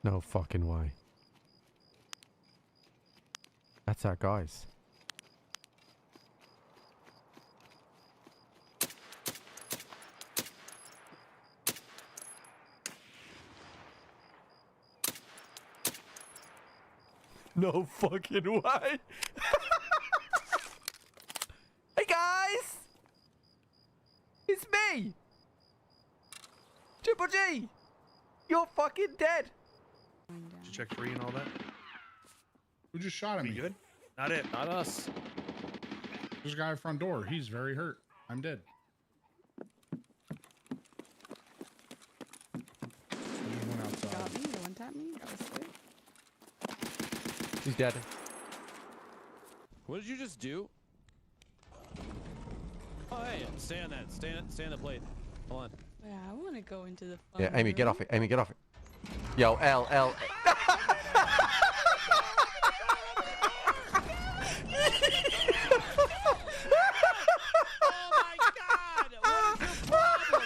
No fucking way. That's our guys. No fucking way. Hey guys! It's me! Triple G! You're fucking dead! Did you check free and all that? Who just shot at me? You good? Not it. Not us. There's a guy at front door. He's very hurt. I'm dead. There's one outside. Got me. The one tap me. That was good. He's dead. What did you just do? Oh, hey, stay on that. Stay on the plate. Hold on. Yeah, I want to go into the fun Yeah, Amy, get room. off it. Amy, get off it. Yo, L. Oh my god! What is your problem,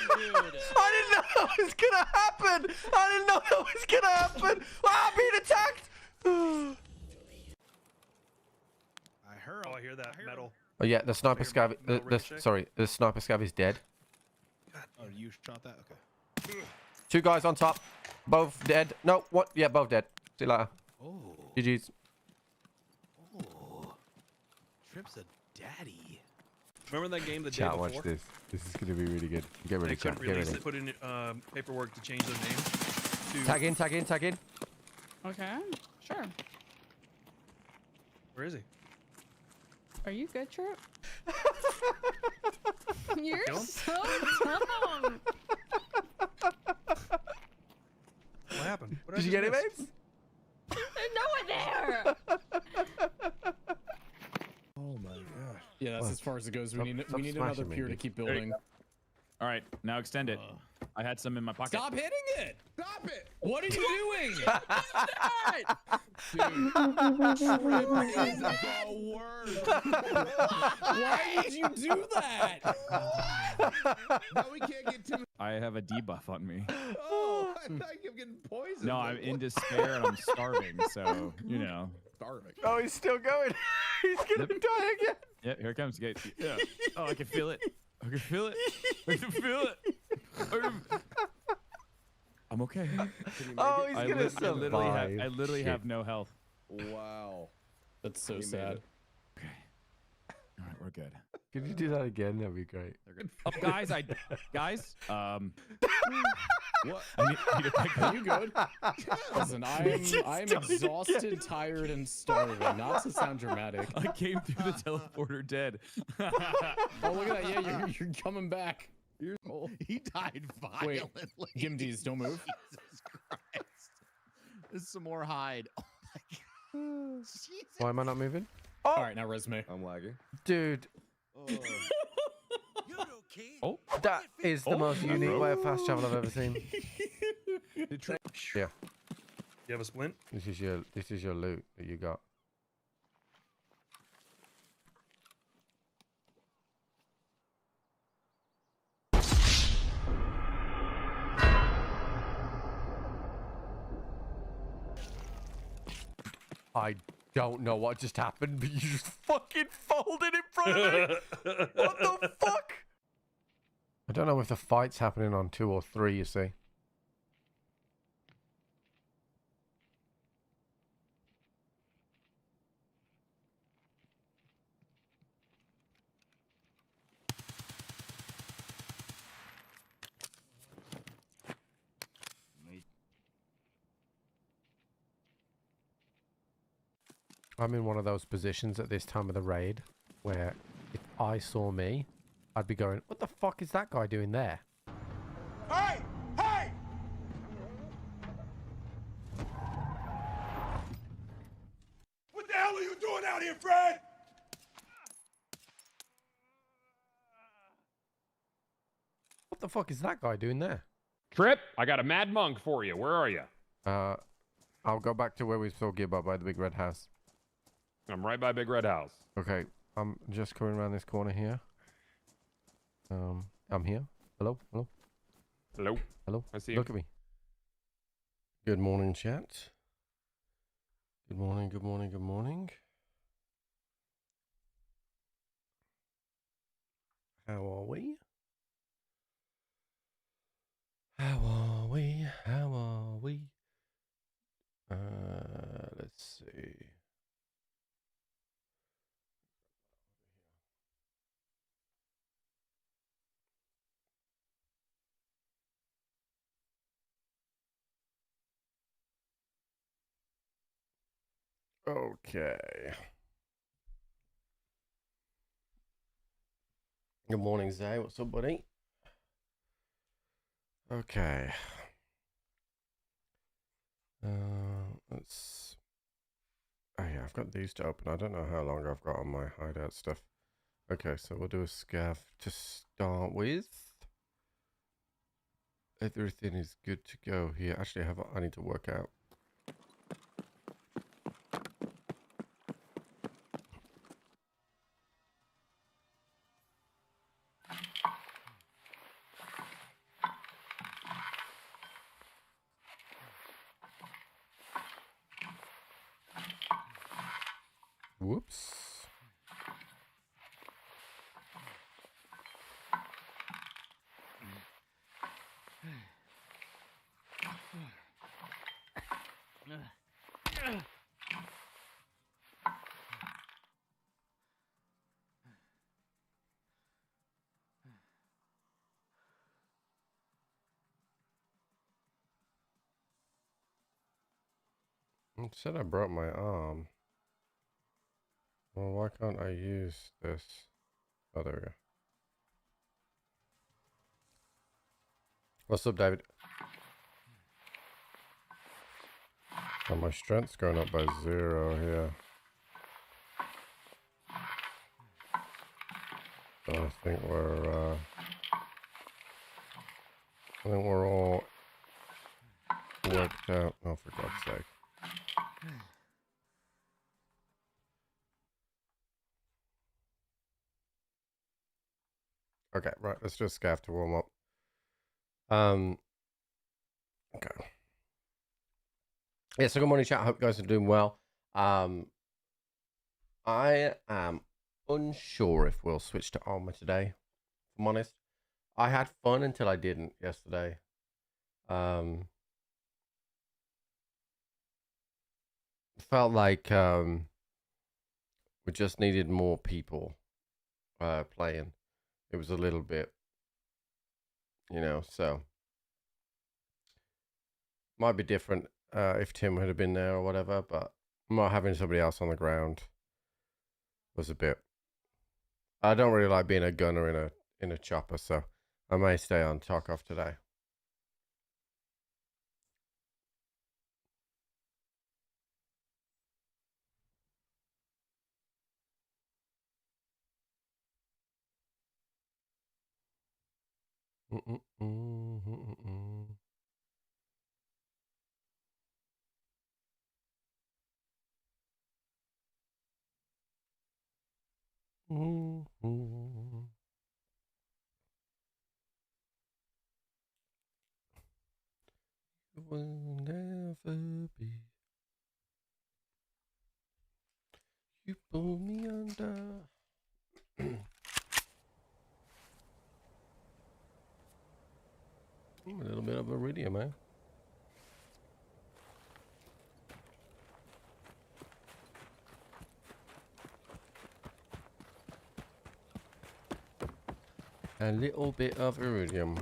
dude? I didn't know that was gonna happen! I didn't know that was gonna happen! Ah, I'm being attacked! I hear that metal. Oh yeah, the sniper Hear scav. metal ricochet? Sorry, the sniper scav is dead. Oh, you shot that? Okay. 2 guys on top, both dead. No, what? Yeah, both dead. See you later. Oh. GG's. Oh. Trip's a daddy. Remember that game the day Chat, before? watch this. This is gonna be really good. Get They ready, chat. couldn't Get release ready. it. Put in paperwork to change the name. To, Tag in, tag in, tag in. Okay, sure. Where is he? Are you good, Trip? You're Kill him? so dumb. What happened? What Did you get it, babes? There's no one there. Oh my gosh. Yeah, that's What? as far as it goes. Stop- we stop need another smashing me, pier to dude. keep you building. All right, now extend it. I had some in my pocket. Stop hitting it! Stop it! What are you doing? Trip is the worst. Why did you do that? Now we can't get too. I have a debuff on me. Oh, I thought you were getting poisoned. No, I'm in despair and I'm starving, so, you know. Starving. Oh, he's still going. He's gonna die again. Yeah, here it comes. Yeah. Oh, I can feel it. I can feel it. I can feel it. I'm okay. Oh, he's gonna survive. I literally have no health. Wow. That's so He made sad. it. Okay. All right, we're good. Could you do that again? That'd be great. Oh, guys, What? I need to pick Are you good? Listen, just I'm died exhausted, again. tired, and starving. Not to sound dramatic. I came through the teleporter dead. Oh, look at that! Yeah, you're coming back. He died Wait, violently. Gimdies, don't move. Jesus Christ. There's some more hide. Oh my god. Jesus. Why am I not moving? All right, now resume. I'm lagging. Dude, Oh, that is the most unique way of fast travel I've ever seen. Yeah, You have a splint? this is your loot that you got. I don't know what just happened, but you just fucking folded in front of me. What the fuck? I don't know if the fight's happening on 2 or 3, you see. I'm in one of those positions at this time of the raid where if I saw me, I'd be going, what the fuck is that guy doing there? Hey! Hey! What the hell are you doing out here, Fred? What the fuck is that guy doing there? Trip, I got a mad monk for you. Where are you? I'll go back to where we saw Gibba by the big red house. I'm right by Big Red House. Okay, I'm just coming around this corner here. I'm here. Hello, hello, Hello? hello. I see you. Look at me. Good morning, chat. Good morning, good morning, good morning. How are we? How are we? How are we? Let's see. Okay. Good morning, Zay. What's up, buddy? Okay. Let's. Oh yeah, I've got these to open. I don't know how long I've got on my hideout stuff. Okay, so we'll do a scav to start with. Everything is good to go here. Actually, I need to work out. Whoops. It said I broke my arm. Well, why can't I use this? Oh, there we go. What's up, David? Oh, my strength's going up by 0 here. So I think we're all worked out. Oh, for God's sake. Okay, right, let's just scav to warm up. Okay. Yeah, so good morning, chat. I hope you guys are doing well. I am unsure if we'll switch to armor today, if I'm honest. I had fun until I didn't yesterday. Felt like we just needed more people playing. It was a little bit, so might be different if Tim had been there or whatever, but not having somebody else on the ground was a bit. I don't really like being a gunner in a chopper, so I may stay on Tarkov today. You will never be. You pull me under. A little bit of iridium, eh? A little bit of iridium.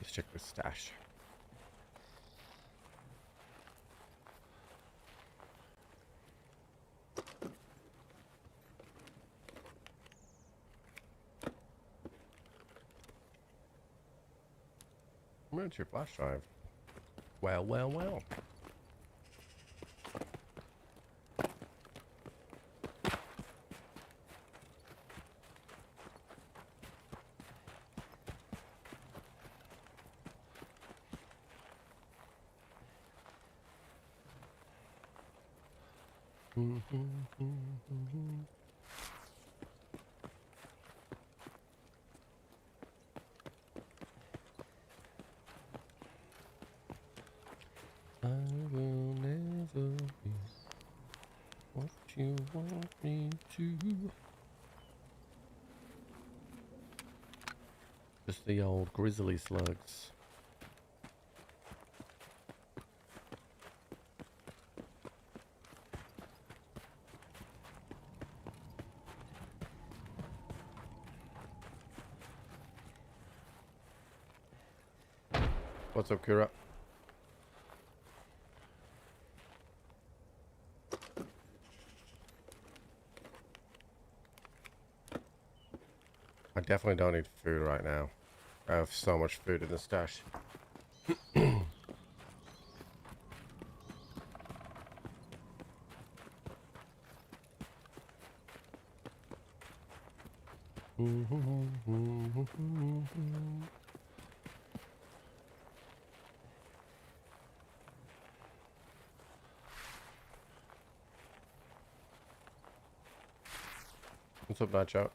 Let's check the stash. Return to your flash drive. Well, well, well. I will never be what you want me to. Just the old grizzly slugs. What's up, Kira? I definitely don't need food right now. I have so much food in the stash. What's up, Nacho?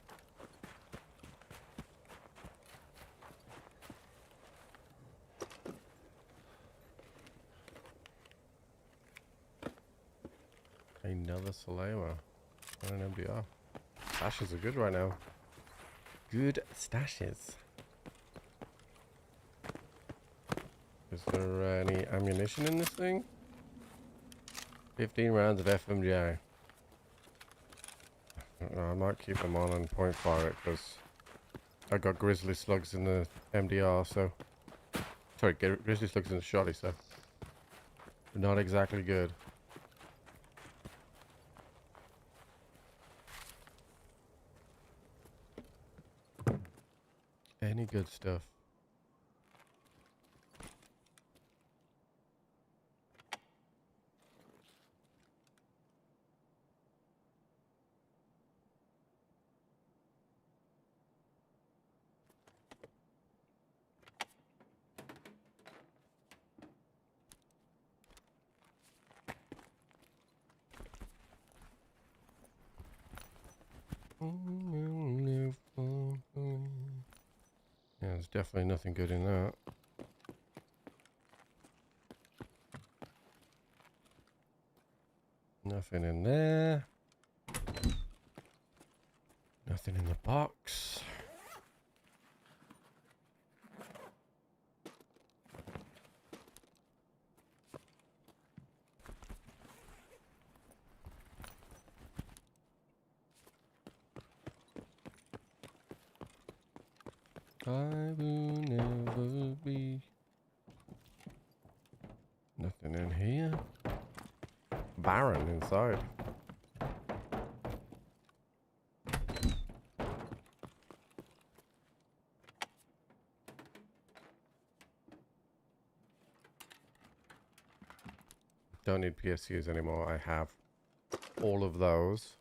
Another Solema and an MDR. Stashes are good right now. Good stashes. Is there any ammunition in this thing? 15 rounds of FMJ. I might keep them on and point fire it because I got grizzly slugs in the MDR, so sorry, grizzly slugs in the shotty, so not exactly good. Any good stuff. Yeah, there's definitely nothing good in that. Nothing in there. Nothing in the box. I will never be. Nothing in here. Barren inside. Don't need PSUs anymore. I have all of those.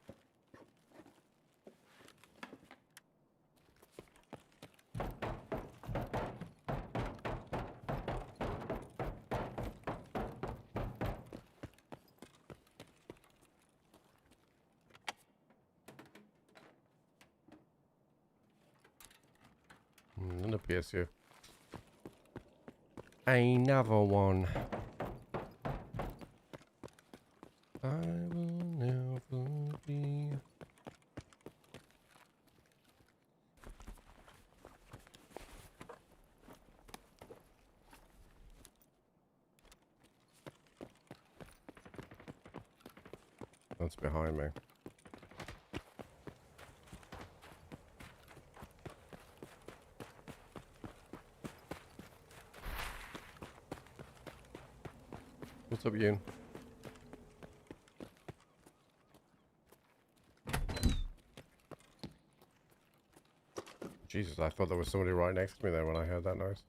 Another PSU. Another one. I will never be. That's behind me. What's up, Yoon? Jesus, I thought there was somebody right next to me there when I heard that noise.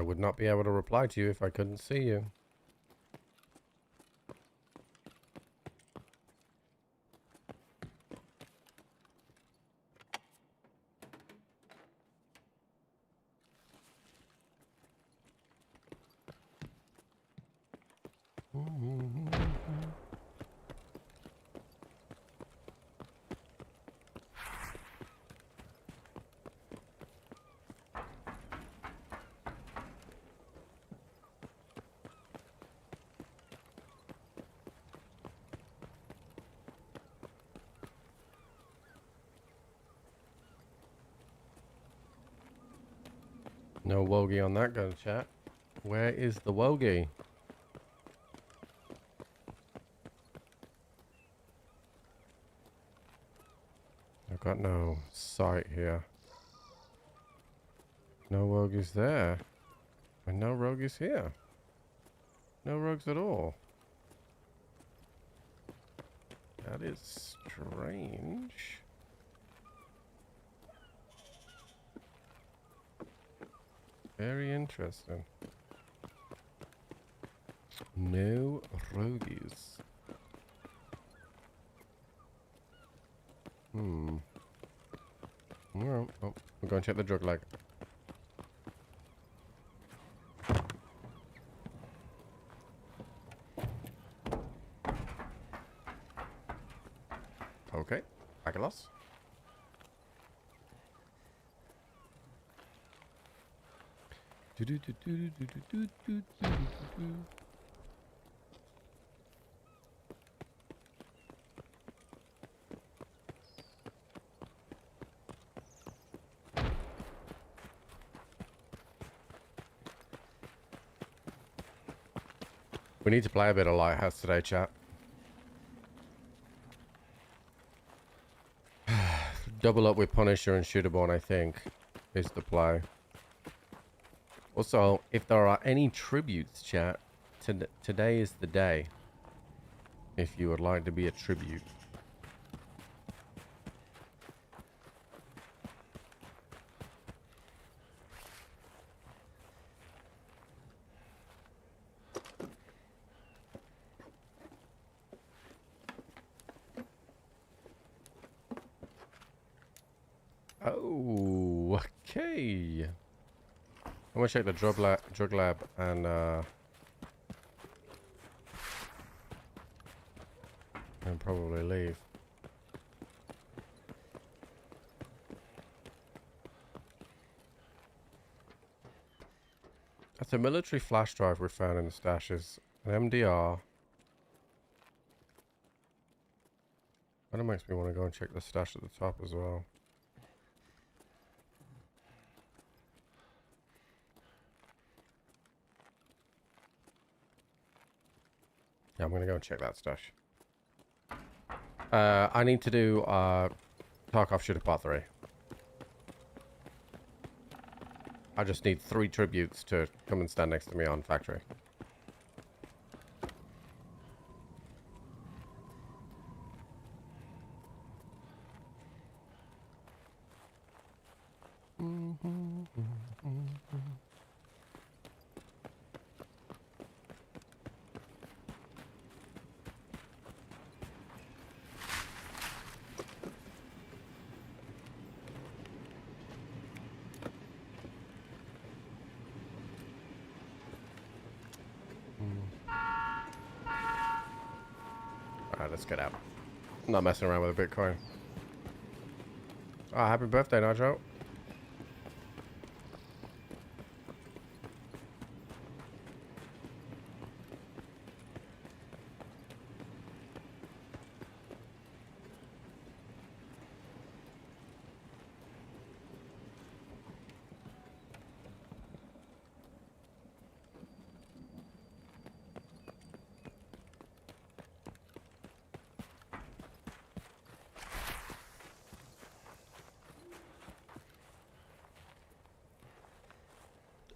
would not be able to reply to you if I couldn't see you. No Wogie on that gun, chat. Where is the Wogie? I've got no sight here. No Wogie's there. And no Rogue's here. No rogues at all. That is strange. Very interesting. No rogues. Well, oh, we're going to check the drug lag. Okay, back a loss. We need to play a bit of Lighthouse today, chat. Double up with Punisher and Shooterborn, I think, is the play. Also, if there are any tributes, chat, today is the day. If you would like to be a tribute. Oh, okay. I'm gonna check the drug lab and probably leave. That's a military flash drive we found in the stashes. An MDR. That makes me want to go and check the stash at the top as well. Yeah, I'm gonna go and check that stash. I need to do Tarkov Shooter Part 3. I just need 3 tributes to come and stand next to me on Factory. Alright, let's get out. I'm not messing around with a Bitcoin. Oh, happy birthday, Nacho.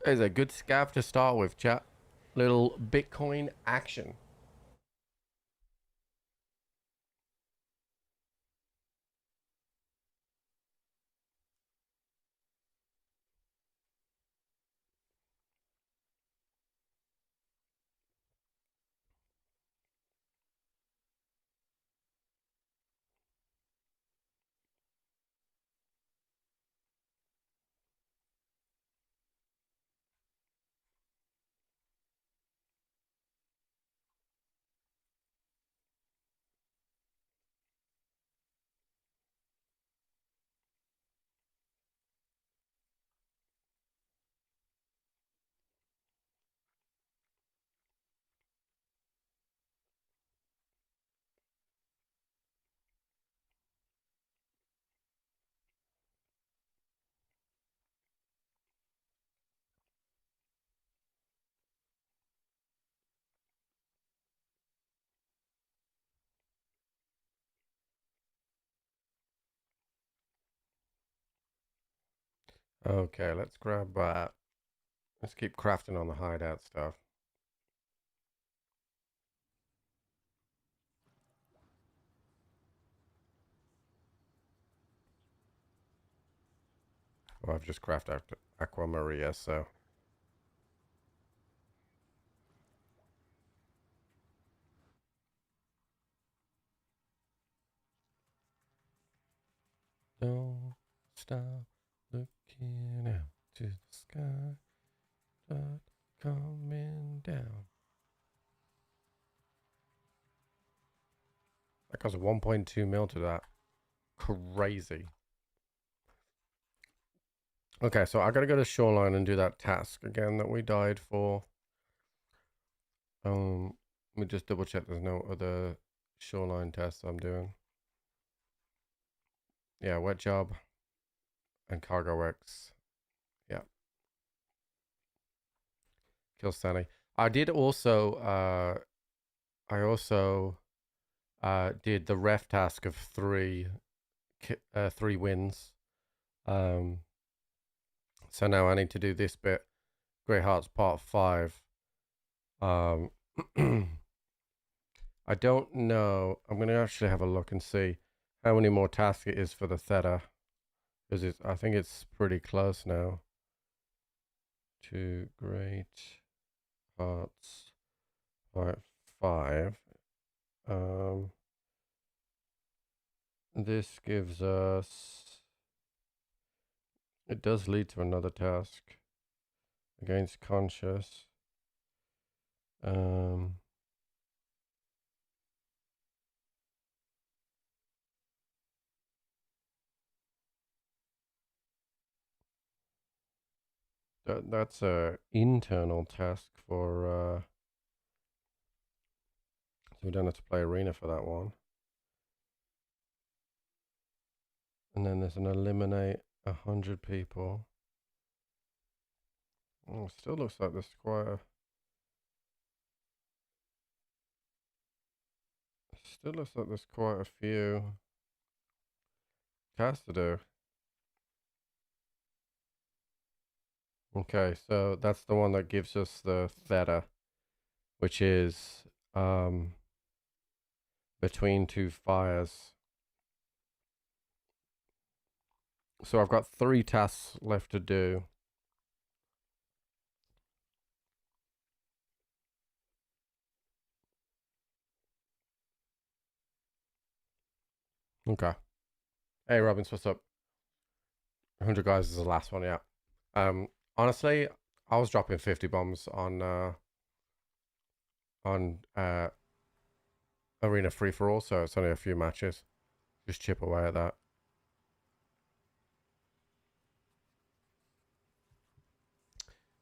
Is a good scav to start with, chat. Little Bitcoin action. Okay, let's grab that. Let's keep crafting on the hideout stuff. Oh, I've just crafted Aqua Maria, so. Don't stop looking out to the sky. Start coming down. That costs 1.2 mil to that. Crazy. Okay, so I gotta go to Shoreline and do that task again that we died for. Let me just double check there's no other Shoreline tests I'm doing. Yeah, wet job and cargo X. Yeah. Kill Stanley. I did also did the ref task of three wins. So now I need to do this bit. Grey Hearts Part 5. I don't know. I'm going to actually have a look and see how many more tasks it is for the Theta. Because I think it's pretty close now. To Great Hearts Part 5. This gives us... It does lead to another task. Against Conscious. That's a internal task for so we don't have to play arena for that one. And then there's an eliminate 100 people. Oh, still looks like there's quite a few tasks to do. Okay, so that's the one that gives us the Theta, which is between two fires. So I've got 3 tasks left to do. Okay. Hey Robbins, what's up? 100 guys is the last one, yeah. Honestly, I was dropping 50 bombs on Arena Free for All, so it's only a few matches. Just chip away at that.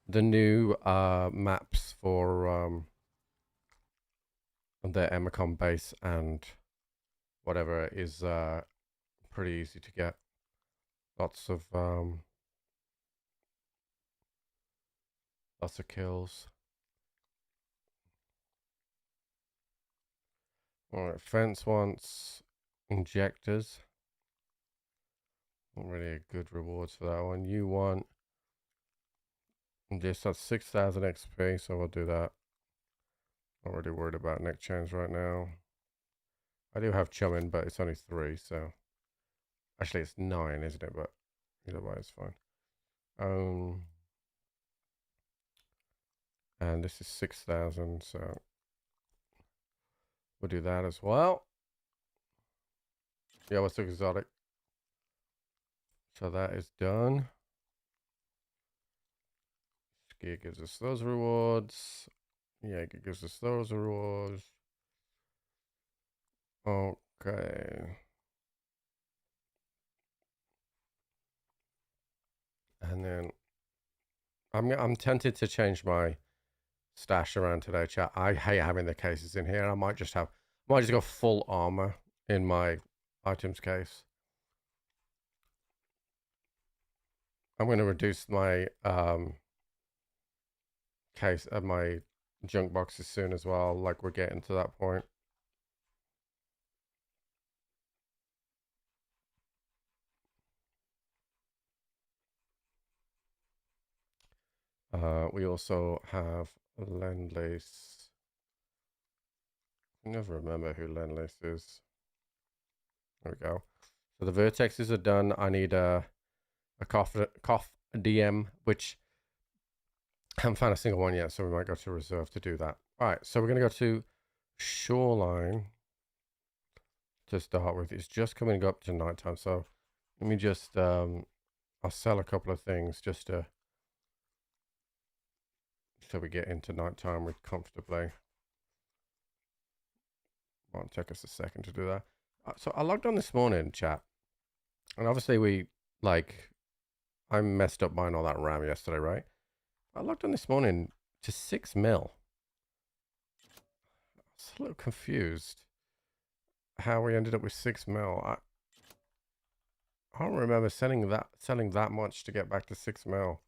The new maps for the Emacom base and whatever is pretty easy to get. Lots of kills. Alright, Fence wants injectors. Not really a good rewards for that one. You want this, that's 6,000 XP, so we'll do that. Not really worried about neck chains right now. I do have chumming, but it's only 3, so actually it's 9, isn't it? But either way, it's fine. And this is 6,000, so we'll do that as well. Yeah, let's do exotic. So that is done. Skier gives us those rewards. Yeah, it gives us those rewards. Okay. And then I'm tempted to change my stash around today, chat. I hate having the cases in here. I might just go full armor in my items case. I'm going to reduce my case of my junk boxes soon as well, like we're getting to that point. We also have Lendlease. I never remember who Lendlease is. There we go. So the vertexes are done. I need a cough DM, which I haven't found a single one yet, so we might go to reserve to do that. All right, so we're going to go to Shoreline to start with. It's just coming up to nighttime, so let me just, I'll sell a couple of things just to, so we get into nighttime with comfortably. Won't take us a second to do that. So I logged on this morning, chat, and obviously I messed up buying all that RAM yesterday, right? I logged on this morning to 6 mil. I was a little confused how we ended up with 6 mil. I don't remember selling that much to get back to 6 mil.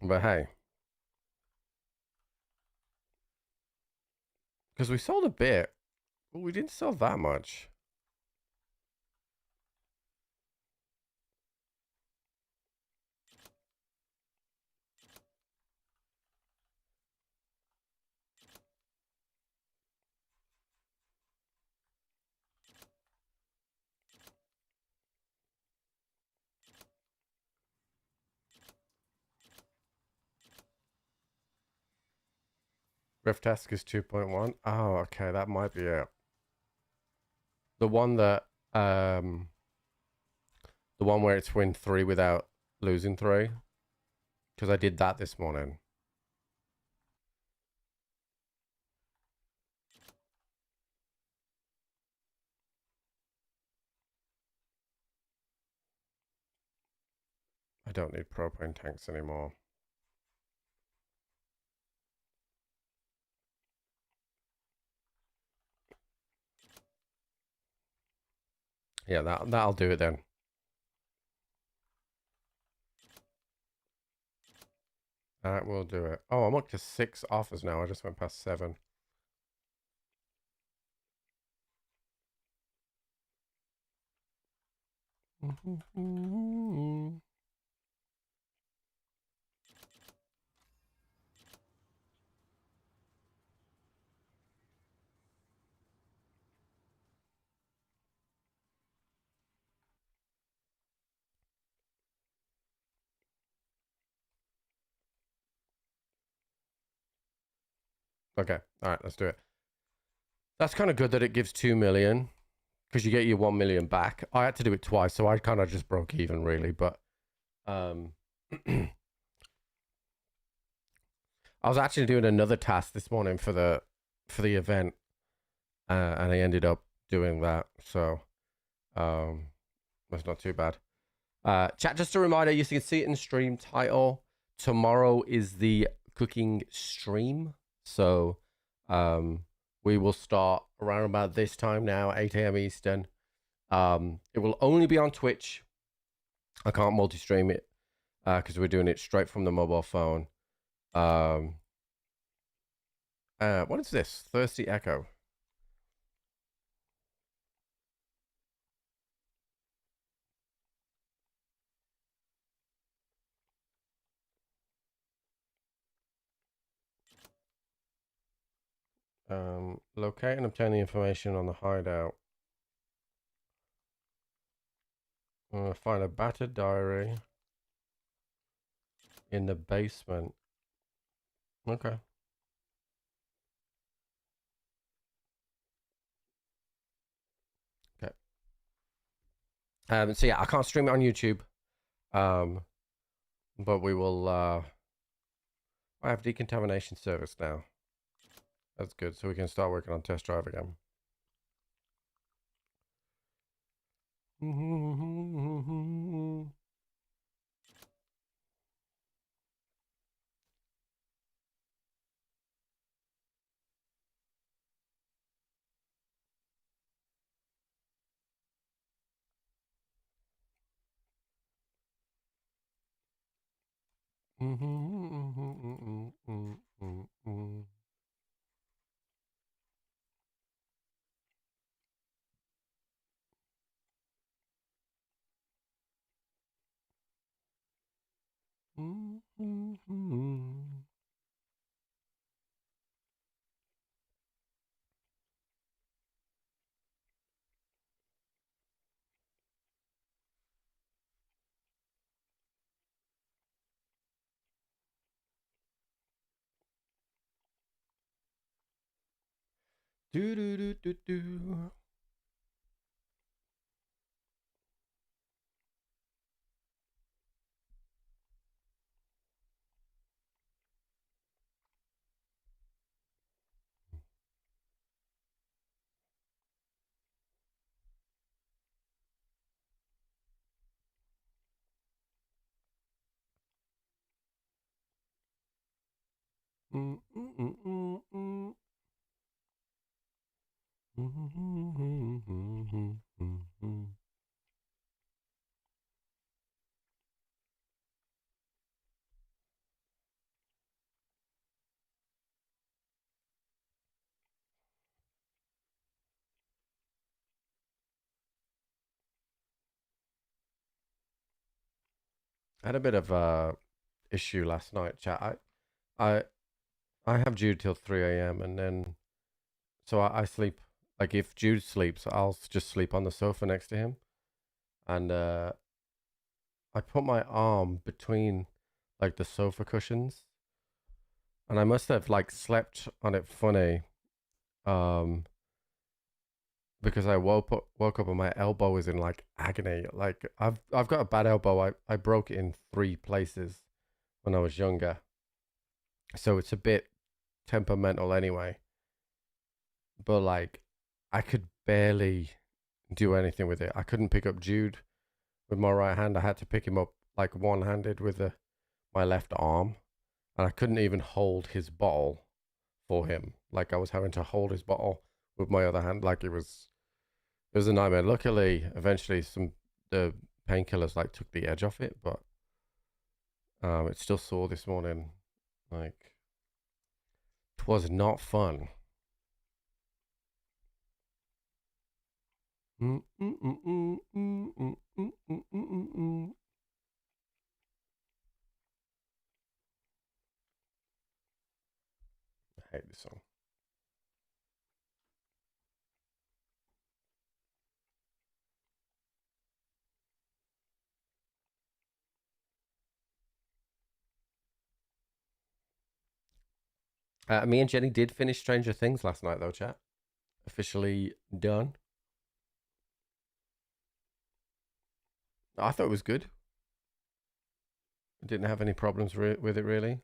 But hey, because we sold a bit, but we didn't sell that much. Rift Task is 2.1. Oh, okay, that might be it. The one that, the one where it's win 3 without losing 3. Because I did that this morning. I don't need propane tanks anymore. Yeah, that'll do it then. That will do it. Oh, I'm up to 6 offers now. I just went past 7. Okay, all right, let's do it. That's kind of good that it gives 2 million because you get your 1 million back. I had to do it twice, so I kind of just broke even really, but I was actually doing another task this morning for the event, and I ended up doing that, so that's not too bad. Chat, just a reminder, you can see it in stream title. Tomorrow is the cooking stream, so we will start around about this time now, 8 a.m. Eastern. It will only be on Twitch. I can't multi-stream it because we're doing it straight from the mobile phone. What is this? Thirsty Echo. Locate and obtain the information on the hideout. Find a battered diary in the basement. Okay. Okay. So yeah, I can't stream it on YouTube. But we will. I have decontamination service now. That's good. So we can start working on test drive again. Do do do do do. Mm, mm, mm, mm, mm. I had a bit of issue last night, chat. I I have Jude till 3 a.m. and then so I sleep like if Jude sleeps, I'll just sleep on the sofa next to him, and I put my arm between like the sofa cushions, and I must have like slept on it funny, um, because I woke up and my elbow is in like agony. Like I've got a bad elbow. I broke it in 3 places when I was younger, so it's a bit temperamental anyway. But like I could barely do anything with it. I couldn't pick up Jude with my right hand. I had to pick him up like one-handed with my left arm, and I couldn't even hold his bottle for him. Like I was having to hold his bottle with my other hand. Like it was a nightmare. Luckily, eventually the painkillers like took the edge off it, but it's still sore this morning. Like it was not fun. I hate this song. Me and Jenny did finish Stranger Things last night, though, chat. Officially done. I thought it was good. I didn't have any problems with it, really.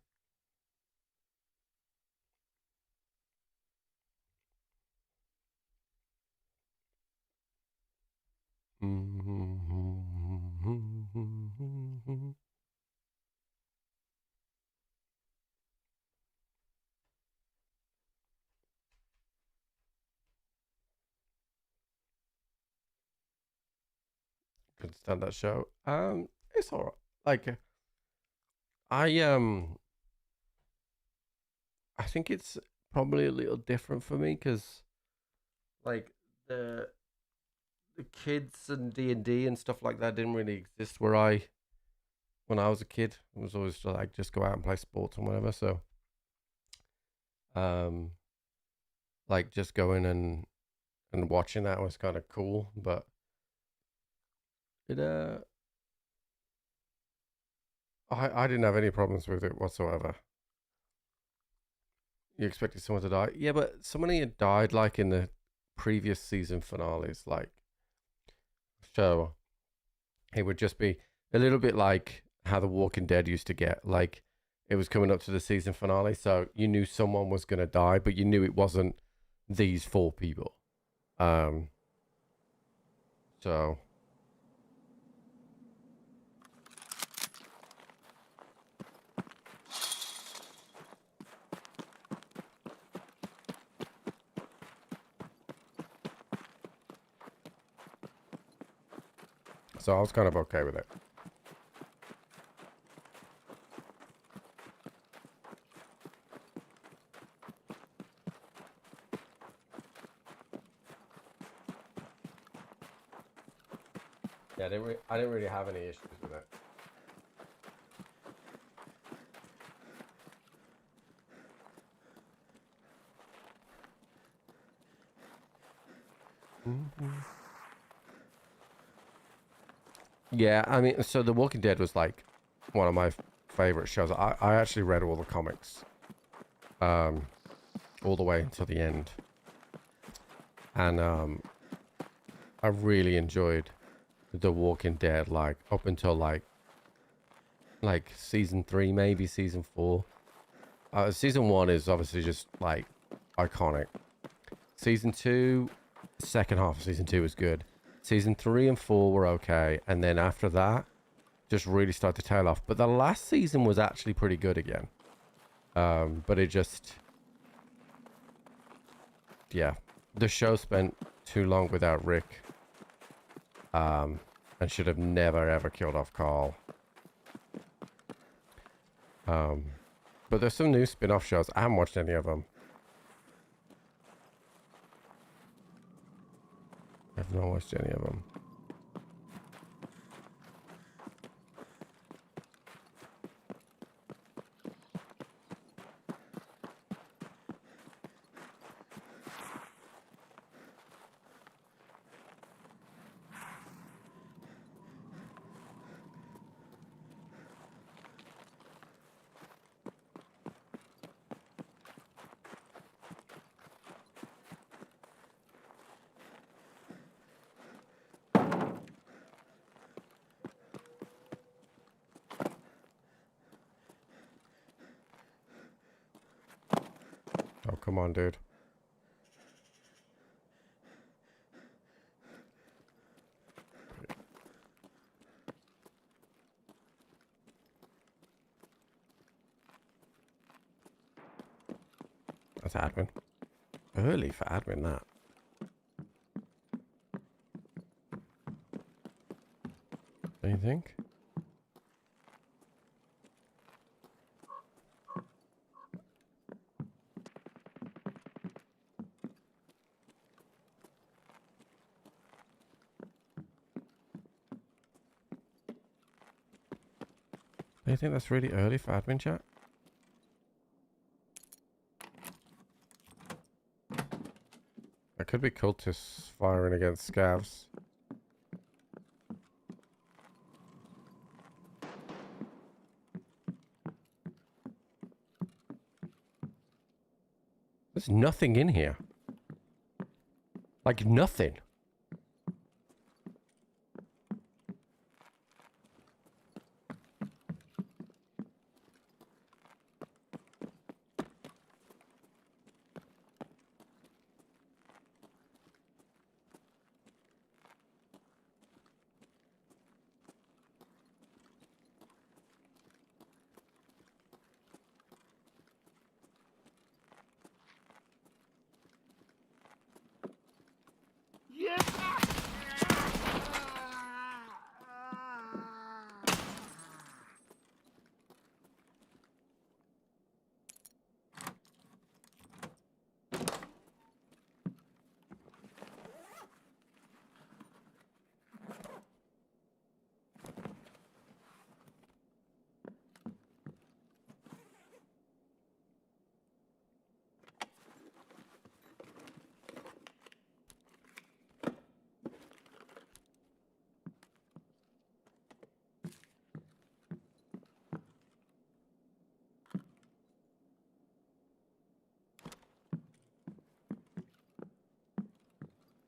Couldn't stand that show. It's alright. Like, I think it's probably a little different for me because, like, the kids and D&D and stuff like that didn't really exist when I was a kid. It was always like just go out and play sports and whatever. So, like just going and watching that was kind of cool, but it I didn't have any problems with it whatsoever. You expected someone to die? Yeah, but somebody had died like in the previous season finales, like, so it would just be a little bit like how The Walking Dead used to get. Like, it was coming up to the season finale, so you knew someone was going to die, but you knew it wasn't these 4 people. So... So I was kind of okay with it. Yeah, I didn't really have any issues with it. Yeah, I mean, so The Walking Dead was like one of my favorite shows. I actually read all the comics, all the way until the end. and I really enjoyed The Walking Dead, like up until like season 3, maybe season 4. Season 1 is obviously just like iconic. Season 2, second half of season 2 was good. Season 3 and 4 were okay, and then after that, just really started to tail off. But the last season was actually pretty good again. But it just, yeah, the show spent too long without Rick, and should have never ever killed off Carl. But there's some new spin-off shows. I haven't watched any of them. I've not watched any of them. Oh, come on, dude. That's admin. Early for admin, that. Don't you think? Do you think that's really early for admin chat? That could be cultists firing against scavs. There's nothing in here. Like nothing.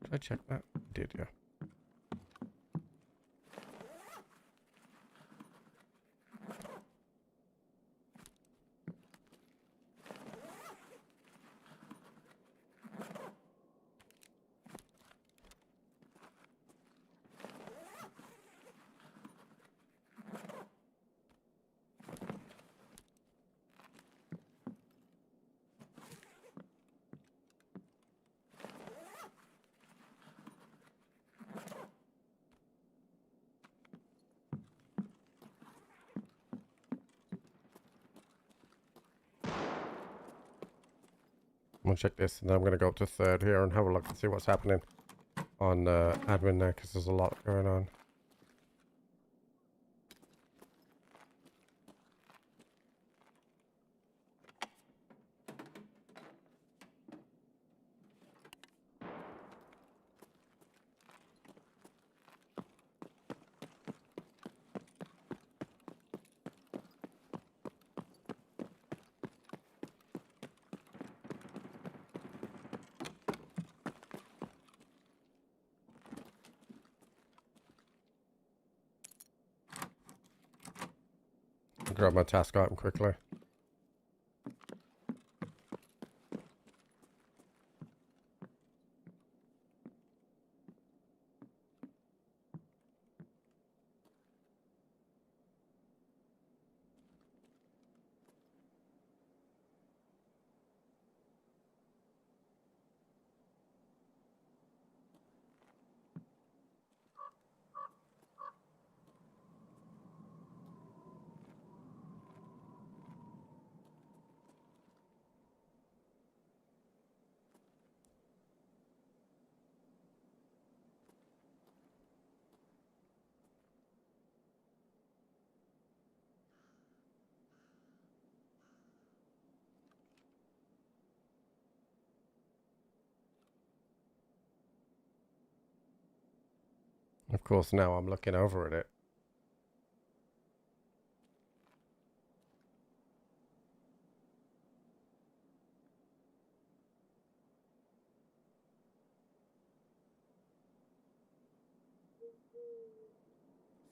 Did I check that? I did, yeah. I'm gonna check this, and then I'm gonna go up to third here and have a look and see what's happening on admin there, because there's a lot going on. grab my task item quickly. Of course, now I'm looking over at it.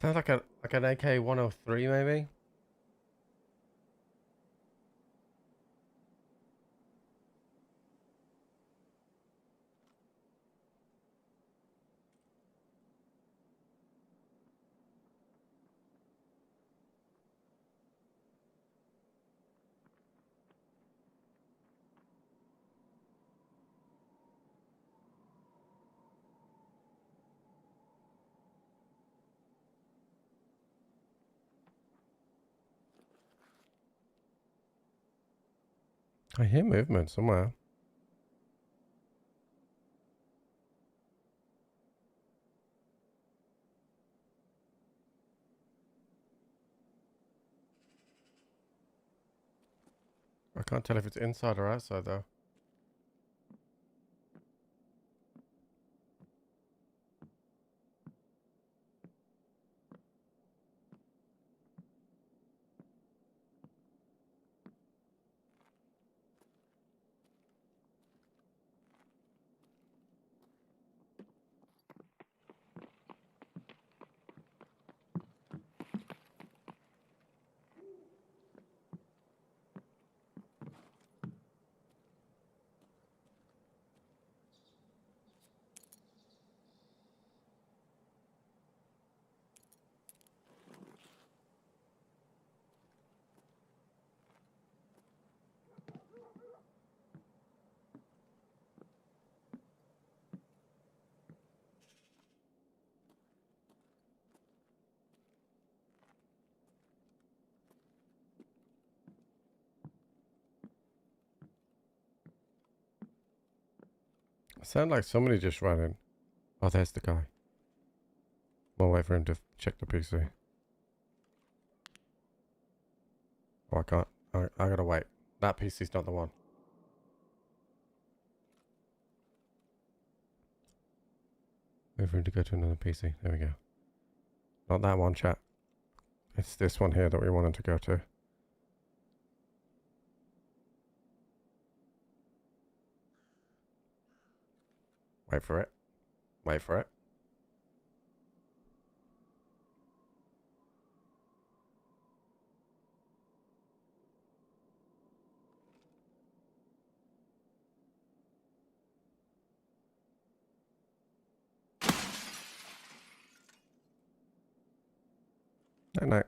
Sounds like an AK-103 maybe. I hear movement somewhere. I can't tell if it's inside or outside though. It sounded like somebody just ran in. Oh, there's the guy. We'll wait for him to check the PC. Oh, I can't. I gotta wait. That PC's not the one. Wait for him to go to another PC. There we go. Not that one, chat. It's this one here that we wanted to go to. Wait for it. Wait for it. Night night.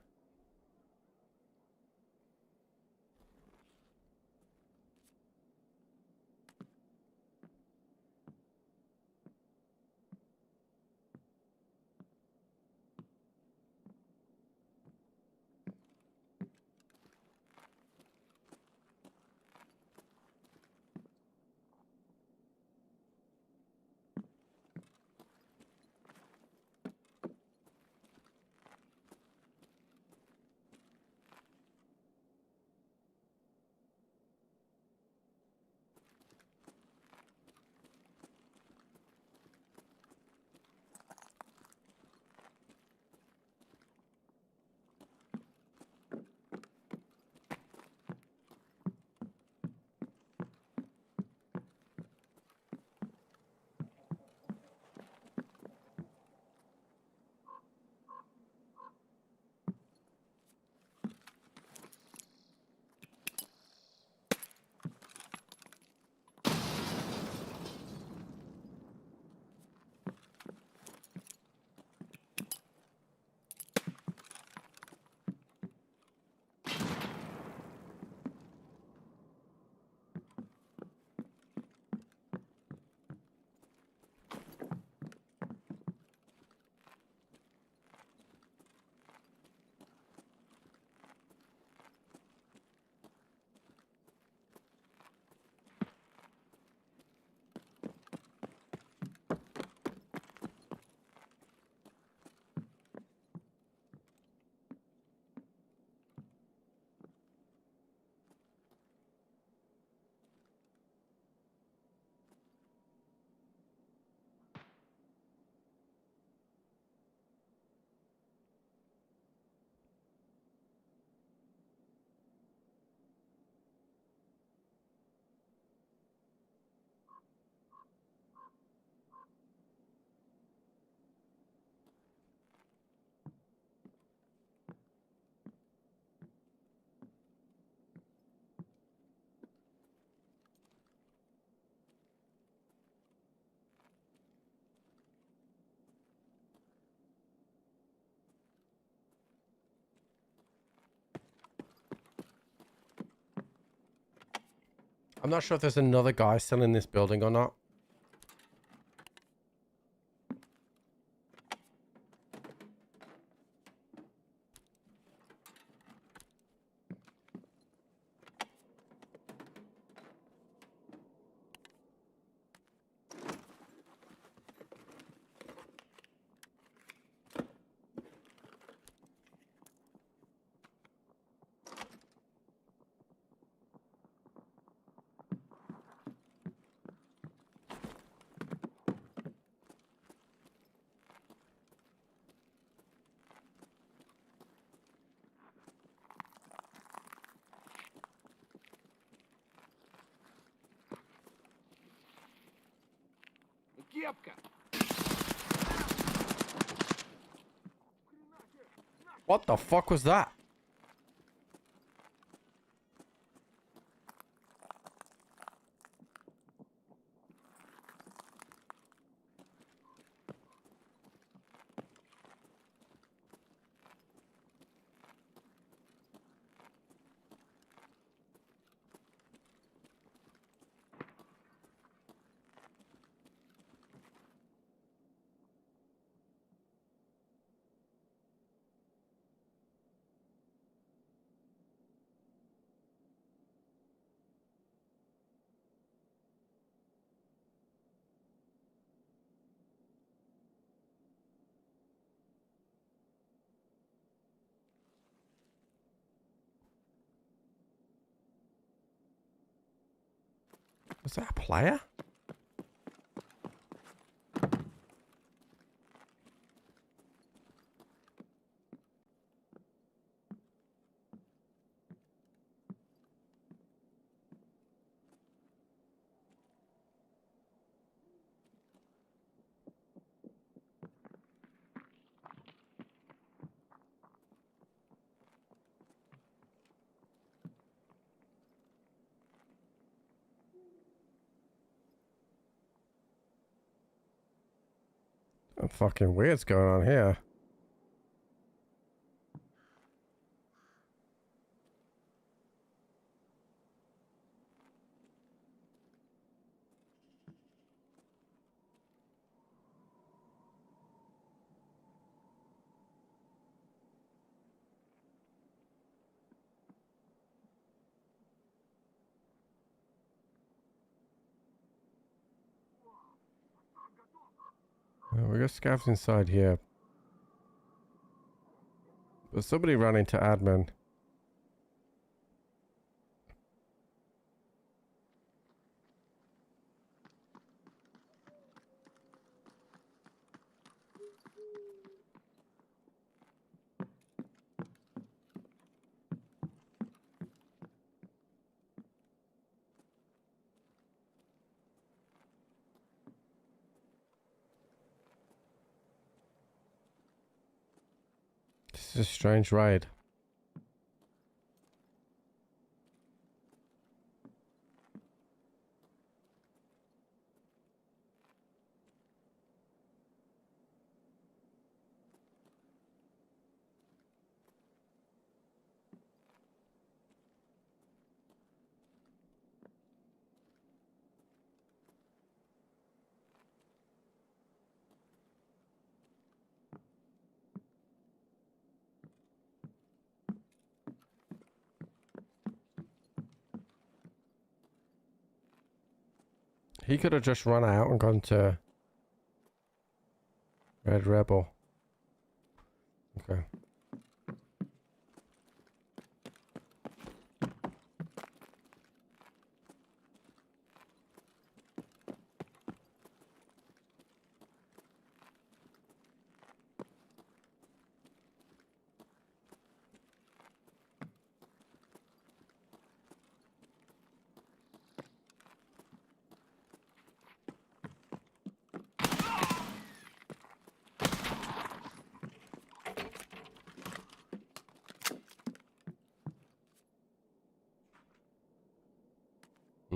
I'm not sure if there's another guy still in this building or not. What the fuck was that? Was that a player? Something fucking weird's going on here. We got scavs inside here. But somebody ran into admin. This is a strange raid. He could have just run out and gone to Red Rebel. Okay.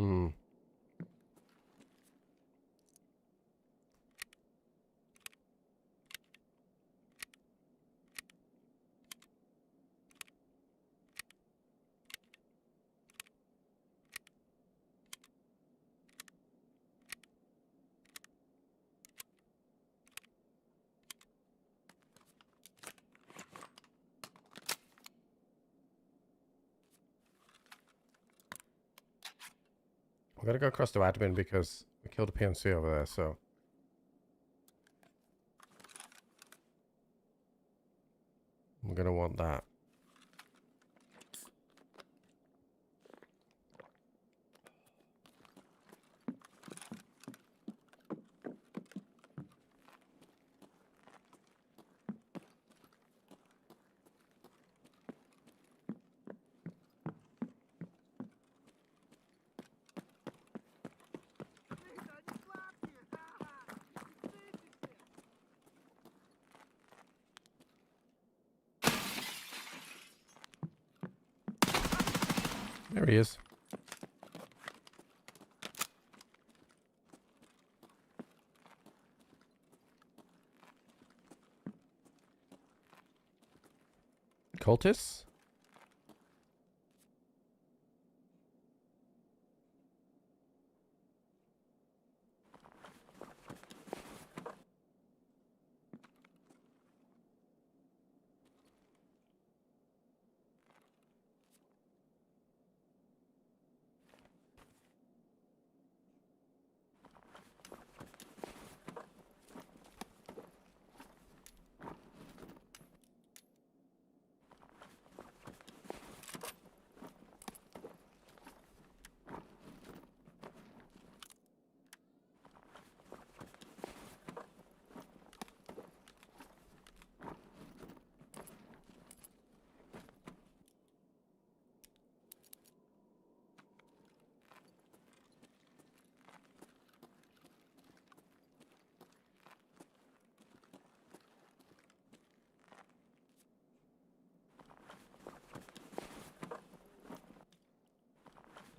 Hmm. I'm gonna go across to admin because we killed a PMC over there, so. I'm gonna want that. There he is. Cultists?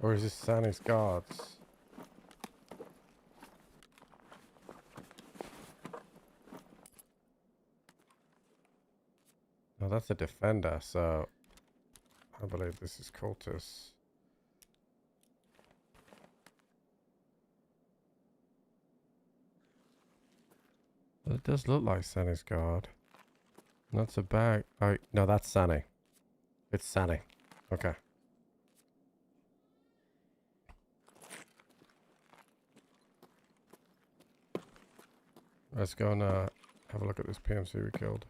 Or is this Sanny's guards? No, that's a defender, so I believe this is cultists. Well, it does look like Sanny's guard. That's a bag. Oh, no, that's Sanny. It's Sanny. Okay. Let's go and have a look at this PMC we killed.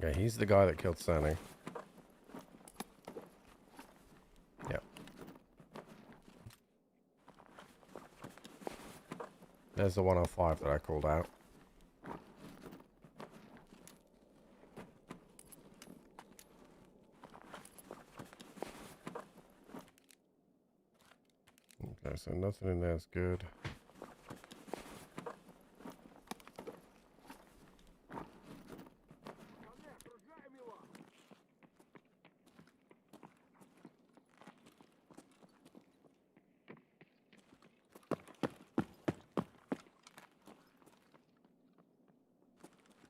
Okay, he's the guy that killed Sanny. Yep. There's the 105 that I called out. Okay, so nothing in there is good.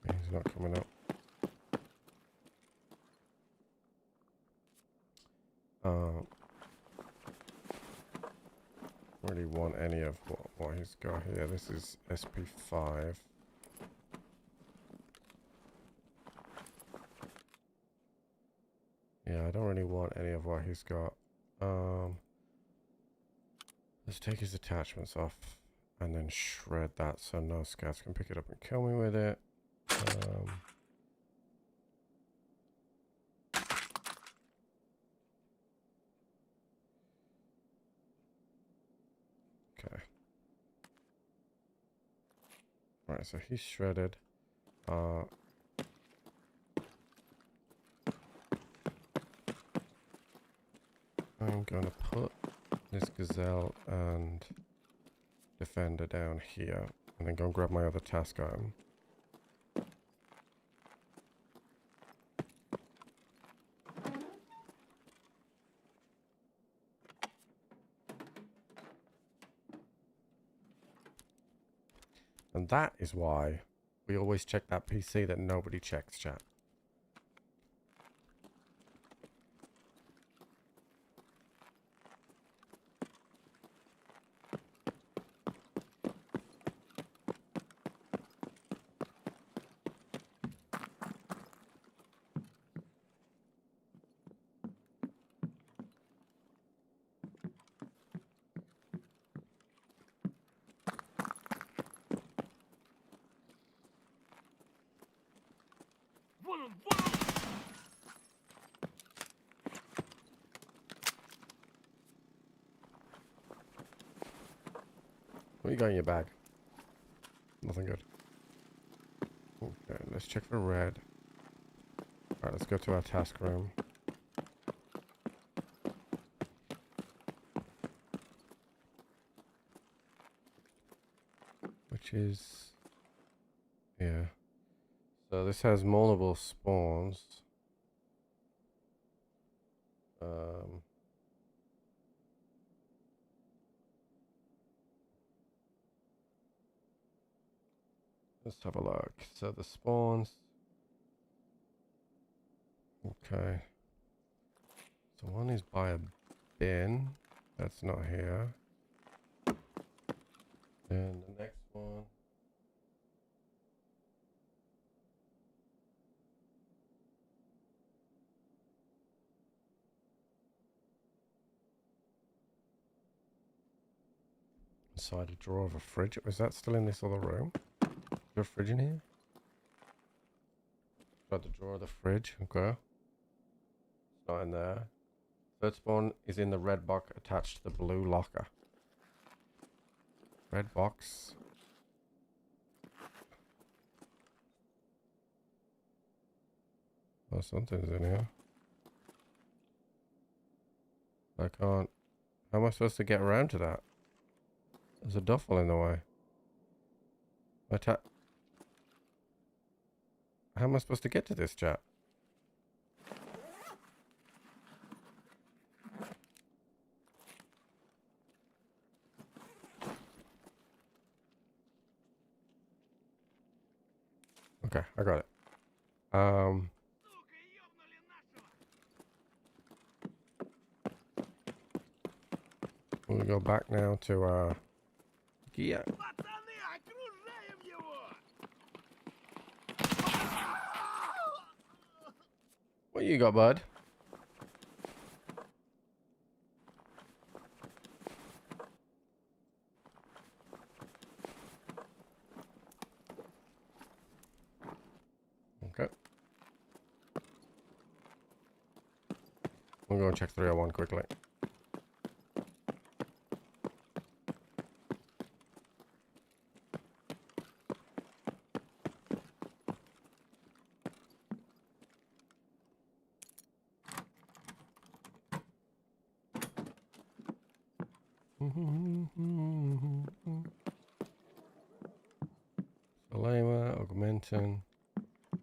He's not coming up. Really want any of what he's got here. This is SP5. Yeah, I don't really want any of what he's got. Let's take his attachments off and then shred that so no scouts can pick it up and kill me with it. Okay. Alright, so he's shredded. I'm gonna put this Gazelle and Defender down here, and then go and grab my other task item. And that is why we always check that PC that nobody checks, chat. you got in your bag? Nothing good. Okay, let's check for red. Alright, let's go to our task room. Which is... yeah. So this has multiple spawns. Let's have a look. So the spawns. Okay. So one is by a bin. That's not here. And the next one. Inside a drawer of a fridge. Was that still in this other room? Is there a fridge in here? Got the drawer of the fridge. Okay. It's not in there. Third spawn is in the red box attached to the blue locker. Red box. Oh, something's in here. I can't. How am I supposed to get around to that? There's a duffel in the way. How am I supposed to get to this, chat? Okay, I got it. We'll go back now to Kia. What you got, bud? Okay. We'll go and check 301 quickly. Salema, Augmentin.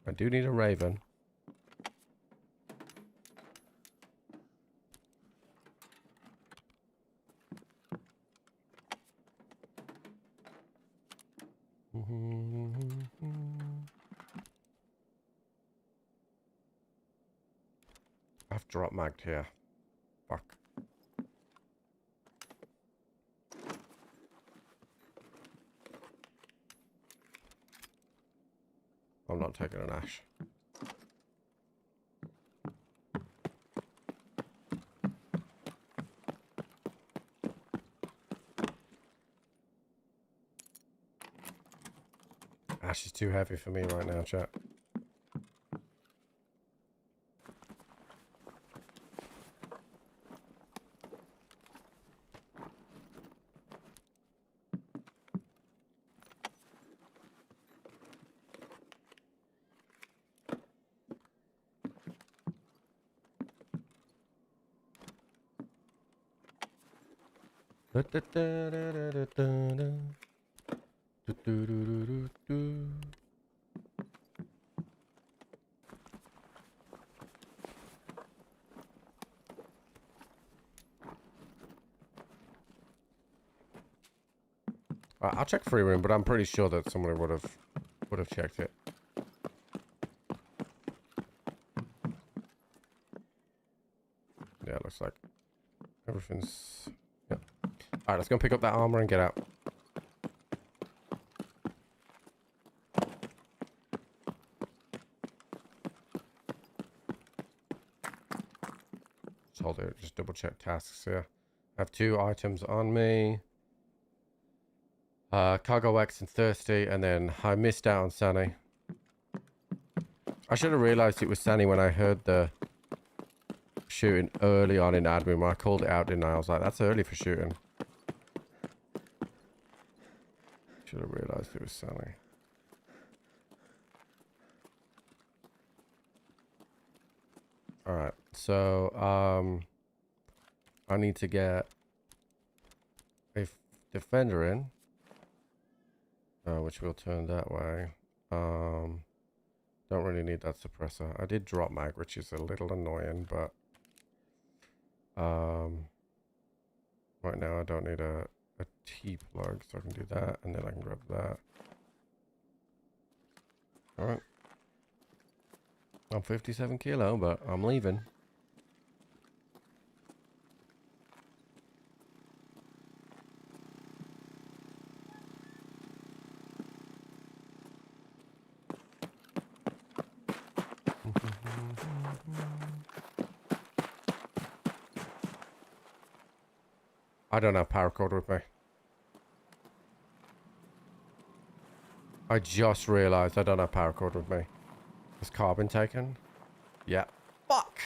I do need a Raven. I've drop magged here. Fuck. I'm not taking an ash. Ash is too heavy for me right now, chat. I'll check free room, but I'm pretty sure that someone would have checked it. Yeah, it looks like everything's. Yeah. All right, let's go pick up that armor and get out. Just hold it. Just double check tasks here. I have 2 items on me. Cargo X and Thirsty, and then I missed out on Sunny. I should have realized it was Sunny when I heard the shooting early on in admin. When I called it out, didn't I? I was like, that's early for shooting. Should have realized it was Sally. Alright, so, I need to get a defender in, which will turn that way. Don't really need that suppressor. I did drop mag, which is a little annoying, but right now I don't need a T-plug, so I can do that, and then I can grab that. Alright. I'm 57 kilo, but I'm leaving. I don't have paracord with me. I just realized I don't have paracord with me. Has carbon taken? Yeah. Fuck!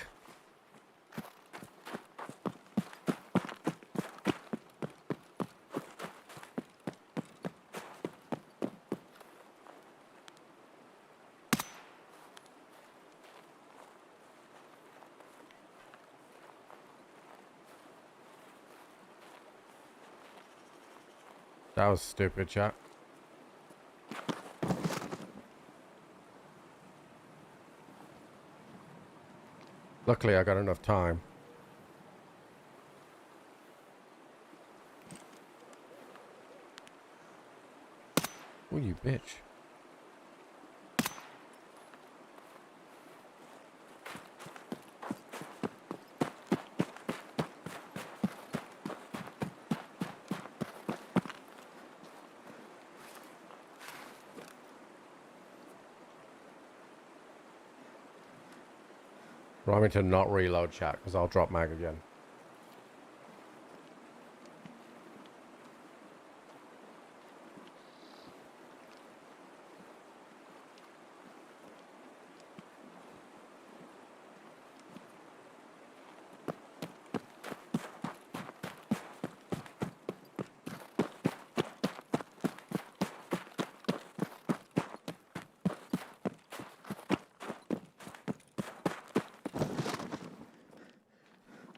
That was stupid, chat. Luckily, I got enough time. Oh, you bitch. Remind me to not reload chat, because I'll drop mag again.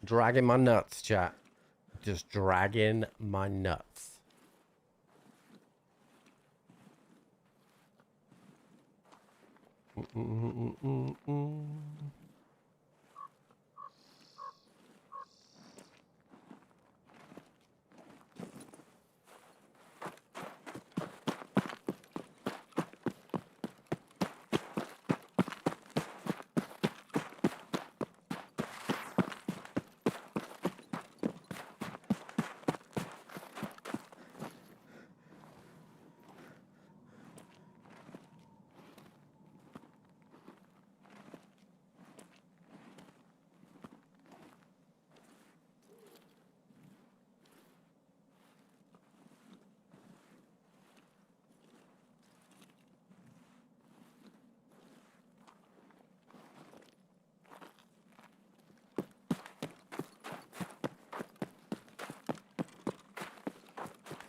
Dragging my nuts, chat. Just dragging my nuts.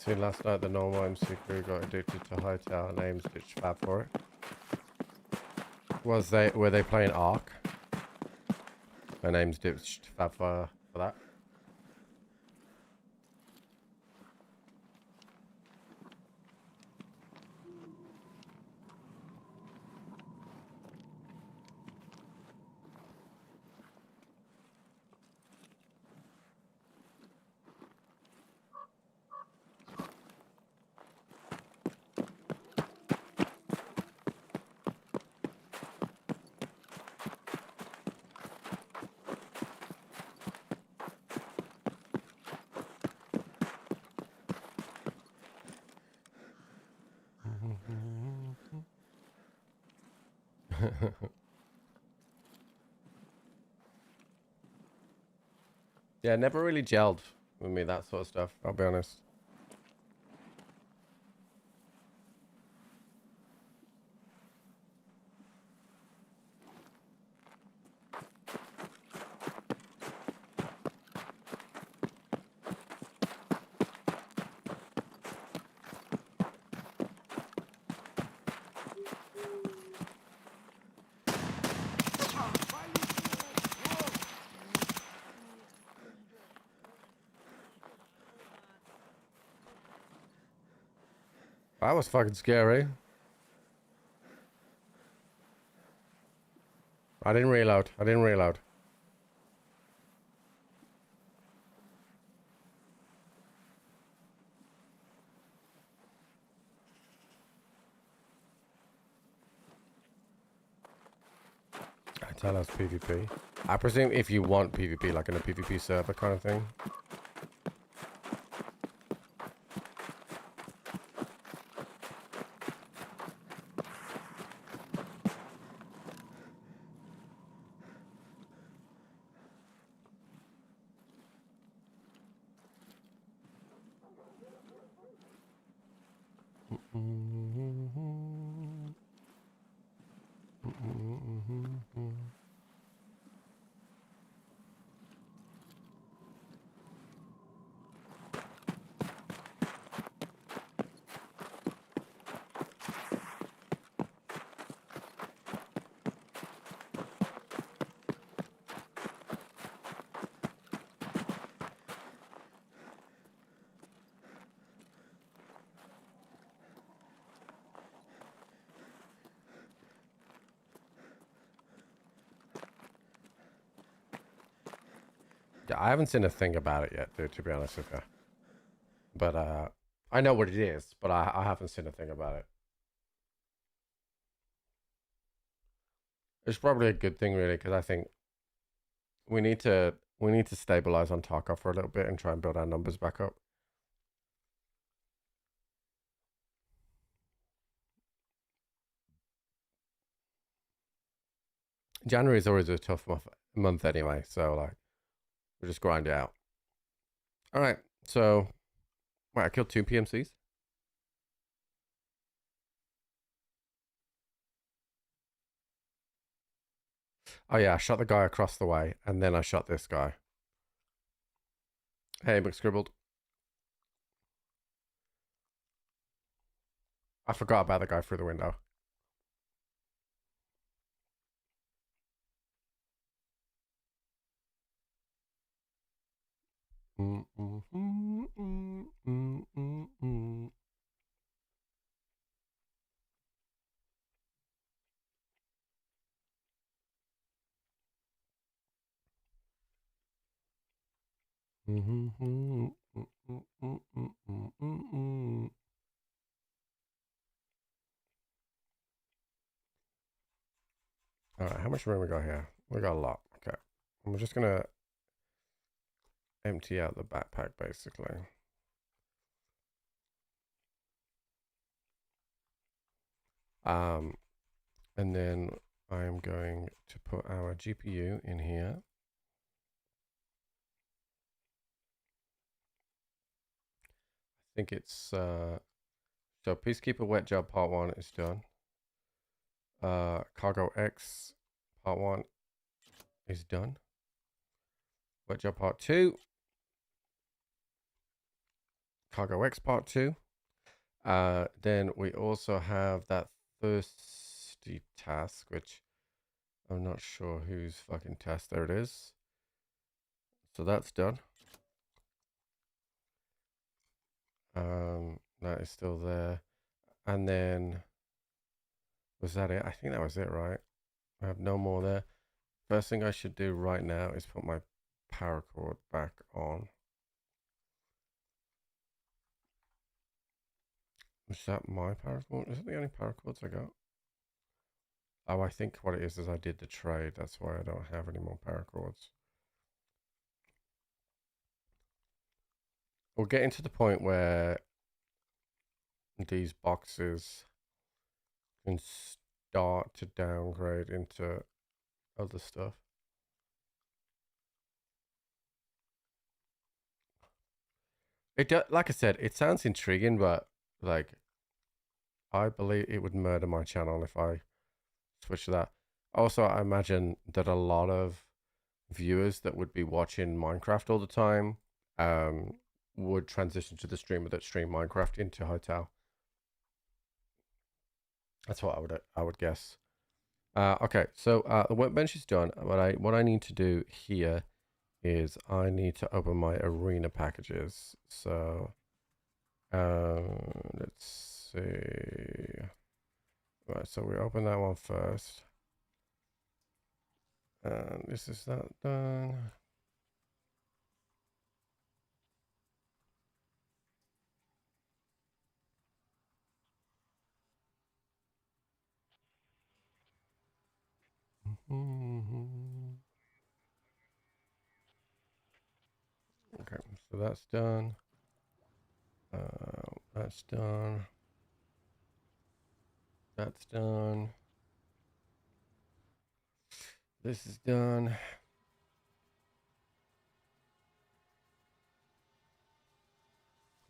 See, last night the normal MC crew got addicted to Hightower names, ditched Fab for it. Were they playing Ark? My name's ditched Fab for that. Yeah, never really gelled with me, that sort of stuff, I'll be honest. That was fucking scary. I didn't reload. I didn't reload. I tell us PvP. I presume if you want PvP, like in a PvP server kind of thing. Yeah, I haven't seen a thing about it yet, dude, to be honest with you. But I know what it is, but I haven't seen a thing about it. It's probably a good thing, really, because I think we need to stabilize on Tarkov for a little bit and try and build our numbers back up. January is always a tough month anyway, so like we'll just grind it out. All right, so wait, I killed 2 PMCs. Oh yeah, I shot the guy across the way, and then I shot this guy. Hey, McScribbled. I forgot about the guy through the window. All right, how much room we got here? We got a lot. Okay, I'm just gonna empty out the backpack basically. And then I am going to put our GPU in here. I think it's so Peacekeeper Wet Job Part 1 is done. Cargo X Part 1 is done. Wet Job Part 2. Cargo X Part 2. Then we also have that thirsty task, which I'm not sure whose fucking task. There it is. So that's done. That is still there. And then was that it? I think that was it, right? I have no more there. First thing I should do right now is put my paracord back on. Is that my paracord? Is it the only paracords I got? Oh, I think what it is I did the trade. That's why I don't have any more paracords. We're getting to the point where these boxes can start to downgrade into other stuff. Like I said, it sounds intriguing, but like I believe it would murder my channel if I switch to that. Also, I imagine that a lot of viewers that would be watching Minecraft all the time would transition to the streamer that stream Minecraft into Hotel. That's what I would guess. Okay, so the workbench is done. What I need to do here is I need to open my arena packages. So let's see. Right, so we open that one first. And this is that done. Okay, so that's done. That's done. That's done. This is done.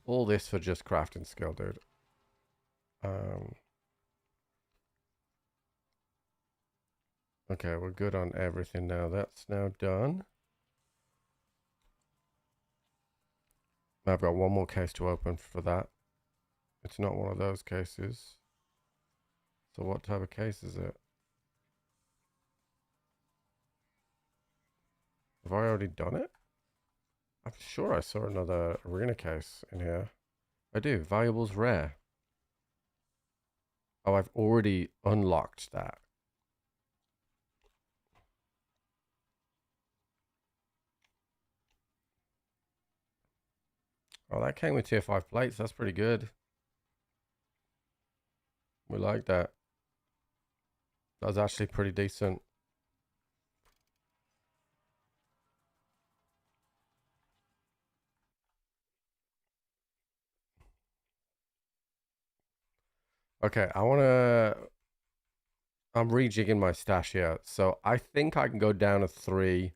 All this for just crafting skill, dude. Okay, we're good on everything now. That's now done. I've got one more case to open for that. It's not one of those cases. So what type of case is it? Have I already done it? I'm sure I saw another arena case in here. I do. Valuables rare. Oh, I've already unlocked that. Oh, that came with tier 5 plates. That's pretty good. We like that. That was actually pretty decent. Okay, I'm rejigging my stash here. So I think I can go down to 3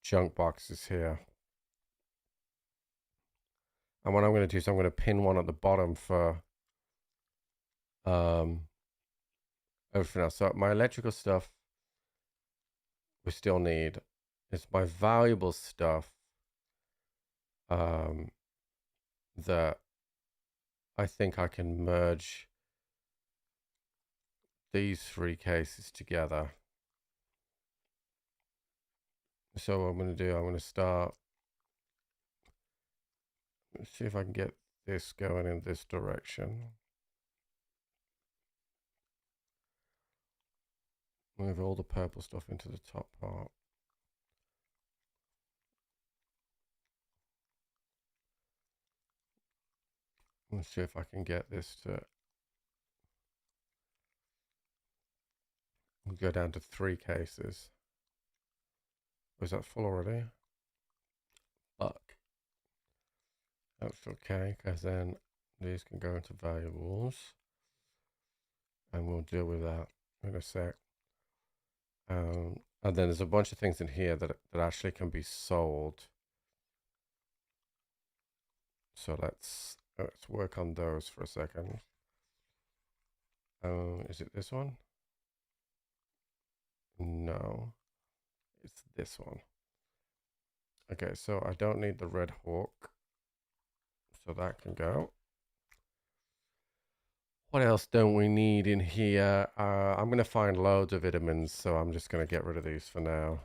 junk boxes here. And what I'm going to do is I'm going to pin one at the bottom for everything else. So my electrical stuff we still need. It's my valuable stuff that I think I can merge these 3 cases together. So what I'm going to do, I'm going to start. Let's see if I can get this going in this direction. Move all the purple stuff into the top part. Let's see if I can get this to go down to 3 cases. Was that full already? Fuck. That's okay, because then these can go into valuables. And we'll deal with that in a sec. And then there's a bunch of things in here that actually can be sold. So let's work on those for a second. Is it this one? No, it's this one. Okay, so I don't need the Red Hawk, so that can go. What else don't we need in here? I'm going to find loads of vitamins, so I'm just going to get rid of these for now.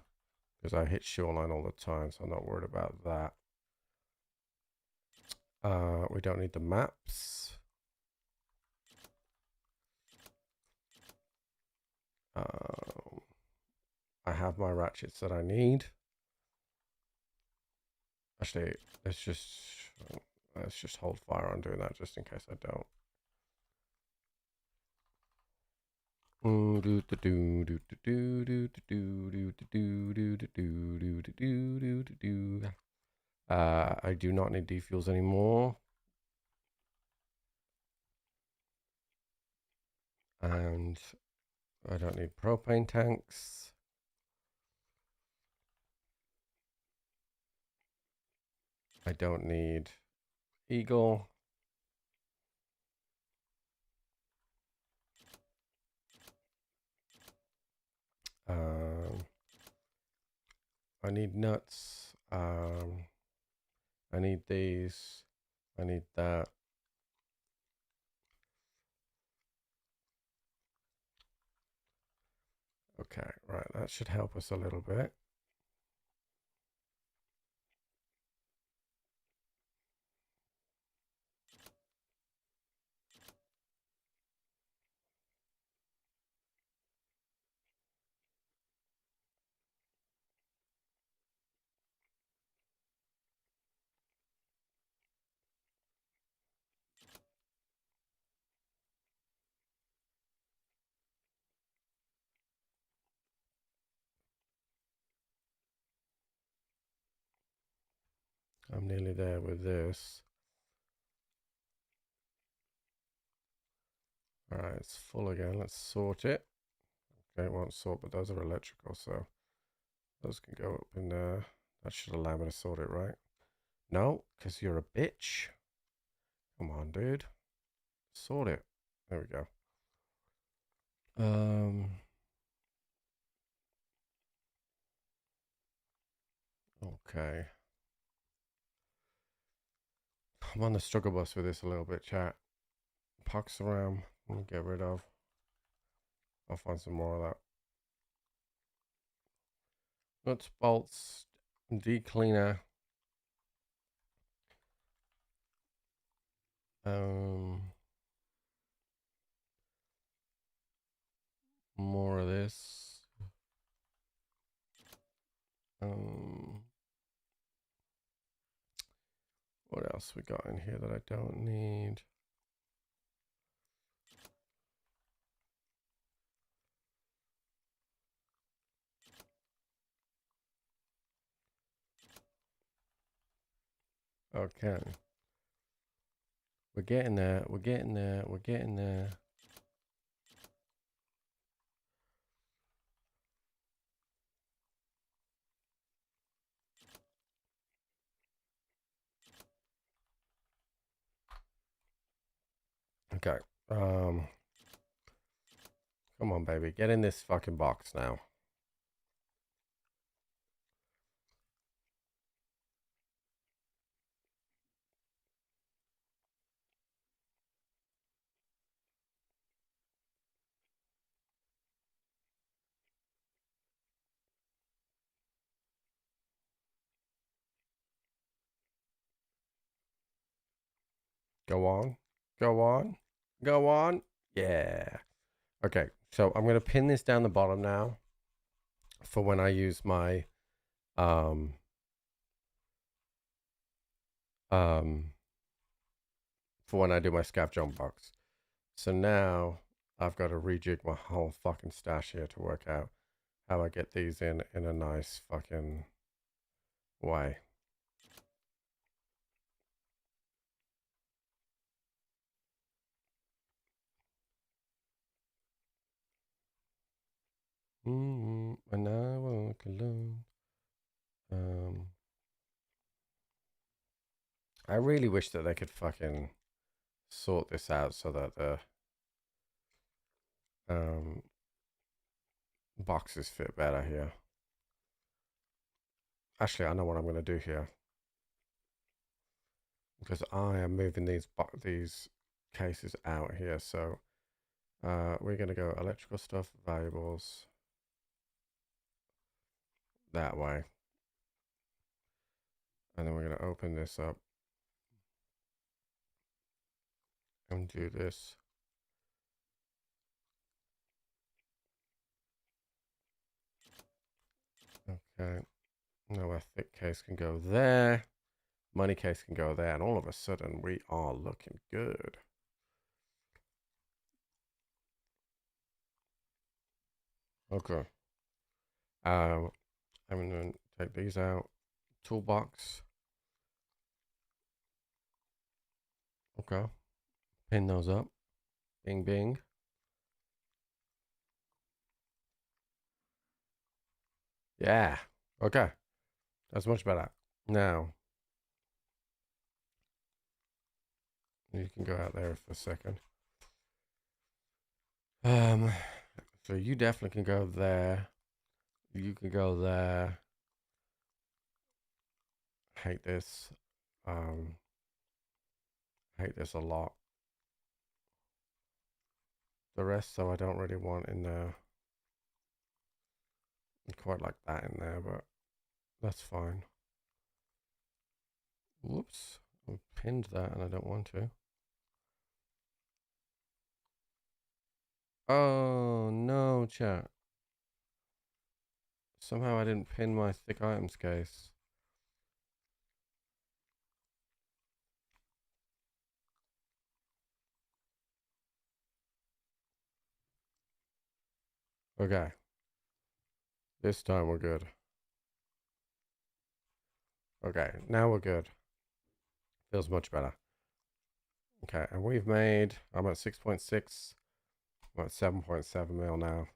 Because I hit shoreline all the time, so I'm not worried about that. We don't need the maps. I have my ratchets that I need. Actually, let's just hold fire on doing that just in case I don't. I do not need defuels anymore. And I don't need propane tanks. I don't need Eagle. I need nuts. I need these. I need that. Okay, right. That should help us a little bit. I'm nearly there with this. Alright, it's full again. Let's sort it. Okay, it won't sort, but those are electrical, so those can go up in there. That should allow me to sort it, right? No, because you're a bitch. Come on, dude. Sort it. There we go. Okay. I'm on the struggle bus with this a little bit, chat. Pox around. We'll get rid of. I'll find some more of that. Nuts, bolts, D-cleaner. More of this. What else we got in here that I don't need? Okay. We're getting there. We're getting there. We're getting there. Okay. Come on, baby. Get in this fucking box now. Go on. Go on. Go on. Yeah. Okay. So I'm going to pin this down the bottom now for when I use my for when I do my scav jump box. So now I've got to rejig my whole fucking stash here to work out how I get these in a nice fucking way. And I walk alone. I really wish that they could fucking sort this out so that the boxes fit better here. Actually, I know what I'm going to do here, because I am moving these cases out here. So we're going to go electrical stuff, valuables, that way. And then we're going to open this up and do this. Okay. Now our thick case can go there. Money case can go there. And all of a sudden, we are looking good. Okay. I'm going to take these out. Toolbox. Okay. Pin those up. Bing, bing. Yeah. Okay. That's much better. Now, you can go out there for a second. So you definitely can go there. You can go there. Hate this. Hate this a lot. The rest, so I don't really want in there. Quite like that in there, but that's fine. Whoops. I pinned that and I don't want to. Oh, no, chat. Somehow I didn't pin my thick items case. Okay. This time we're good. Okay, now we're good. Feels much better. Okay, and we've made, I'm at 6.6. I'm at 7.7 mil now.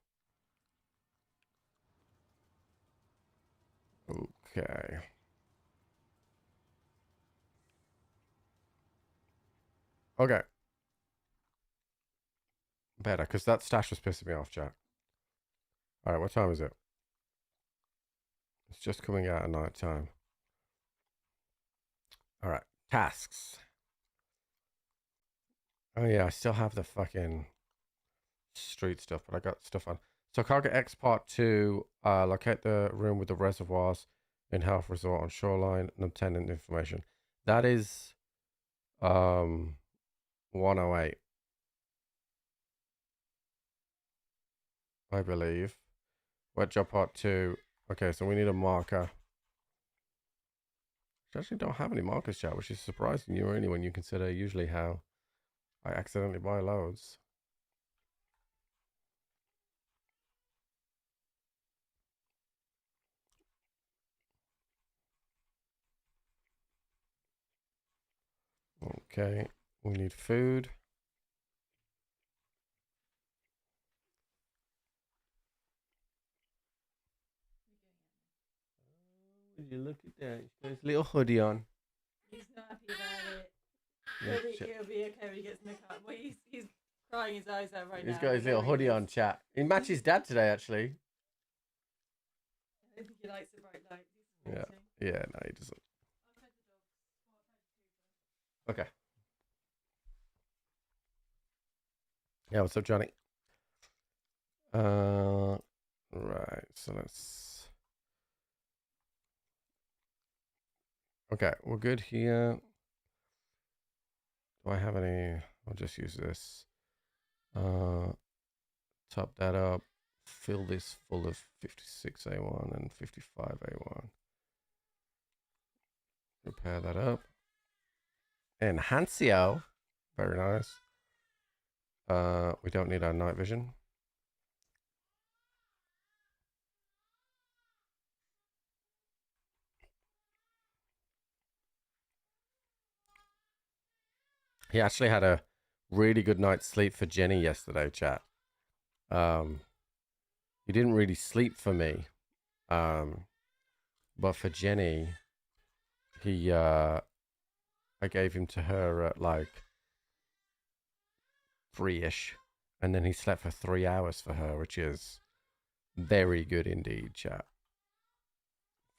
Okay. Okay. Better, because that stash was pissing me off, Jack. Alright, what time is it? It's just coming out at night time. Alright, tasks. Oh yeah, I still have the fucking street stuff, but I got stuff on. So Cargo X Part 2, locate the room with the reservoirs in Health Resort on shoreline and obtain information. That is 108. I believe. Wet Job Part 2. Okay, so we need a marker. I actually don't have any markers, chat, which is surprising you only when you consider usually how I accidentally buy loads. Okay, we need food. Would you look at that? He's got his little hoodie on. He's not happy about it. Yeah, He'll be okay when he gets in the car. Well, he's crying his eyes out right now. he's got his little hoodie on, chat. He matches dad today, actually. I don't think he likes the bright lights. Yeah. Yeah, no, he doesn't. Okay. Yeah, what's up, Johnny? Right, so let's... Okay, we're good here. Do I have any... I'll just use this. Top that up. Fill this full of 56A1 and 55A1. Repair that up. Enhancio. Very nice. We don't need our night vision. He actually had a really good night's sleep for Jenny yesterday, chat. He didn't really sleep for me. But for Jenny, he I gave him to her at like 3-ish, and then he slept for 3 hours for her, which is very good indeed, chat.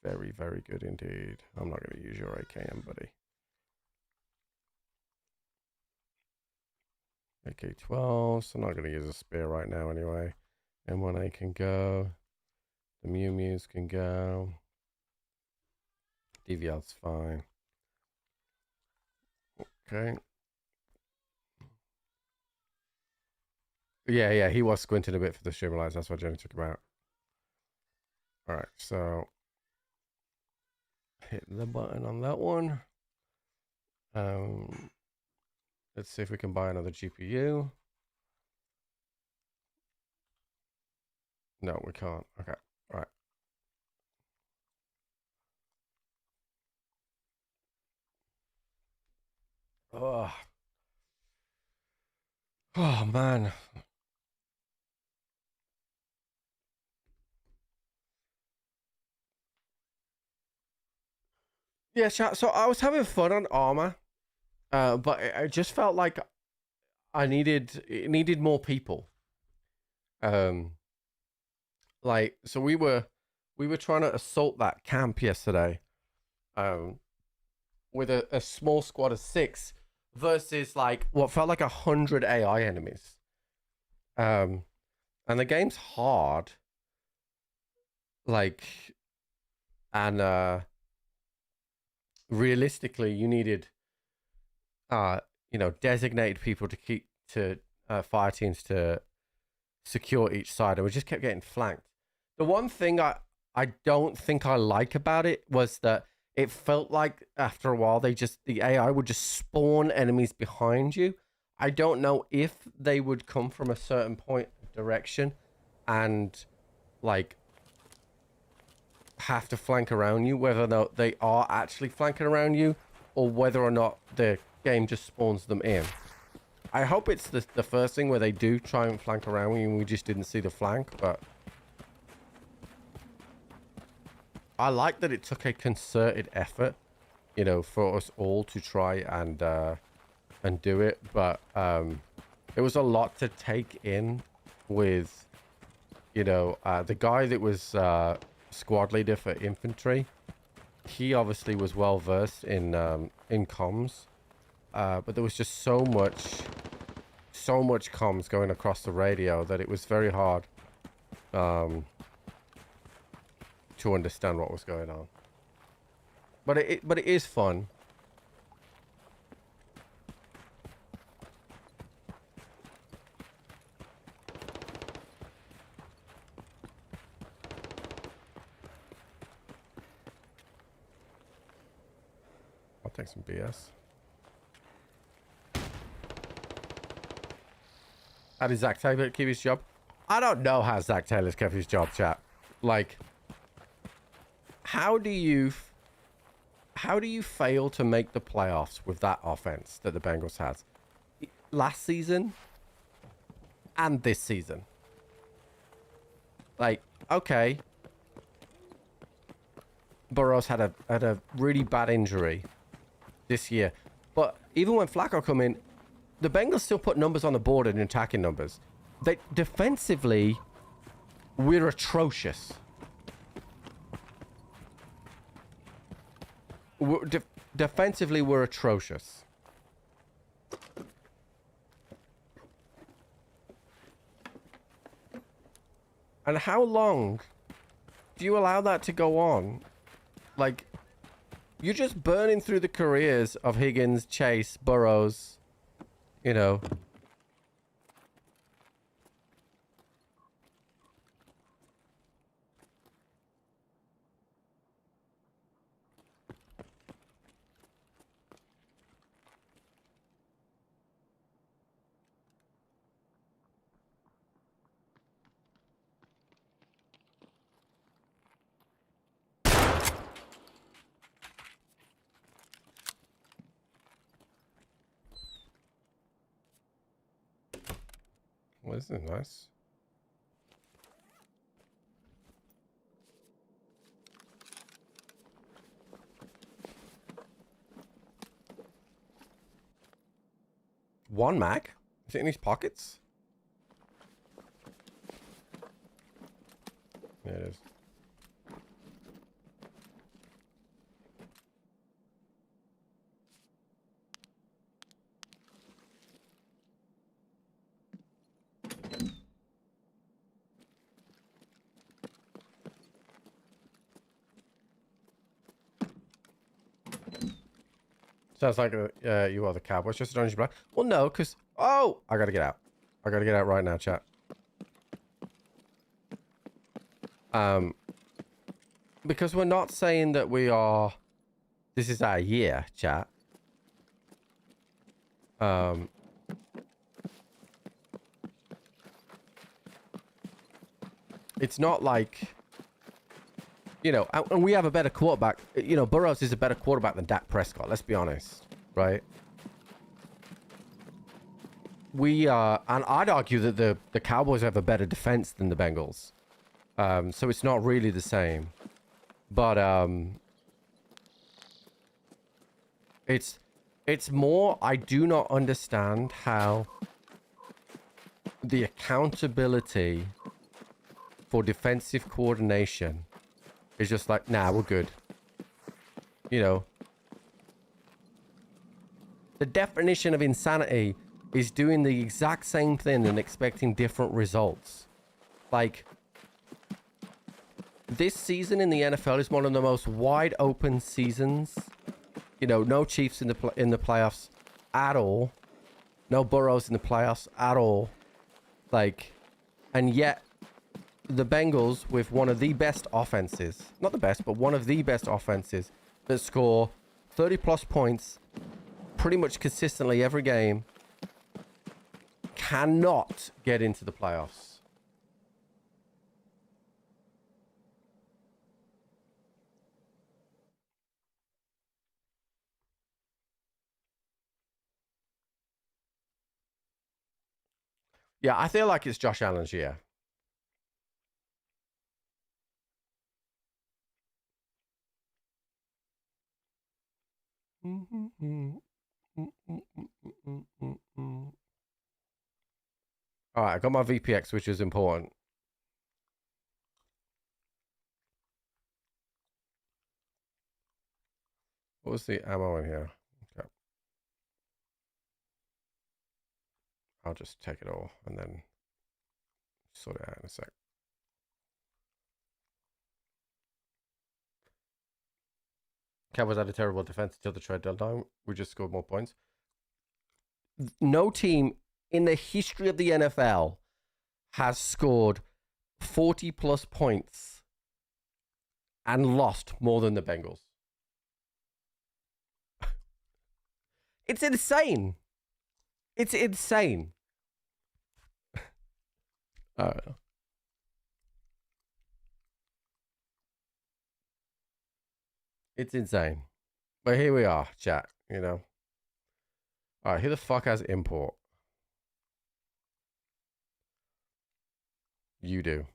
Very, very good indeed. I'm not going to use your AKM, buddy. AK-12, so I'm not going to use a spear right now anyway. M1A can go. The Mew Mews can go. DVL's fine. Okay. Yeah, he was squinting a bit for the streamer lights. That's why Jenny took him out. Alright, so hit the button on that one. Let's see if we can buy another GPU. No, we can't. Okay, all right. Oh, oh man. Yeah, so I was having fun on Armor, but I just felt like it needed more people. Like, so we were trying to assault that camp yesterday, with a small squad of 6 versus like what felt like 100 AI enemies. And the game's hard. Like, and realistically, you needed, designated people to keep fire teams to secure each side, and we just kept getting flanked. The one thing I don't think I like about it was that it felt like after a while the AI would just spawn enemies behind you. I don't know if they would come from a certain point of direction and like have to flank around you, whether they are actually flanking around you or whether or not the game just spawns them in. I hope it's the first thing where they do try and flank around and we just didn't see the flank, but I like that it took a concerted effort, you know, for us all to try and do it, but it was a lot to take in with, you know, the guy that was squad leader for infantry. He obviously was well versed in comms, but there was just so much comms going across the radio that it was very hard to understand what was going on. But it is fun. I'll take some BS. How did Zach Taylor keep his job? I don't know how Zach Taylor's kept his job, chat. Like, how do you fail to make the playoffs with that offense that the Bengals had last season and this season? Like, okay, Burrows had a really bad injury this year, but even when Flacco come in, the Bengals still put numbers on the board and attacking numbers. They defensively, we're atrocious. Defensively, we're atrocious. And how long do you allow that to go on? Like, you're just burning through the careers of Higgins, Chase, Burrows, you know. Well, this is nice. One mag? Is it in his pockets? Yeah, it is. Sounds like you are the Cowboys, just an orange and black. Well, no, because... Oh! I gotta get out. I gotta get out right now, chat. Because we're not saying that we are... This is our year, chat. It's not like... You know, and we have a better quarterback. You know, Burrows is a better quarterback than Dak Prescott. Let's be honest, right? We and I'd argue that the Cowboys have a better defense than the Bengals. So it's not really the same. But it's more, I do not understand how the accountability for defensive coordination is just like, nah, we're good. You know, the definition of insanity is doing the exact same thing and expecting different results. Like, this season in the NFL is one of the most wide open seasons. You know, no Chiefs in the playoffs at all. No Burrows in the playoffs at all. Like, and yet the Bengals, with one of the best offenses, not the best, but one of the best offenses, that score 30 plus points pretty much consistently every game, cannot get into the playoffs. Yeah, I feel like it's Josh Allen's year. All right, I got my VPX, which is important. What was the ammo in here? Okay. I'll just take it all and then sort it out in a sec. Cowboys had a terrible defense until the trade deadline. We just scored more points. No team in the history of the NFL has scored 40 plus points and lost more than the Bengals. It's insane. It's insane. I don't know. It's insane. But here we are, chat, you know. All right, who the fuck has import? You do.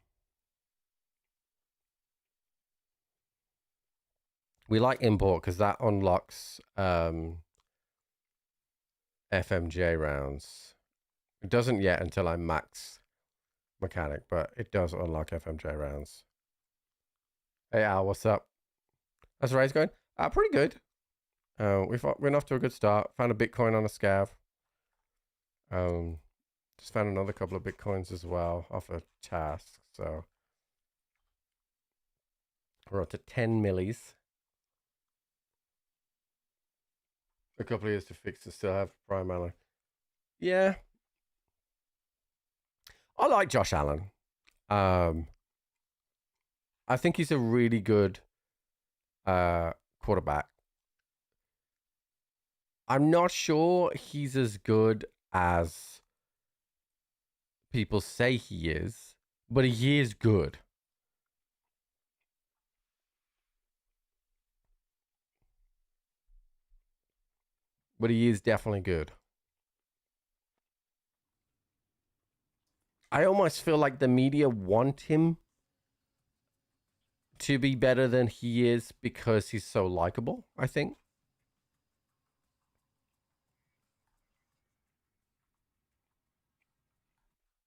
We like import because that unlocks FMJ rounds. It doesn't yet until I'm max mechanic, but it does unlock FMJ rounds. Hey Al, what's up? How's the race going? Pretty good. We're off to a good start. Found a Bitcoin on a scav. Just found another couple of Bitcoins as well off a task. So we're up to 10 millis. A couple of years to fix and still have prime Allen. Yeah. I like Josh Allen. I think he's a really good quarterback. I'm not sure he's as good as people say he is, but he is good. But he is definitely good. I almost feel like the media want him to be better than he is because he's so likable, I think.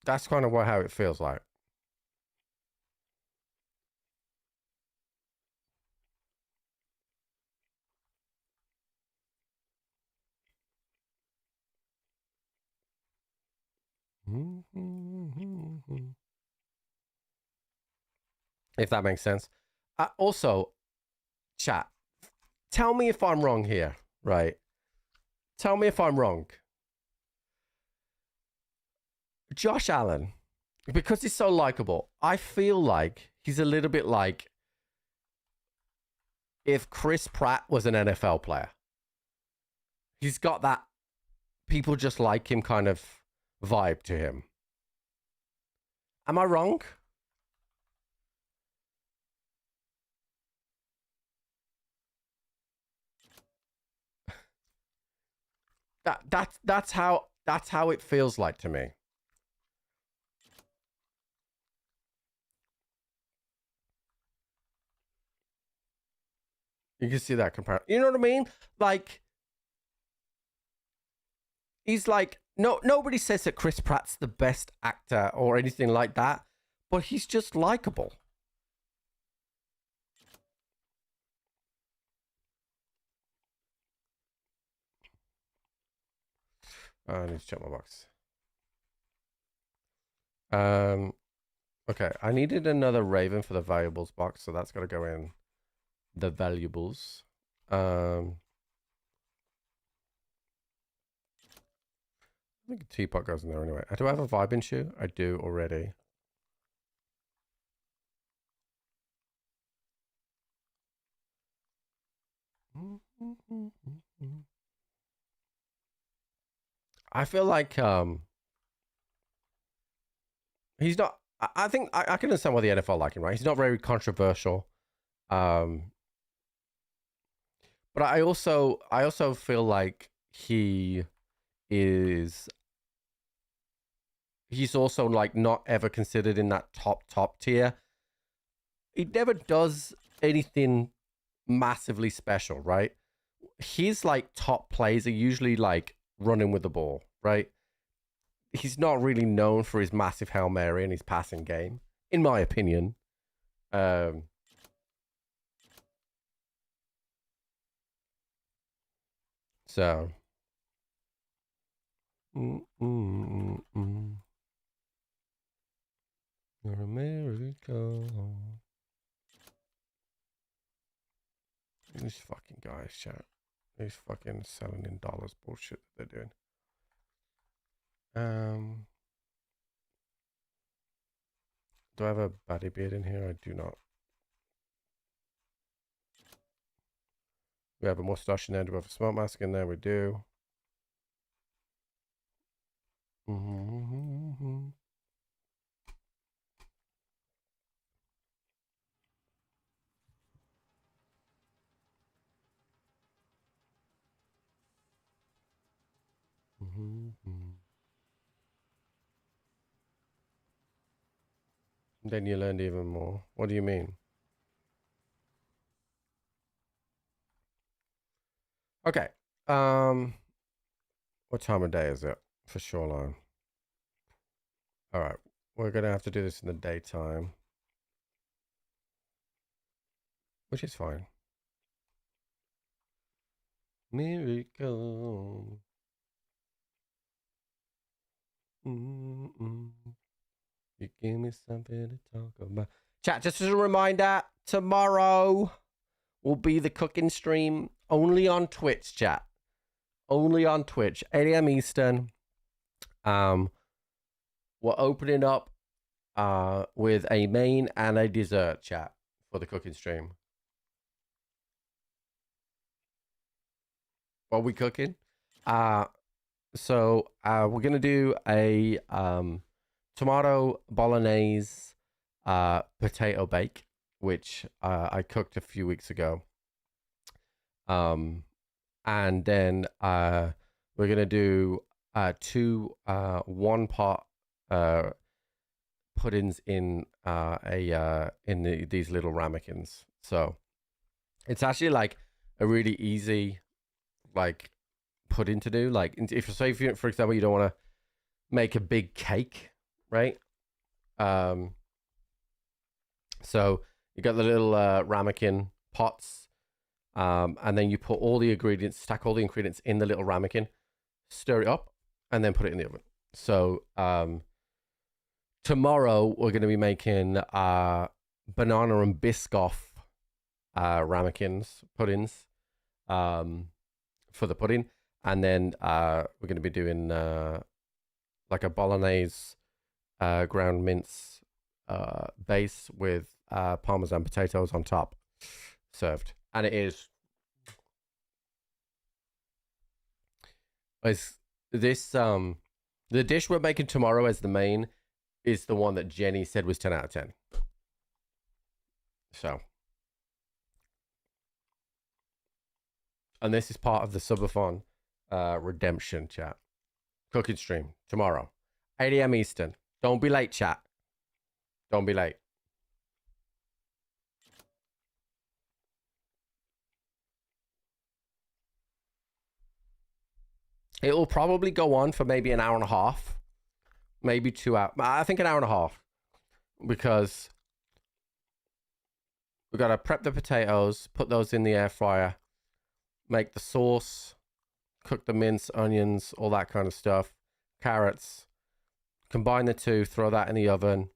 That's kind of how it feels like. If that makes sense. Also, chat, tell me if I'm wrong here, right? Tell me if I'm wrong. Josh Allen, because he's so likable, I feel like he's a little bit like if Chris Pratt was an NFL player. He's got that people just like him kind of vibe to him. Am I wrong? That's how it feels like to me. You can see that comparison. You know what I mean? Like, he's like, nobody says that Chris Pratt's the best actor or anything like that, but he's just likable. I need to check my box. Okay, I needed another Raven for the valuables box, so that's got to go in the valuables. I think a teapot goes in there anyway. Do I have a vibing shoe? I do already. I feel like he's not. I think I can understand why the NFL like him, right? He's not very controversial. But I also feel like he is he's also like not ever considered in that top tier. He never does anything massively special, right? His like top plays are usually like running with the ball, right? He's not really known for his massive Hail Mary and his passing game, in my opinion. So. You're America. These fucking guys, chat. These fucking selling in dollars bullshit that they're doing. Do I have a baddie beard in here? I do not. We have a mustache in there. Do we have a smoke mask in there? We do. Then you learned even more. What do you mean? Okay. What time of day is it for Shoreline? All right. We're going to have to do this in the daytime, which is fine. Miracle. You give me something to talk about. Chat, just as a reminder, tomorrow will be the cooking stream only on Twitch, chat. Only on Twitch, 8 a.m. Eastern. We're opening up with a main and a dessert, chat, for the cooking stream. What are we cooking? So we're gonna do a tomato bolognese potato bake, which I cooked a few weeks ago. And then we're gonna do two 1-pot puddings in these little ramekins. So it's actually like a really easy like pudding to do. Like if you, for example, you don't want to make a big cake, right? So you got the little ramekin pots, and then you put all the ingredients, stack all the ingredients in the little ramekin, stir it up, and then put it in the oven. So tomorrow we're going to be making banana and Biscoff ramekins puddings for the pudding, and then we're going to be doing like a bolognese ground mince base with parmesan potatoes on top, served. And it is this the dish we're making tomorrow as the main is the one that Jenny said was 10 out of 10. So, and this is part of the subathon redemption, chat. Cooking stream tomorrow, 8 a.m. Eastern. Don't be late, chat. Don't be late. It will probably go on for maybe an hour and a half, maybe 2 hours. I think an hour and a half, because we got to prep the potatoes, put those in the air fryer, make the sauce, cook the mince, onions, all that kind of stuff, carrots, combine the two, throw that in the oven,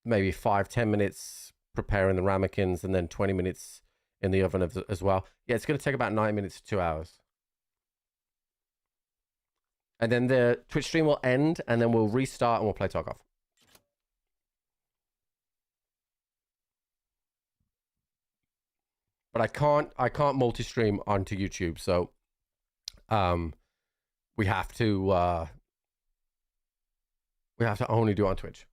maybe 5-10 minutes preparing the ramekins, and then 20 minutes in the oven as well. Yeah, it's going to take about 9 minutes to 2 hours. And then the Twitch stream will end, and then we'll restart and we'll play Tarkov. But I can't multi-stream onto YouTube, so we have to only do it on Twitch.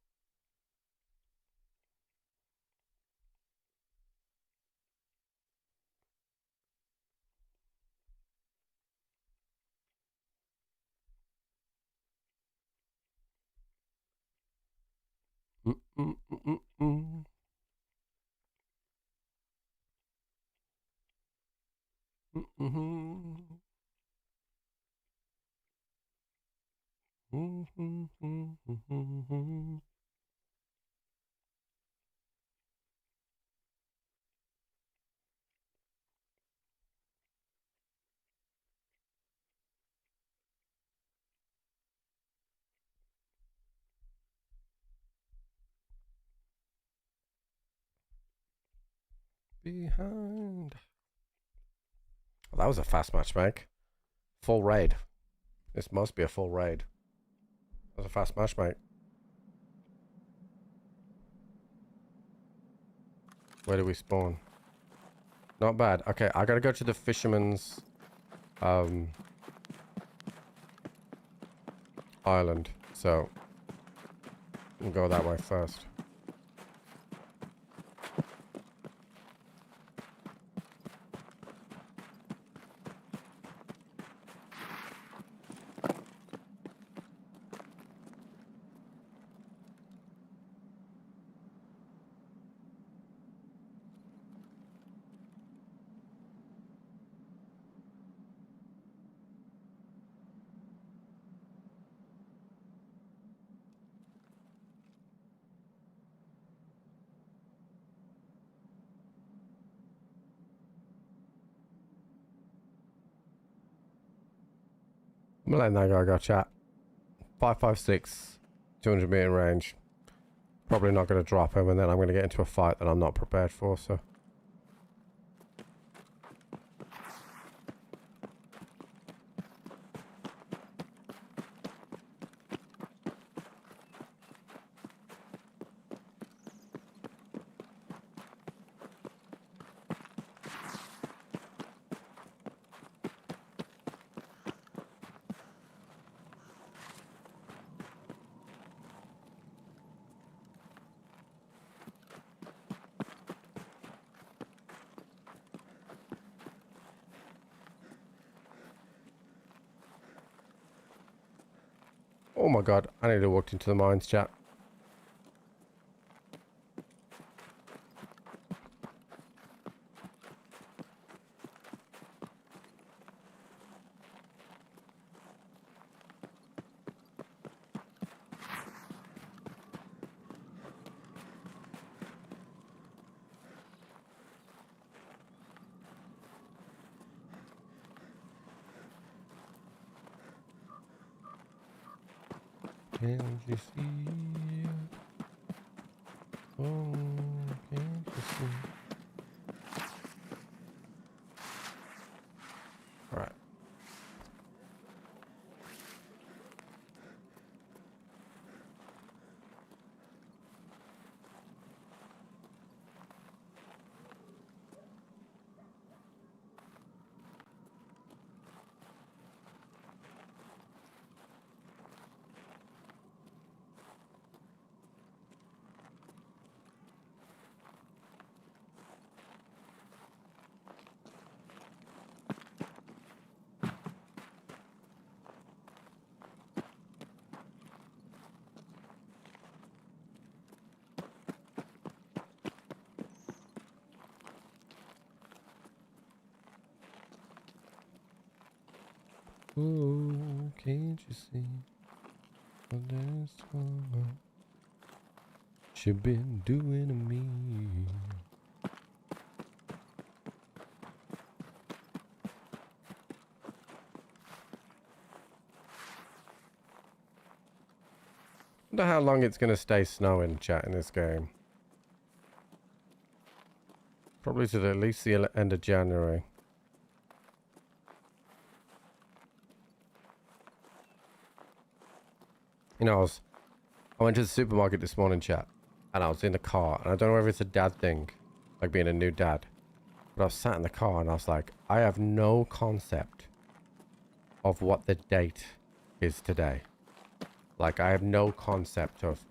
Mm-mm-mm-mm-mm. Mm-mm-mm. Mm-mm-mm-mm-mm. Behind. Well, that was a fast match, Mike. Full raid. This must be a full raid. That was a fast match, mate. Where do we spawn? Not bad. Okay, I gotta go to the fisherman's island. So we'll go that way first. I'm letting that guy go chat. 556, 200 meter range. Probably not going to drop him, and then I'm going to get into a fight that I'm not prepared for, so. Oh my god, I need to walk into the mines, chat. Can't you see? Oh, can't you see? Alright. Oh, can't you see what this woman she been doing to me? Wonder how long it's gonna stay snowing, chat, in this game. Probably to at least the end of January. You know, I went to the supermarket this morning, chat, and I was in the car, and I don't know if it's a dad thing, like being a new dad, but I was sat in the car and I was like, I have no concept of what the date is today. Like, I have no concept of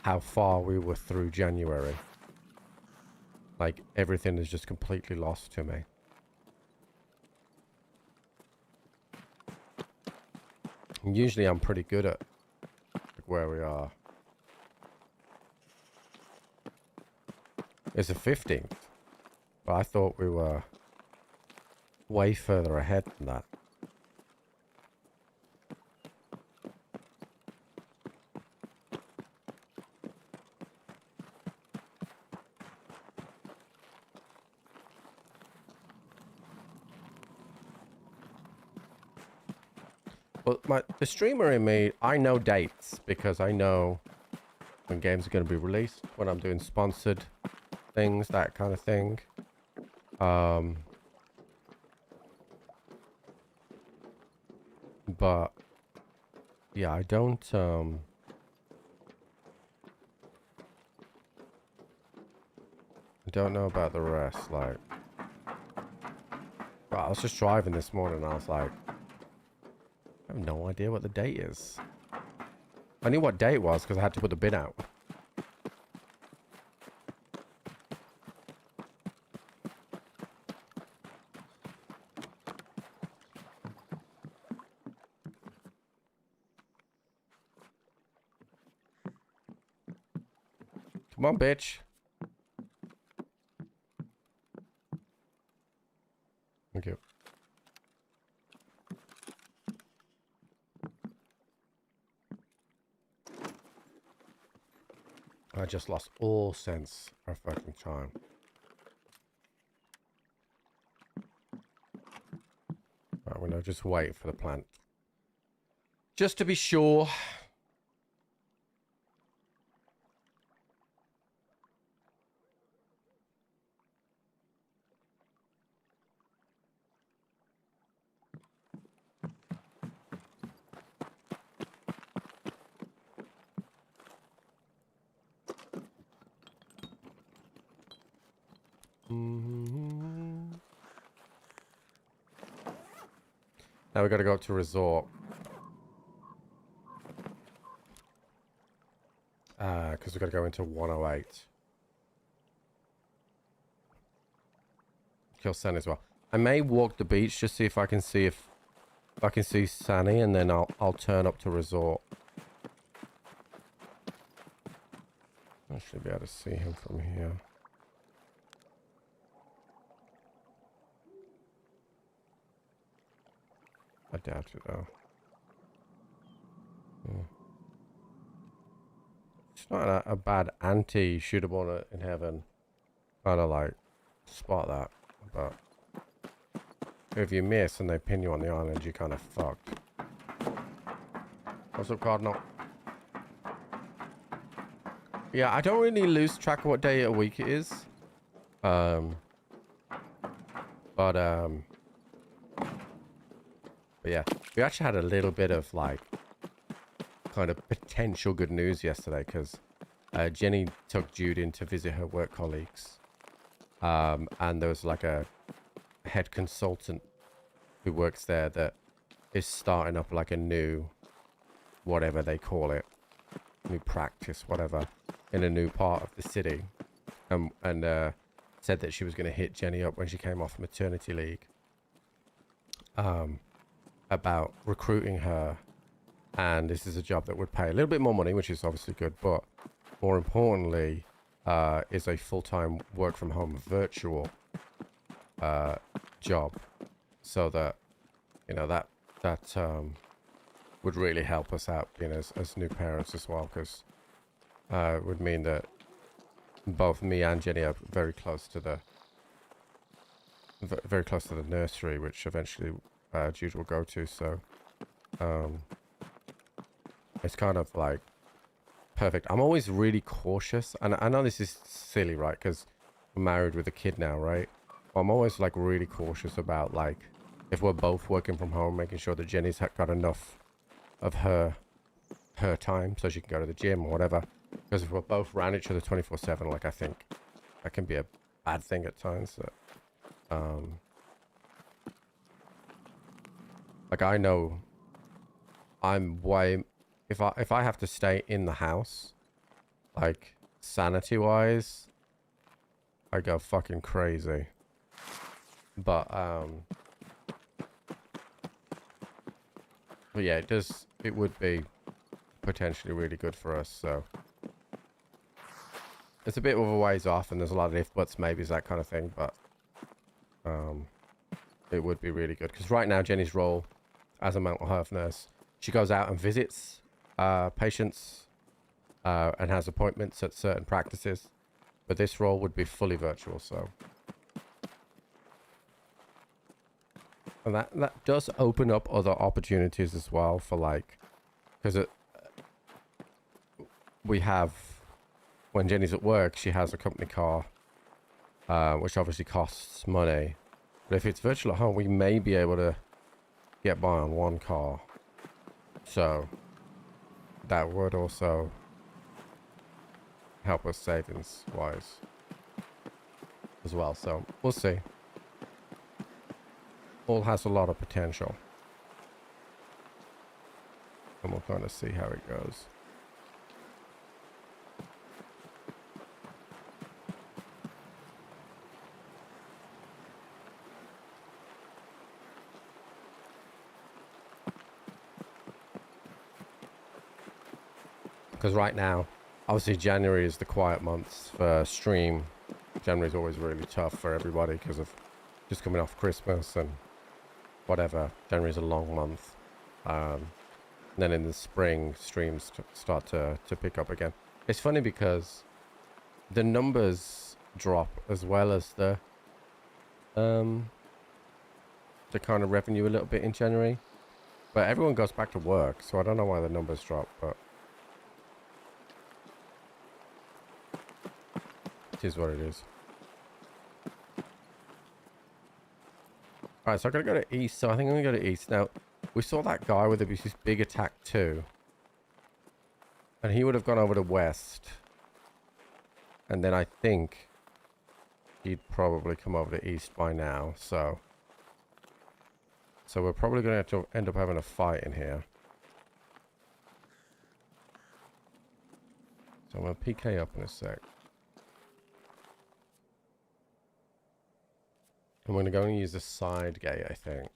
how far we were through January. Like, everything is just completely lost to me. And usually I'm pretty good at where we are. It's the 15th. But I thought we were way further ahead than that. Well, the streamer in me, I know dates because I know when games are going to be released, when I'm doing sponsored things, that kind of thing. But yeah, I don't know about the rest. Like, but I was just driving this morning and I was like, I have no idea what the date is. I knew what day it was because I had to put the bin out. Come on, bitch. Thank you. I just lost all sense of fucking time. Right, we're gonna just wait for the plant. Just to be sure. Now we gotta go to resort. Because we gotta go into 108. Kill Sunny as well. I may walk the beach just see if I can see Sunny, and then I'll turn up to resort. I should be able to see him from here. I doubt it though. Yeah. It's not a bad anti-shootable in heaven. Kind of like spot that, but if you miss and they pin you on the island, you're kind of fucked. What's up, Cardinal? Yeah, I don't really lose track of what day of the week it is. But yeah, we actually had a little bit of like kind of potential good news yesterday because Jenny took Jude in to visit her work colleagues. And there was like a head consultant who works there that is starting up like a new, whatever they call it, new practice, whatever, in a new part of the city. And said that she was going to hit Jenny up when she came off maternity leave. About recruiting her, and this is a job that would pay a little bit more money, which is obviously good, but more importantly is a full-time work from home virtual job, so that you know that would really help us out being as new parents as well, because it would mean that both me and Jenny are very close to the nursery, which eventually Jude will go to, so it's kind of like perfect. I'm always really cautious, and I know this is silly, right, because I'm married with a kid now, right? But I'm always like really cautious about like if we're both working from home, making sure that Jenny's got enough of her time so she can go to the gym or whatever, because if we're both around each other 24/7, like I think that can be a bad thing at times. That like I know I'm way if I have to stay in the house, like sanity wise, I go fucking crazy. But yeah, it would be potentially really good for us, so It's a bit of a ways off, and there's a lot of if, buts, maybes, that kind of thing, but it would be really good. Because right now, Jenny's role as a mental health nurse, she goes out and visits patients and has appointments at certain practices. But this role would be fully virtual, so... And that does open up other opportunities as well for, like... Because we have... When Jenny's at work, she has a company car, which obviously costs money. But if it's virtual at home, we may be able to get by on one car. So that would also help us savings-wise as well. So we'll see. All has a lot of potential. And we'll kind of see how it goes. Because right now, obviously January is the quiet months for stream. January is always really tough for everybody because of just coming off Christmas and whatever. January is a long month. And then in the spring, streams start to pick up again. It's funny because the numbers drop as well as the kind of revenue a little bit in January. But everyone goes back to work, so I don't know why the numbers drop, but it is what it is. Alright, so I gotta go to east, so I think I'm gonna go to east. Now, we saw that guy with this big attack too. And he would have gone over to west. And then I think he'd probably come over to east by now, so we're probably gonna have to end up having a fight in here. So I'm gonna PK up in a sec. I'm going to go and use the side gate, I think.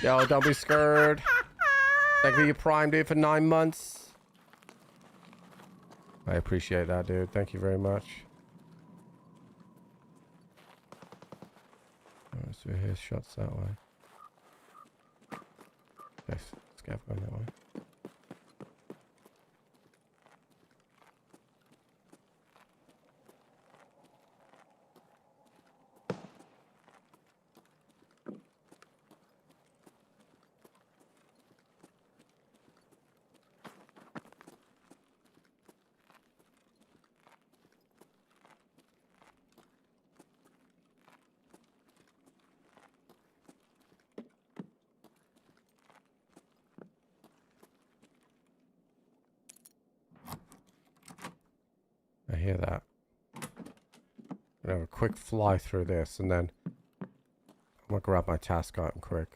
Yo, don't be scared. Thank you, Prime, dude, for 9 months. I appreciate that, dude. Thank you very much. Alright, so here's shots that way. Yes, scav going that way. I hear that. I'm gonna have a quick fly through this and then I'm gonna grab my task item quick.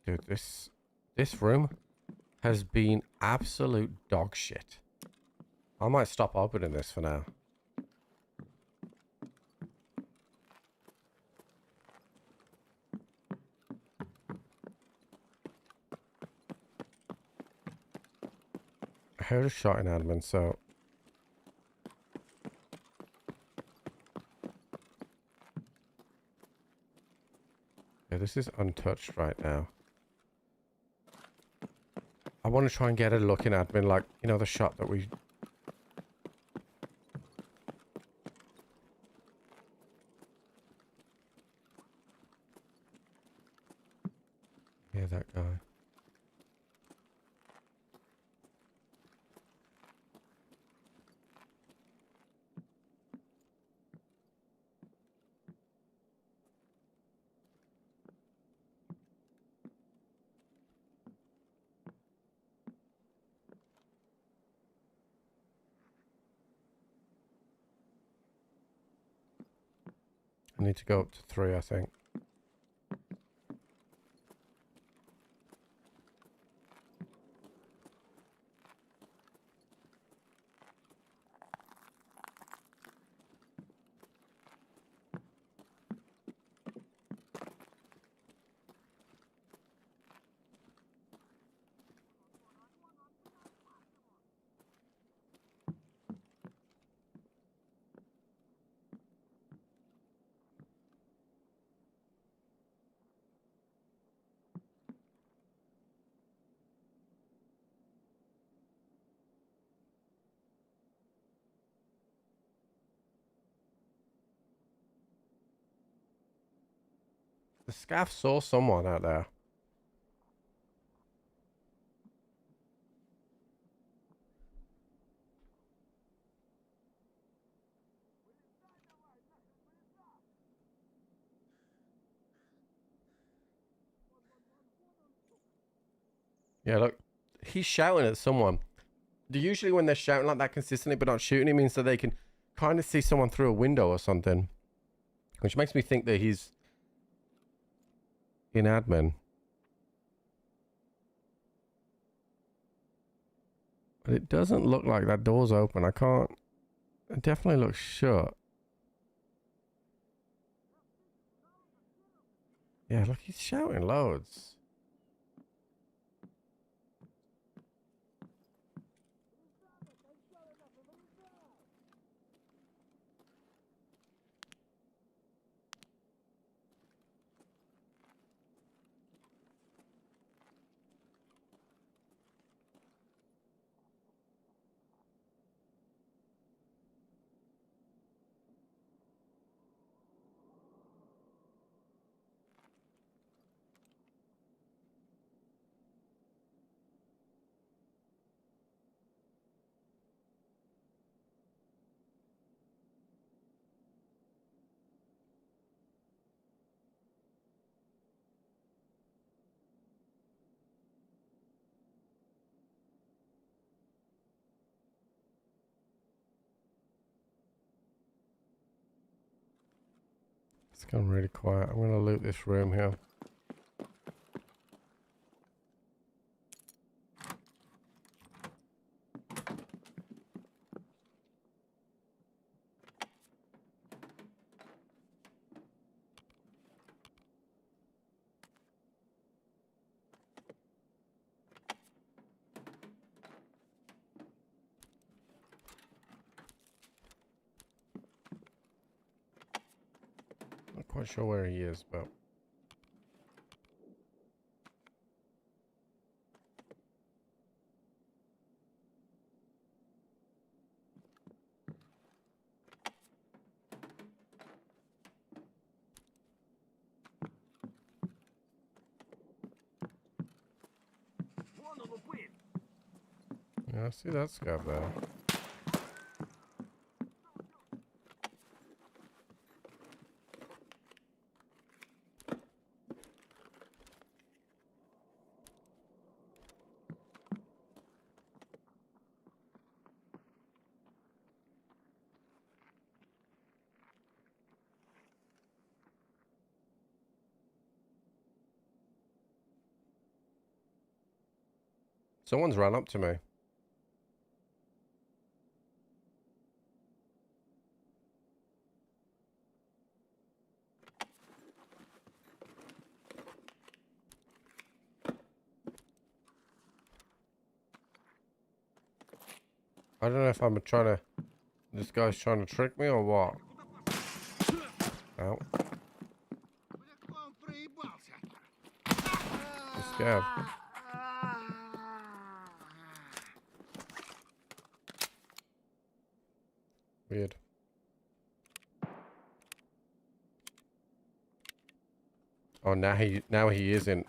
Dude, this room has been absolute dog shit. I might stop opening this for now. I heard a shot in admin, so yeah, this is untouched right now. I want to try and get a look in admin, like, you know, the shot that we... Yeah, that guy. I need to go up to 3, I think. The scav saw someone out there. Yeah, look. He's shouting at someone. Usually when they're shouting like that consistently but not shooting, it means that they can kind of see someone through a window or something. Which makes me think that he's in admin. But it doesn't look like that door's open. I can't... It definitely looks shut. Yeah, look, he's shouting loads. It's gone really quiet. I'm going to loot this room here. Not quite sure where he is, but... Yeah, I see that scav there. Someone's run up to me. I don't know if I'm trying to... This guy's trying to trick me or what? Ow. I'm scared. Weird. Oh, now he isn't.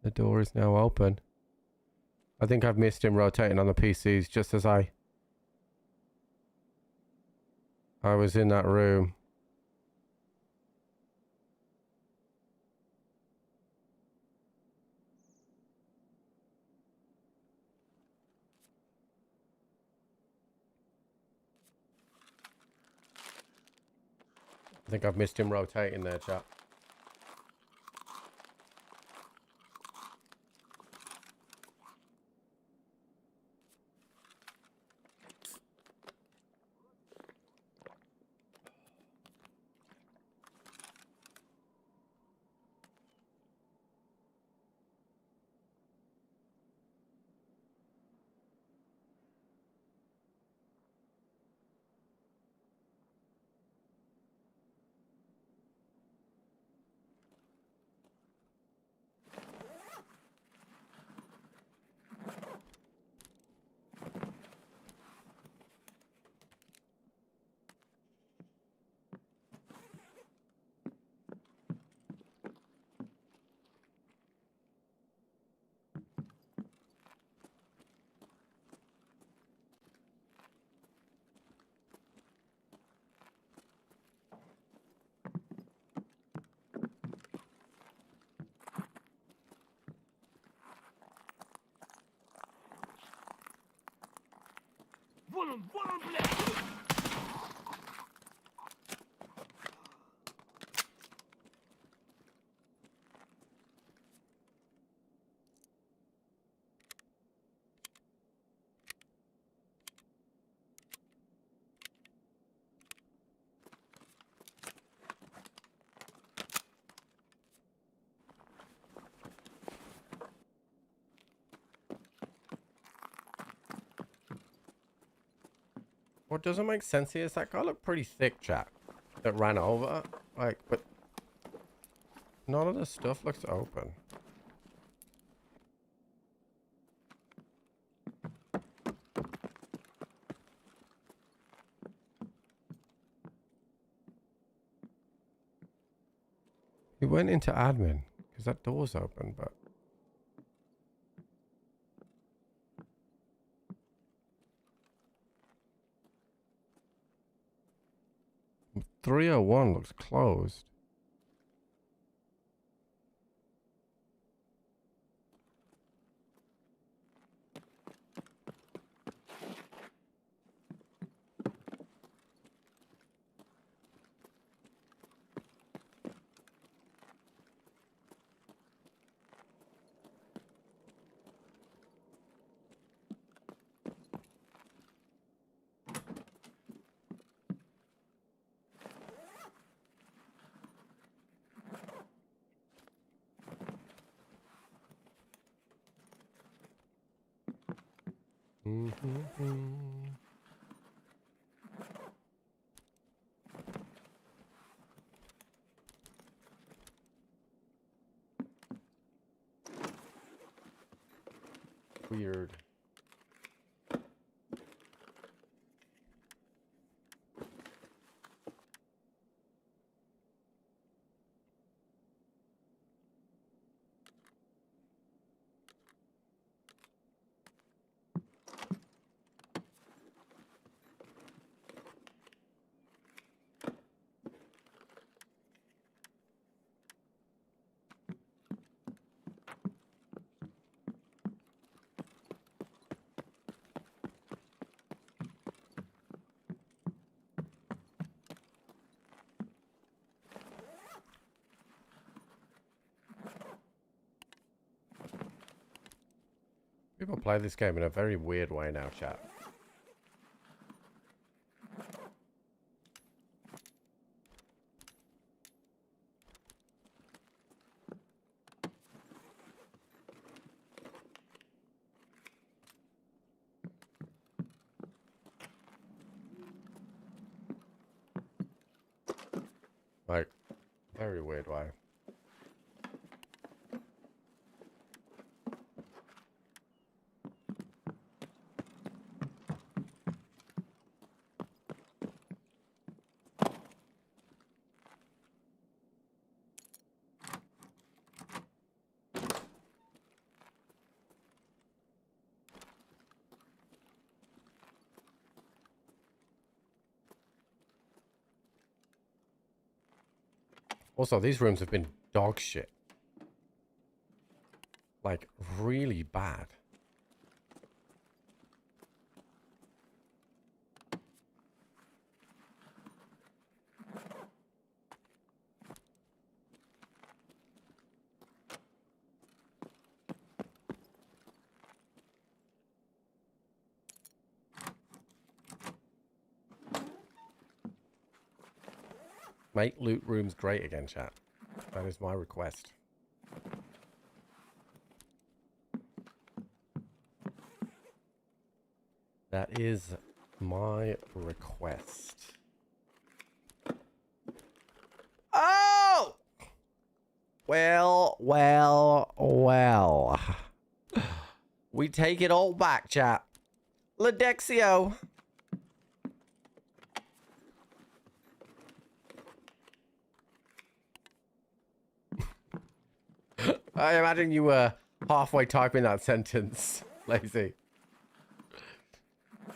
The door is now open. I think I've missed him rotating on the PCs just as I was in that room. I think I've missed him rotating there, chat. What doesn't make sense here is that guy looked pretty thick, chat. That ran over. Like, but none of the stuff looks open. He went into admin because that door's open, but 301 looks closed. Weird. People play this game in a very weird way now, chat. Like, very weird way. Also, these rooms have been dog shit. Like, really bad. Make loot rooms great again, chat. That is my request. That is my request. Oh! Well. We take it all back, chat. Ladexio. I imagine you were halfway typing that sentence, Lazy.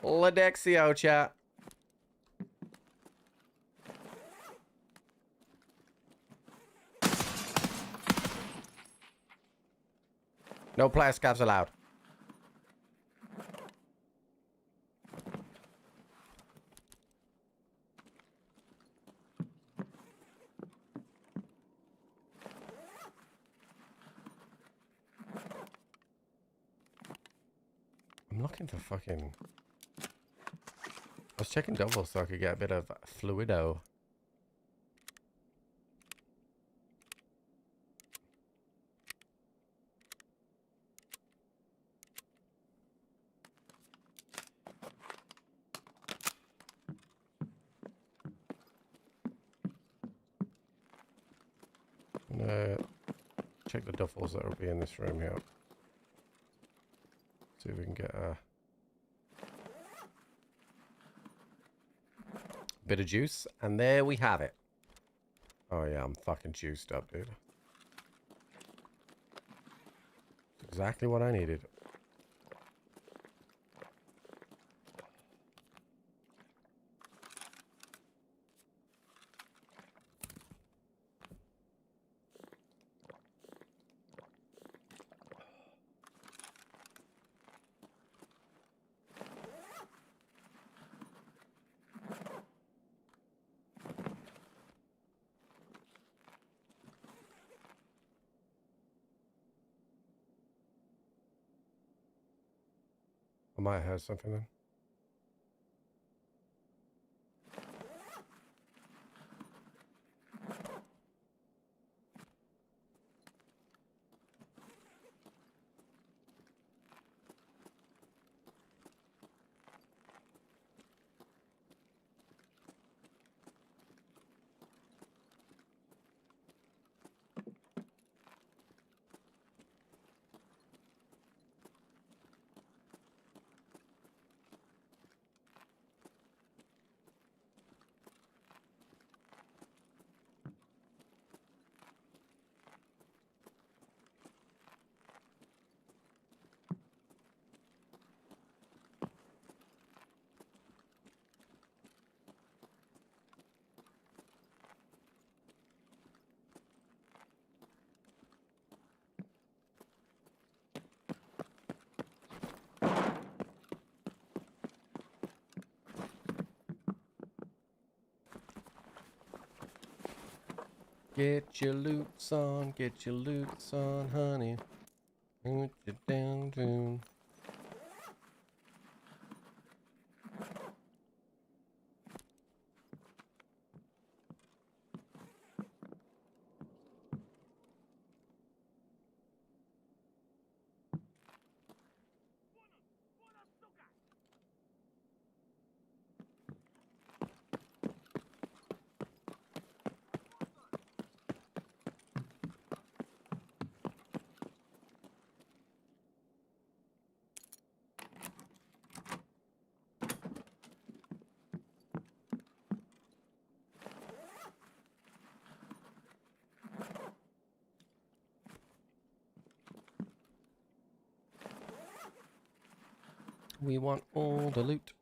Ladexio, chat. No player scabs allowed. I'm looking for fucking... I was checking double so I could get a bit of fluido. Check the duffels that will be in this room here. See if we can get a bit of juice, and there we have it. Oh yeah, I'm fucking juiced up, dude. Exactly what I needed. I might have something then. Get your loots on, honey. Put you down, down. We want all the loot.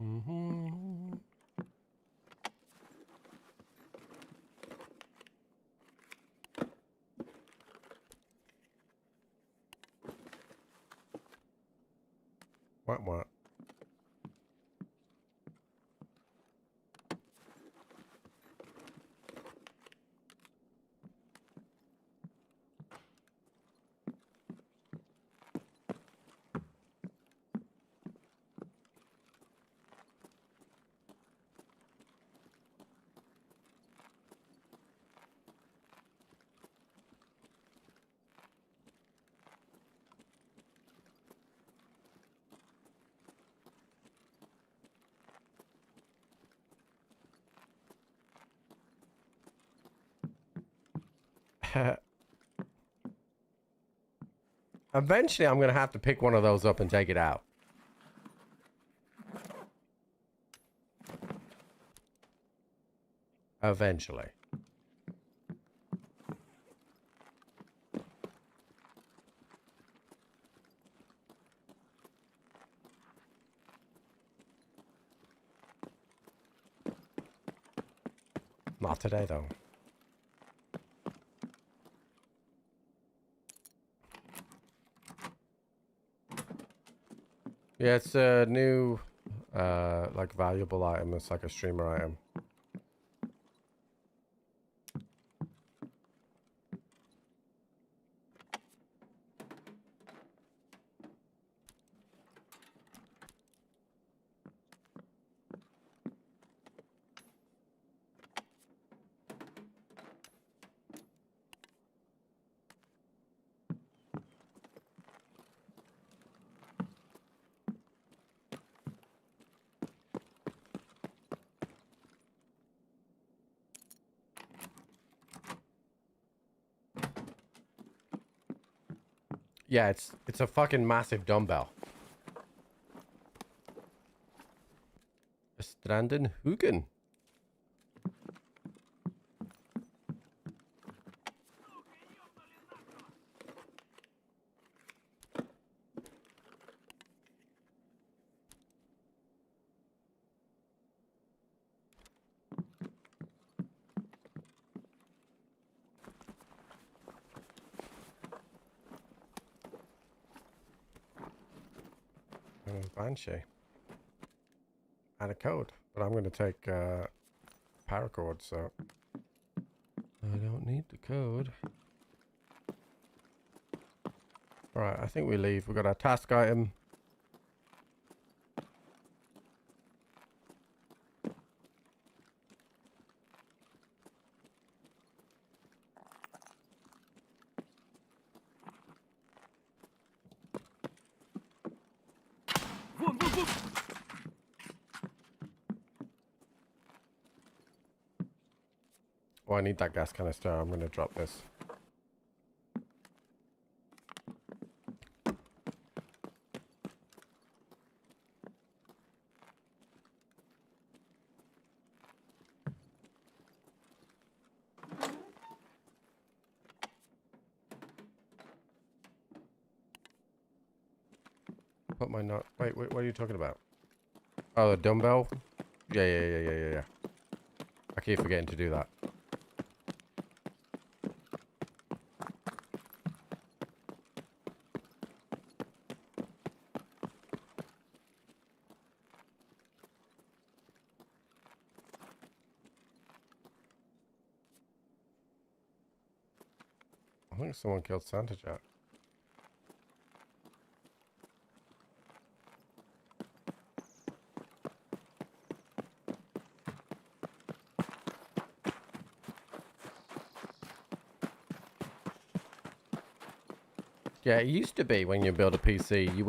Mm-hmm. What? Eventually, I'm going to have to pick one of those up and take it out. Eventually. Not today, though. Yeah, it's a new, like valuable item. It's like a streamer item. Yeah, it's a fucking massive dumbbell. Stranden Hugen. Banshee. And a code. But I'm going to take paracord, so I don't need the code. Alright, I think we leave. We've got our task item. Oh, I need that gas canister. I'm going to drop this. Put my nut. Wait, what are you talking about? Oh, the dumbbell? Yeah. I keep forgetting to do that. I think someone killed Santa Jack. Yeah, it used to be when you build a PC, you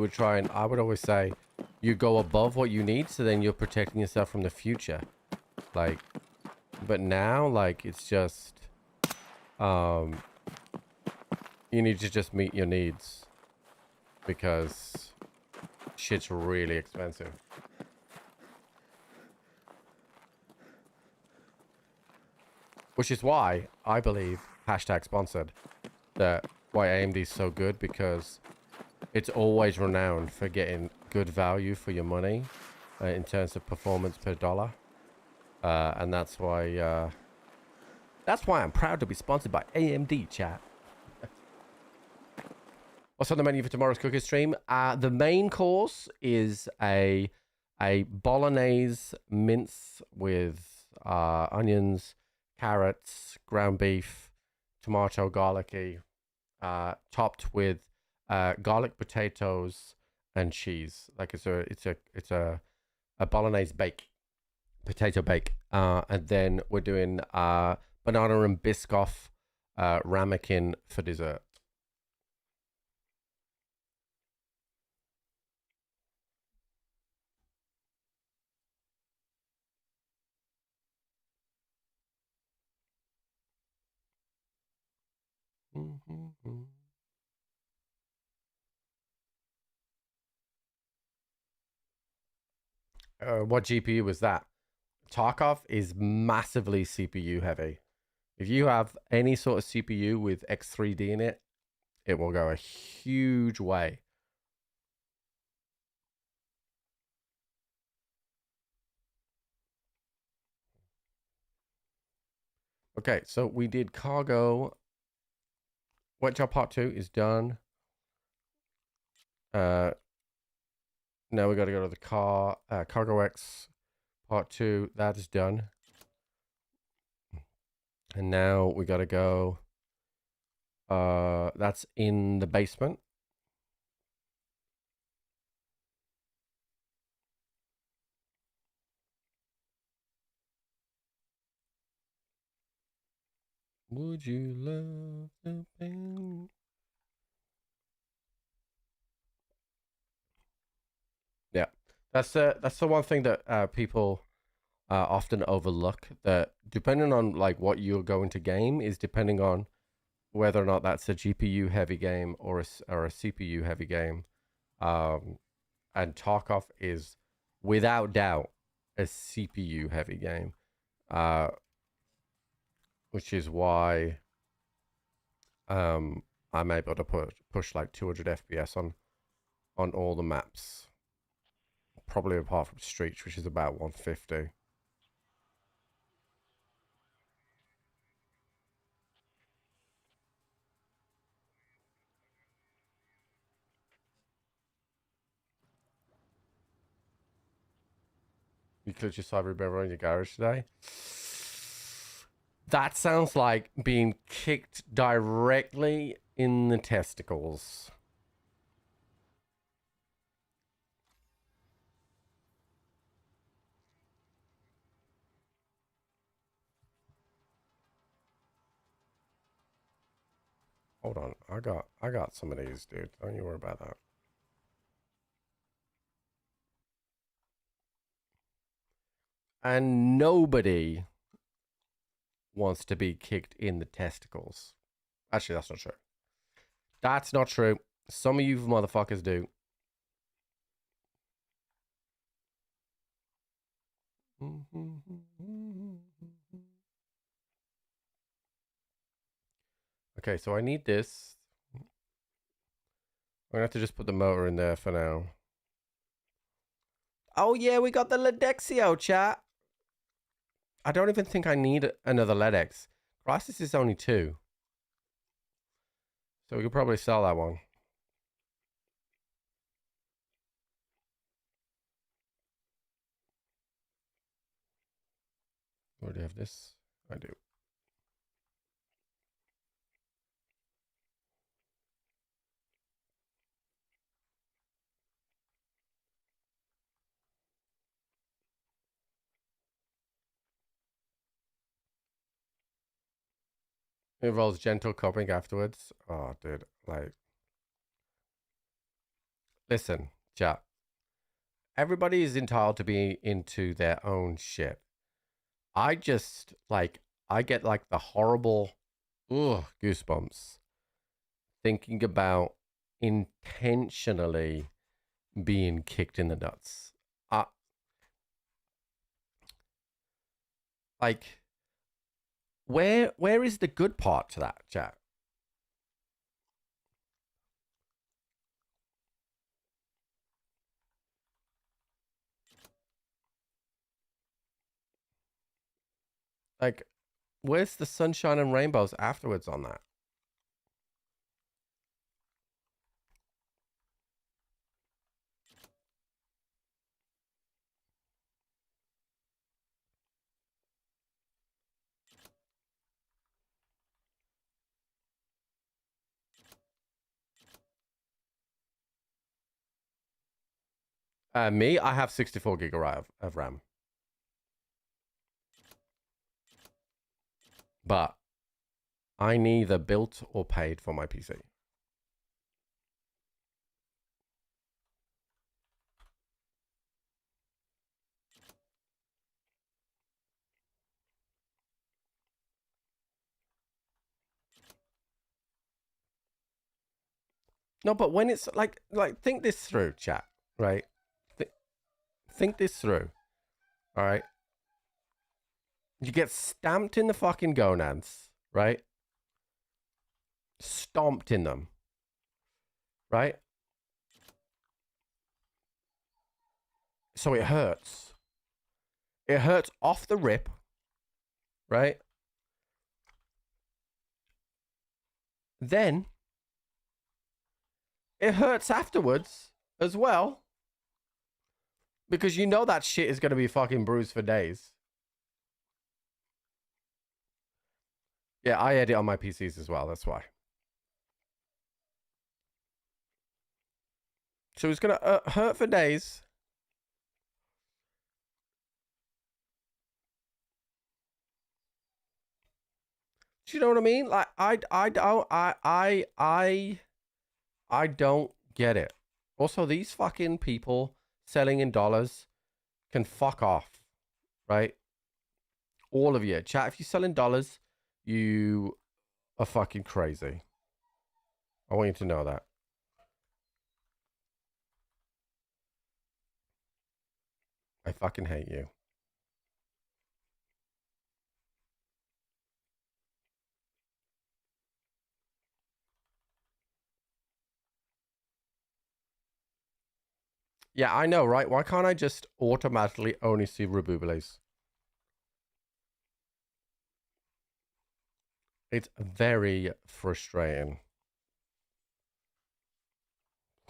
would try and I would always say you go above what you need, so then you're protecting yourself from the future. Like, but now like it's just you need to just meet your needs because shit's really expensive. Which is why I believe #sponsored that why AMD is so good, because it's always renowned for getting good value for your money in terms of performance per dollar, and that's why I'm proud to be sponsored by AMD, chat. What's on the menu for tomorrow's cooking stream? The main course is a bolognese mince with onions, carrots, ground beef, tomato, garlicky, topped with garlic potatoes and cheese. Like it's a bolognese bake, potato bake. And then we're doing banana and Biscoff ramekin for dessert. What GPU was that? Tarkov is massively CPU heavy. If you have any sort of CPU with X3D in it, it will go a huge way. Okay, so we did cargo. Wet Job Part 2 is done. Now we got to go to the Cargo X Part 2. That is done. And now we got to go. That's in the basement. Would you love the pain? Yeah, that's the one thing that people often overlook. That depending on like what you're going to game is depending on whether or not that's a GPU heavy game or a CPU heavy game. And Tarkov is without doubt a CPU heavy game. Which is why I'm able to push like 200 FPS on all the maps. Probably apart from Streets, which is about 150. You killed your cyber rebel in your garage today? That sounds like being kicked directly in the testicles. Hold on, I got some of these, dude. Don't you worry about that. And nobody wants to be kicked in the testicles. Actually, that's not true. That's not true. Some of you motherfuckers do. Okay, so I need this. I'm gonna have to just put the motor in there for now. Oh yeah, we got the Ledexio, chat. I don't even think I need another Ledex. Crisis is only 2. So we could probably sell that one. Already have this? I do. It involves gentle coping afterwards. Oh, dude. Like, listen, chat. Everybody is entitled to be into their own shit. I just, like, I get, like, the horrible goosebumps thinking about intentionally being kicked in the nuts. Like, where is the good part to that, chat? Like, where's the sunshine and rainbows afterwards on that? Me, I have 64 gigabyte of RAM. But I neither built or paid for my PC. No, but when it's like think this through, chat, right? Think this through, all right? You get stamped in the fucking gonads, right? Stomped in them, right? So it hurts. It hurts off the rip, right? Then it hurts afterwards as well. Because you know that shit is going to be fucking bruised for days. Yeah, I edit on my PCs as well. That's why. So it's going to hurt for days. Do you know what I mean? Like, I don't get it. Also, these fucking people selling in dollars can fuck off, right? All of you. Chat, if you sell in dollars, you are fucking crazy. I want you to know that. I fucking hate you. Yeah, I know, right? Why can't I just automatically only see Rabubiles? It's very frustrating.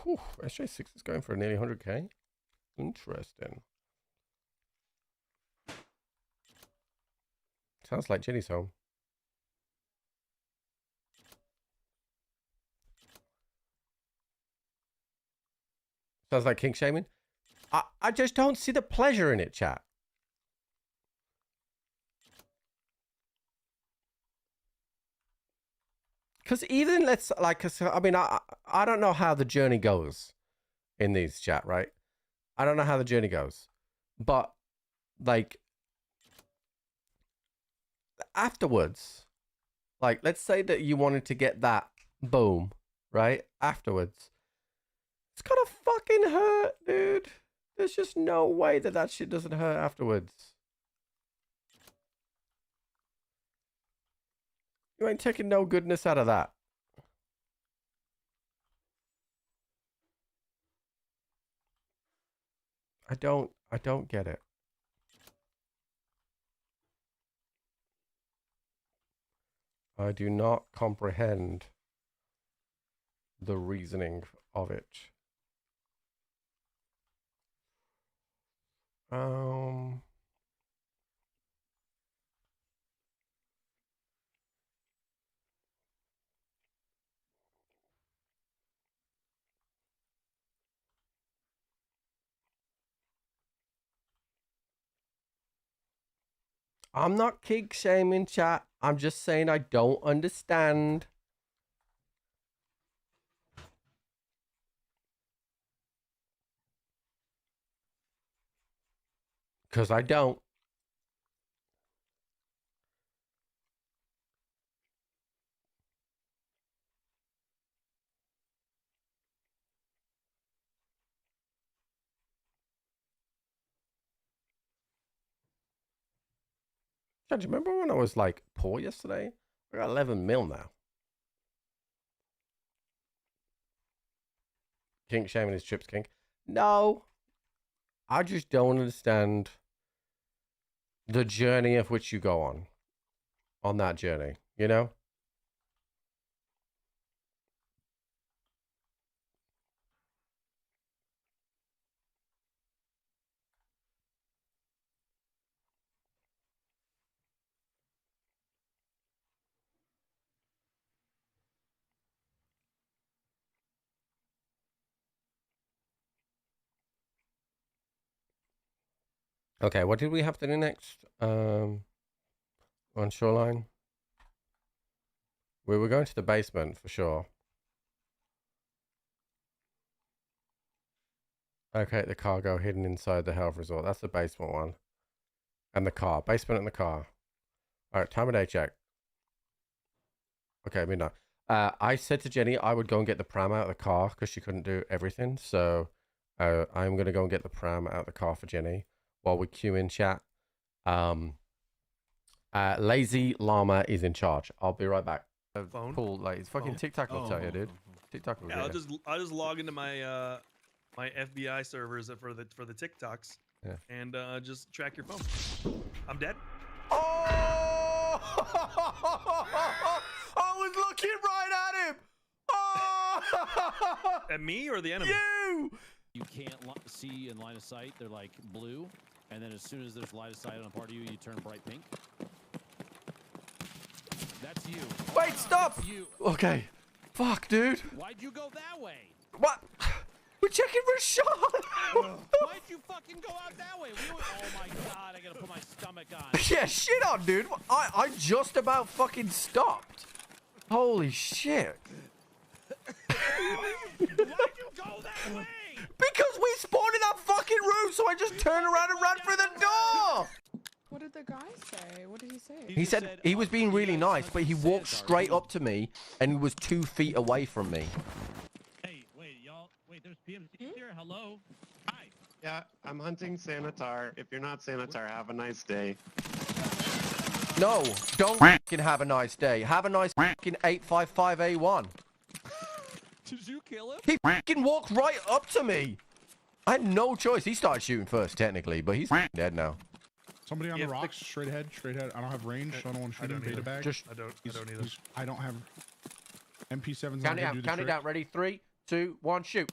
Whew, SJ6 is going for nearly 100k. Interesting. Sounds like Jenny's home. Sounds like kink shaming. I just don't see the pleasure in it, chat. Because even let's like, I mean, I don't know how the journey goes in these chat, right? I don't know how the journey goes, but like afterwards, like let's say that you wanted to get that boom, right? Afterwards, it's gonna fucking hurt, dude. There's just no way that that shit doesn't hurt afterwards. You ain't taking no goodness out of that. I don't get it. I do not comprehend the reasoning of it. I'm not kink shaming, chat. I'm just saying I don't understand. Because I don't. Chat, do you remember when I was like poor yesterday? I got 11 mil now. Kink shaming is Chips kink. No. I just don't understand the journey of which you go on that journey, you know? Okay, what did we have to do next? On Shoreline? We were going to the basement for sure. Okay, the cargo hidden inside the health resort. That's the basement one. And the car. Basement and the car. Alright, time of day check. Okay, midnight. I said to Jenny I would go and get the pram out of the car because she couldn't do everything. So I'm going to go and get the pram out of the car for Jenny while we queue in chat. Lazy Llama is in charge. I'll be right back. Phone? Cool. Like, it's fucking Phone? TikTok will tell you, dude. TikTok will Yeah, tell you. I'll just log into my my FBI servers for the TikToks, Yeah. and just track your phone. I'm dead. Oh! I was looking right at him. Oh! At me or the enemy? You! You can't see in line of sight, they're like blue, and then as soon as there's line of sight on a part of you, you turn bright pink. That's you. Wait, stop! That's you. Okay. Fuck, dude. Why'd you go that way? What? We're checking for Sean. Why'd you fucking go out that way? Oh my god, I gotta put my stomach on. Yeah, shit on, dude. I just about fucking stopped. Holy shit. Why'd you go that way? Because we spawned in that fucking room, so I just turned around and ran for the door. What did the guy say? What did he say? He said he was being really nice, but he walked straight up to me and was 2 feet away from me. Hey, wait, y'all. Wait, there's PMCs here. Hello. Hi. Yeah, I'm hunting Sanitar. If you're not Sanitar, have a nice day. No, don't fucking have a nice day. Have a nice fucking 855A1. Did you kill him? He fucking walked right up to me. I had no choice. He started shooting first, technically, but he's dead now. Somebody on Yeah, the if the- rocks, straight ahead, straight ahead. I don't have range, so I don't want to I shoot him. don't Beta either. bag. Just I don't either. I don't have MP7's count not it gonna out. do the Count it trick. down. Ready? 3, 2, 1, shoot.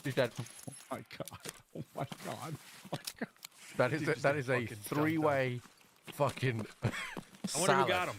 He's dead. Oh my god. Oh my god. Oh my god. That is Dude, a, just that got is a fucking jumped 3-way fucking. I wonder who got him.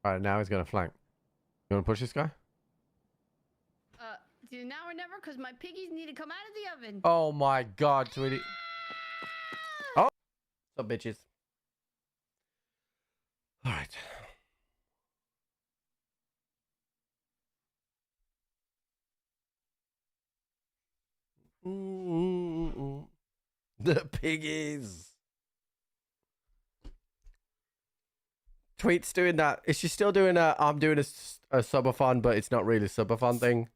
All right, now he's gonna flank. You wanna push this guy? Do now or never, because my piggies need to come out of the oven. Oh my god, Tweety. Oh, what's up, bitches? All right. The piggies. Tweet's doing that. Is she still doing a? I'm doing a subathon, but it's not really a subathon thing.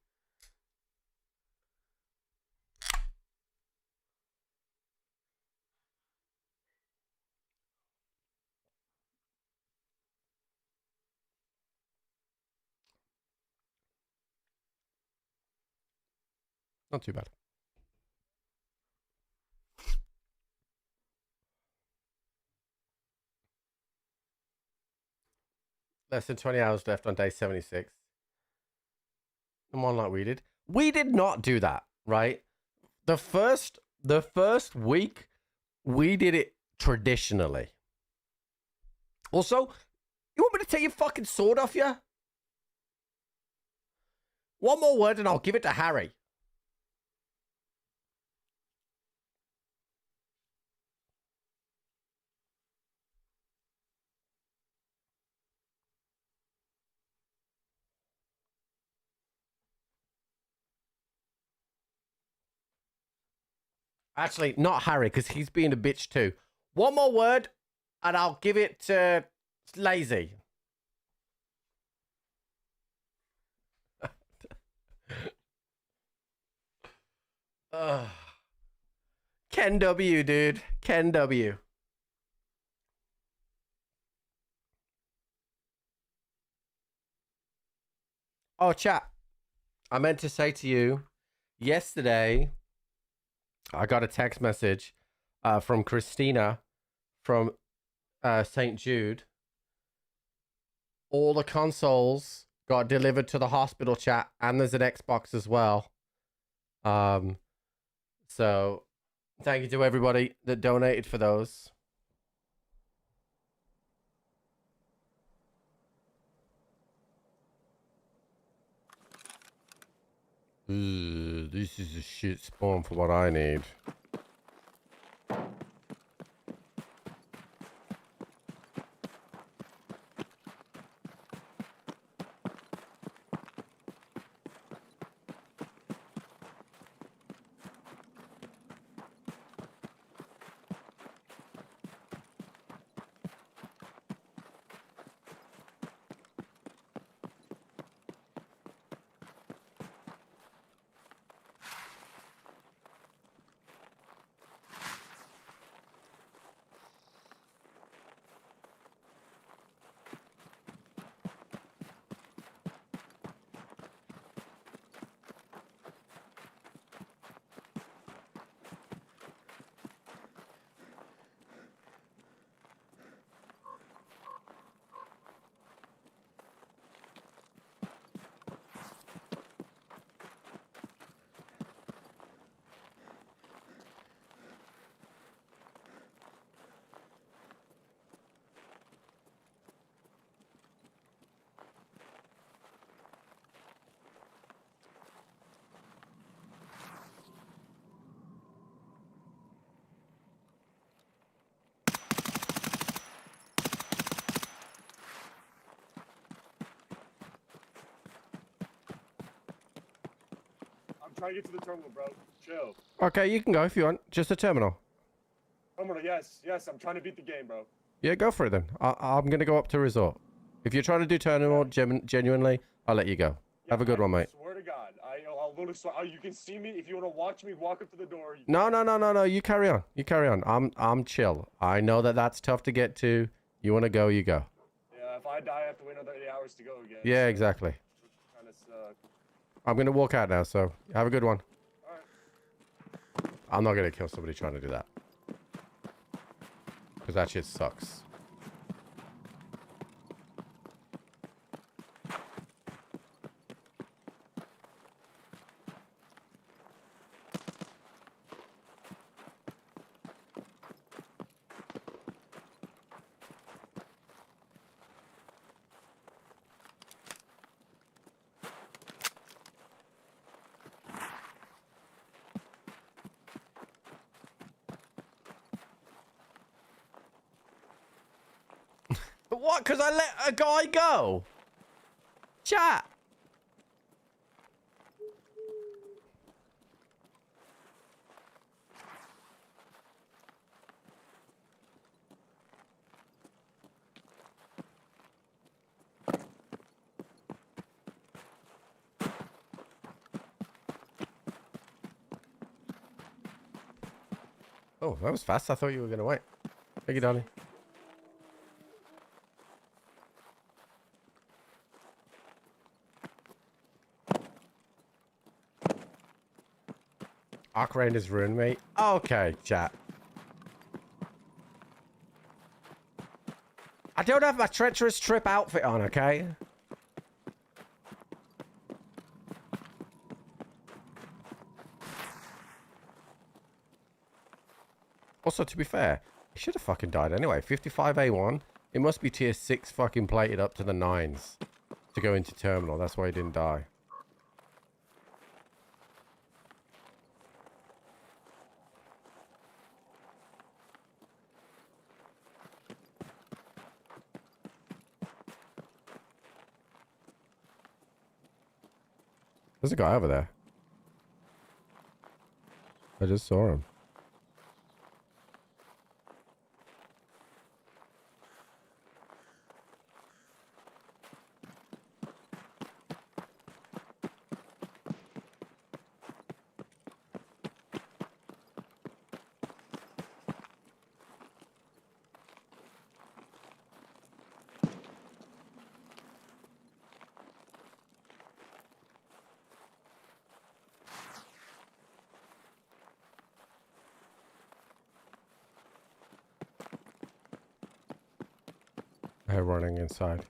Not too bad. Less than 20 hours left on day 76. Come on, like we did. We did not do that, right? The first week, we did it traditionally. Also, you want me to take your fucking sword off you? One more word and I'll give it to Harry. Actually, not Harry, because he's being a bitch too. One more word, and I'll give it to Lazy. Ken W, dude. Ken W. Oh, chat. I meant to say to you, yesterday, I got a text message from Christina from St. Jude. All the consoles got delivered to the hospital, chat, and there's an Xbox as well. So thank you to everybody that donated for those. This is a shit spawn for what I need. trying to get to the terminal, bro. Chill. Okay, you can go if you want. Just a terminal. Terminal, yes. I'm trying to beat the game, bro. Yeah, go for it then. I'm going to go up to resort. If you're trying to do terminal genuinely, I'll let you go. Have a good one, mate. Swear to God. I'll literally swear. You can see me. If you want to watch me walk up to the door. No. You carry on. You carry on. I'm chill. I know that that's tough to get to. You want to go, you go. Yeah, if I die, I have to wait another 8 hours to go again. Yeah, exactly. Kind of suck. I'm going to walk out now, so have a good one. Alright. I'm not going to kill somebody trying to do that. Because that shit sucks. But what? Because I let a guy go? Chat. Oh, that was fast. I thought you were going to wait. Thank you, darling. Arc Rain has ruined me. Okay, chat. I don't have my treacherous trip outfit on, okay? Also, to be fair, he should have fucking died anyway. 55A1. It must be tier 6 fucking plated up to the 9s to go into terminal. That's why he didn't die. There's a guy over there. I just saw him. They're running inside.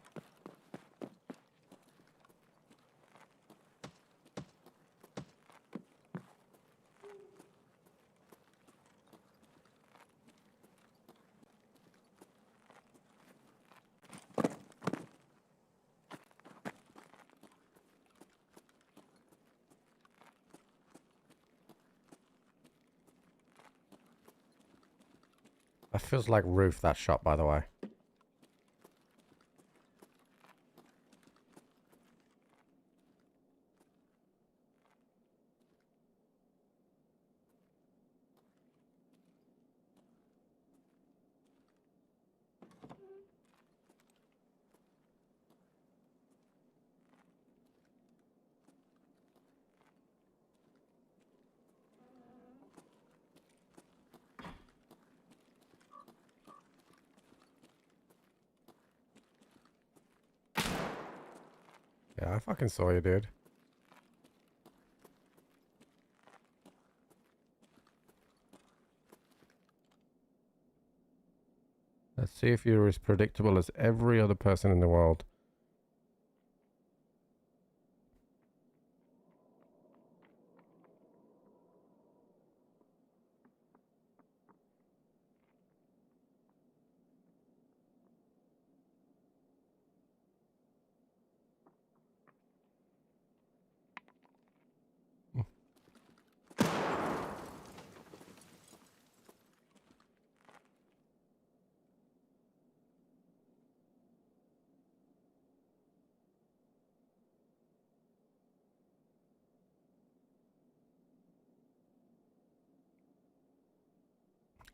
That feels like roof, that shot, by the way. Yeah, I fucking saw you, dude. Let's see if you're as predictable as every other person in the world.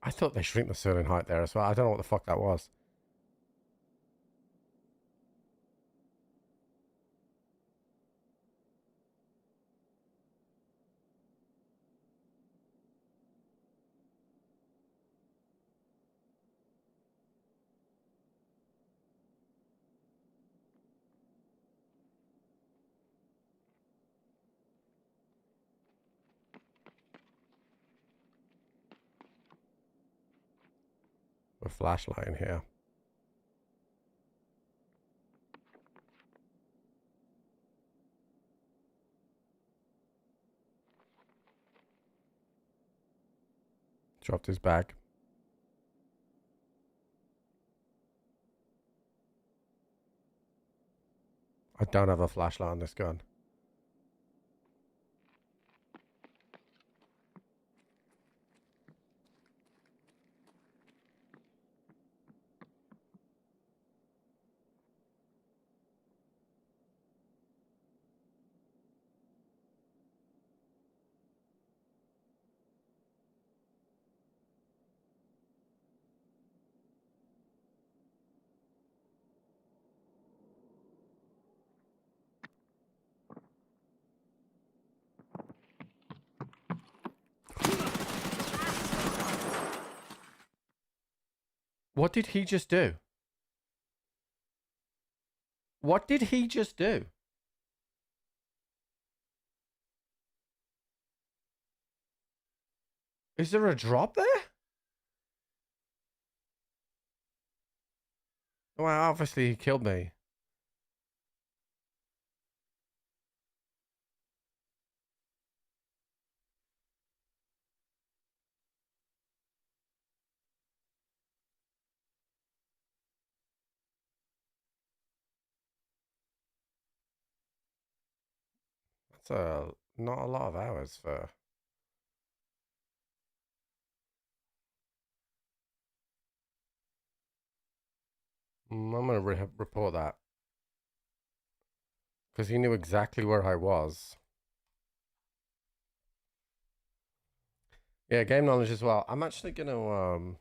I thought they shrink the ceiling height there as well. I don't know what the fuck that was. A flashlight in here. Dropped his bag. I don't have a flashlight on this gun. What did he just do? What did he just do? Is there a drop there? Well, obviously he killed me. That's not a lot of hours for... I'm gonna report that. Because he knew exactly where I was. Yeah, game knowledge as well. I'm actually gonna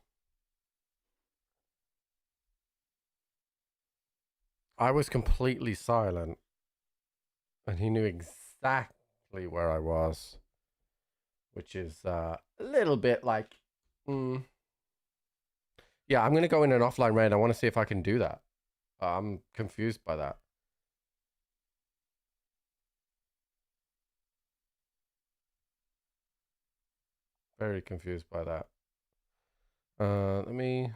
I was completely silent. And he knew exactly where I was. Which is a little bit like... Yeah, I'm gonna go in an offline raid. I want to see if I can do that. I'm confused by that. Very confused by that. Let me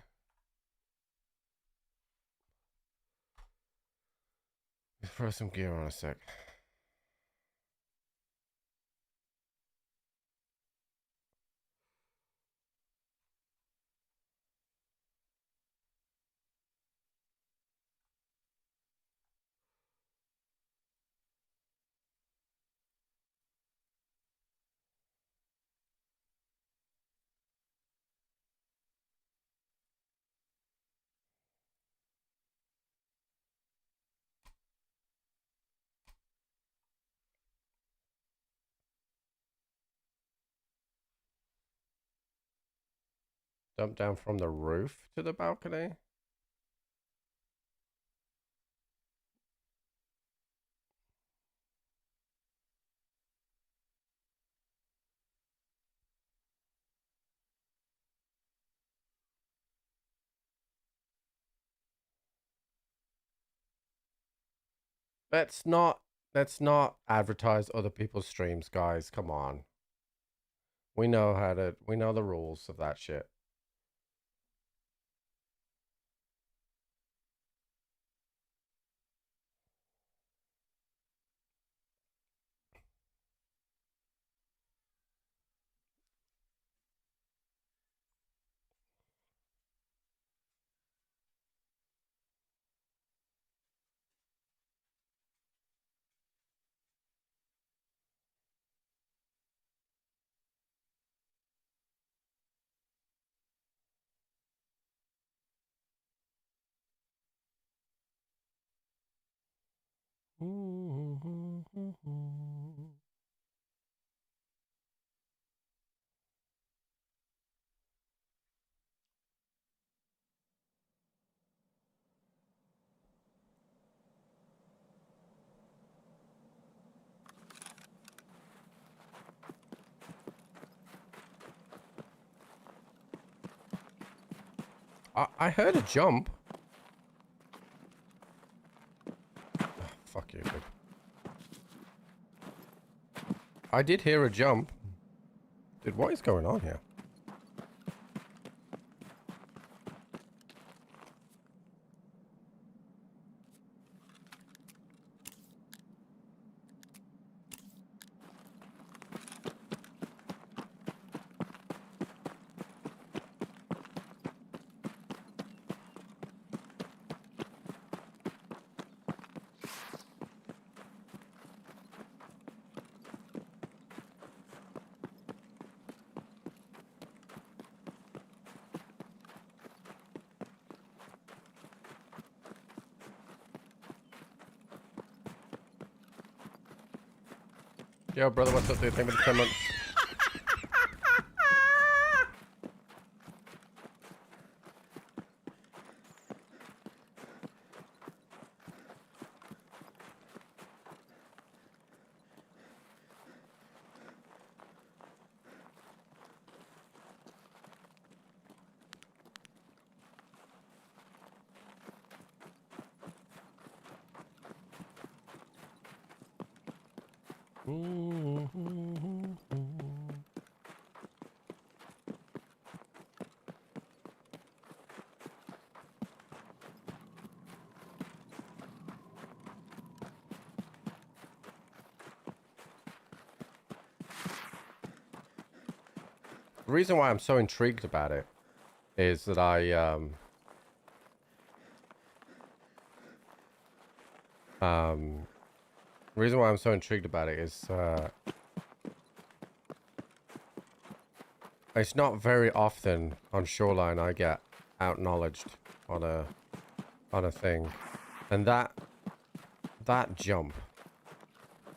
throw some gear on a sec. Jump down from the roof to the balcony. Let's not advertise other people's streams, guys. Come on. We know the rules of that shit. I heard a jump. Oh, fuck you, dude. I did hear a jump. Dude, what is going on here? Yo, brother, what's up, dude? Thank you for the 10 months. The reason why I'm so intrigued about it is that the reason why I'm so intrigued about it is it's not very often on Shoreline I get out-knowledged on a thing, and that jump,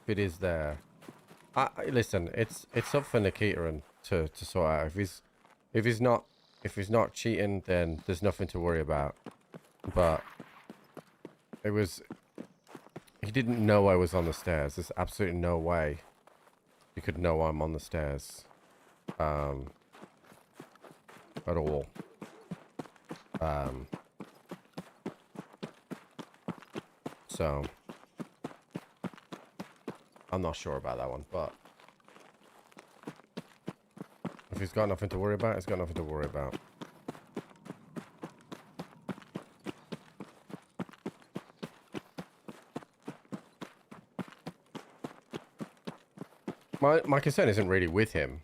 if it is there, listen, it's up for Nikita and to sort out. If he's not cheating, then there's nothing to worry about. But he didn't know I was on the stairs. There's absolutely no way he could know I'm on the stairs at all. So I'm not sure about that one, but if he's got nothing to worry about, he's got nothing to worry about. My concern isn't really with him.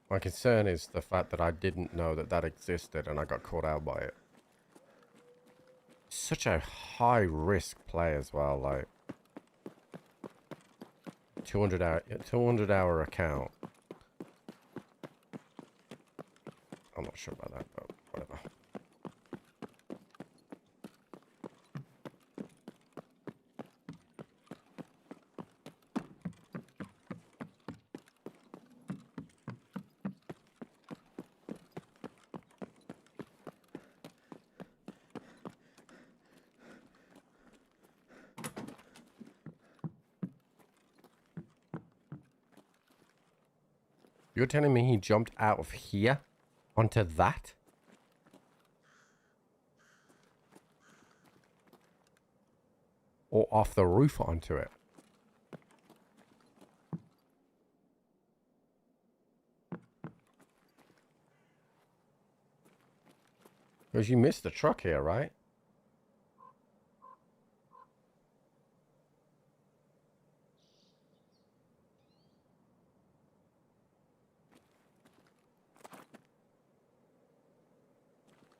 My concern is the fact that I didn't know that existed and I got caught out by it. Such a high risk play as well, like 200 hour account. I'm not sure about that, but whatever. You're telling me he jumped out of here onto that? Or off the roof onto it? Because you missed the truck here, right?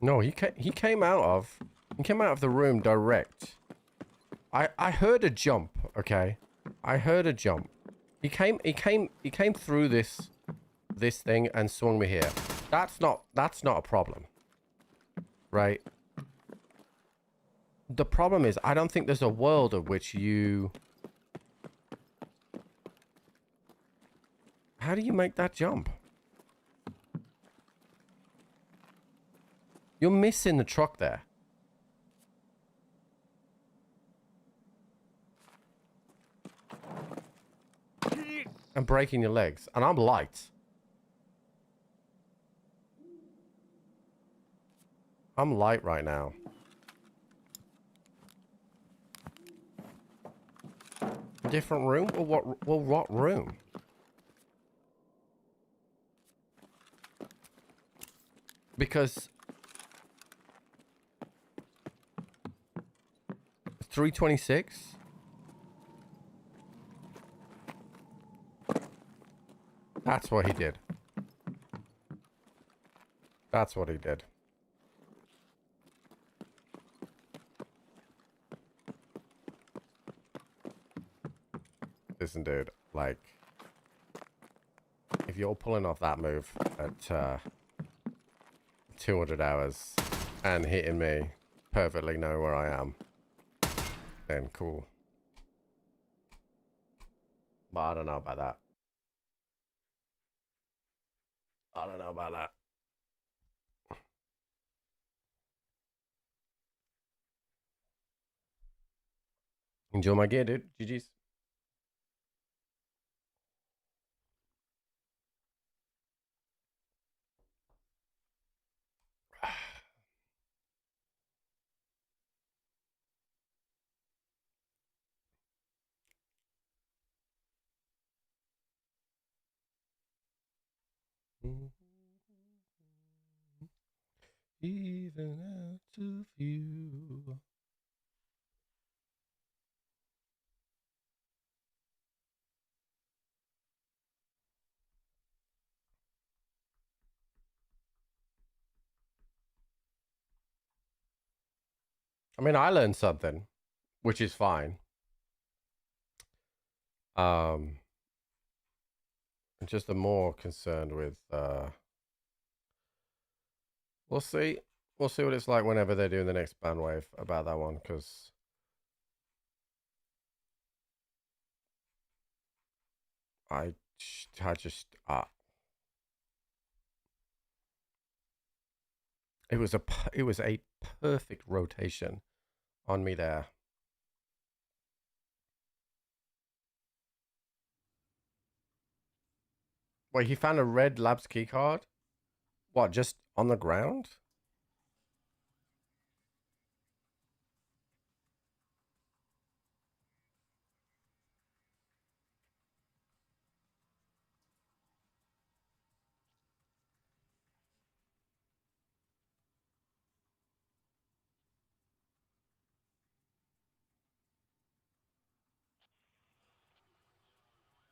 No, he came out of the room direct. I heard a jump, okay? I heard a jump. He came through this thing and swung me here. That's not a problem. Right? The problem is I don't think there's a world of which you... How do you make that jump? You're missing the truck there. And breaking your legs. And I'm light. I'm light right now. Different room? Well, what room? Because 326? That's what he did. That's what he did. Listen, dude, like, if you're pulling off that move at 200 hours and hitting me, perfectly know where I am, then cool. But I don't know about that. I don't know about that. Enjoy my gear, dude. GG's. Even out of you. I mean, I learned something, which is fine. I'm just more concerned with we'll see. We'll see what it's like whenever they're doing the next ban wave about that one, because I just it was a perfect rotation on me there. Wait, he found a red labs key card? What, just on the ground?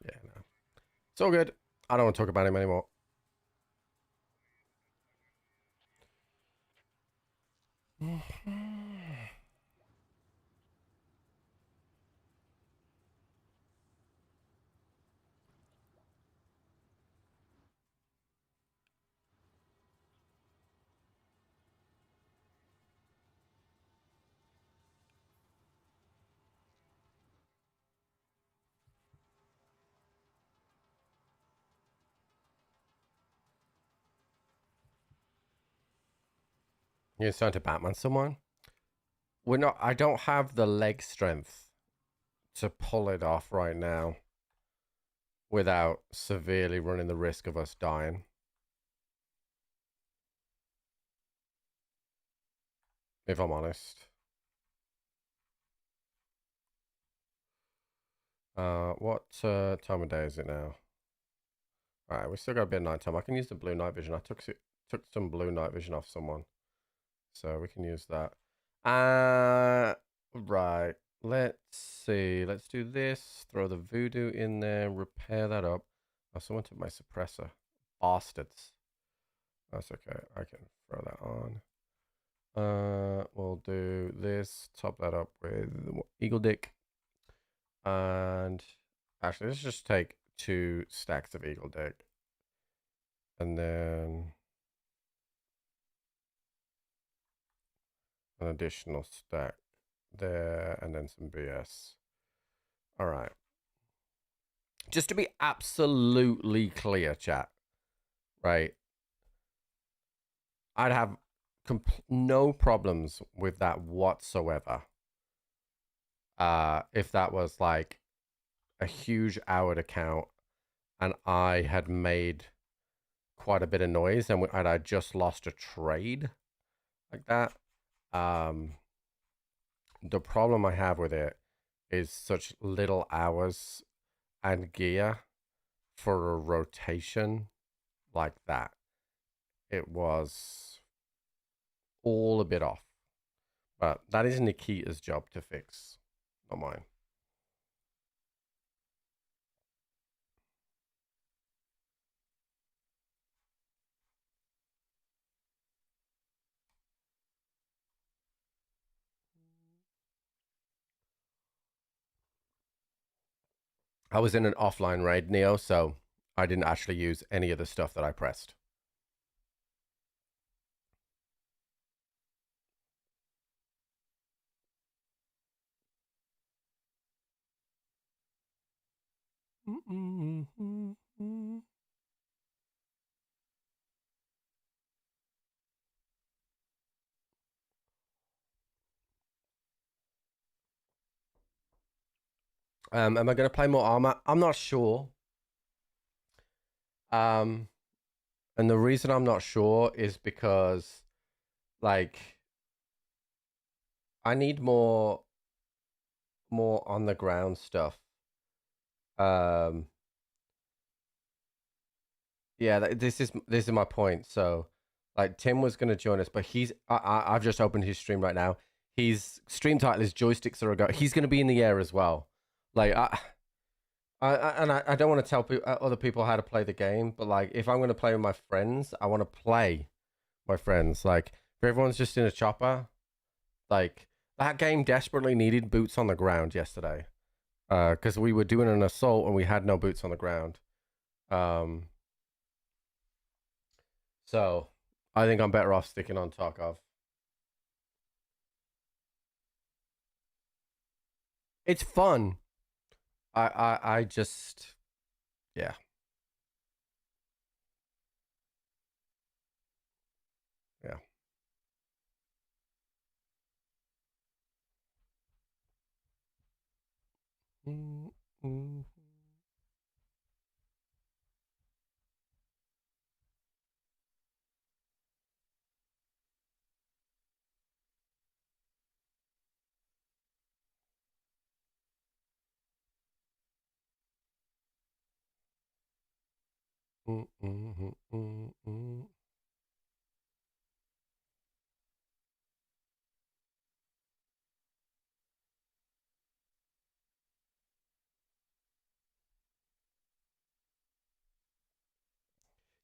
Yeah, no. It's all good. I don't want to talk about him anymore. You're starting to Batman someone? We're not. I don't have the leg strength to pull it off right now without severely running the risk of us dying. If I'm honest. What time of day is it now? Alright, we still got a bit of night time. I can use the blue night vision. I took some blue night vision off someone. So we can use that. Right. Let's see. Let's do this. Throw the voodoo in there. Repair that up. Oh, someone took my suppressor. Bastards. That's okay. I can throw that on. We'll do this. Top that up with Eagle Dick. And actually, let's just take 2 stacks of Eagle Dick. And then an additional stack there, and then some BS. All right. Just to be absolutely clear, chat, right? I'd have no problems with that whatsoever. If that was like a huge Howard account and I had made quite a bit of noise and I just lost a trade, like that. The problem I have with it is such little hours and gear for a rotation like that. It was all a bit off. But that is Nikita's job to fix, not mine. I was in an offline raid, Neo, so I didn't actually use any of the stuff that I pressed. Am I going to play more Arma? I'm not sure. And the reason I'm not sure is because, like, I need more on the ground stuff. Yeah, this is my point. So, like, Tim was going to join us, but I've just opened his stream right now. His stream title is Joysticks Are a Go. He's going to be in the air as well. Like, I don't want to tell other people how to play the game, but like, if I'm going to play with my friends, I want to play my friends. Like, if everyone's just in a chopper, like, that game desperately needed boots on the ground yesterday, because we were doing an assault and we had no boots on the ground. So I think I'm better off sticking on Tarkov. It's fun. I just, yeah. Yeah.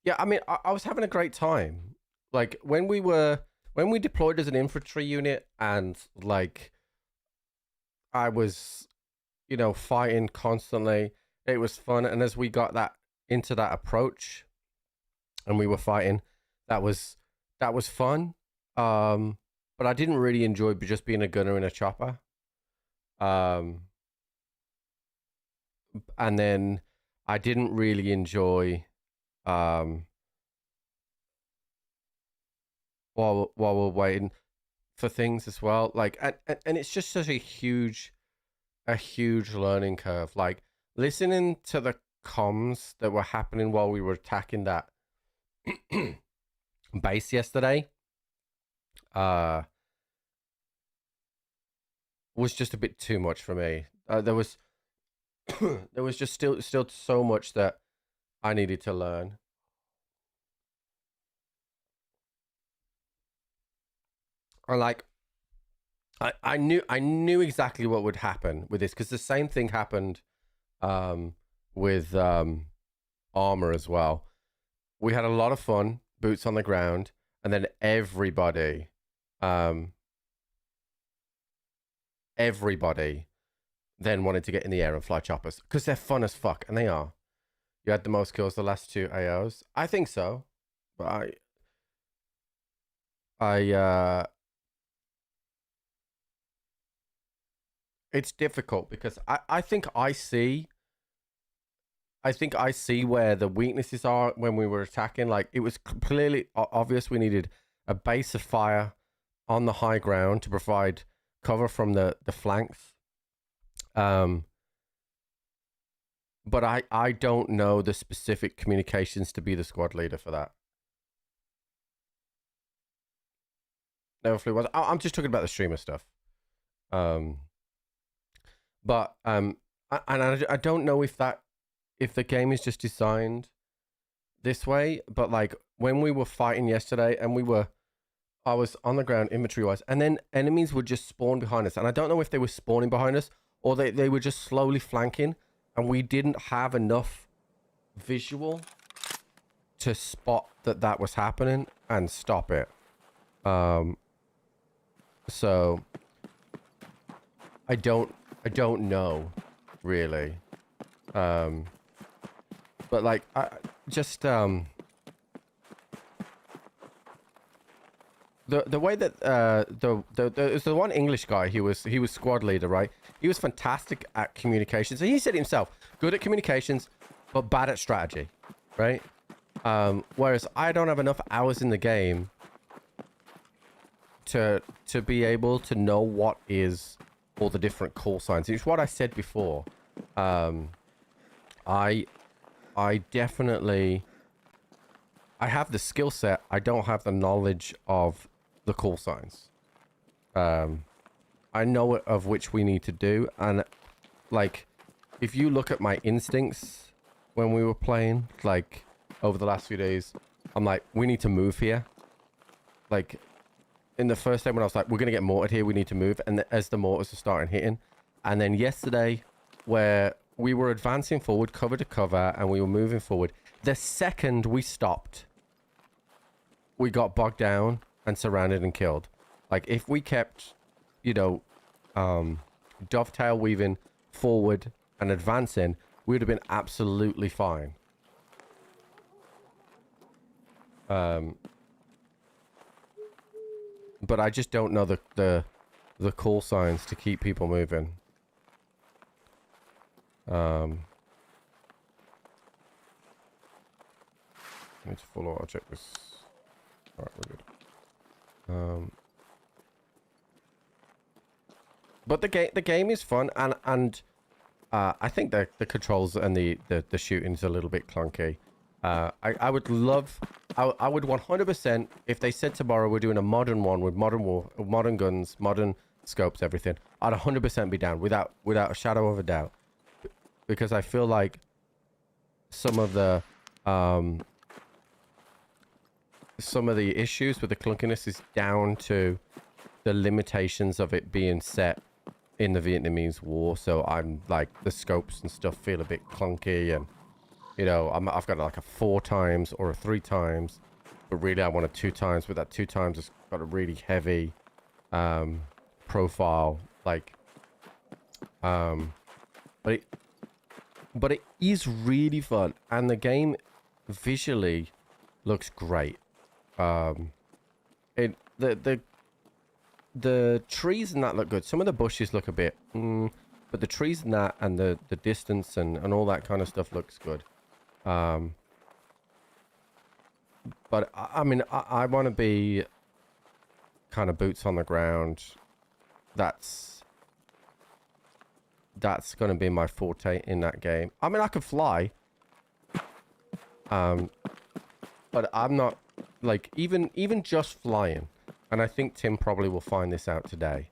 Yeah, I mean, I was having a great time. Like, when we deployed as an infantry unit and, like, I was, you know, fighting constantly, it was fun. And as we got into that approach and we were fighting, that was fun. But I didn't really enjoy just being a gunner in a chopper. And then I didn't really enjoy while we're waiting for things as well, like, and it's just such a huge learning curve. Like, listening to the comms that were happening while we were attacking that base yesterday was just a bit too much for me. There was just still so much that I needed to learn. Or like, I knew exactly what would happen with this, because the same thing happened with Armor as well. We had a lot of fun, boots on the ground, and then everybody then wanted to get in the air and fly choppers, because they're fun as fuck, and they are. You had the most kills the last 2 AOs. I think so, but it's difficult because I think I see where the weaknesses are when we were attacking. Like, it was clearly obvious we needed a base of fire on the high ground to provide cover from the flanks. But I don't know the specific communications to be the squad leader for that. never flew once. I'm just talking about the streamer stuff. But I don't know if the game is just designed this way, but like when we were fighting yesterday and I was on the ground inventory wise, and then enemies would just spawn behind us, and I don't know if they were spawning behind us or they were just slowly flanking, and we didn't have enough visual to spot that was happening and stop it. So I don't know really. But like I just the way that the one English guy, he was squad leader, right? He was fantastic at communications. And he said himself, good at communications, but bad at strategy, right? Whereas I don't have enough hours in the game to be able to know what is all the different call signs. It's what I said before. I definitely, I have the skill set. I don't have the knowledge of the call signs. I know of which we need to do, and like, if you look at my instincts when we were playing, like over the last few days, I'm like, we need to move here. Like in the first day when I was like, we're gonna get mortared here, we need to move, and as the mortars are starting hitting, and then yesterday where we were advancing forward, cover to cover, and we were moving forward, the second we stopped, we got bogged down and surrounded and killed. Like if we kept, you know, dovetail weaving forward and advancing, we would have been absolutely fine. But I just don't know the call signs to keep people moving. Need to follow. I'll check this. All right, we're good. But the game is fun, and I think the controls and the shooting's a little bit clunky. I would love, I would 100%, if they said tomorrow we're doing a modern one with modern guns, modern scopes, everything, I'd 100% be down without a shadow of a doubt, because I feel like some of the issues with the clunkiness is down to the limitations of it being set in the Vietnamese War. So I'm like, the scopes and stuff feel a bit clunky, and you know, I've got like a 4 times or a 3 times, but really I want a 2 times. But that 2 times has got a really heavy profile, like but it is really fun, and the game visually looks great. The trees and that look good. Some of the bushes look a bit but the trees and that, and the distance and all that kind of stuff looks good. But I mean, I want to be kind of boots on the ground. That's going to be my forte in that game. I mean, I can fly, but I'm not, like, even just flying, and I think Tim probably will find this out today.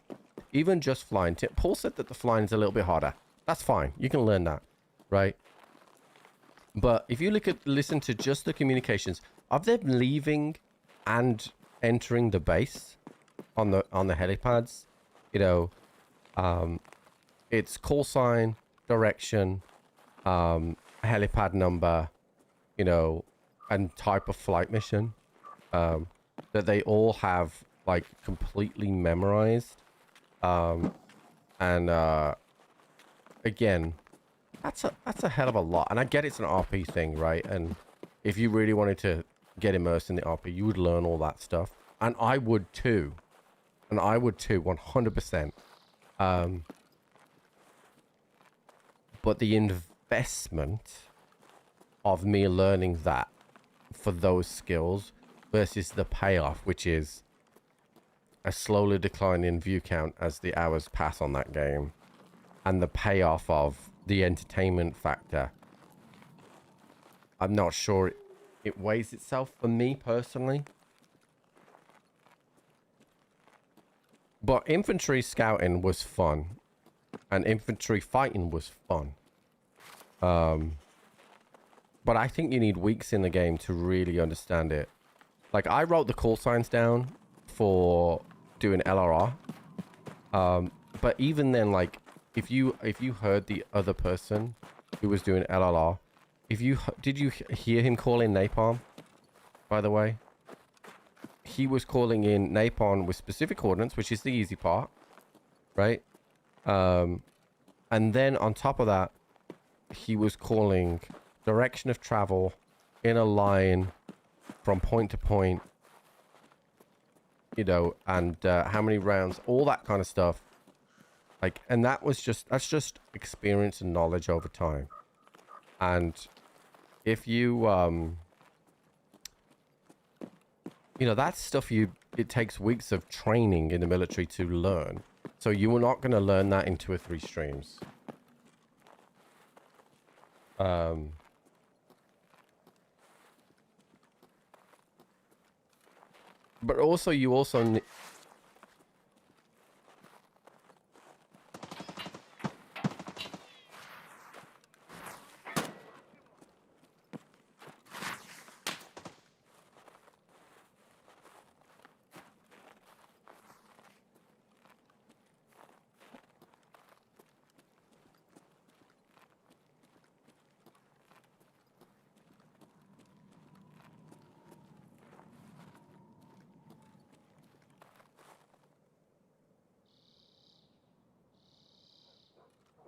Even just flying, Paul said that the flying is a little bit harder. That's fine. You can learn that, right? But if you listen to just the communications of them leaving and entering the base on the helipads, you know, it's call sign, direction, helipad number, you know, and type of flight mission, that they all have like completely memorized. Again, that's a hell of a lot, and I get it's an RP thing, right? And if you really wanted to get immersed in the RP, you would learn all that stuff, and I would too, 100%. But the investment of me learning that for those skills versus the payoff, which is a slowly declining view count as the hours pass on that game, and the payoff of the entertainment factor, I'm not sure it weighs itself for me personally. But infantry scouting was fun, and infantry fighting was fun. But I think you need weeks in the game to really understand it. Like, I wrote the call signs down for doing LRR. But even then, like, if you heard the other person who was doing LRR, did you hear him call in napalm, by the way? He was calling in napalm with specific coordinates, which is the easy part, right? And then on top of that, he was calling direction of travel in a line from point to point, you know, and how many rounds, all that kind of stuff. Like, and that's just experience and knowledge over time. And if you, you know, that's stuff it takes weeks of training in the military to learn. So you are not going to learn that in 2 or 3 streams. But also, you also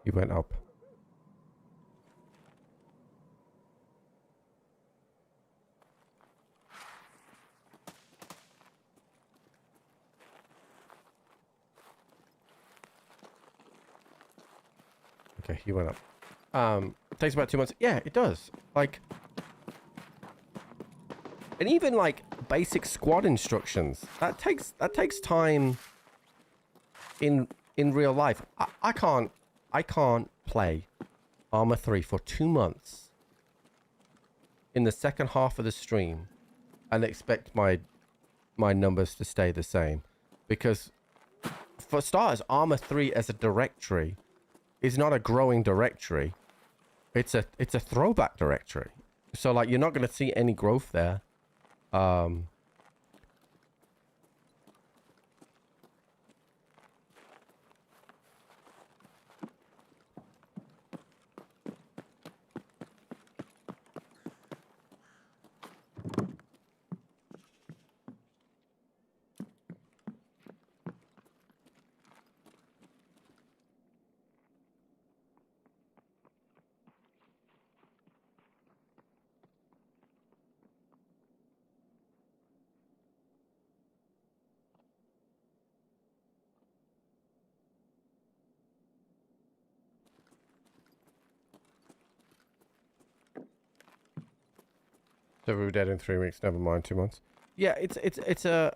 he went up. Okay, he went up. Takes about 2 months. Yeah, it does. Like, and even like basic squad instructions, that takes time in real life. I can't play Arma 3 for 2 months in the second half of the stream and expect my numbers to stay the same, because for starters, Arma 3 as a directory is not a growing directory. It's a throwback directory. So like, you're not going to see any growth there. So we were dead in 3 weeks. Never mind, 2 months. Yeah, it's a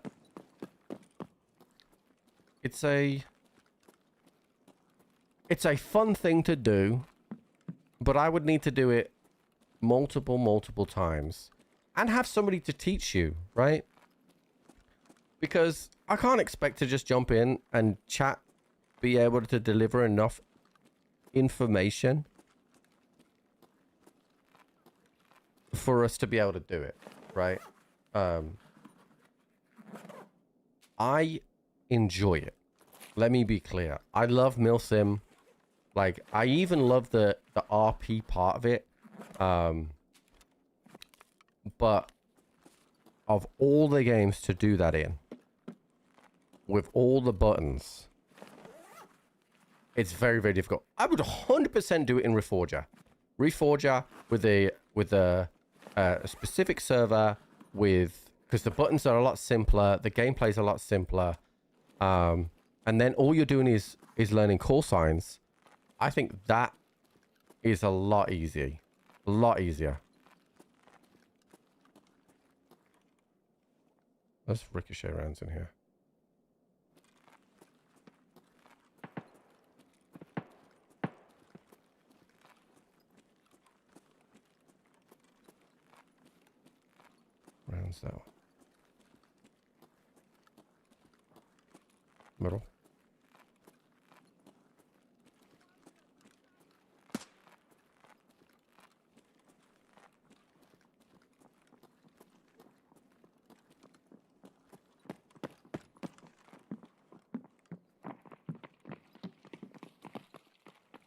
fun thing to do, but I would need to do it multiple times and have somebody to teach you, right? Because I can't expect to just jump in and chat, be able to deliver enough information for us to be able to do it, right? I enjoy it. Let me be clear. I love Milsim. Like, I even love the RP part of it. But of all the games to do that in, with all the buttons, it's very, very difficult. I would 100% do it in Reforger. Reforger with a specific server, because the buttons are a lot simpler, the gameplay is a lot simpler, and then all you're doing is learning call signs. I think that is a lot easier. A lot easier. There's ricochet rounds in here. Rounds that one. Middle.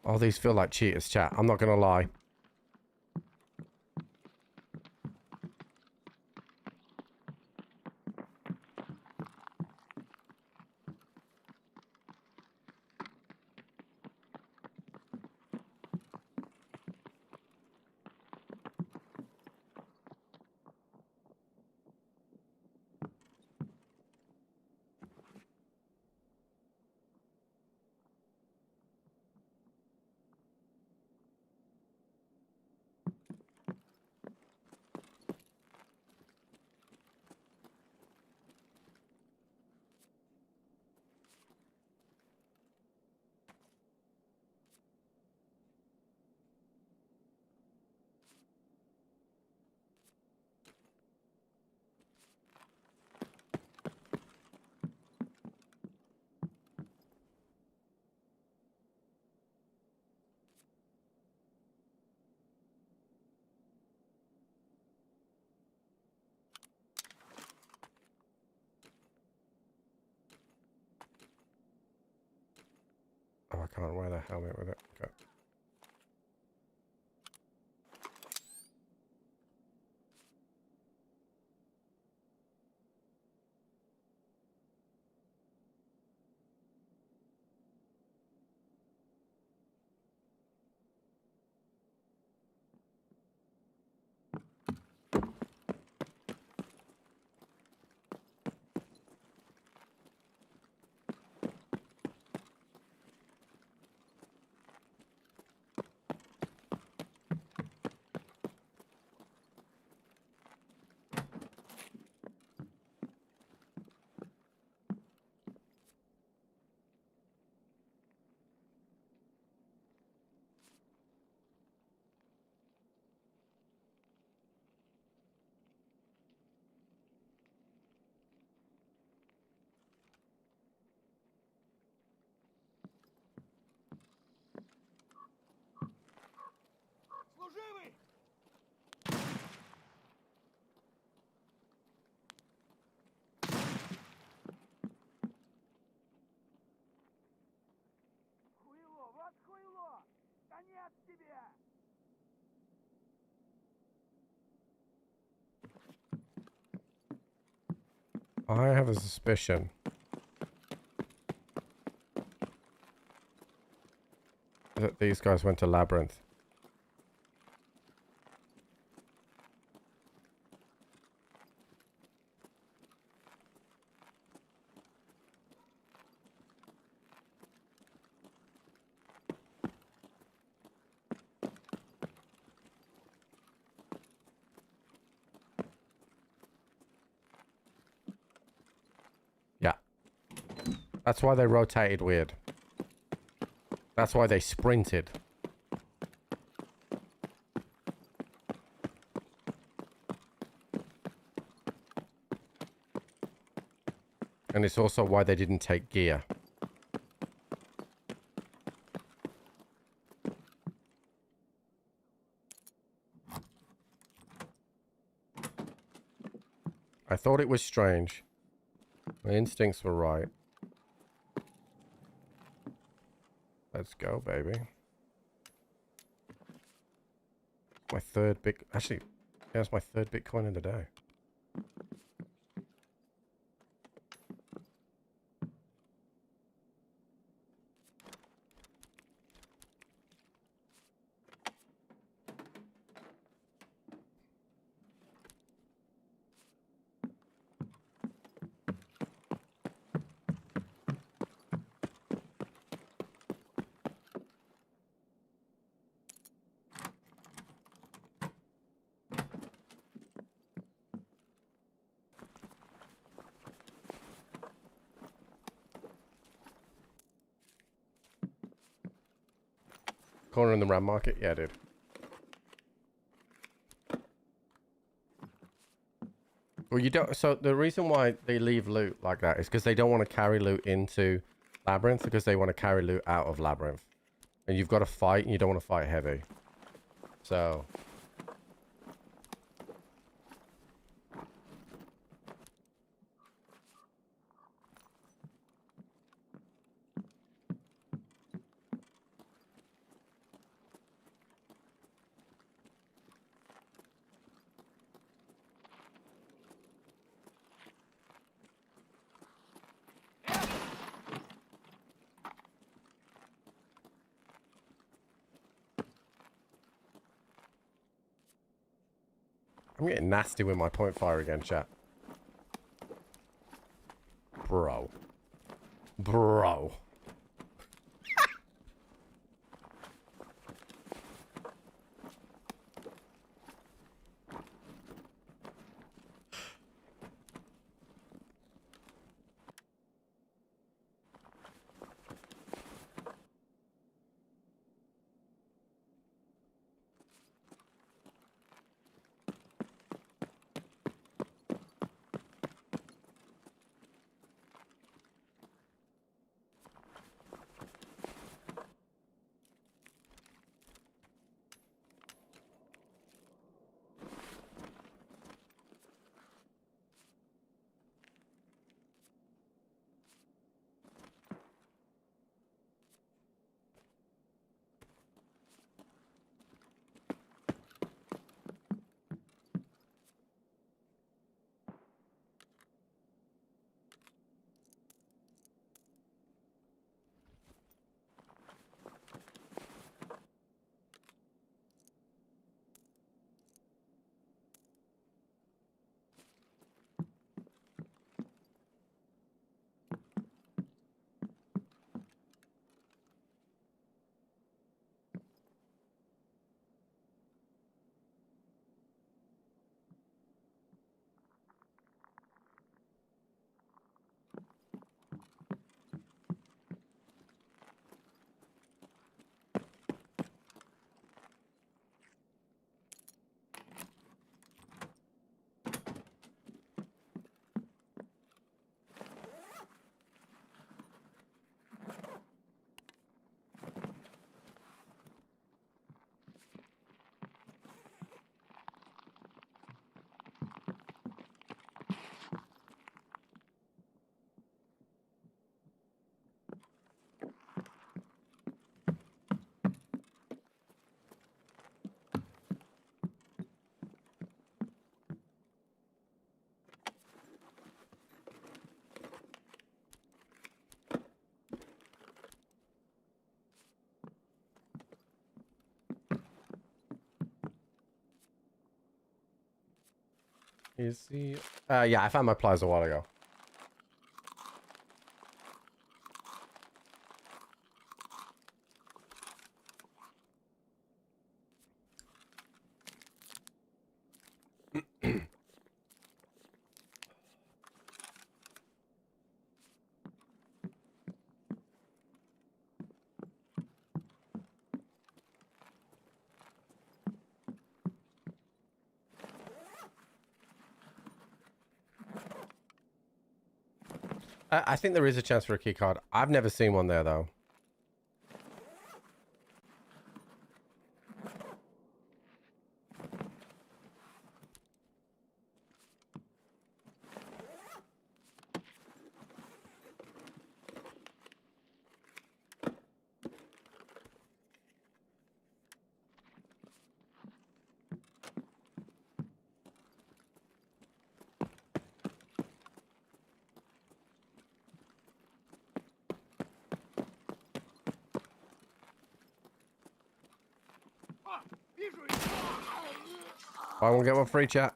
All these feel like cheaters, chat. I'm not gonna lie. Oh, I can't wear the helmet with it. Okay. I have a suspicion that these guys went to Labyrinth. Yeah. That's why they rotated weird. That's why they sprinted. And it's also why they didn't take gear. I thought it was strange. My instincts were right. Let's go, baby. My third big... Actually, that's my third Bitcoin in the day. Corner in the Ram Market? Yeah, dude. Well, you don't. So the reason why they leave loot like that is because they don't want to carry loot into Labyrinth, because they want to carry loot out of Labyrinth, and you've got to fight, and you don't want to fight heavy. So. I'm getting nasty with my point fire again, chat. Bro. Bro. Is he? Yeah, I found my pliers a while ago. I think there is a chance for a key card. I've never seen one there, though. Buy one, get one free, chat.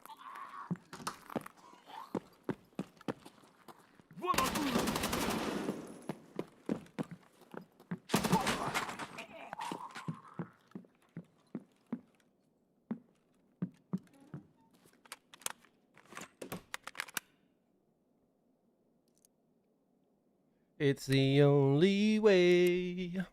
It's the only way.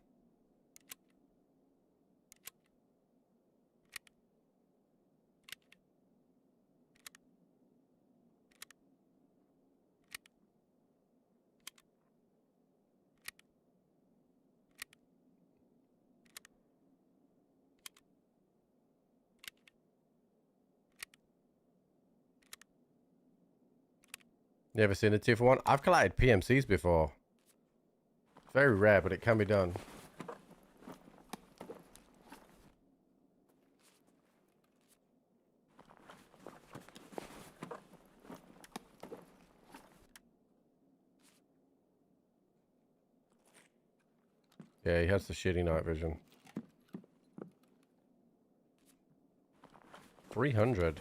You ever seen a 2-for-1? I've collected PMCs before. It's very rare, but it can be done. Yeah, he has the shitty night vision. 300.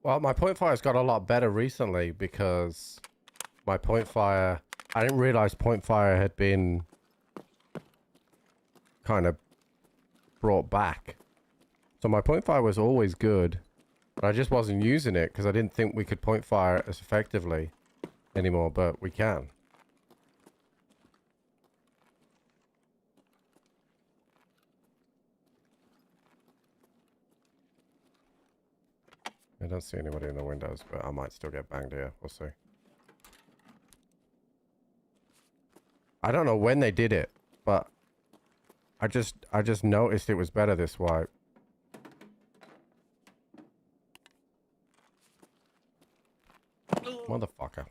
Well, my point fire's got a lot better recently because my point fire, I didn't realize point fire had been kind of brought back. So my point fire was always good, but I just wasn't using it because I didn't think we could point fire as effectively anymore, but we can. I don't see anybody in the windows, but I might still get banged here. We'll see. I don't know when they did it, but I just noticed it was better this way. Motherfucker.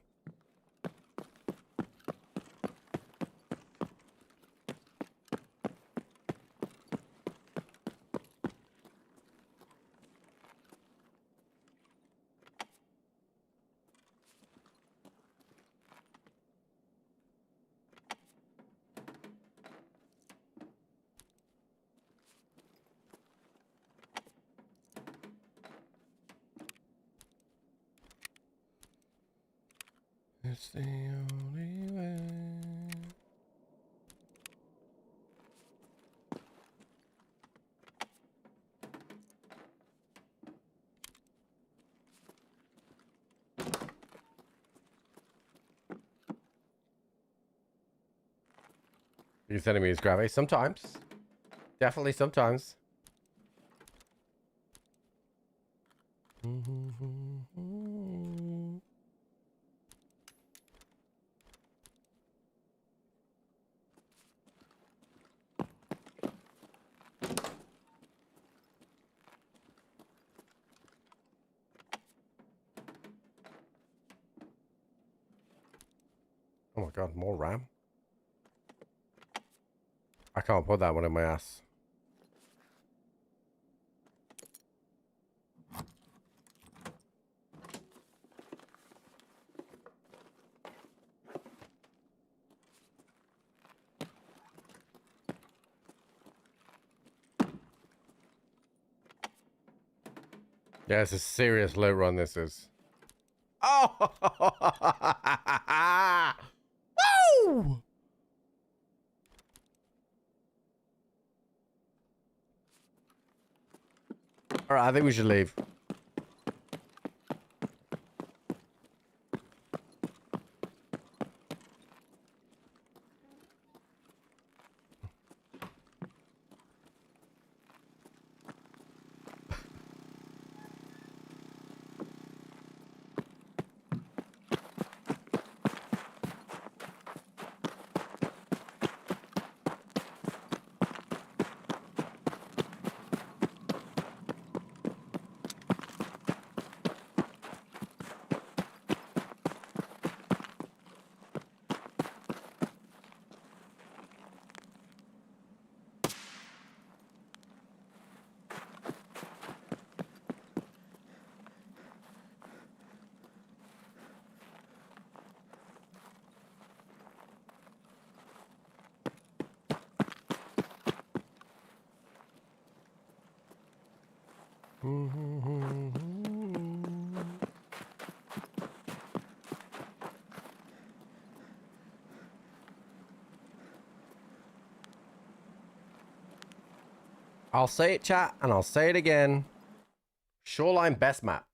It's the only way. These enemies gravity sometimes. Definitely sometimes. Oh my god, more RAM? I can't put that one in my ass. Yeah, it's a serious low run this is. Oh! Woo! Alright, I think we should leave. I'll say it, chat, and I'll say it again. Shoreline best map.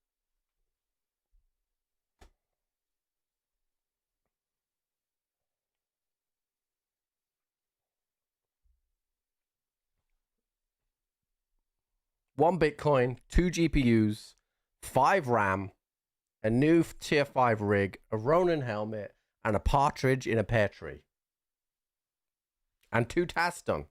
One Bitcoin, 2 GPUs, 5 RAM, a new tier 5 rig, a Ronin helmet, and a partridge in a pear tree. And 2 tasks done.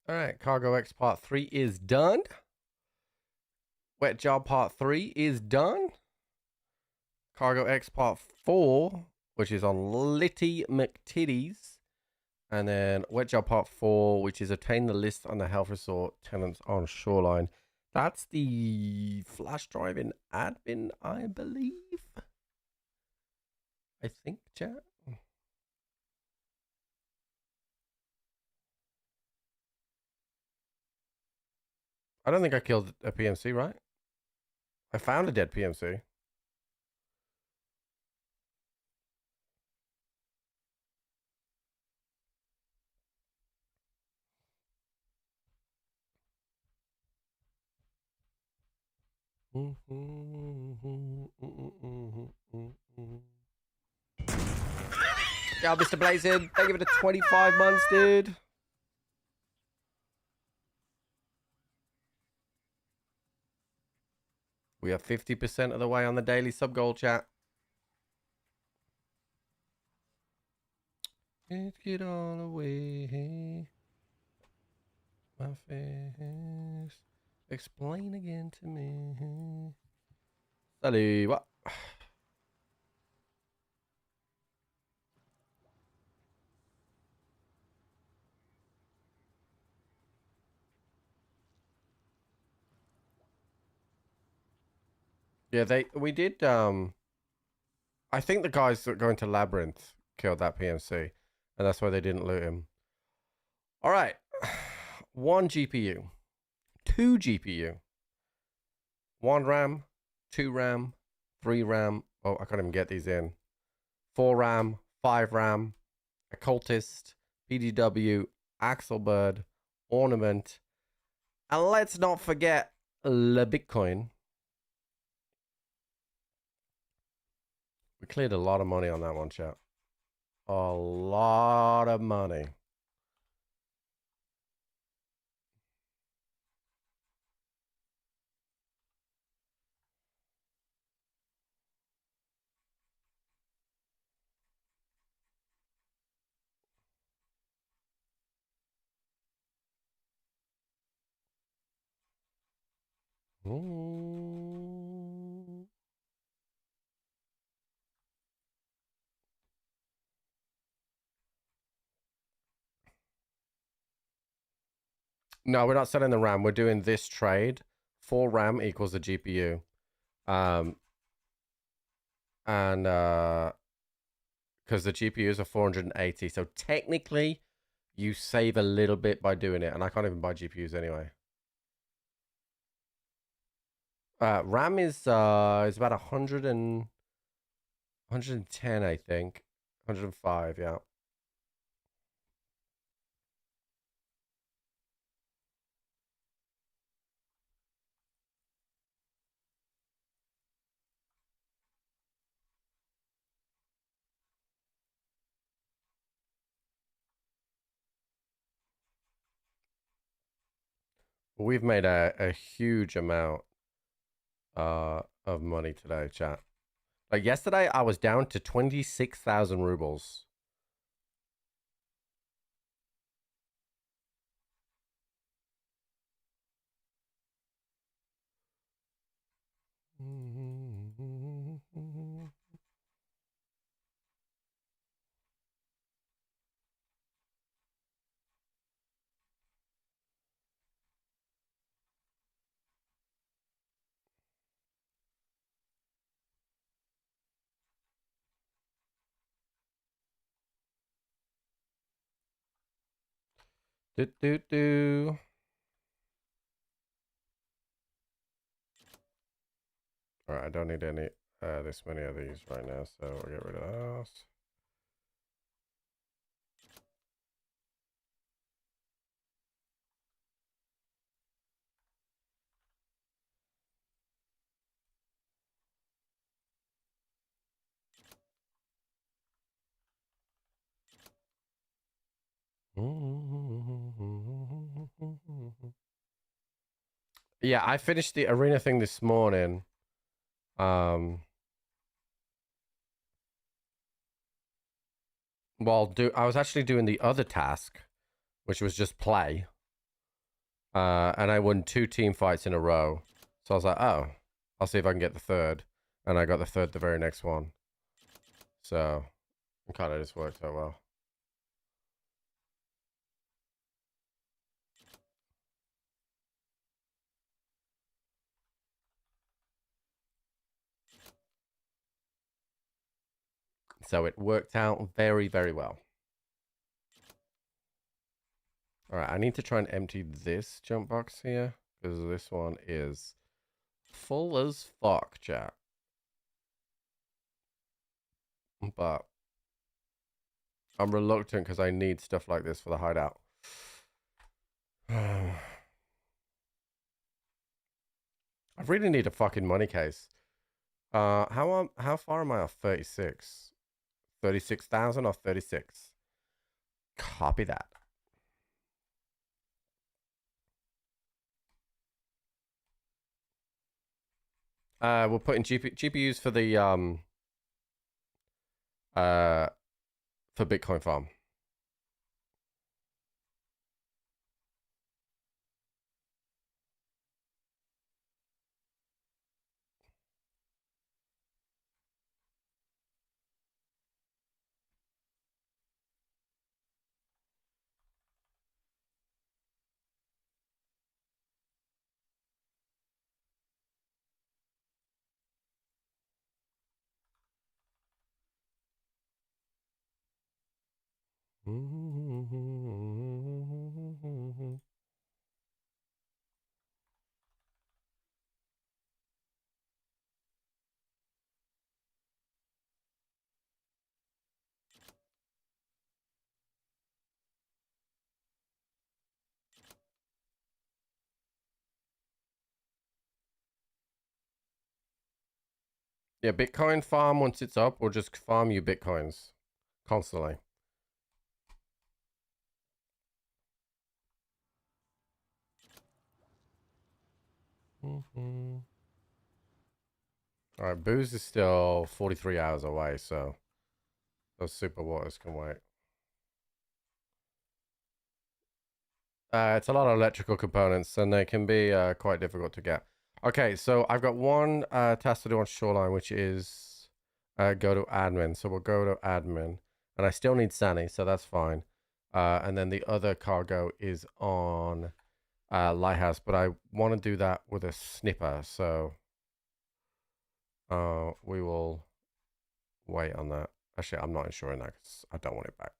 All right, Cargo X Part 3 is done. Wet Job Part 3 is done. Cargo X Part 4, which is on Litty McTitties. And then Wet Job Part 4, which is obtain the list on the health resort tenants on Shoreline. That's the flash driving admin, I believe. I think, chat. I don't think I killed a PMC, right? I found a dead PMC. Yeah, Mr. Blazin, thank you for the 25 months, dude. We are 50% of the way on the daily sub goal, chat. Let's get all away. My face. Explain again to me. Salut, what? Yeah, we did I think the guys that go into Labyrinth killed that PMC, and that's why they didn't loot him. All right. 1 GPU, 2 GPU, 1 RAM, 2 RAM, 3 RAM. Oh, I can't even get these in. 4 RAM, 5 RAM, Occultist, PDW, Axelbird, Ornament, and let's not forget the Bitcoin. We cleared a lot of money on that one, chat. A lot of money. Ooh. No, we're not selling the RAM. We're doing this trade. 4 RAM equals the GPU. And because the GPUs are 480. So technically, you save a little bit by doing it. And I can't even buy GPUs anyway. RAM is about 110, I think. 105, yeah. We've made a huge amount of money today, chat. Like yesterday, I was down to 26,000 rubles. Do do do. All right, I don't need any this many of these right now, so we'll get rid of those. Yeah, I finished the arena thing this morning. I was actually doing the other task, which was just play. And I won 2 team fights in a row. So I was like, oh, I'll see if I can get the third. And I got the third the very next one. So it kind of just worked out well. So it worked out very, very well. All right, I need to try and empty this jump box here, because this one is full as fuck, chat. But I'm reluctant because I need stuff like this for the hideout. I really need a fucking money case. How far am I off 36? 36,000 or 36? Copy that. We'll put in GPUs for the for Bitcoin farm. Yeah, Bitcoin farm, once it's up, will just farm you Bitcoins constantly. All right, booze is still 43 hours away, so those super waters can wait. It's a lot of electrical components, and they can be quite difficult to get. Okay, so I've got one task to do on Shoreline, which is go to admin. So we'll go to admin, and I still need Sunny, so that's fine. And then the other cargo is on Lighthouse, but I want to do that with a snipper, so we will wait on that. Actually, I'm not insuring that because I don't want it back.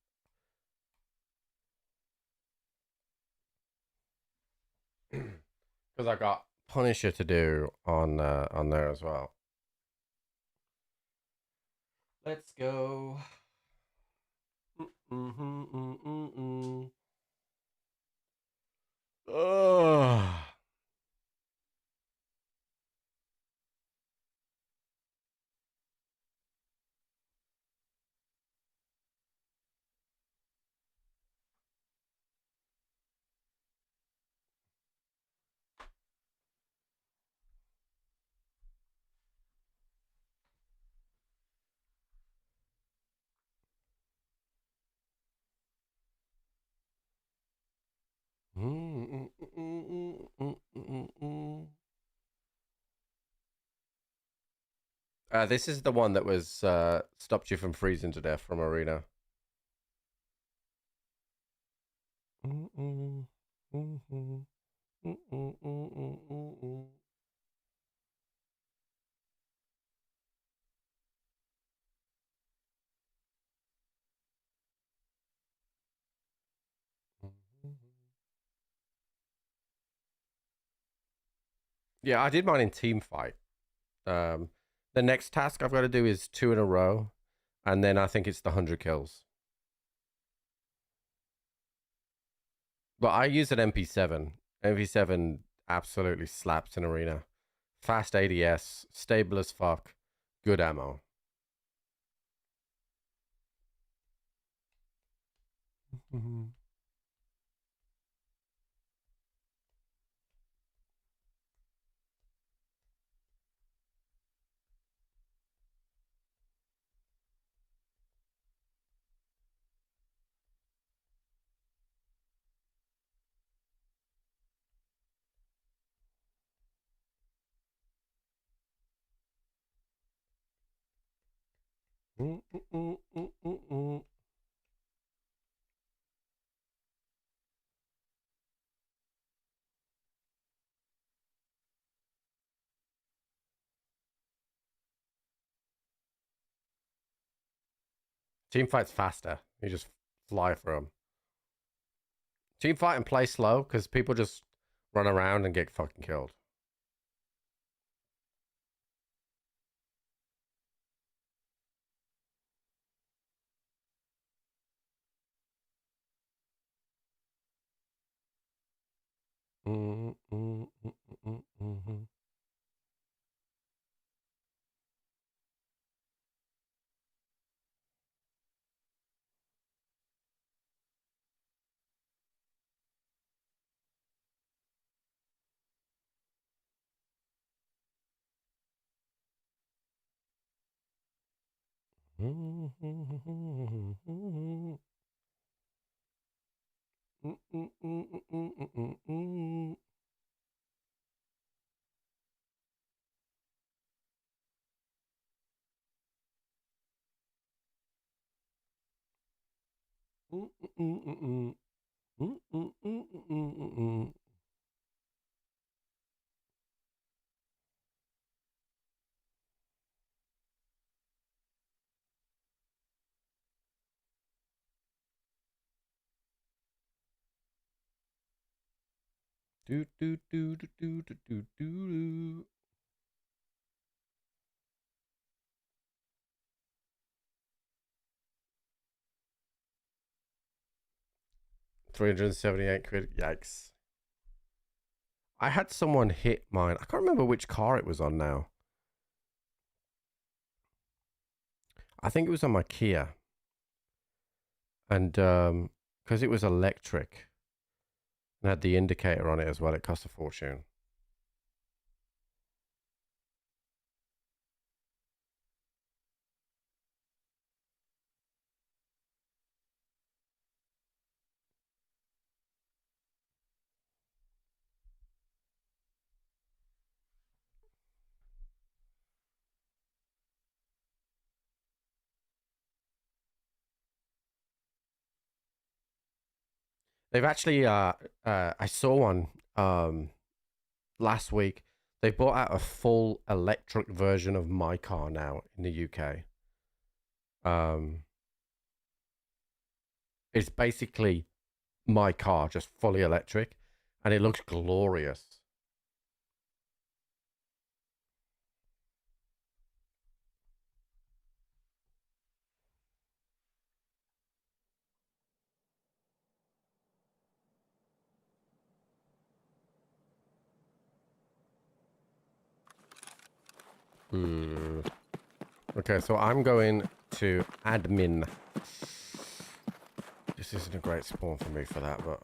Because I got Punisher to do on there as well. Let's go. Ugh. This is the one that was stopped you from freezing to death from Arena. Yeah, I did mine in team fight. The next task I've got to do is 2 in a row, and then I think it's the 100 kills. But I use an MP7. MP7 absolutely slaps in Arena. Fast ADS, stable as fuck, good ammo. Team fight's faster. You just fly through them. Team fight and play slow because people just run around and get fucking killed. Do do do do do do do do. 378 quid. Yikes. I had someone hit mine. I can't remember which car it was on now. I think it was on my Kia. And because it was electric and had the indicator on it as well, it cost a fortune. They've actually, I saw one last week. They brought out a full electric version of my car now in the UK. It's basically my car, just fully electric, and it looks glorious. Okay, so I'm going to admin. This isn't a great spawn for me for that, but...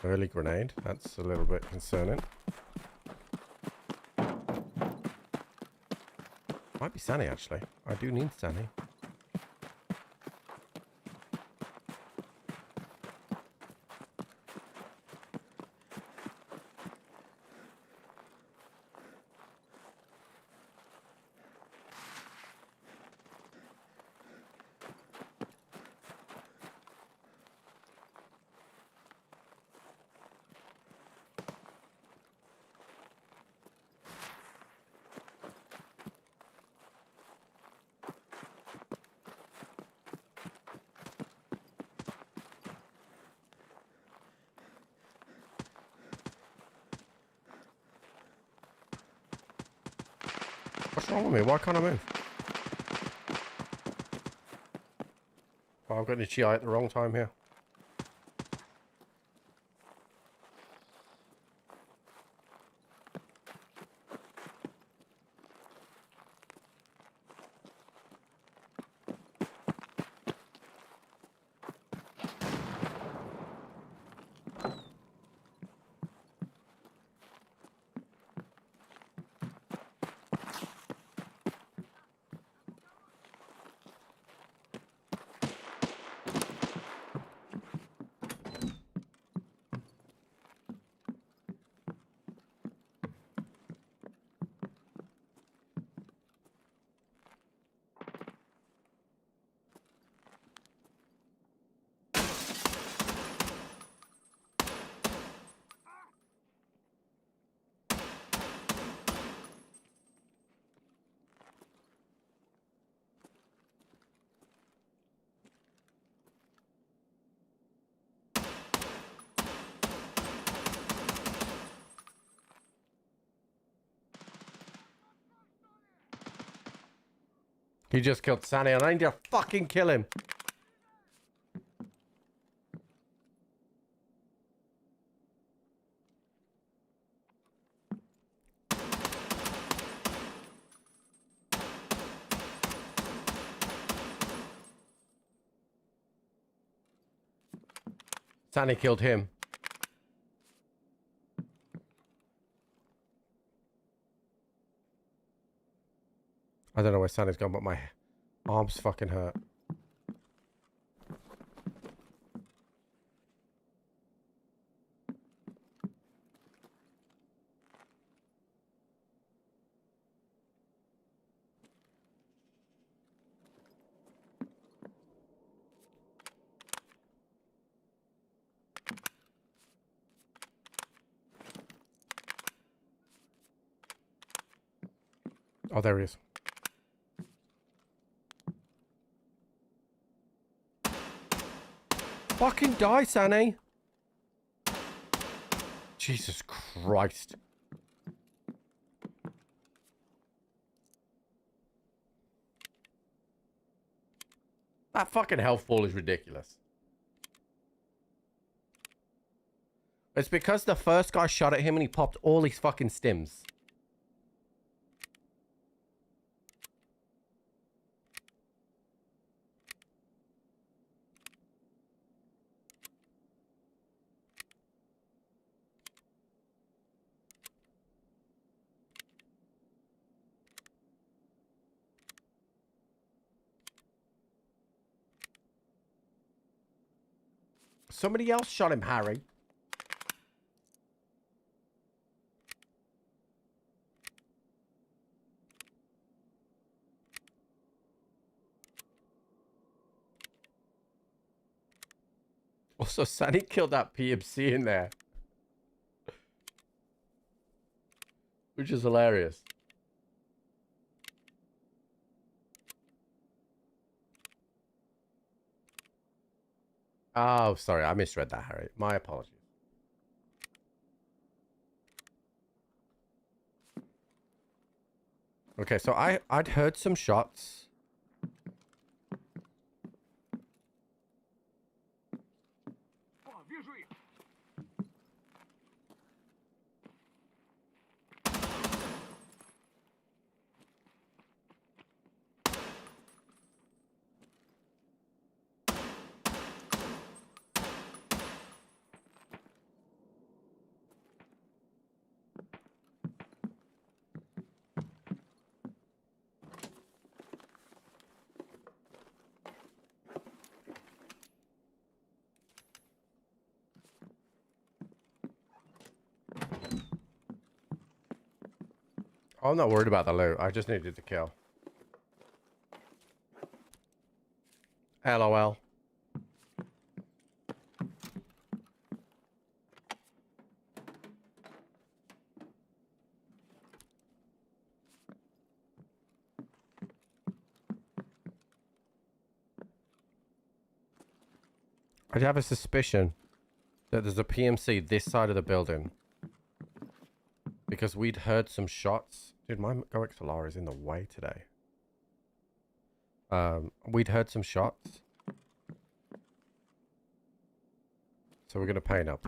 Early grenade, that's a little bit concerning. Might be Sunny, actually. I do need Sunny. wrong with me? Why can't I move? Oh, I've got an GI at the wrong time here. He just killed Sanny and I need to fucking kill him. Sanny killed him. I don't know where Sandy's gone, but my arms fucking hurt. Oh, there he is. Fucking die, Sanny. Jesus Christ. That fucking health ball is ridiculous. It's because the first guy shot at him and he popped all his fucking stims. Somebody else shot him, Harry. Also, Sandy killed that PMC in there. Which is hilarious. Oh, sorry. I misread that, Harry. My apologies. Okay, so I'd heard some shots. I'm not worried about the loot. I just needed to kill. LOL. I have a suspicion that there's a PMC this side of the building. Because we'd heard some shots Dude, my Go XLR is in the way today. We'd heard some shots. So we're going to paint up.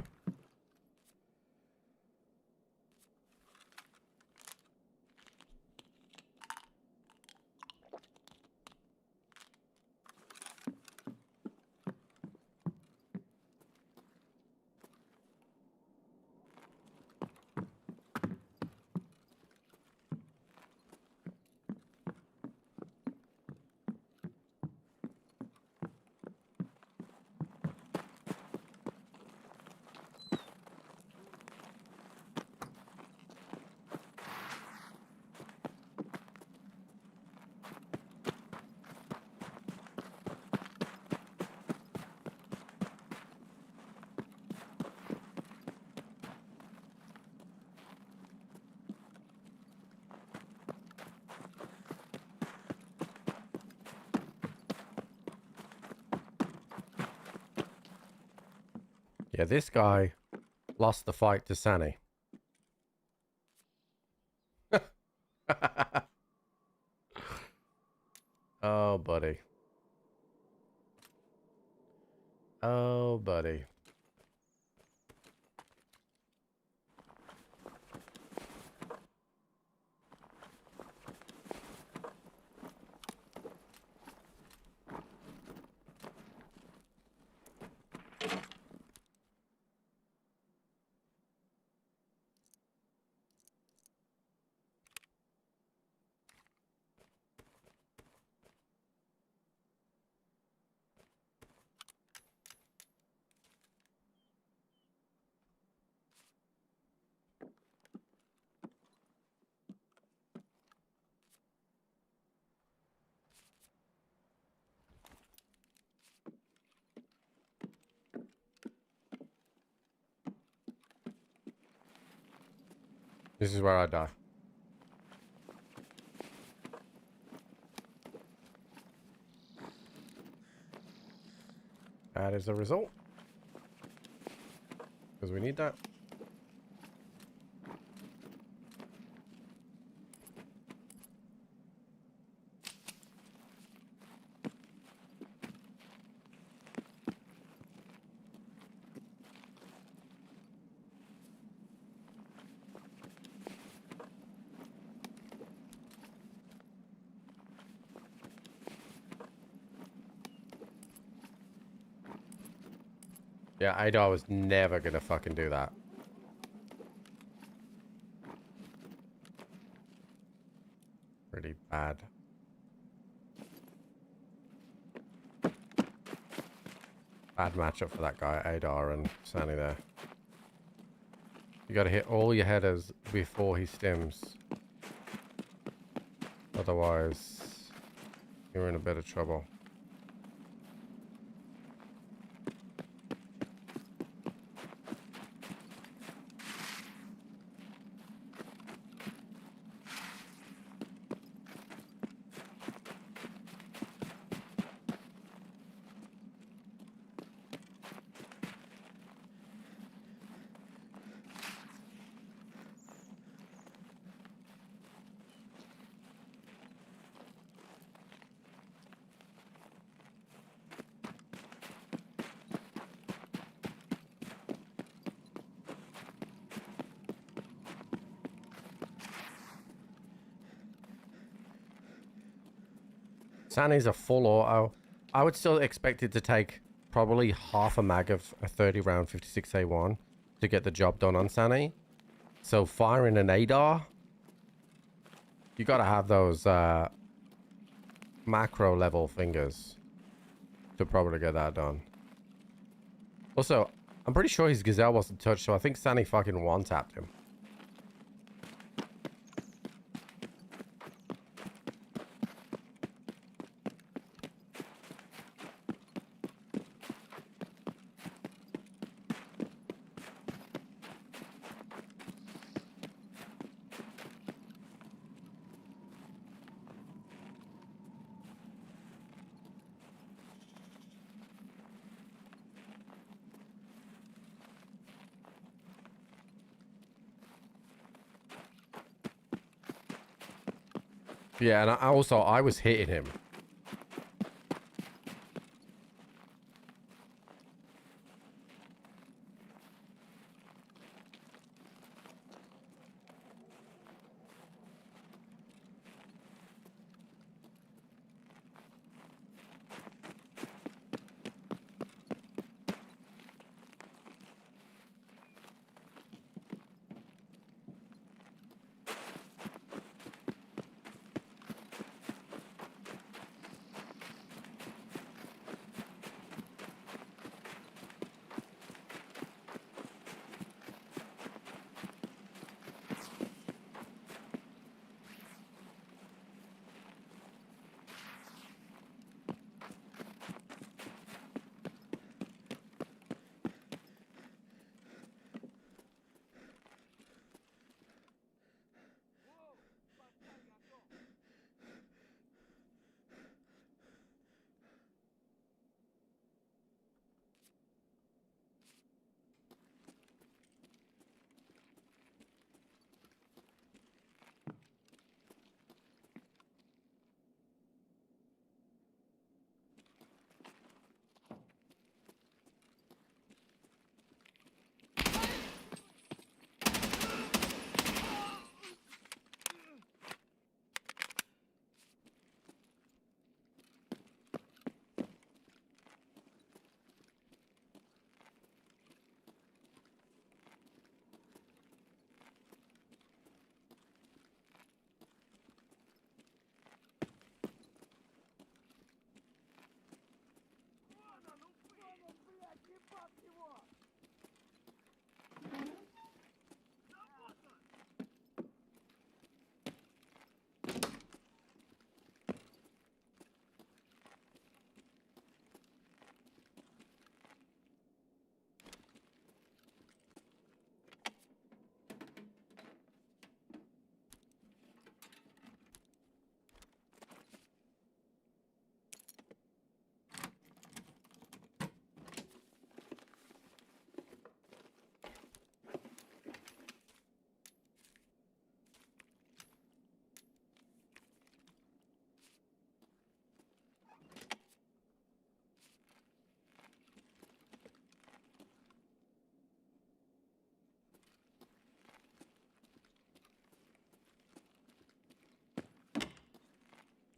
Yeah, this guy lost the fight to Sani. Oh, buddy. Oh, buddy. This is where I die. That is the result. Because we need that. Yeah, Adar was never gonna fucking do that. Pretty bad. Bad matchup for that guy, Adar and Sani there. You gotta hit all your headers before he stims. Otherwise, you're in a bit of trouble. Sani's a full auto. I would still expect it to take probably half a mag of a 30 round 56A1 to get the job done on Sani. So firing an Adar, you gotta have those macro level fingers to probably get that done. Also, I'm pretty sure his Gazelle wasn't touched, so I think Sani fucking one-tapped him. Yeah, and I was hitting him.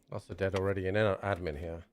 Also dead already in admin here.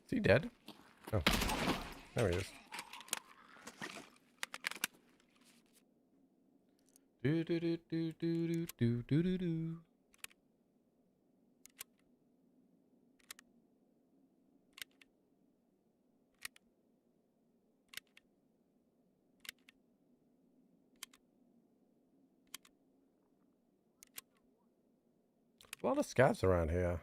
Is he dead? Oh, there he is. Do do do do do do do do do. A lot of scavs around here.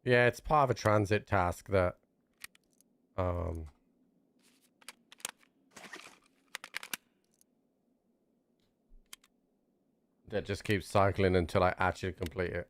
Yeah, it's part of a transit task that that just keeps cycling until I actually complete it.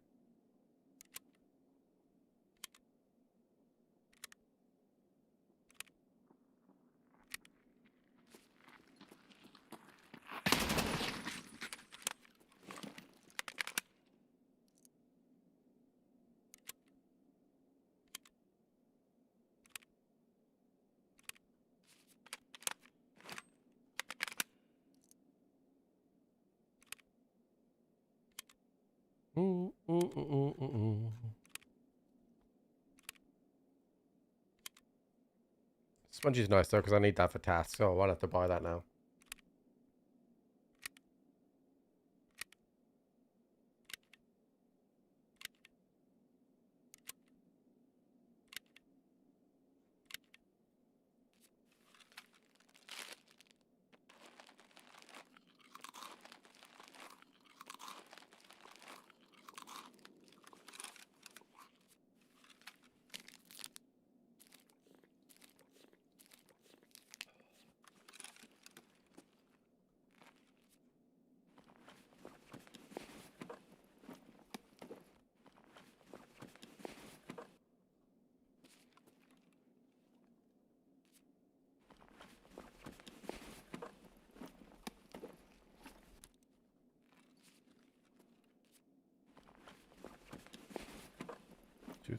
Spongy's nice though, because I need that for tasks, so I won't have to buy that now.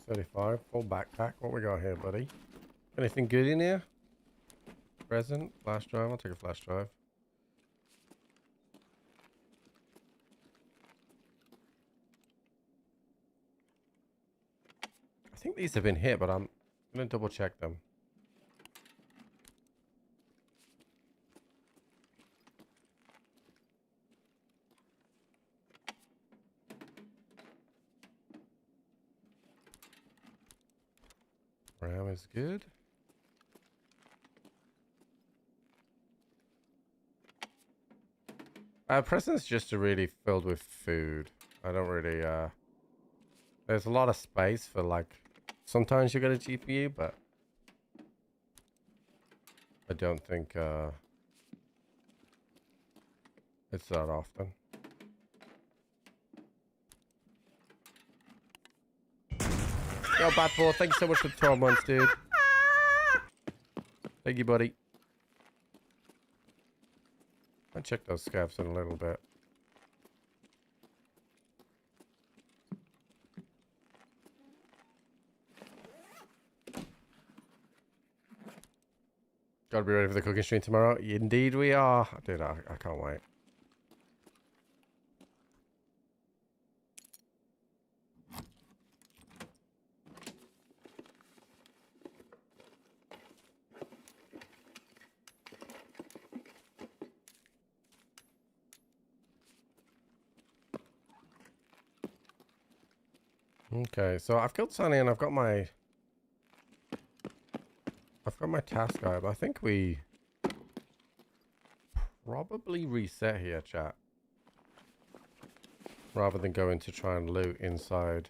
$235, full backpack. What we got here, buddy? Anything good in here? Present, flash drive. I'll take a flash drive. I think these have been hit, but I'm gonna double check them. RAM is good. Present's just really filled with food. I don't really, there's a lot of space for, like, sometimes you get a GPU, but I don't think, it's that often. Yo, Bad Boy, thank you so much for the 12 months, dude. Thank you, buddy. I'll check those scavs in a little bit. Gotta be ready for the cooking stream tomorrow. Indeed we are. Dude, I can't wait. Okay, so I've killed Sunny and I've got my task guide. I think we probably reset here, chat. Rather than going to try and loot inside.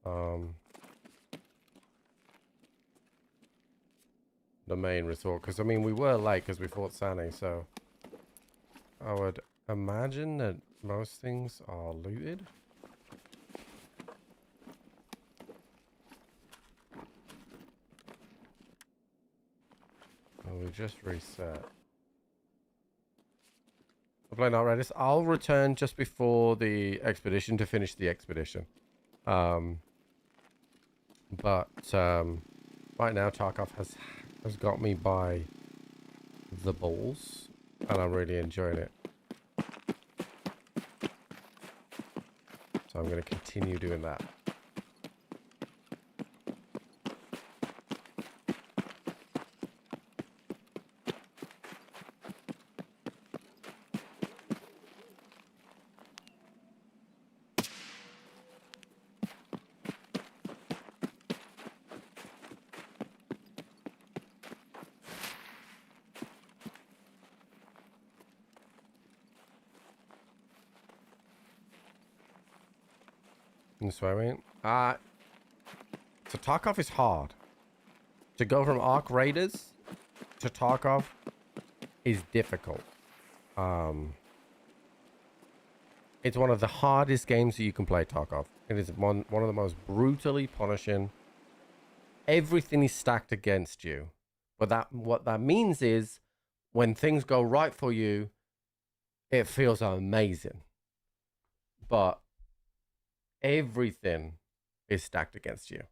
The main resort. Because, I mean, we were late because we fought Sunny, so I would imagine that most things are looted. We just reset. I'm playing Outriders. I'll return just before the expedition to finish the expedition. But right now Tarkov has got me by the balls, and I'm really enjoying it. So I'm going to continue doing that. That's what I mean. So Tarkov is hard. To go from Ark Raiders to Tarkov is difficult. It's one of the hardest games that you can play, Tarkov. It is one of the most brutally punishing. Everything is stacked against you. But what that means is when things go right for you, it feels amazing. But everything is stacked against you.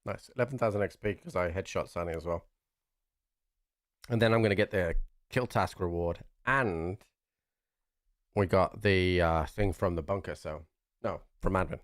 Nice. 11,000 XP because I headshot Sunny as well. And then I'm going to get the kill task reward. And we got the thing from the bunker. So, no, from admin.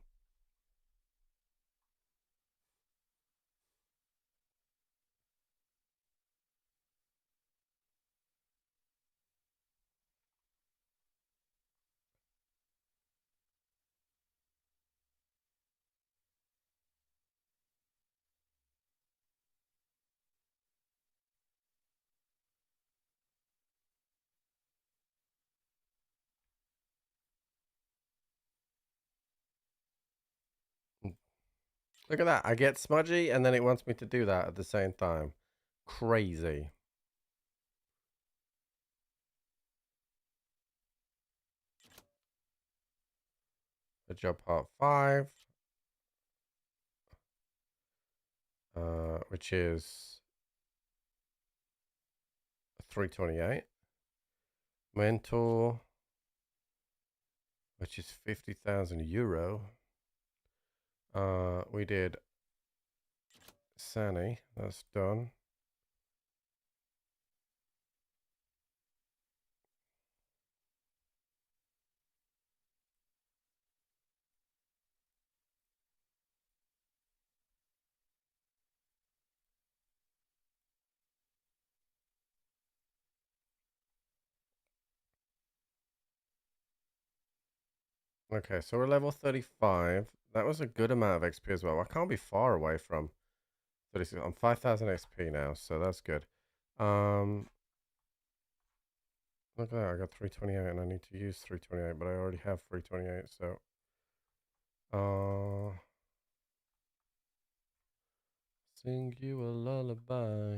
Look at that. I get smudgy and then it wants me to do that at the same time. Crazy. The job part 5. Which is 328. Mentor, which is 50,000 euro. We did Sani, that's done. Okay, so we're level 35. That was a good amount of XP as well. I can't be far away from 36. I'm 5,000 XP now, so that's good. Look at that, I got 328 and I need to use 328, but I already have 328, so sing you a lullaby.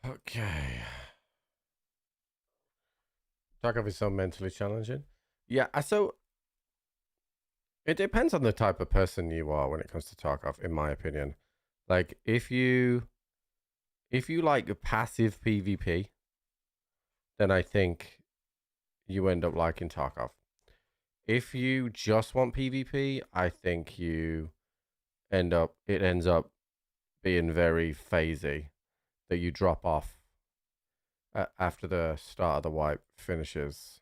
Okay. Tarkov is so mentally challenging. Yeah, so it depends on the type of person you are when it comes to Tarkov, in my opinion. Like if you like passive PvP, then I think you end up liking Tarkov. If you just want PvP, I think it ends up being very phasey, that you drop off after the start of the wipe finishes.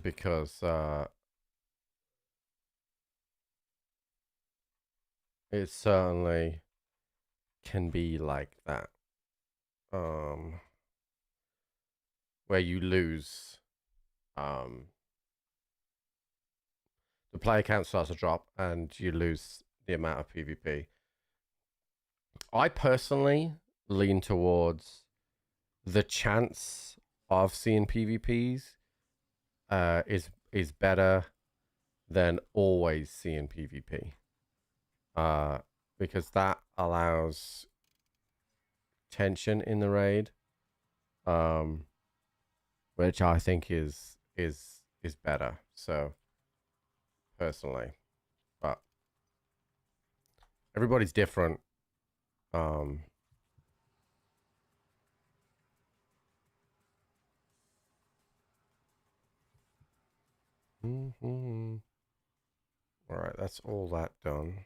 Because it certainly can be like that. Where you lose the player count starts to drop and you lose the amount of PvP. I personally lean towards the chance of seeing PvPs is better than always seeing PvP. Because that allows tension in the raid, which I think is better. So personally, but everybody's different. All right, that's all that done.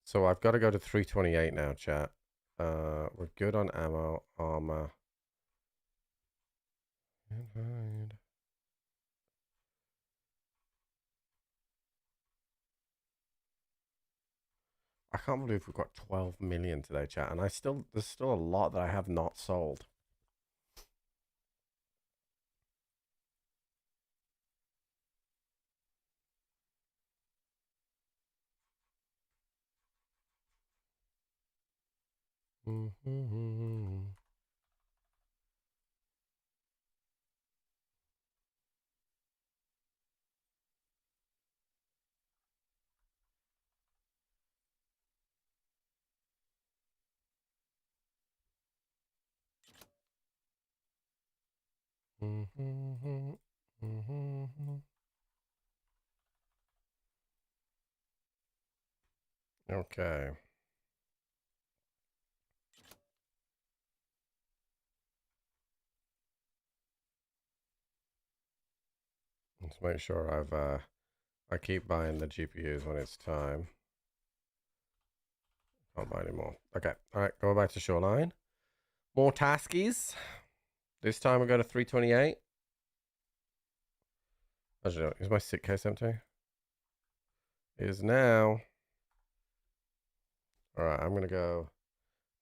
So I've got to go to 328 now, chat. We're good on ammo, armor. I can't believe we've got 12 million today, chat, and there's still a lot that I have not sold. Okay. Let's make sure I keep buying the GPUs when it's time. Can't buy anymore. Okay. All right. Go back to Shoreline. More taskies. This time we go to 328. Actually, is my sick case empty? It is now. All right. I'm going to go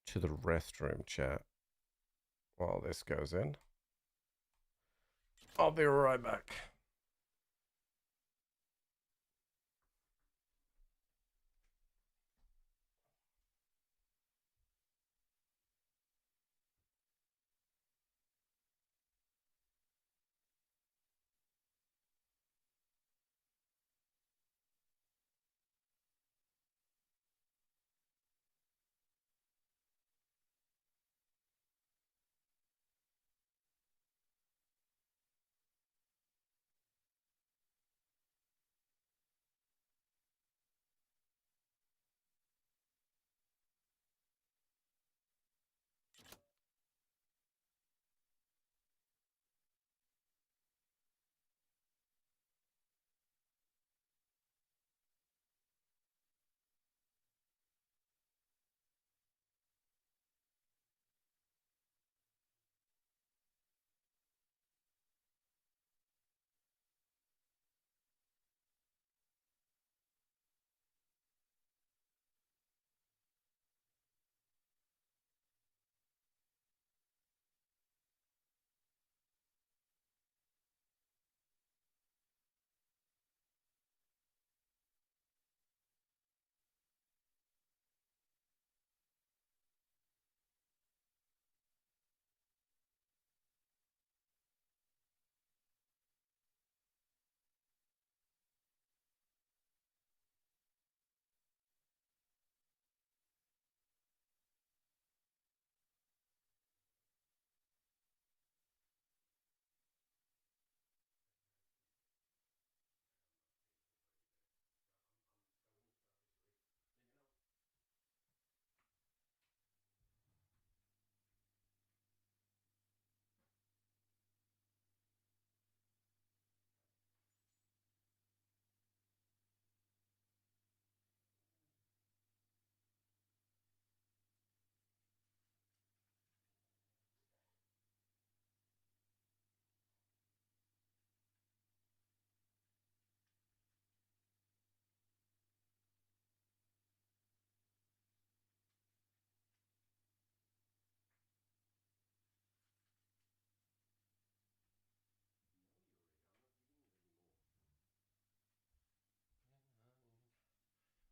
to the restroom chat while this goes in. I'll be right back.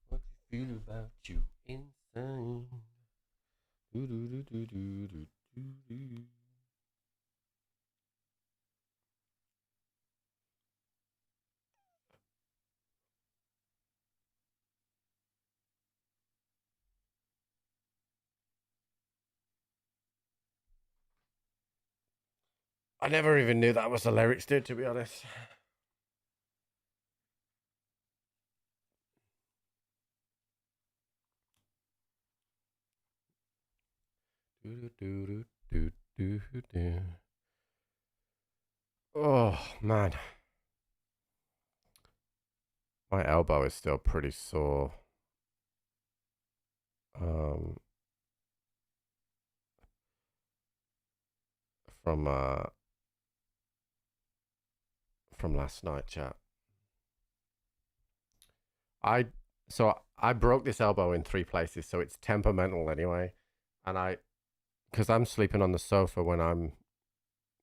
What you feel about you insane? Do do do do do do do do. I never even knew that was the lyrics, dude, to be honest. Do, do, do, do, do, do, do. Oh, man. My elbow is still pretty sore. From last night, chat. I broke this elbow in 3 places, so it's temperamental anyway. And because I'm sleeping on the sofa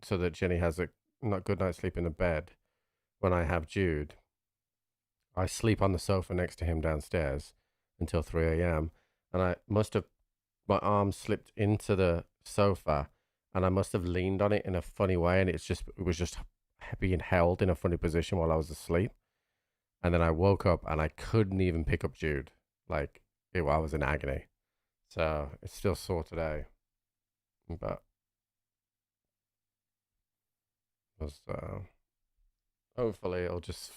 so that Jenny has a not good night's sleep in the bed. When I have Jude, I sleep on the sofa next to him downstairs until 3 a.m. And my arm slipped into the sofa, and I must have leaned on it in a funny way, and it was just being held in a funny position while I was asleep. And then I woke up and I couldn't even pick up Jude. I was in agony. So it's still sore today. But 'Cause, hopefully it'll just...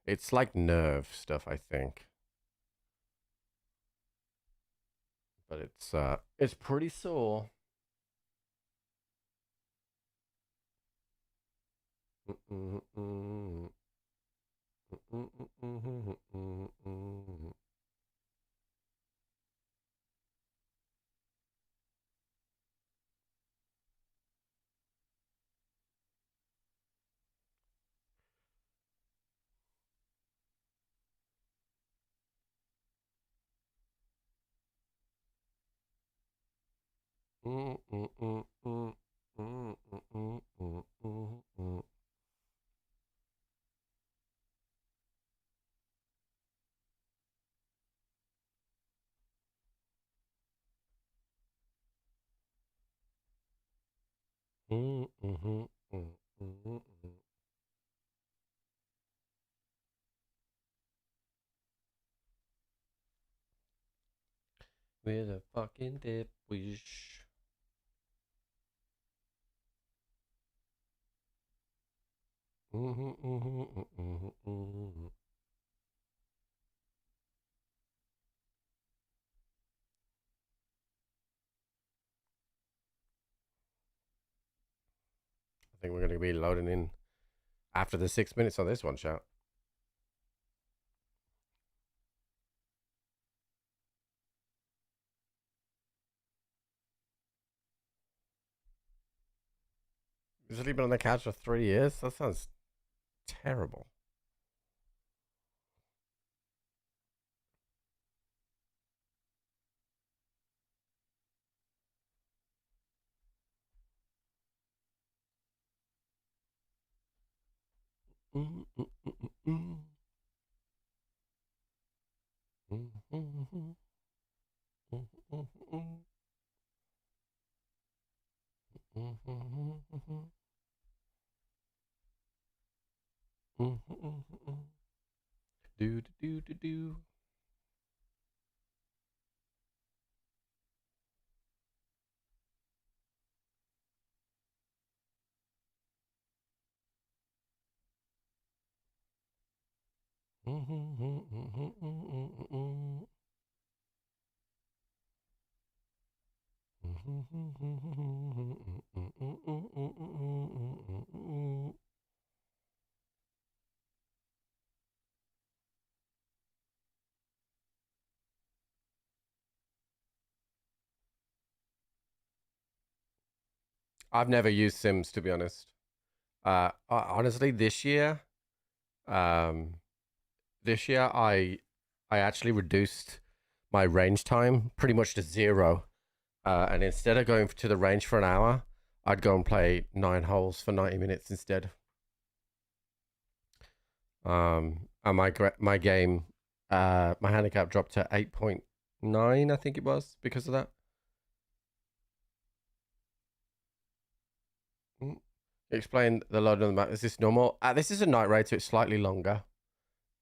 It's like nerve stuff, I think. But it's pretty sore. With a fucking dip wish. I think we're going to be loading in after the 6 minutes on this one, shout. Sleeping on the couch for 3 years? That sounds terrible. Do do do do do. I've never used Sims, to be honest. Honestly, this year, I actually reduced my range time pretty much to 0. And instead of going to the range for an hour, I'd go and play 9 holes for 90 minutes instead. And my game, my handicap dropped to 8.9, I think it was, because of that. Explain the load on the map. Is this normal? This is a night raid, so it's slightly longer.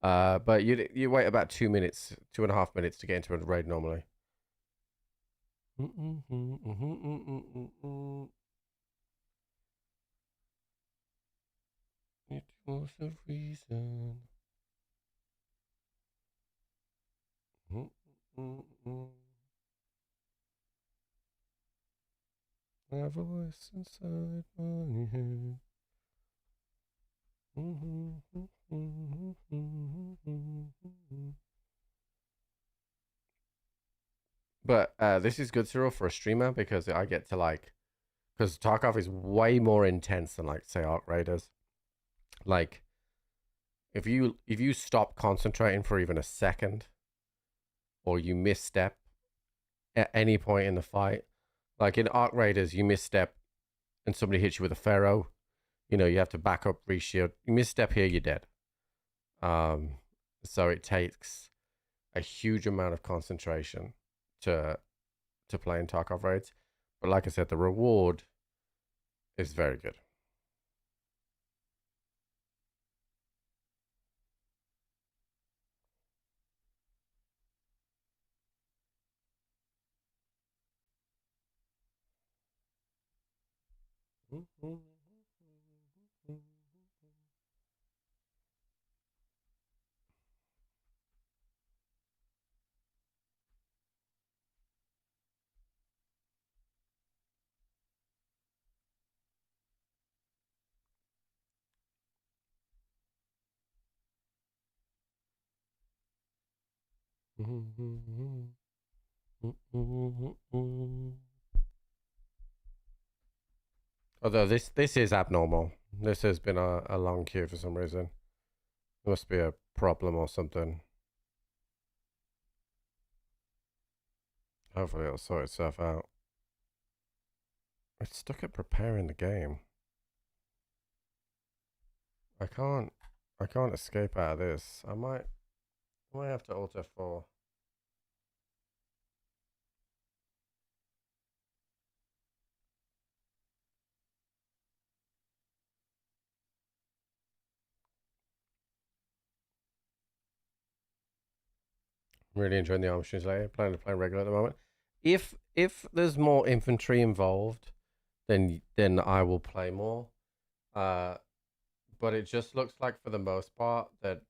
But you wait about 2 minutes, 2.5 minutes to get into a raid normally. It was a reason. My voice inside my head. But this is good, Cyril, for a streamer because I get to because Tarkov is way more intense than say Arc Raiders. Like, if you stop concentrating for even a second, or you misstep at any point in the fight, like in Arc Raiders, you misstep and somebody hits you with a Pharaoh, you have to back up, reshield. You misstep here, you're dead. So it takes a huge amount of concentration to play in Tarkov raids. But like I said, the reward is very good. Although this is abnormal. This has been a long queue for some reason. There must be a problem or something. Hopefully it'll sort itself out. It's stuck at preparing the game. I can't escape out of this. I might have to Alt F4. Really enjoying the Army Streams later. Planning to play regular at the moment. If there's more infantry involved, then I will play more. But it just looks like for the most part that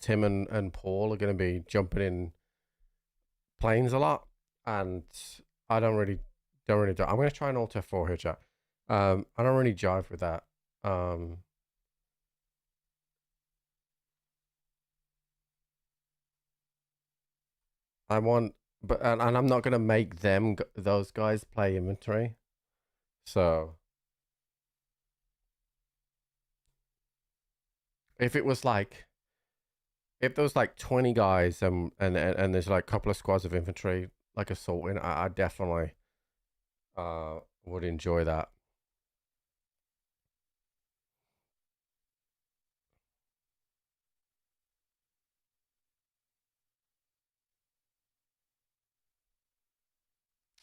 Tim and Paul are going to be jumping in planes a lot, and I don't really do. I'm going to try an Alt F4 here, chat. I don't really jive with that. I want, but and I'm not gonna make those guys play inventory. So if it was like, if there was like 20 guys and there's like a couple of squads of infantry like assaulting, I definitely would enjoy that.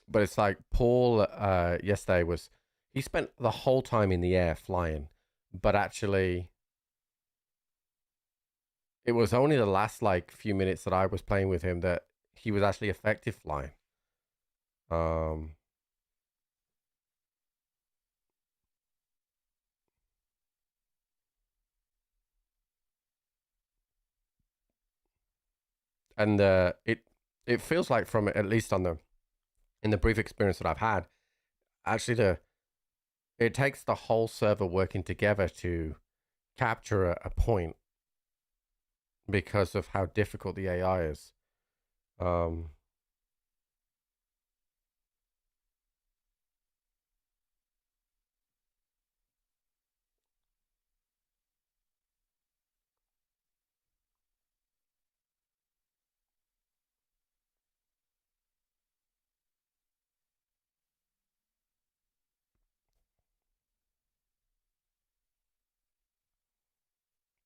But it's like Paul yesterday he spent the whole time in the air flying, but actually it was only the last like few minutes that I was playing with him that he was actually effective flying. And it feels like, from at least in the brief experience that I've had, actually it takes the whole server working together to capture a point because of how difficult the AI is.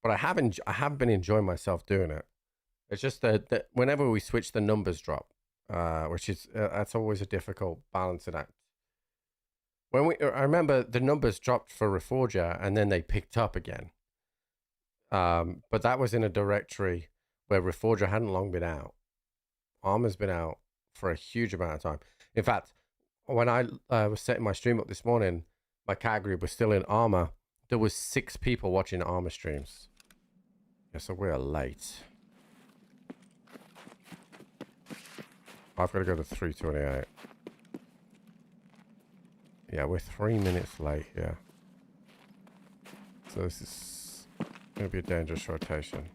But I have been enjoying myself doing it. It's just that whenever we switch, the numbers drop, which is that's always a difficult balancing act. I remember the numbers dropped for Reforger and then they picked up again. But that was in a directory where Reforger hadn't long been out. Arma's been out for a huge amount of time. In fact, when I was setting my stream up this morning, my category was still in Arma. There was 6 people watching Arma streams. Yeah, so we're late. I've got to go to 328. Yeah, we're 3 minutes late here. So this is going to be a dangerous rotation.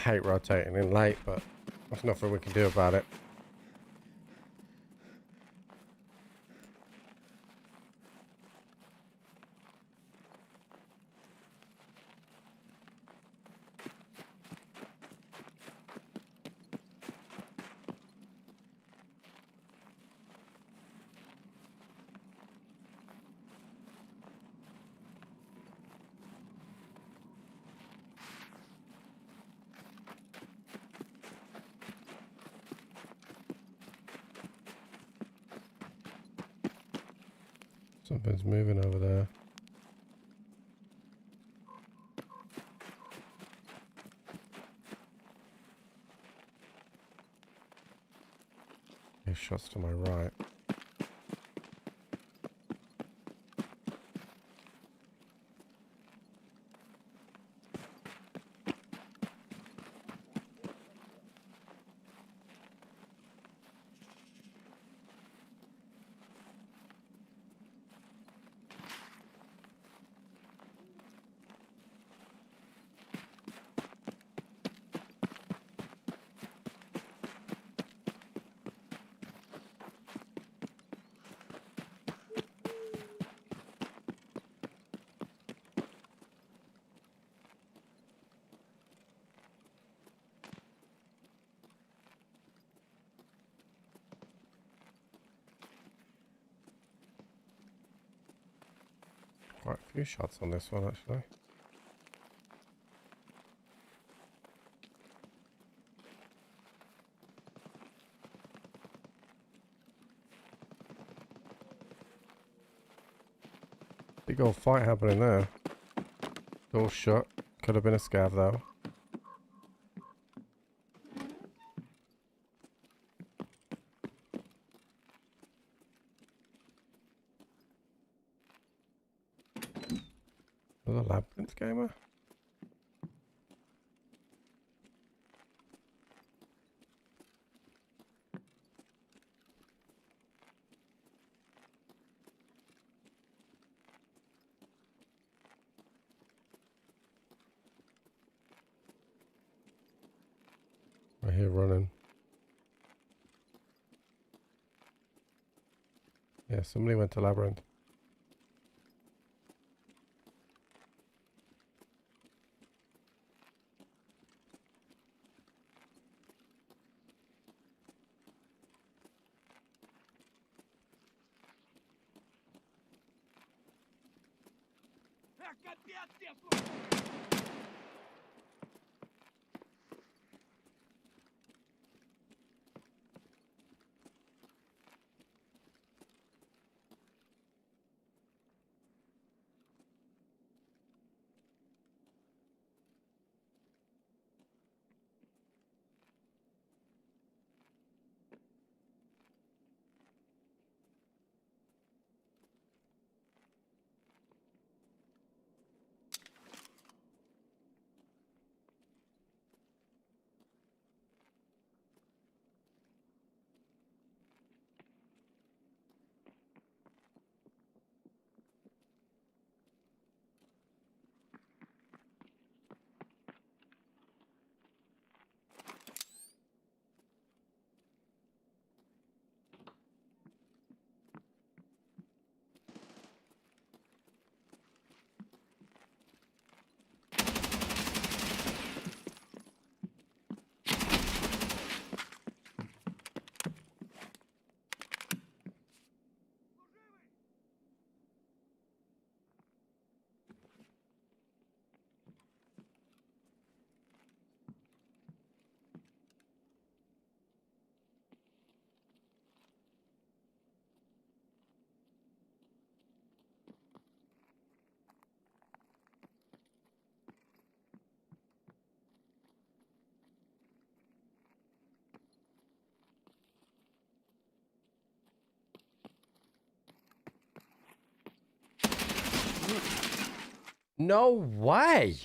hate rotating in late, but there's nothing we can do about it. Something's moving over there. There's shots to my right. Quite a few shots on this one, actually. Big old fight happening there. Door shut. Could have been a scav though. Another Labyrinth gamer? I hear running. Yeah, somebody went to Labyrinth. No way!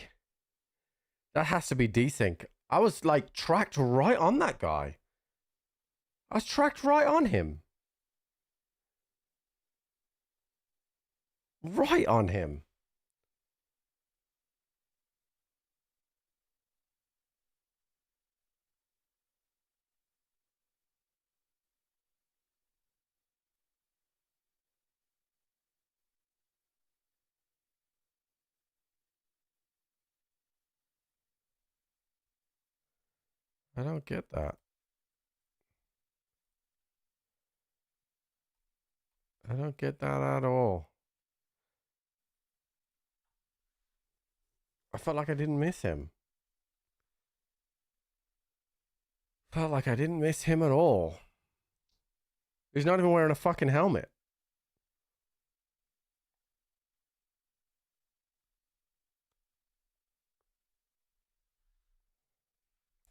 That has to be desync. I was like tracked right on that guy. I was tracked right on him. Right on him. I don't get that. I don't get that at all. I felt like I didn't miss him. Felt like I didn't miss him at all. He's not even wearing a fucking helmet.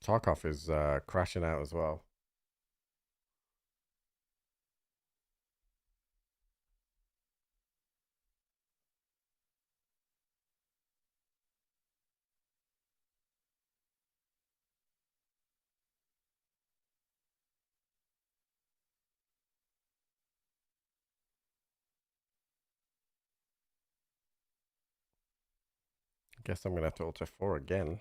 Tarkov is crashing out as well. Guess I'm gonna have to Alt F4 again.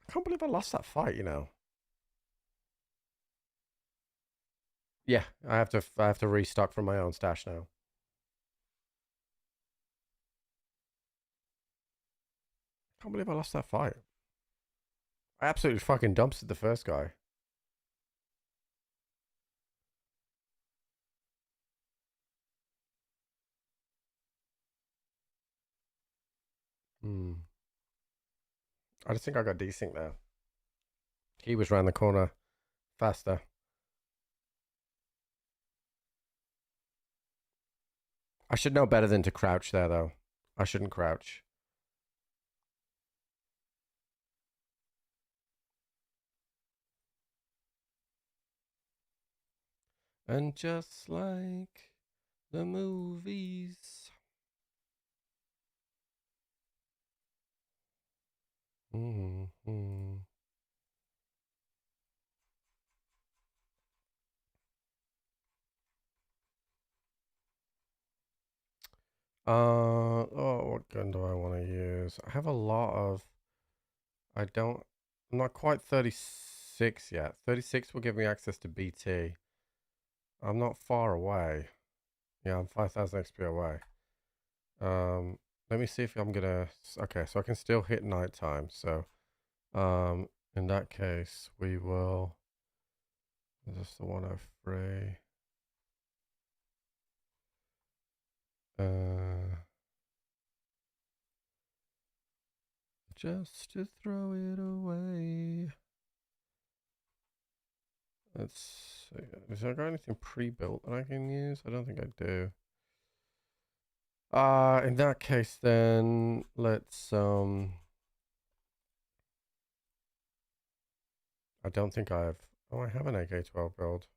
I can't believe I lost that fight, you know. Yeah, I have to restock from my own stash now. I can't believe I lost that fight. I absolutely fucking dumpstered the first guy. I just think I got desync there. He was round the corner faster. I should know better than to crouch there, though. I shouldn't crouch. And just like the movies. Mm-hmm. Oh, what gun do I want to use? I have a lot of... I'm not quite 36 yet. 36 will give me access to BT. I'm not far away. Yeah, I'm 5,000 XP away. Let me see if I'm gonna... Okay, so I can still hit nighttime. So, in that case, we will... Is this the 103? Just to throw it away. Let's see. Is there anything pre-built that I can use? I don't think I do. In that case, then let's I don't think I have. Oh, I have an AK-12 build.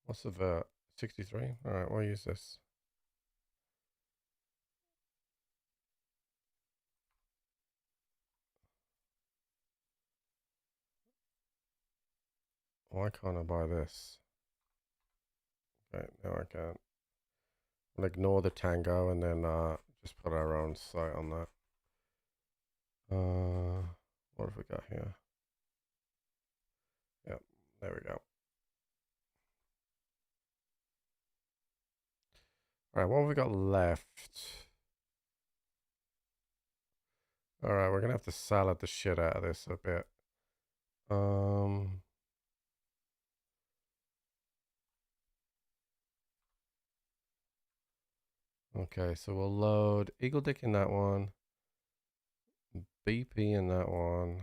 What's the vert? 63. All right, we'll use this. Why can't I buy this? Okay, no, I can't. I'll ignore the Tango and then just put our own sight on that. What have we got here? Yep, there we go. All right, what have we got left? All right, we're gonna have to salad the shit out of this a bit. Okay, so we'll load Eagle Dick in that one, BP in that one.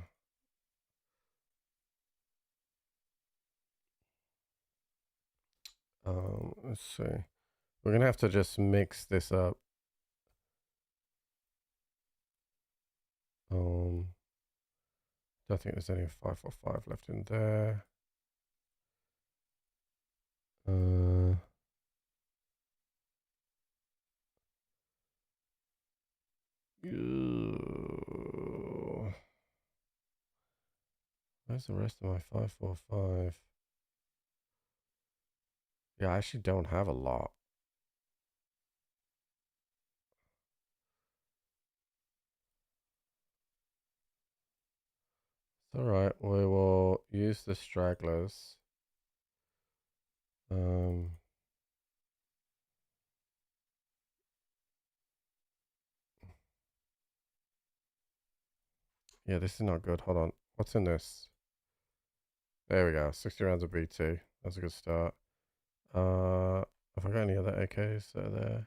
Let's see. We're gonna have to just mix this up. Don't think there's any 545 left in there. Where's the rest of my 545? Yeah, I actually don't have a lot. It's all right. We will use the stragglers. Yeah, this is not good. Hold on. What's in this? There we go. 60 rounds of BT. That's a good start. Have I got any other AKs that are there?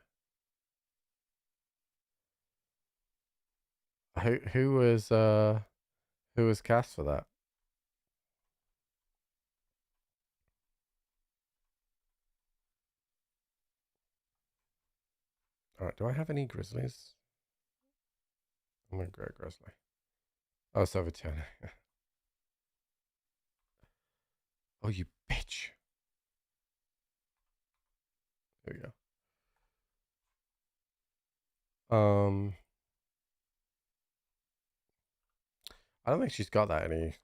Who was cast for that? All right. Do I have any grizzlies? I'm gonna grab grizzly. Oh, it's over 10. Oh, you bitch. There we go. I don't think she's got that any.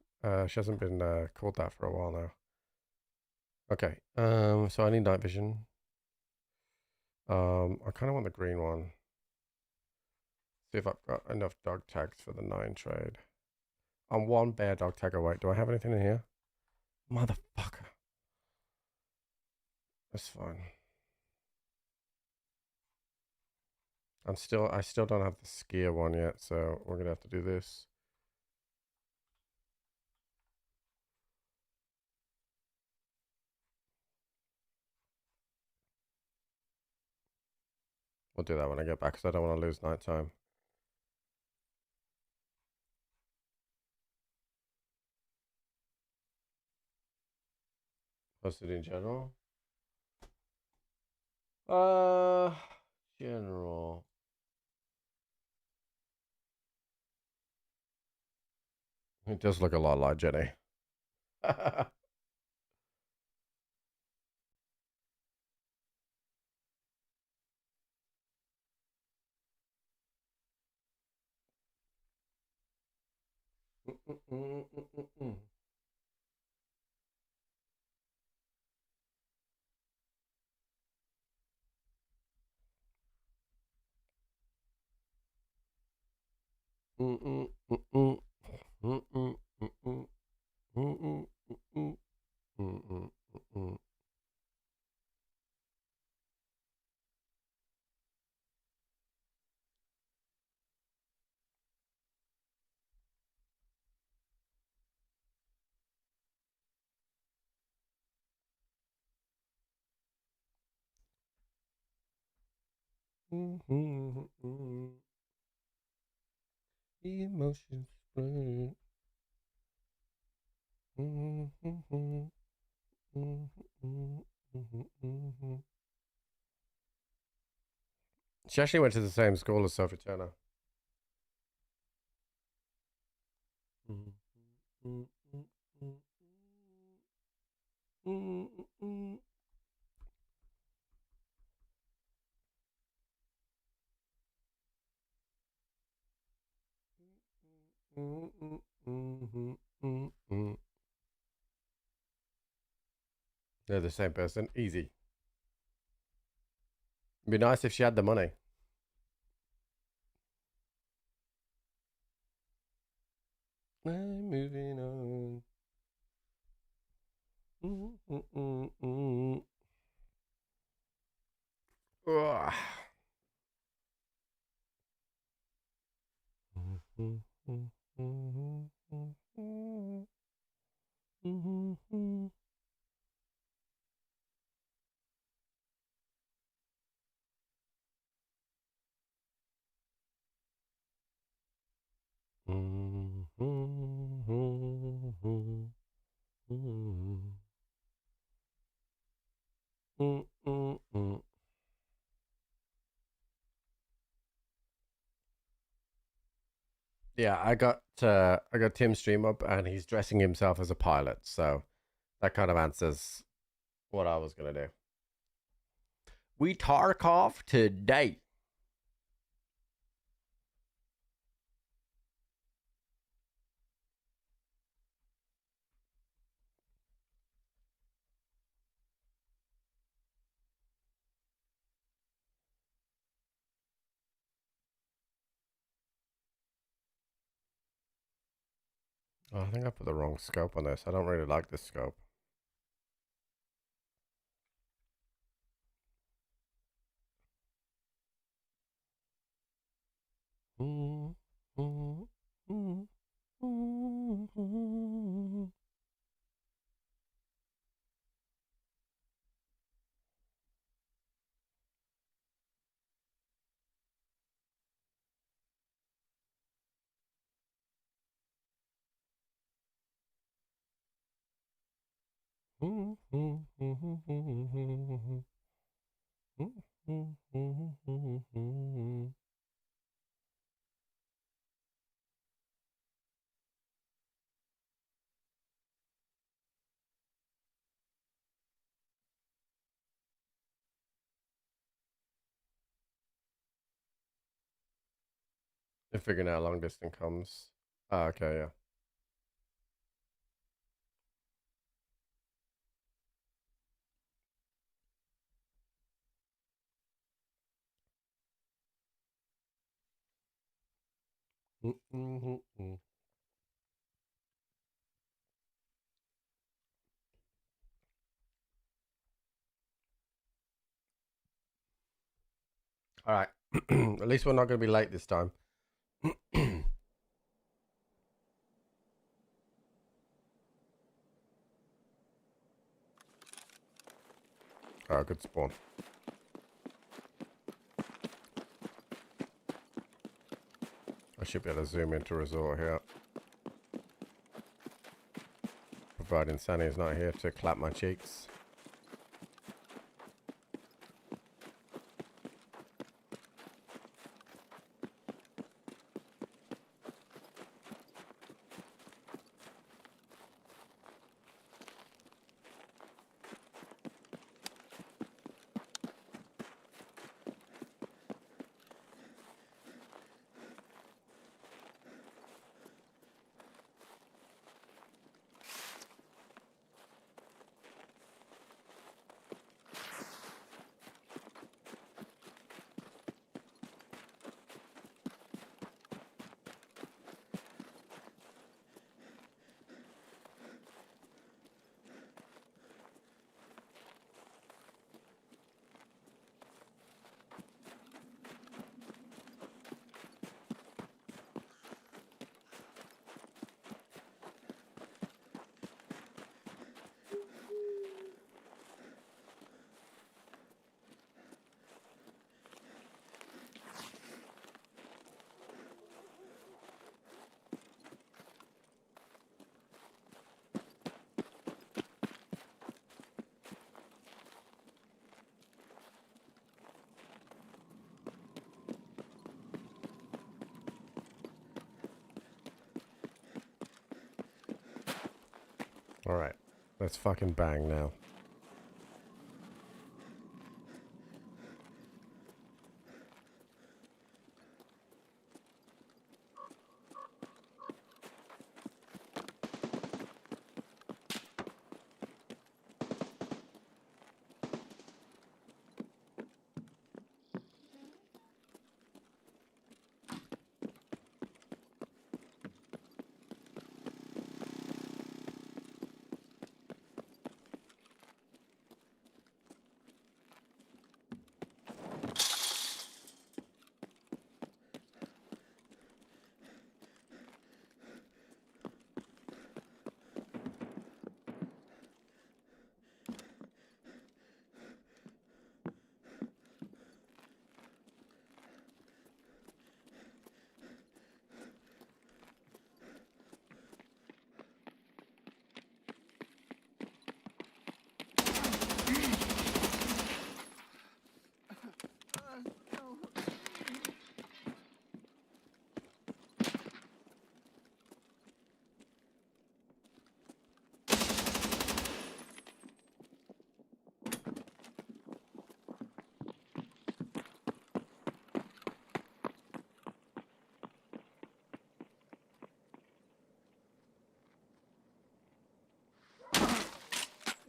She hasn't been called that for a while now. Okay. So I need night vision. I kind of want the green one. See if I've got enough dog tags for the 9 trade. I'm 1 bear dog tag away. Do I have anything in here? Motherfucker. That's fine. I still don't have the skier one yet, so we're gonna have to do this. We'll do that when I get back because I don't want to lose night time. Posted in general. General. It does look a lot like Jenny. Emotions spread. She actually went to the same school as Sophie Turner. They're the same person. Easy. It'd be nice if she had the money. I'm moving on. Ugh. Yeah, I got Tim's stream up and he's dressing himself as a pilot, so that kind of answers what I was gonna do. We Tarkov today. Oh, I think I put the wrong scope on this. I don't really like this scope. They're figuring out long distance comes. Ah, okay, yeah. All right. At least we're not going to be late this time. Oh, good spawn. I should be able to zoom into resort here. Providing Sunny is not here to clap my cheeks. All right, let's fucking bang now.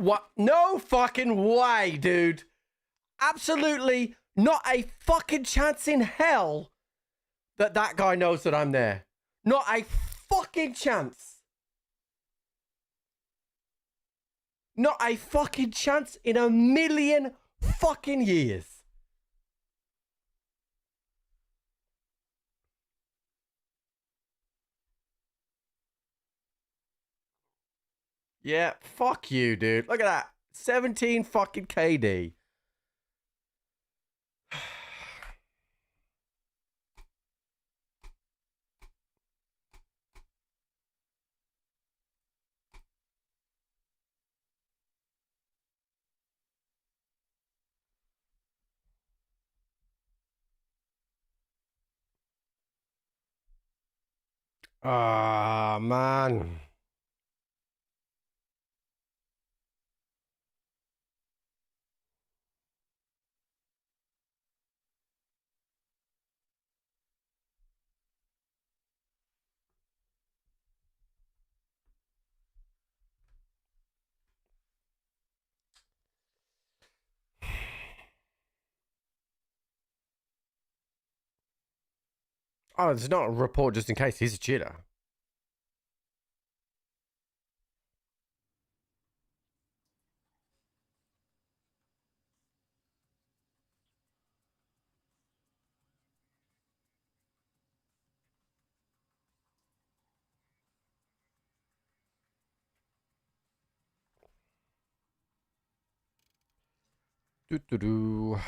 What? No fucking way, dude. Absolutely not a fucking chance in hell that that guy knows that I'm there. Not a fucking chance. Not a fucking chance in a million fucking years. Yeah, fuck you, dude. Look at that. 17 fucking KD. Ah, man. Oh, it's not a report just in case. He's a cheater. Do.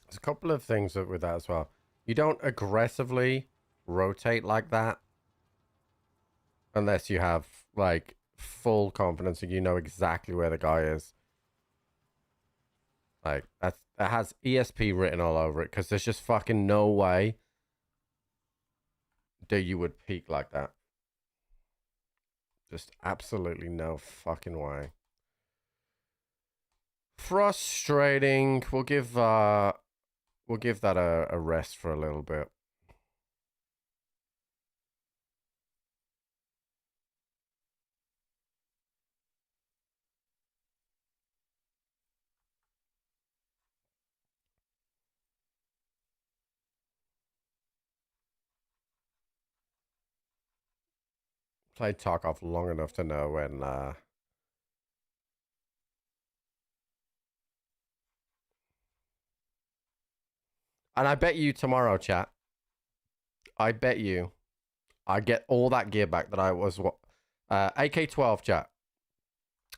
There's a couple of things with that as well. You don't aggressively rotate like that unless you have like full confidence and you know exactly where the guy is. Like that has ESP written all over it because there's just fucking no way that you would peek like that. Just absolutely no fucking way. Frustrating. We'll give that a rest for a little bit. Played Tarkov long enough to know when and I bet you tomorrow, chat. I bet you I get all that gear back that I was AK-12, chat.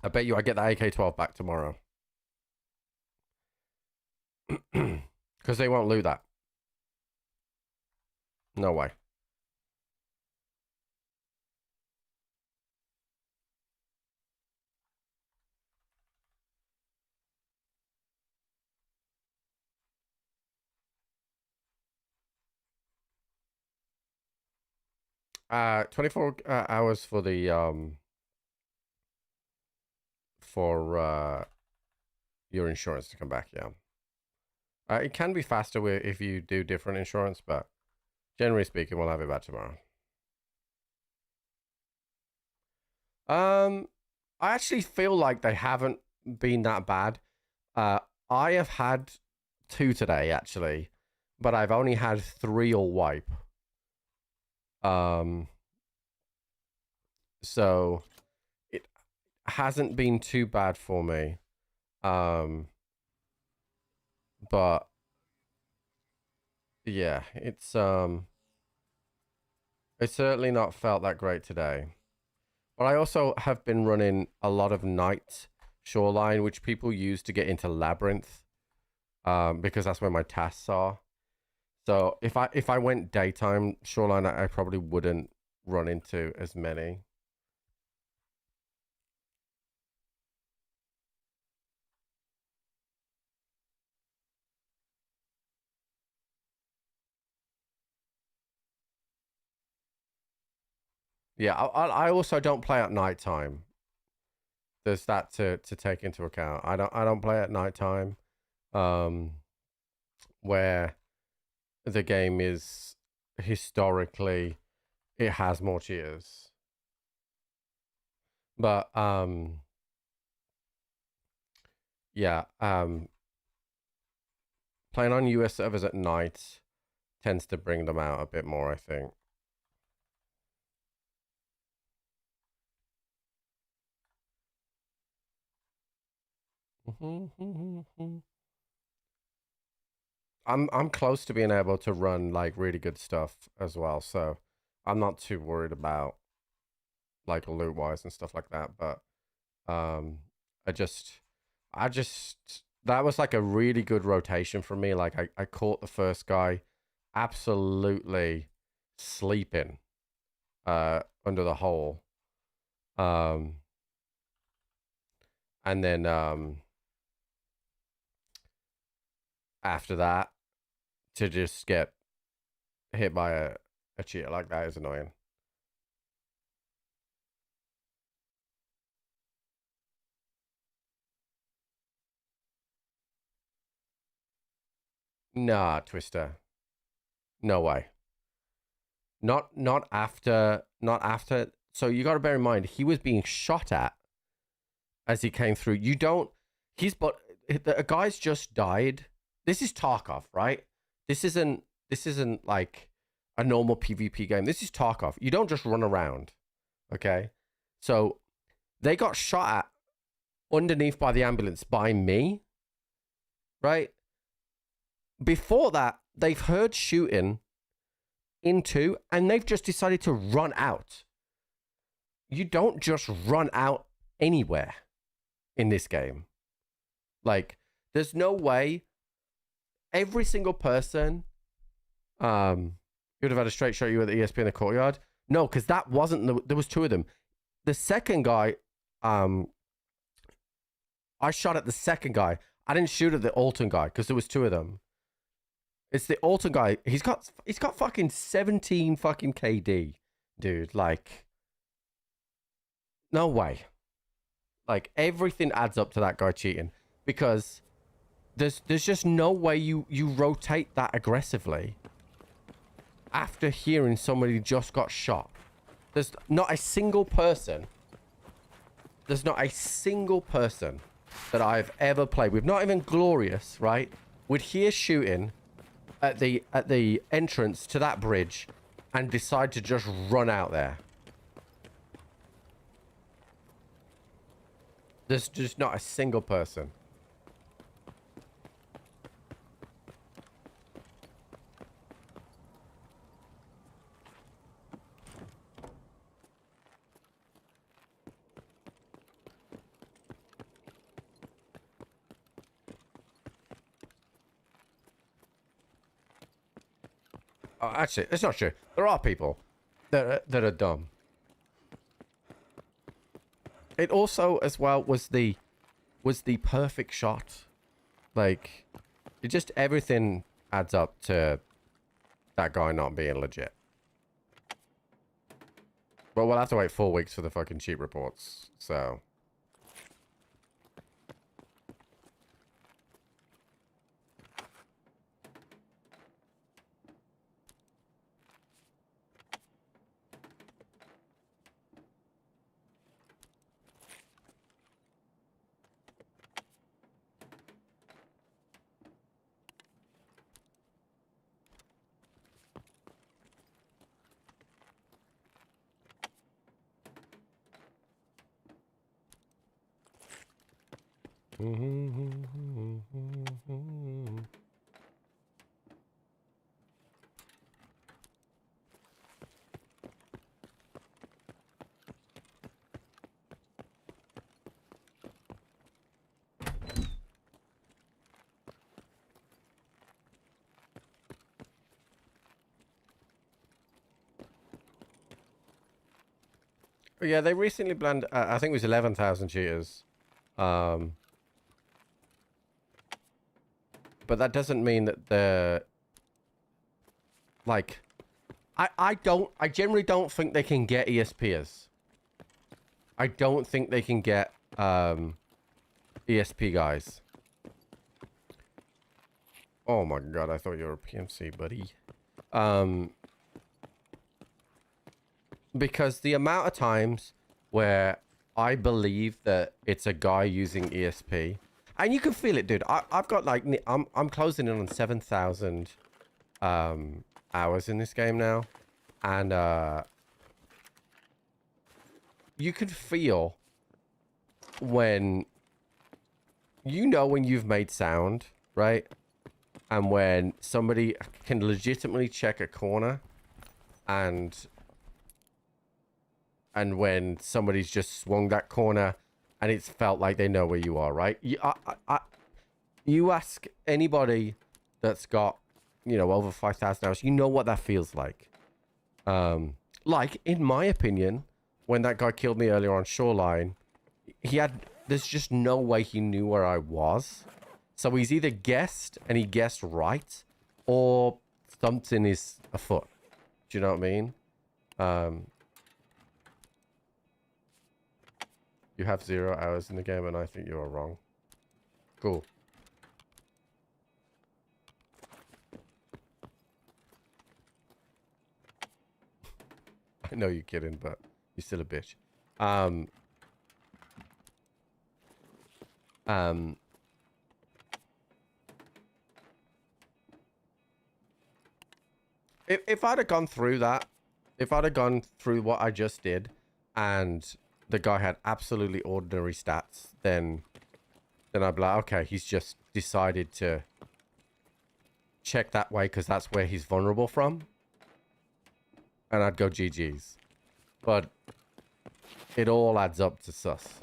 I bet you I get the AK-12 back tomorrow. Because they won't loot that. No way. 24 hours for the for your insurance to come back, yeah. It can be faster if you do different insurance, but generally speaking, we'll have it back tomorrow. I actually feel like they haven't been that bad. I have had 2 today, actually, but I've only had 3 all wipe. So it hasn't been too bad for me. But yeah, it's certainly not felt that great today. But I also have been running a lot of night shoreline, which people use to get into Labyrinth, because that's where my tasks are. So if I went daytime shoreline, I probably wouldn't run into as many. Yeah, I also don't play at nighttime. There's that to take into account. I don't play at nighttime, where the game is historically it has more cheaters. But yeah, playing on US servers at night tends to bring them out a bit more, I think. I'm close to being able to run like really good stuff as well, so I'm not too worried about like loot wise and stuff like that. But I just that was like a really good rotation for me. Like I caught the first guy absolutely sleeping under the hole. And then after that, to just get hit by a cheater like that is annoying. Nah, Twister. No way. Not after. So you got to bear in mind he was being shot at as he came through. You don't. A guy's just died. This is Tarkov, right? This isn't like a normal PvP game. This is Tarkov. You don't just run around, okay? So they got shot at underneath by the ambulance by me, right? Before that, they've heard shooting into, and they've just decided to run out. You don't just run out anywhere in this game. Like, there's no way every single person would have had a straight shot at you at the ESP in the courtyard. No, because that wasn't there was two of them. The second guy, I shot at the second guy. I didn't shoot at the Alton guy because there was two of them. It's the Alton guy. He's got fucking 17 fucking KD, dude. Like, no way. Like, everything adds up to that guy cheating because there's just no way you rotate that aggressively after hearing somebody just got shot. There's not a single person. There's not a single person that I've ever played with, not even Glorious, right, would hear shooting at the entrance to that bridge and decide to just run out there. There's just not a single person. Oh, actually, it's not true. There are people that are dumb. It also, as well, was the perfect shot. Like, it just everything adds up to that guy not being legit. But we'll have to wait 4 weeks for the fucking cheat reports. So. Yeah, they recently banned, I think it was 11,000 cheaters. But that doesn't mean that they're, like, I generally don't think they can get ESPers. I don't think they can get ESP guys. Oh my god, I thought you were a PMC, buddy. Because the amount of times where I believe that it's a guy using ESP, and you can feel it, dude. I've got like I'm closing in on 7,000 hours in this game now, and you can feel when when you've made sound, right? And when somebody can legitimately check a corner, and when somebody's just swung that corner and it's felt like they know where you are, right? You ask anybody that's got, over 5,000 hours, you know what that feels like. Like, in my opinion, when that guy killed me earlier on Shoreline, there's just no way he knew where I was. So he's either guessed, and he guessed right, or something is afoot. Do you know what I mean? You have 0 hours in the game, and I think you are wrong. Cool. I know you're kidding, but you're still a bitch. If I'd have gone through that, if I'd have gone through what I just did, and the guy had absolutely ordinary stats, then I'd be like, okay, he's just decided to check that way because that's where he's vulnerable from. And I'd go GG's. But it all adds up to sus.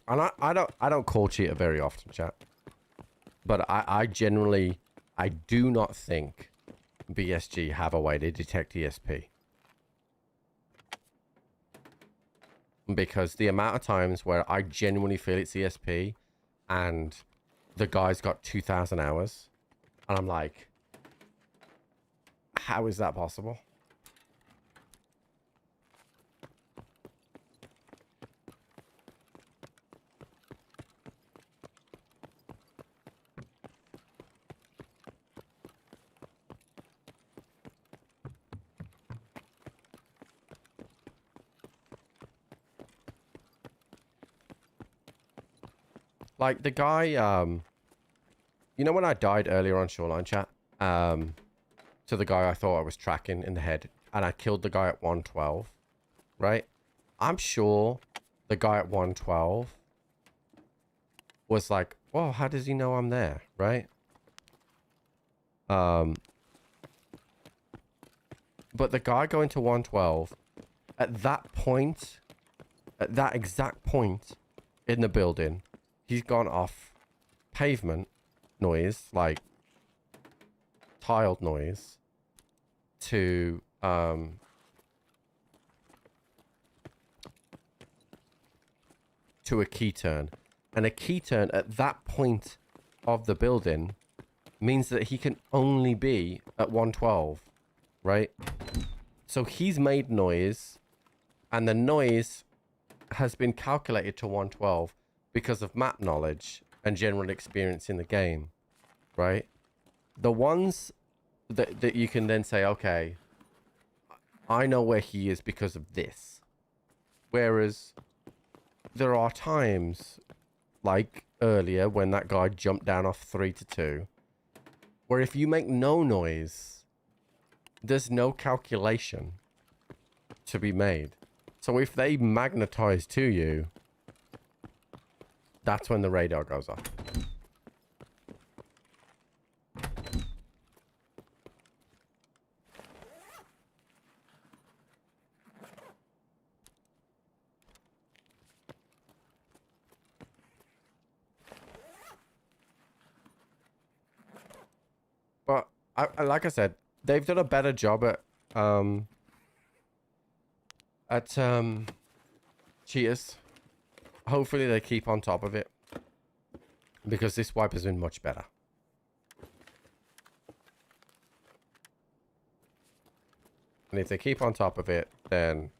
And I don't call cheater very often, chat. But I generally, I do not think BSG have a way to detect ESP. Because the amount of times where I genuinely feel it's ESP and the guy's got 2,000 hours and I'm like, how is that possible? Like the guy, when I died earlier on Shoreline chat, to the guy I thought I was tracking in the head, and I killed the guy at 112, right? I'm sure the guy at 112 was like, "Well, how does he know I'm there?" Right? But the guy going to 112 at that point, at that exact point in the building, he's gone off pavement noise, like tiled noise, to a key turn. And a key turn at that point of the building means that he can only be at 112, right? So he's made noise, and the noise has been calculated to 112 because of map knowledge and general experience in the game, right? The ones that you can then say, okay, I know where he is because of this. Whereas there are times, like earlier when that guy jumped down off 3 to 2, where if you make no noise, there's no calculation to be made. So if they magnetize to you, that's when the radar goes off. But like I said, they've done a better job at cheaters. Hopefully they keep on top of it, because this wipe has been much better. And if they keep on top of it, then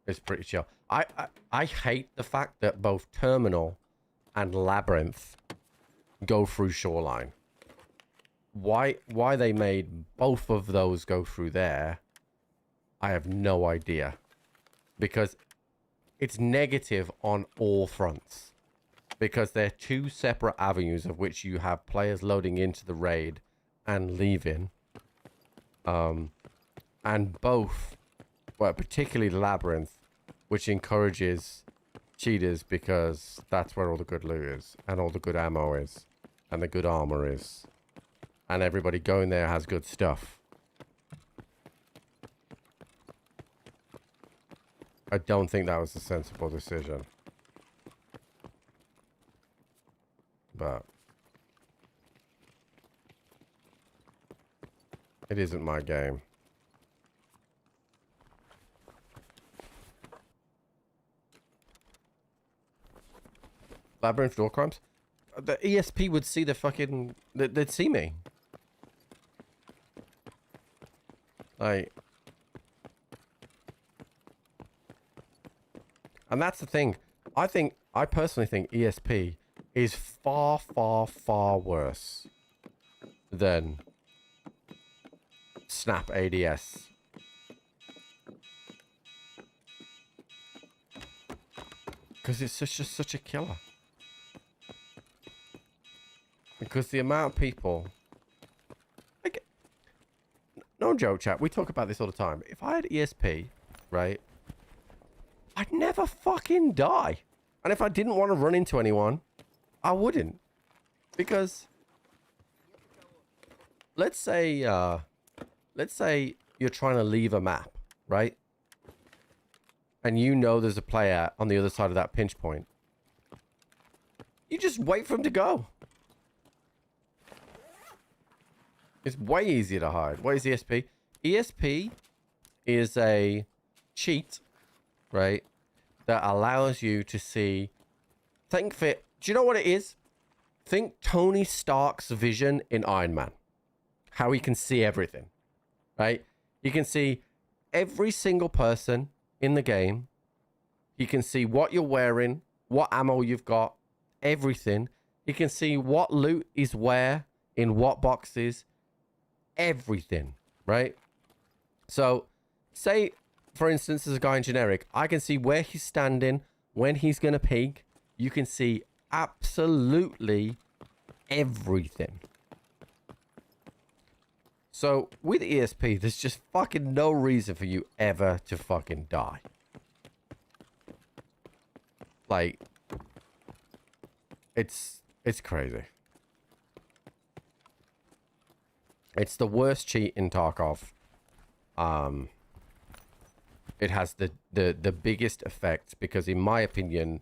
it's pretty chill. I hate the fact that both Terminal and Labyrinth go through Shoreline. Why they made both of those go through there, I have no idea. Because it's negative on all fronts. Because they're two separate avenues of which you have players loading into the raid and leaving. And both, well, particularly Labyrinth, which encourages cheaters because that's where all the good loot is, and all the good ammo is, and the good armor is. And everybody going there has good stuff. I don't think that was a sensible decision. But it isn't my game. Labyrinth door crimes? The ESP would see the fucking... They'd see me. Like... And that's the thing. I personally think ESP is far, far, far worse than Snap ADS. Because it's just such a killer. Because the amount of people... Like, no joke, chat. We talk about this all the time. If I had ESP, right, I'd never fucking die. And if I didn't want to run into anyone, I wouldn't. Because... Let's say you're trying to leave a map, right? And you know there's a player on the other side of that pinch point. You just wait for him to go. It's way easier to hide. What is ESP? ESP is a cheat, right, that allows you to see... Think of it... Do you know what it is? Think Tony Stark's vision in Iron Man. How he can see everything, right? He can see every single person in the game. He can see what you're wearing, what ammo you've got, everything. He can see what loot is where, in what boxes, everything, right? So, say, for instance, there's a guy in generic. I can see where he's standing, when he's going to peek. You can see absolutely everything. So, with ESP, there's just fucking no reason for you ever to fucking die. Like, it's crazy. It's the worst cheat in Tarkov. It has the biggest effect because, in my opinion,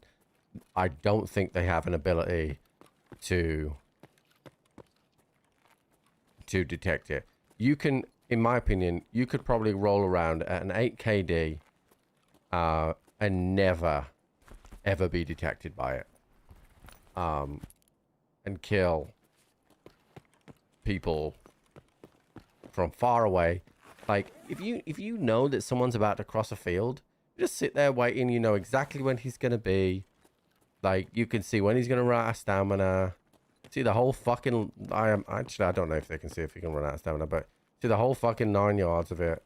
I don't think they have an ability to detect it. You can, in my opinion, you could probably roll around at an 8 KD and never, ever be detected by it. And kill people from far away. Like, if you know that someone's about to cross a field, you just sit there waiting. You know exactly when he's going to be. Like, you can see when he's going to run out of stamina. See the whole fucking... I don't know if they can see if he can run out of stamina, but see the whole fucking 9 yards of it.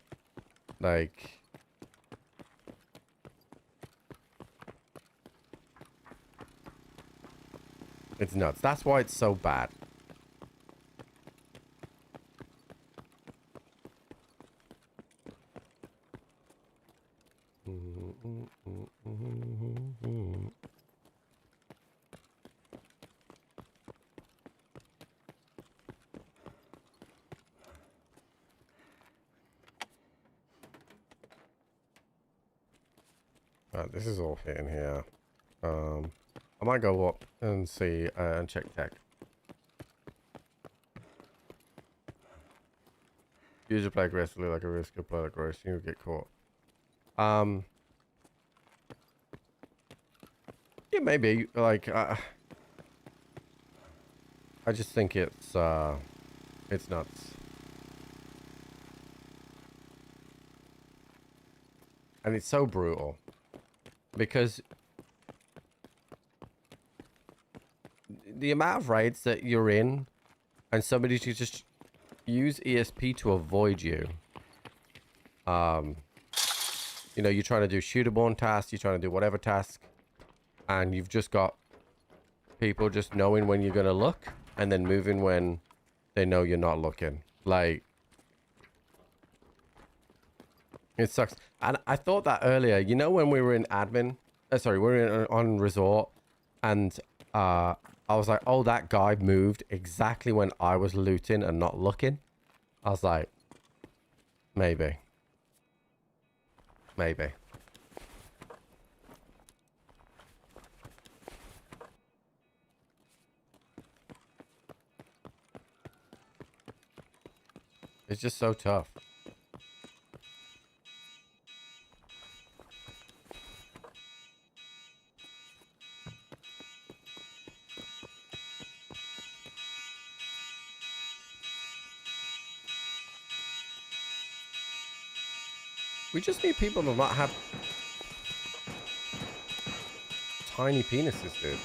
Like... It's nuts. That's why it's so bad. This is all hitting here. I might go up and see and check tech. Usually play aggressively like a risk of player gross. You'll get caught. Yeah, maybe. Like, I just think it's nuts. And it's so brutal. Because the amount of raids that you're in and somebody to just use ESP to avoid you. You know, you're trying to do shooter-born tasks, you're trying to do whatever task, and you've just got people just knowing when you're going to look and then moving when they know you're not looking. Like, it sucks. And I thought that earlier, you know, when we were in admin, we were on resort, and I was like, oh, that guy moved exactly when I was looting and not looking. I was like, maybe. Maybe. It's just so tough. We just need people to not have tiny penises, dude.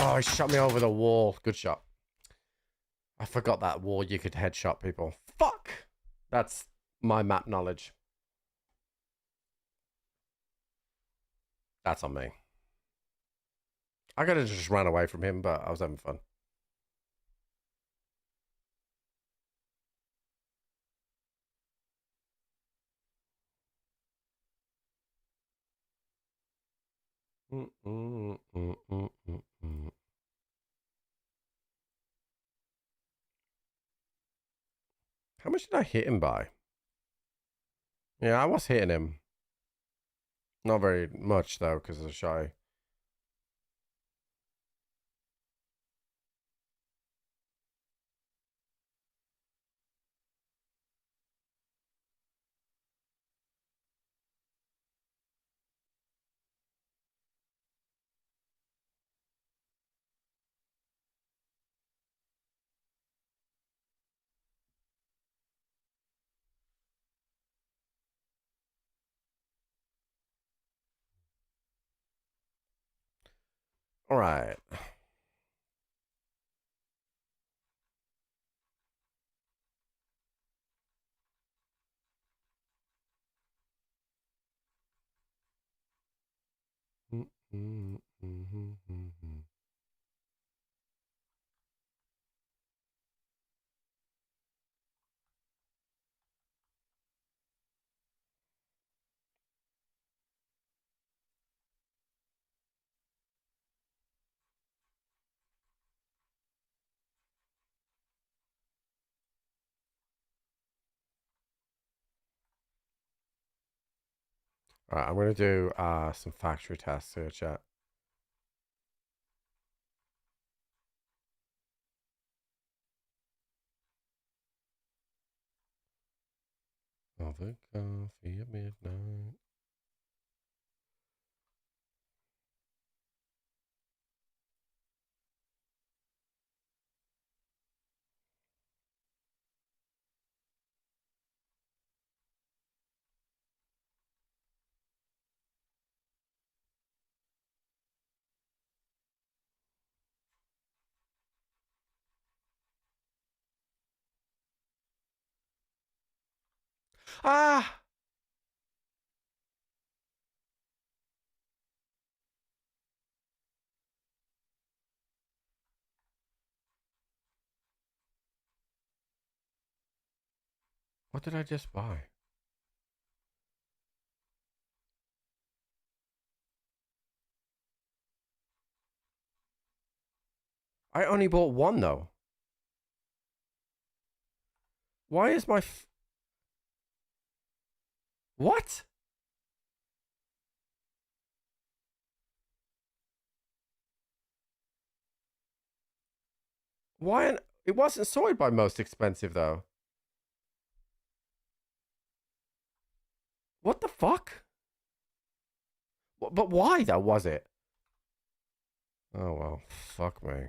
Oh, he shot me over the wall. Good shot. I forgot that wall you could headshot people. Fuck! That's my map knowledge. That's on me. I could have just ran away from him, but I was having fun. How much did I hit him by? Yeah, I was hitting him. Not very much, though, because of the shy. All right. All right, I'm going to do some factory tests here, chat. Have a coffee at midnight. Ah! What did I just buy? I only bought one though. Why is my what? Why? It wasn't sorted by most expensive though. What the fuck? But why though? Was it? Oh well, fuck me.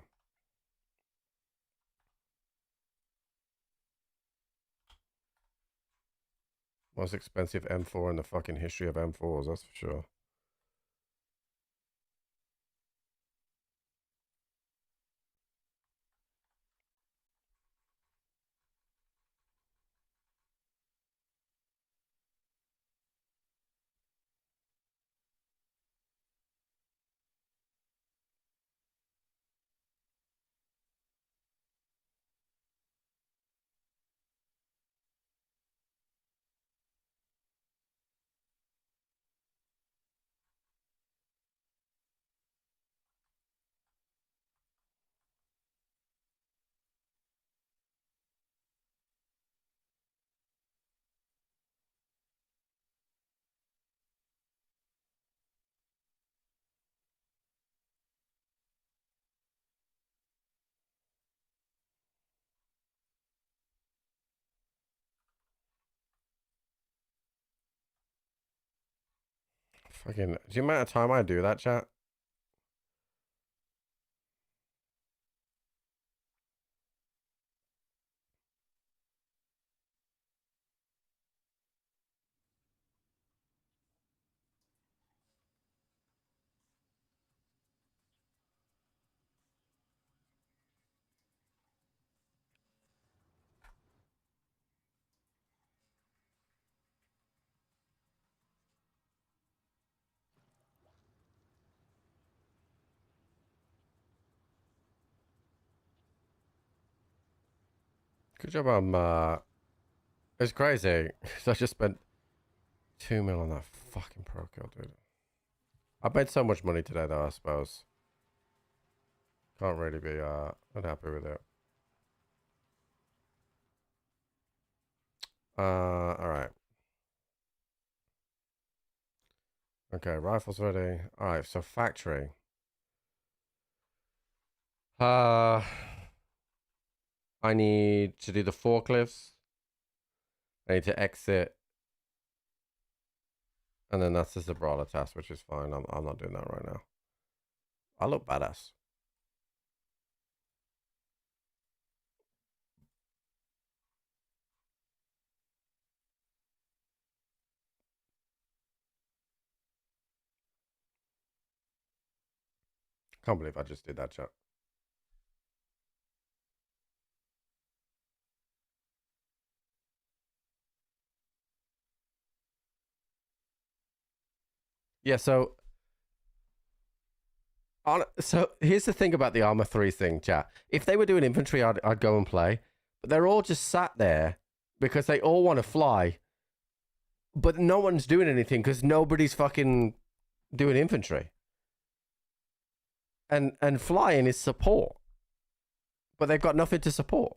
Most expensive M4 in the fucking history of M4s, that's for sure. Fucking, do you amount of time I do that, chat? Good job, it's crazy. 'Cause I just spent 2 mil on that fucking pro kill, dude. I made so much money today though, I suppose. Can't really be unhappy with it. Alright. Okay, rifles ready. Alright, so factory. I need to do the forklifts. I need to exit. And then that's just a brawler task, which is fine. I'm not doing that right now. I look badass. Can't believe I just did that, chat. Yeah, so here's the thing about the Arma 3 thing, chat. If they were doing inventory, I'd go and play. But they're all just sat there because they all want to fly. But no one's doing anything because nobody's fucking doing infantry. And flying is support. But they've got nothing to support.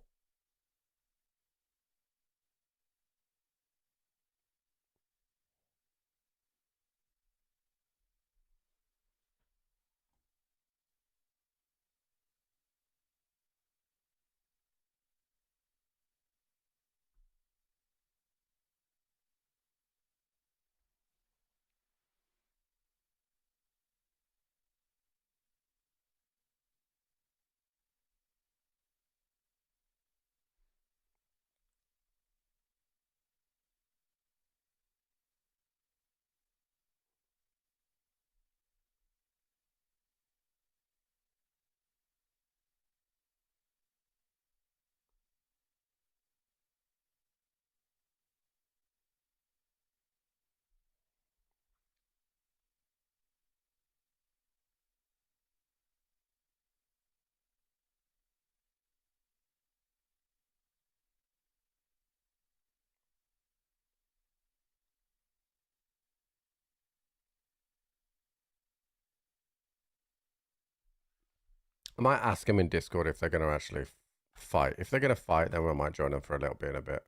I might ask them in Discord if they're going to actually fight. If they're going to fight, then we might join them for a little bit in a bit.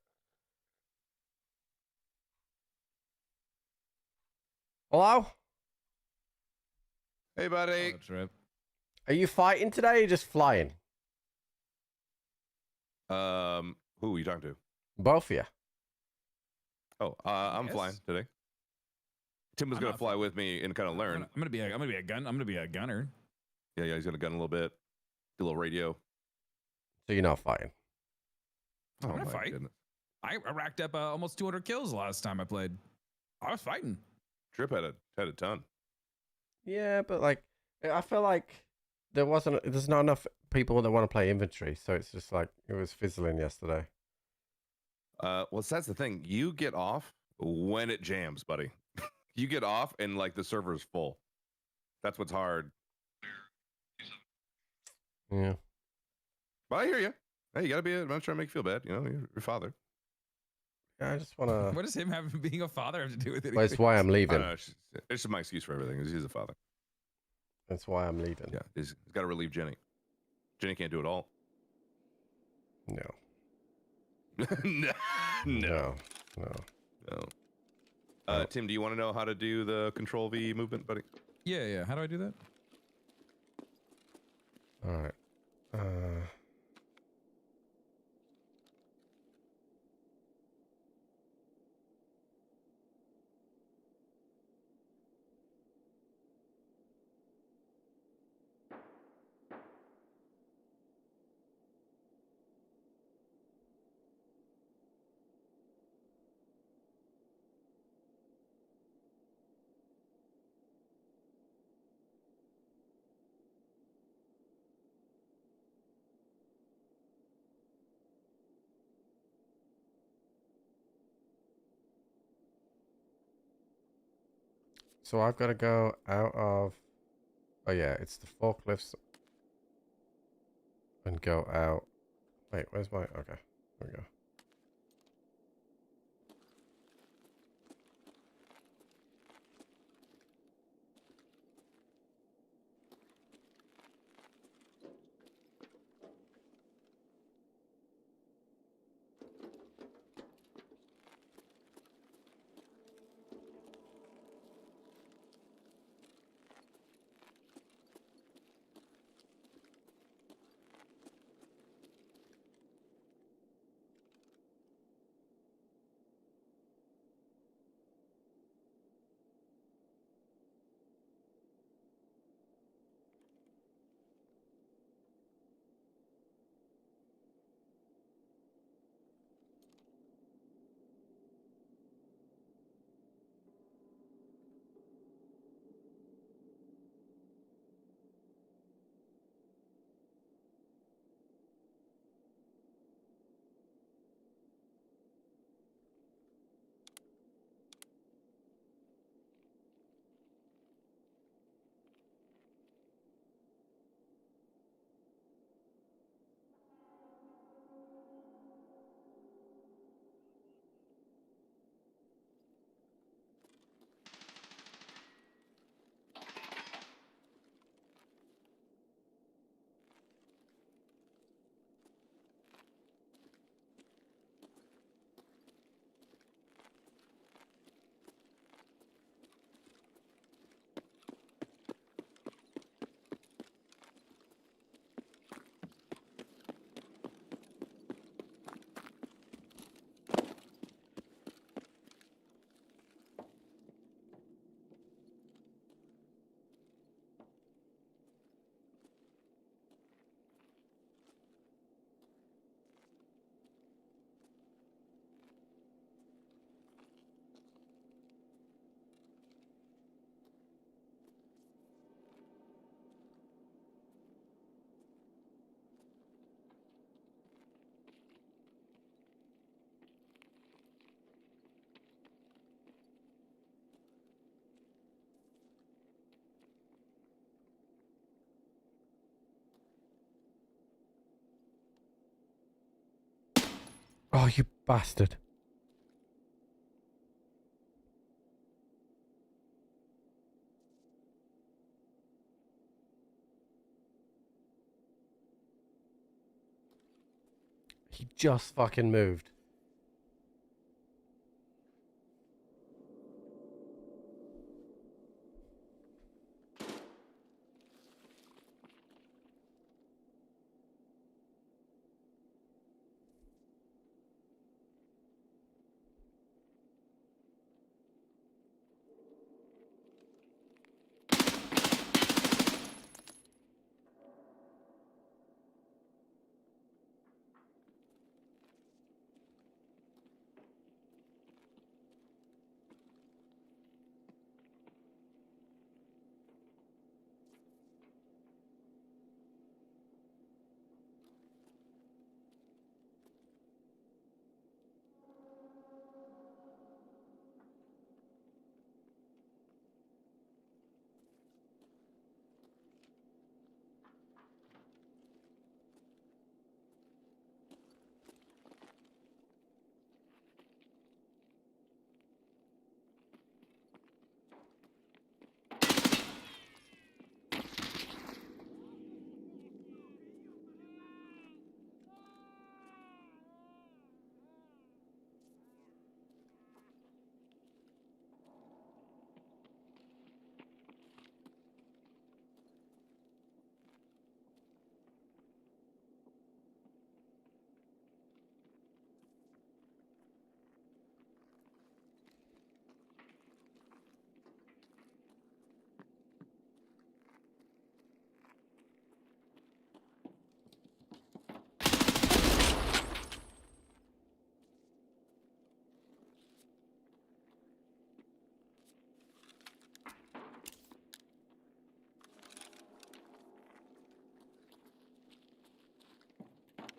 Hello? Hey, buddy. Trip. Are you fighting today or you just flying? Who are you talking to? Both of you. Oh, I'm Yes. flying today. Tim was I'm gonna not fly with me and kind of learn. I'm gonna be a gunner. Yeah, he's gonna gun a little bit, do a little radio. So you're not fighting. Oh I'm gonna my fight. goodness. I racked up almost 200 kills last time I played. I was fighting. Trip had a ton. Yeah, but like, I feel like there's not enough people that want to play inventory. So it's just like, it was fizzling yesterday. Well, that's the thing. You get off when it jams, buddy. You get off and like the server's full. That's what's hard. Yeah. But I hear you. Hey, you gotta be. I'm not trying to make you feel bad. You know, you're your father. Yeah, I just want to. What does him having being a father have to do with it? Well, it's why I'm I leaving. don't know, it's just my excuse for everything. He's a father. That's why I'm leaving. Yeah, he's got to relieve Jenny. Jenny can't do it all. No. no, No. no. Tim, do you want to know how to do the Control V movement, buddy? Yeah. How do I do that? All right. So I've got to go out of. Oh yeah, it's the forklifts. And go out. Wait, where's my? Okay, there we go. Oh, you bastard. He just fucking moved.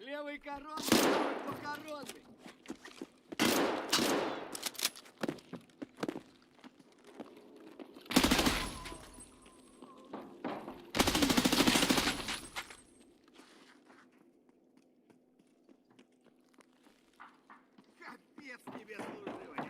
Левый коррозный, правый покорозный. Капец тебе служивый.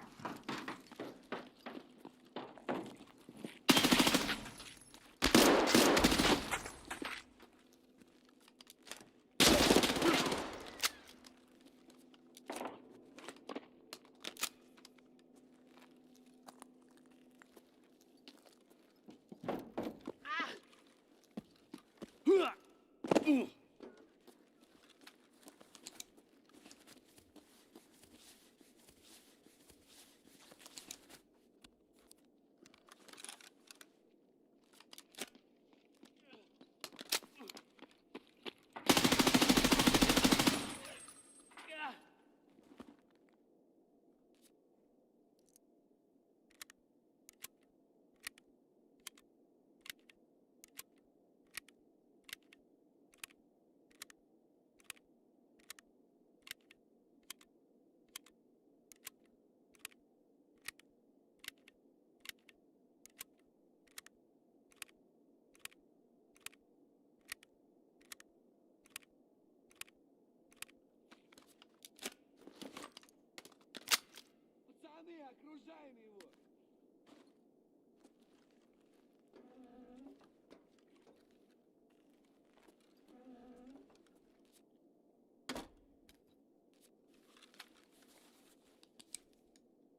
Пацаны, окружаем его.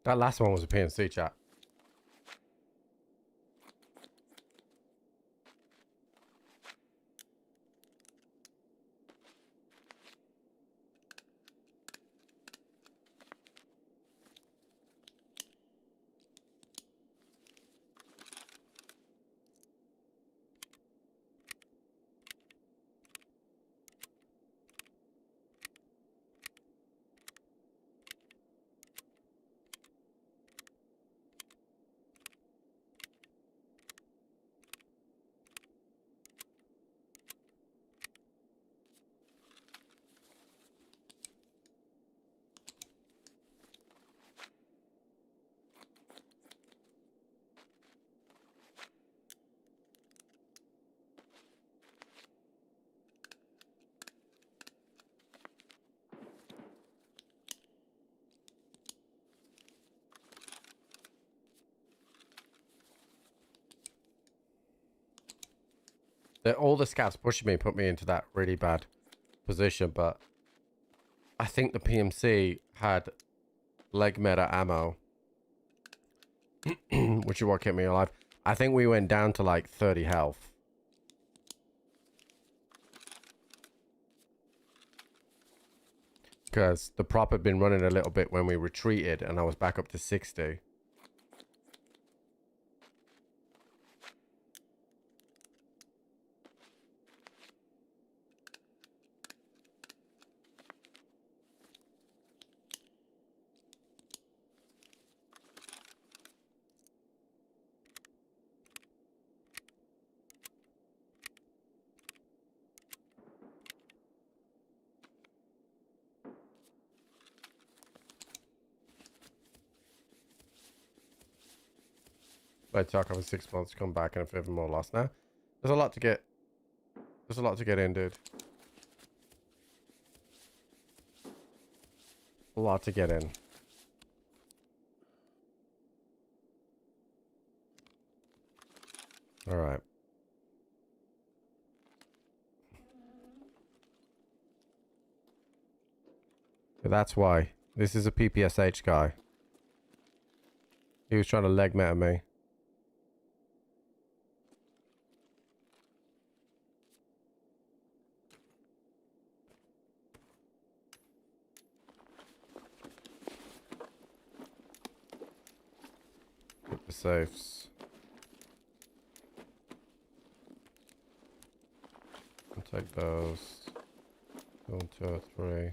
That last one was a PNC chat. All the scouts pushing me put me into that really bad position, but I think the PMC had leg meta ammo, which is what kept me alive. I think we went down to like 30 health. Because the prop had been running a little bit when we retreated, and I was back up to 60. I talk over 6 months to come back and a further more loss now. There's a lot to get. There's a lot to get in, dude. A lot to get in. All right. So that's why. This is a PPSH guy. He was trying to leg meta me. Get the safes. I'll take those. 1, 2, 3. Right,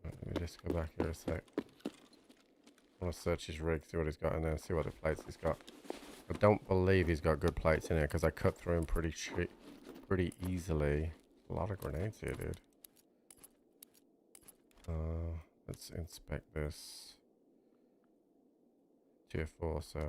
let me just go back here a sec. I want to search his rig, see what he's got in there, see what the plates he's got. I don't believe he's got good plates in here because I cut through him pretty easily. A lot of grenades here, dude. Let's inspect this. Tier 4, so.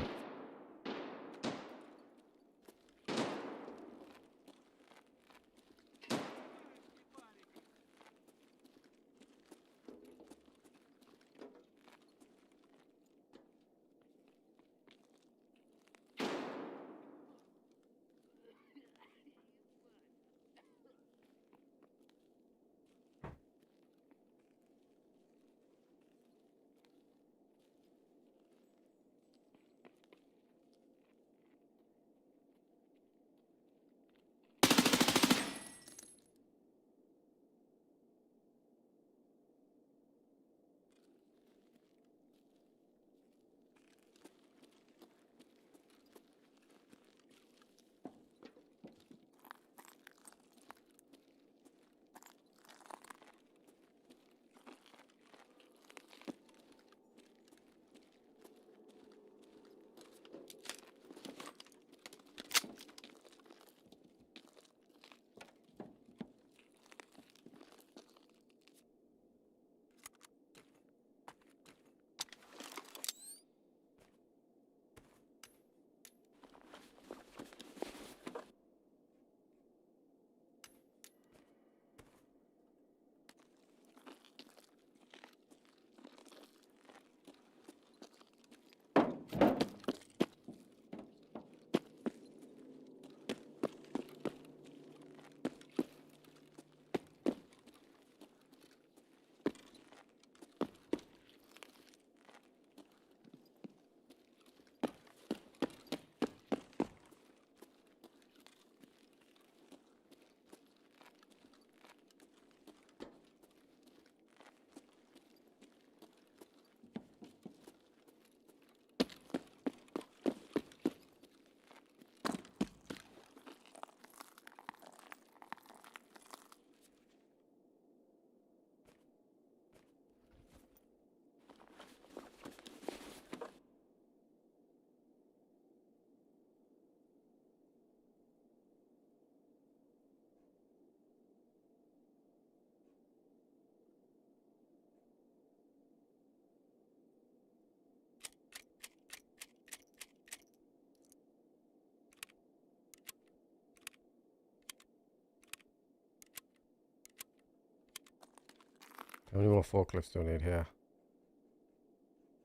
How many more forklifts do I need here?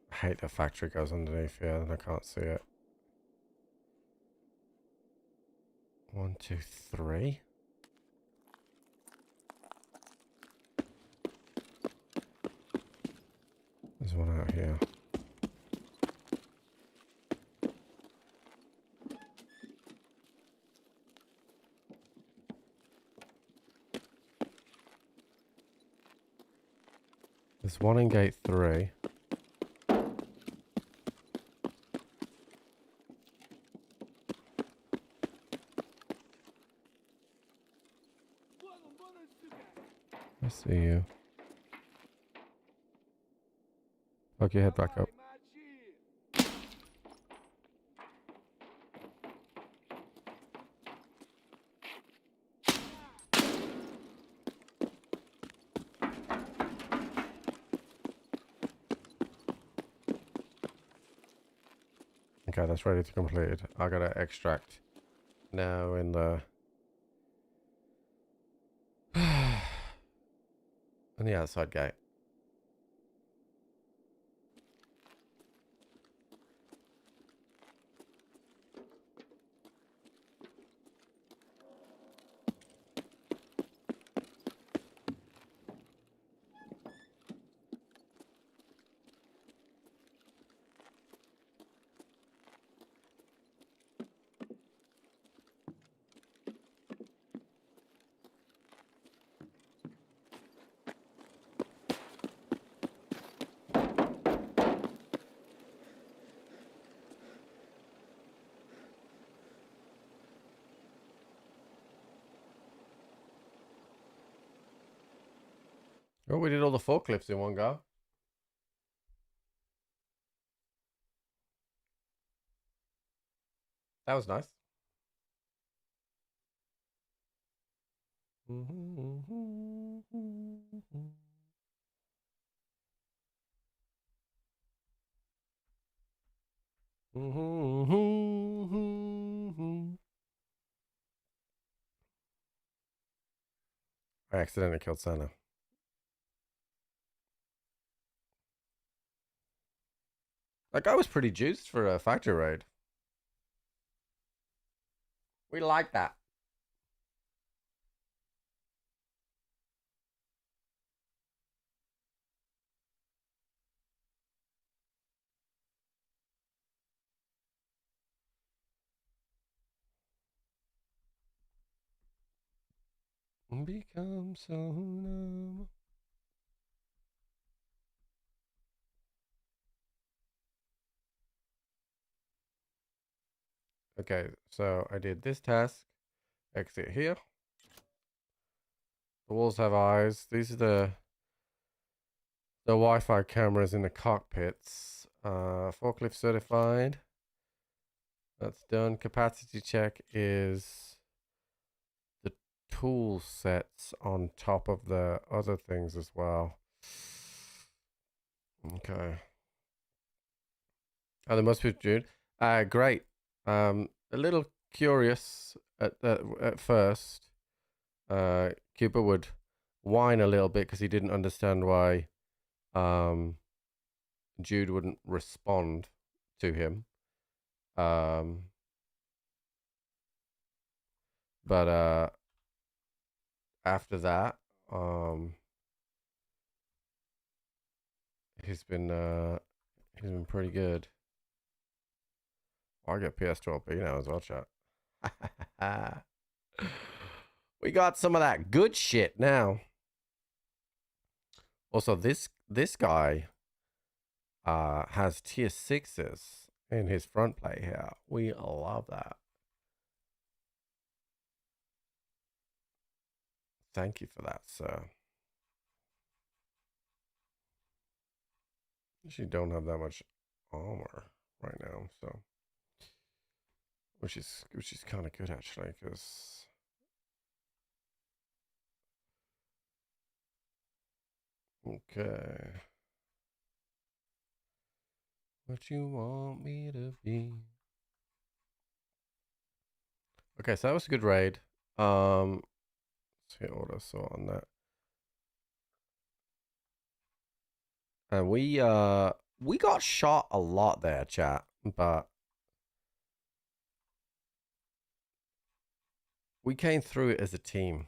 I hate the factory goes underneath here and I can't see it. 1, 2, 3. There's one out here. There's one in gate 3. I see you. Fuck your head back up. Okay, that's ready to complete. I gotta extract now in the on the outside gate. Oh, we did all the forklifts in one go. That was nice. I accidentally killed Santa. That guy was pretty juiced for a factory raid. We like that. Become so numb. Okay, so I did this task. Exit here. The walls have eyes. These are the Wi-Fi cameras in the cockpits. Forklift certified. That's done. Capacity check is the tool sets on top of the other things as well. Okay. Oh, there must be Jude. Great. A little curious at first. Cooper would whine a little bit because he didn't understand why Jude wouldn't respond to him. But after that, he's been pretty good. I get PS12B now as well, chat. We got some of that good shit now. Also, this guy has tier 6s in his front plate here. We love that. Thank you for that, sir. Actually don't have that much armor right now, so which is kind of good actually, because okay, what you want me to be? Okay, so that was a good raid. Let's hit auto sort on that. And we got shot a lot there, chat, but we came through it as a team.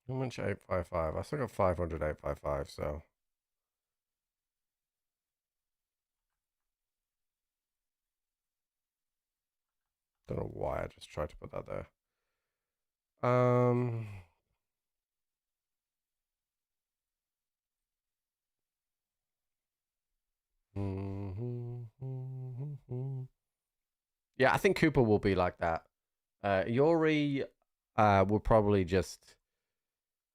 How much 855? I still got 500 855, so. Don't know why I just tried to put that there. Yeah, I think Cooper will be like that. Yori will probably just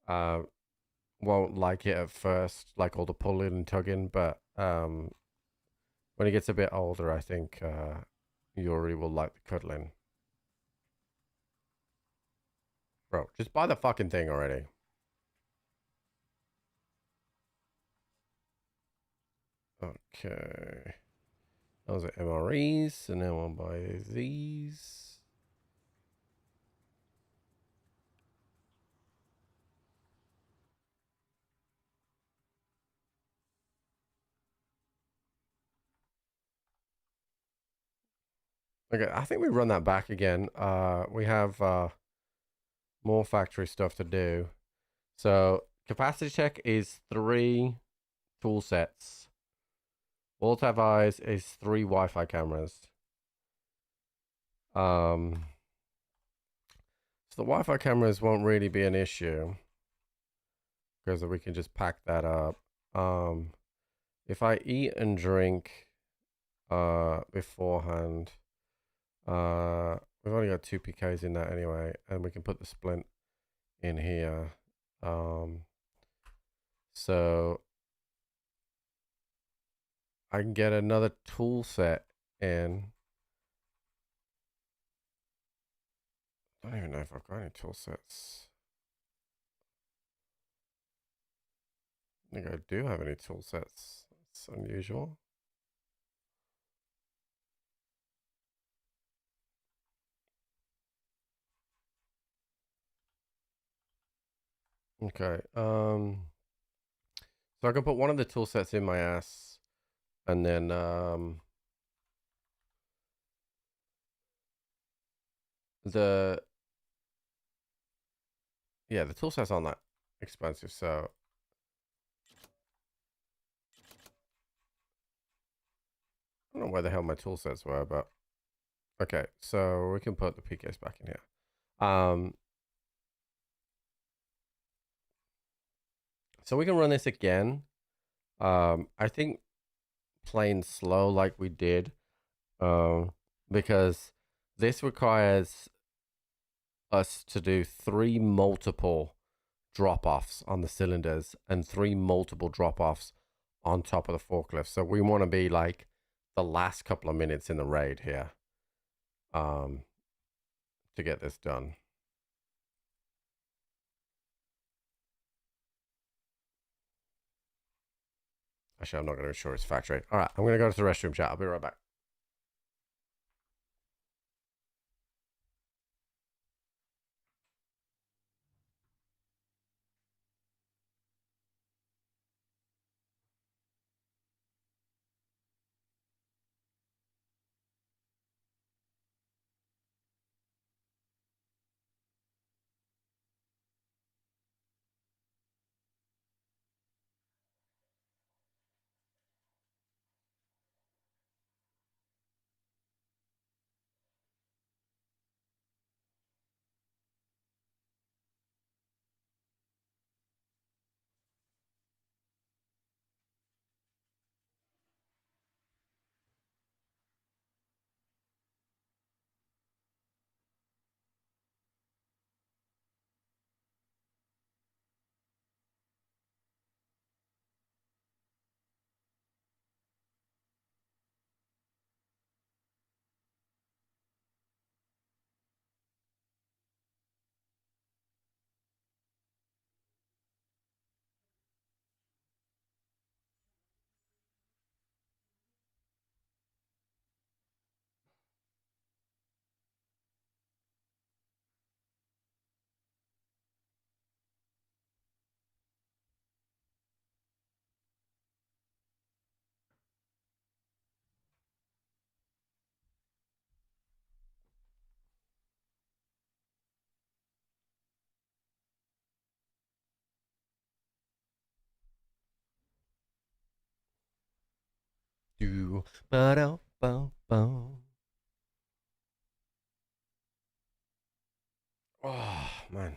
won't like it at first, like all the pulling and tugging, but when he gets a bit older, I think Yori will like the cuddling. Bro, just buy the fucking thing already. Okay. Those are MREs, and then we'll buy these. Okay, I think we run that back again. We have more factory stuff to do. So capacity check is 3 tool sets. Vault Have Eyes is 3 Wi-Fi cameras. So the Wi-Fi cameras won't really be an issue because we can just pack that up. If I eat and drink beforehand, we've only got 2 PKs in that anyway, and we can put the splint in here. So I can get another tool set in. I don't even know if I've got any tool sets. I think I do have any tool sets. It's unusual. Okay. So I can put one of the tool sets in my ass, and then the tool set's aren't that expensive, so I don't know where the hell my tool sets were, but okay, so we can put the PKs back in here. So we can run this again. I think playing slow like we did, because this requires us to do 3 multiple drop-offs on the cylinders and 3 multiple drop-offs on top of the forklift. So we want to be like the last couple of minutes in the raid here to get this done. Actually, I'm not going to ensure it's factory. All right, I'm going to go to the restroom, chat. I'll be right back. do ba do ba ba. Oh man,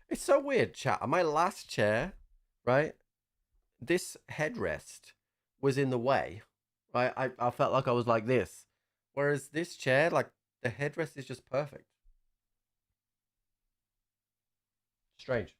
it's so weird, chat. On my last chair, right, this headrest was in the way, right? I felt like I was like this, whereas this chair, like the headrest is just perfect. Strange.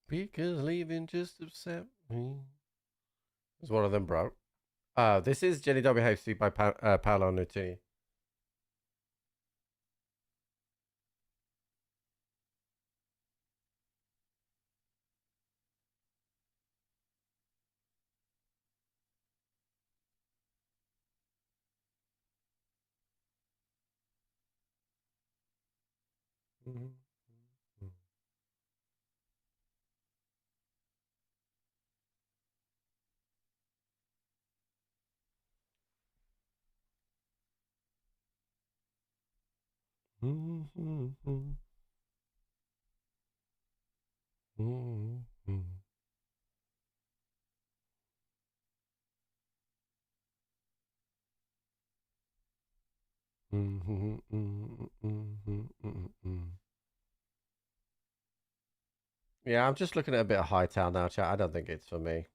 Because leaving just upset me. Is one of them broke? This is Jenny WHC by Paolo Nutini. Yeah, I'm just looking at a bit of Hightown now, chat. I don't think it's for me.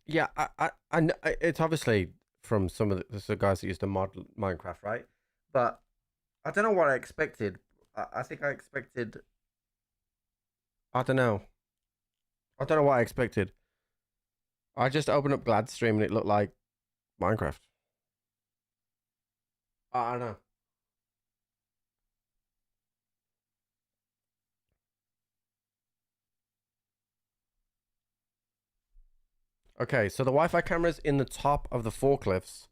Yeah, it's obviously from some of the guys that used to mod Minecraft, right? But I don't know what I expected. I think I expected. I don't know. I don't know what I expected. I just opened up Gladstream and it looked like Minecraft. I don't know. Okay, so the Wi-Fi camera's in the top of the forklifts,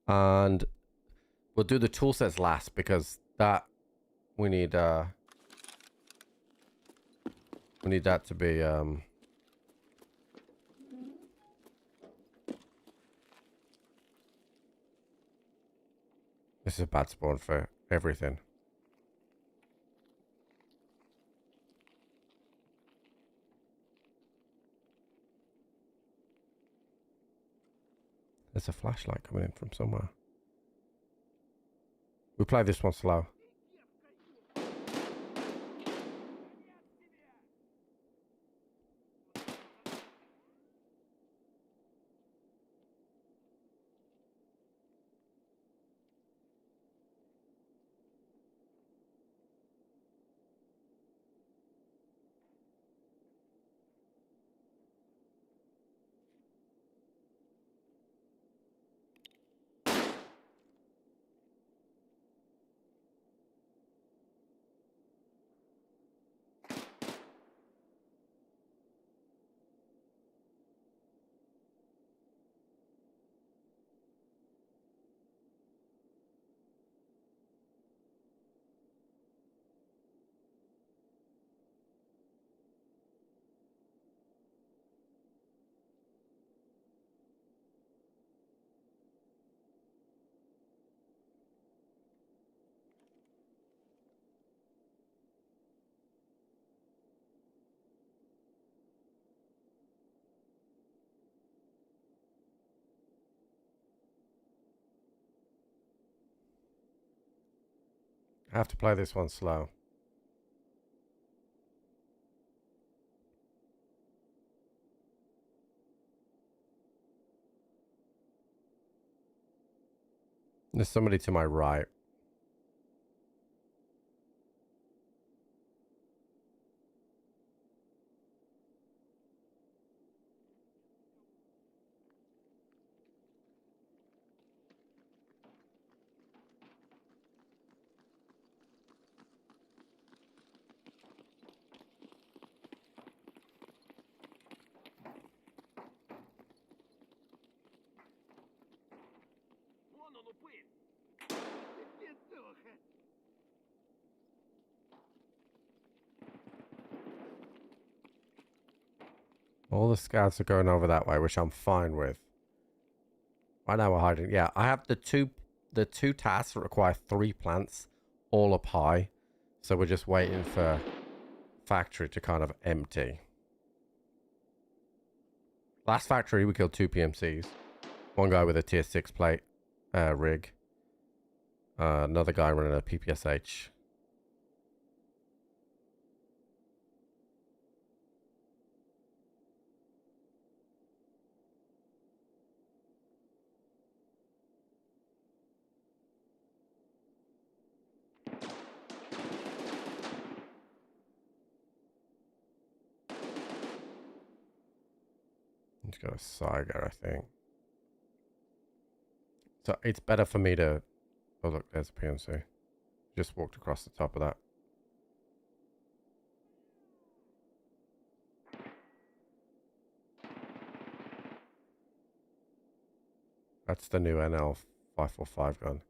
and we'll do the tool sets last because that we need that to be This is a bad spawn for everything. There's a flashlight coming in from somewhere. We play this one slow. I have to play this one slow. There's somebody to my right. All the scouts are going over that way, which I'm fine with. Right now we're hiding. Yeah, I have the two tasks that require 3 plants all up high. So we're just waiting for factory to kind of empty. Last factory we killed 2 PMCs. One guy with a tier 6 plate rig. Another guy running a PPSH. Let's go to Saiga, I think. So it's better for me to... Oh look, there's a PMC. Just walked across the top of that. That's the new NL 545 gun.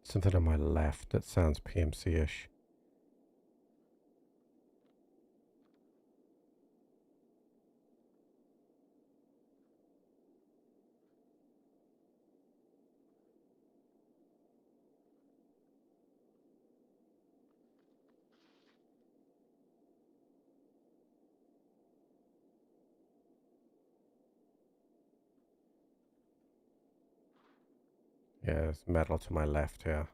Something on my left that sounds PMC-ish. Yeah, there's metal to my left here.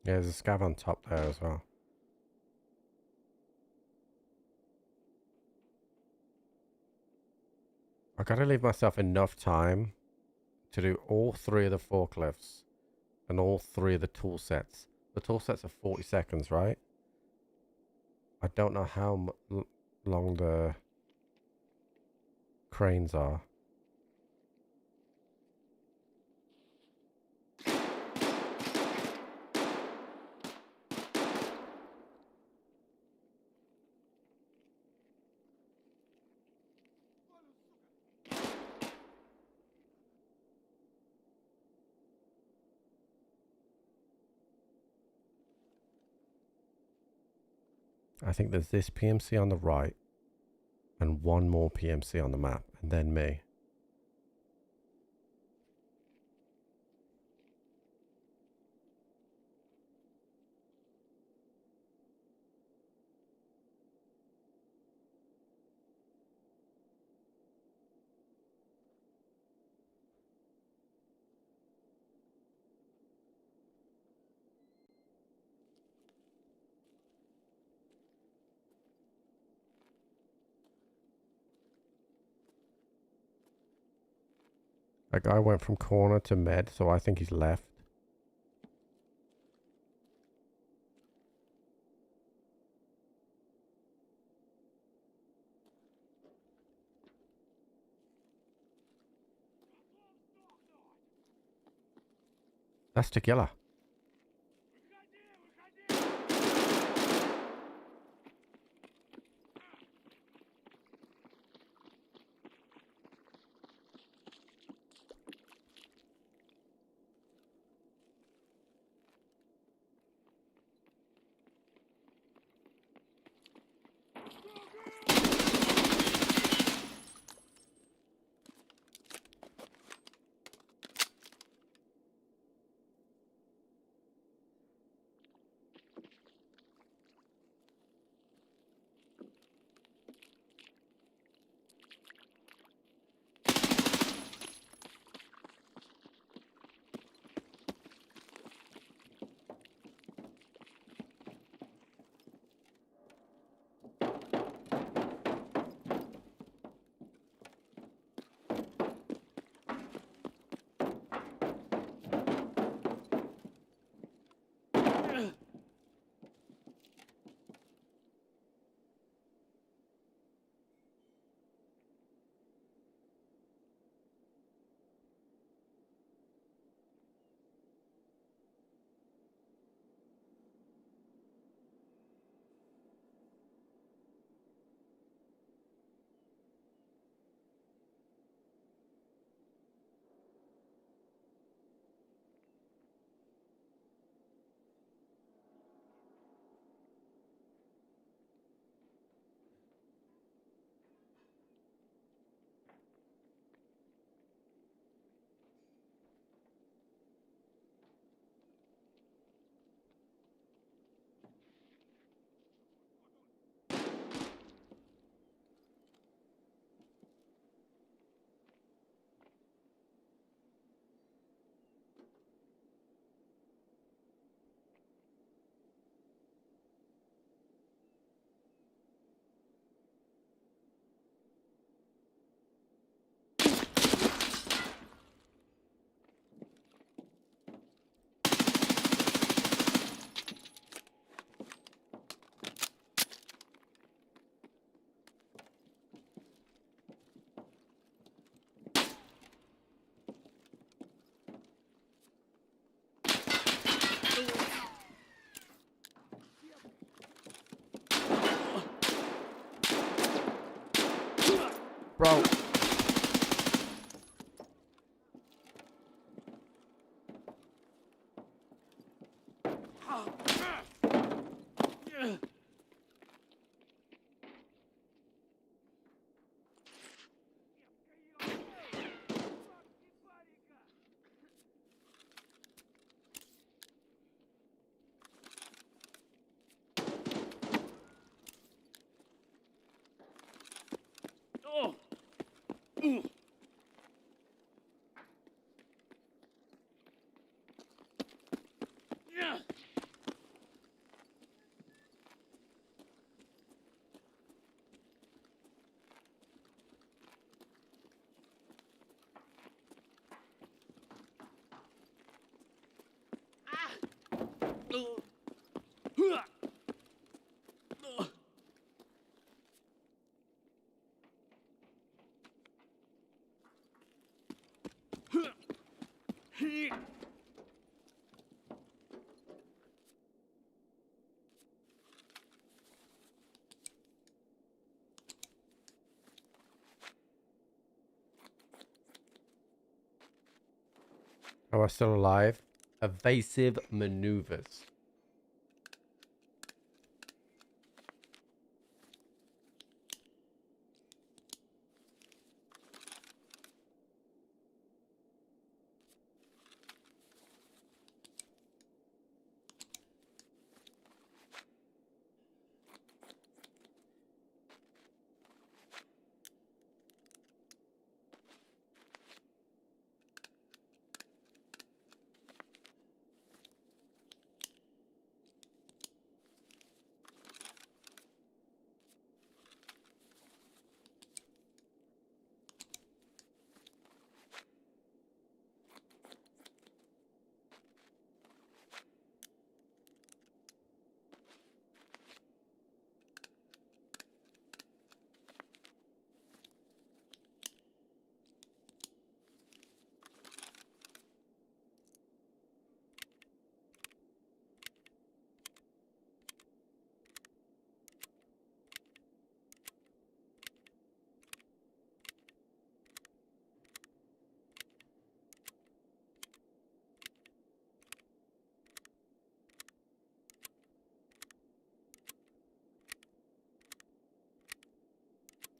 Yeah, there's a scav on top there as well. I gotta leave myself enough time to do all 3 of the forklifts and all 3 of the tool sets. The tool sets are 40 seconds, right? I don't know how long the cranes are. I think there's this PMC on the right and 1 more PMC on the map, and then me. That guy went from corner to med, so I think he's left. That's tequila. Bro. Am I still alive? Evasive maneuvers.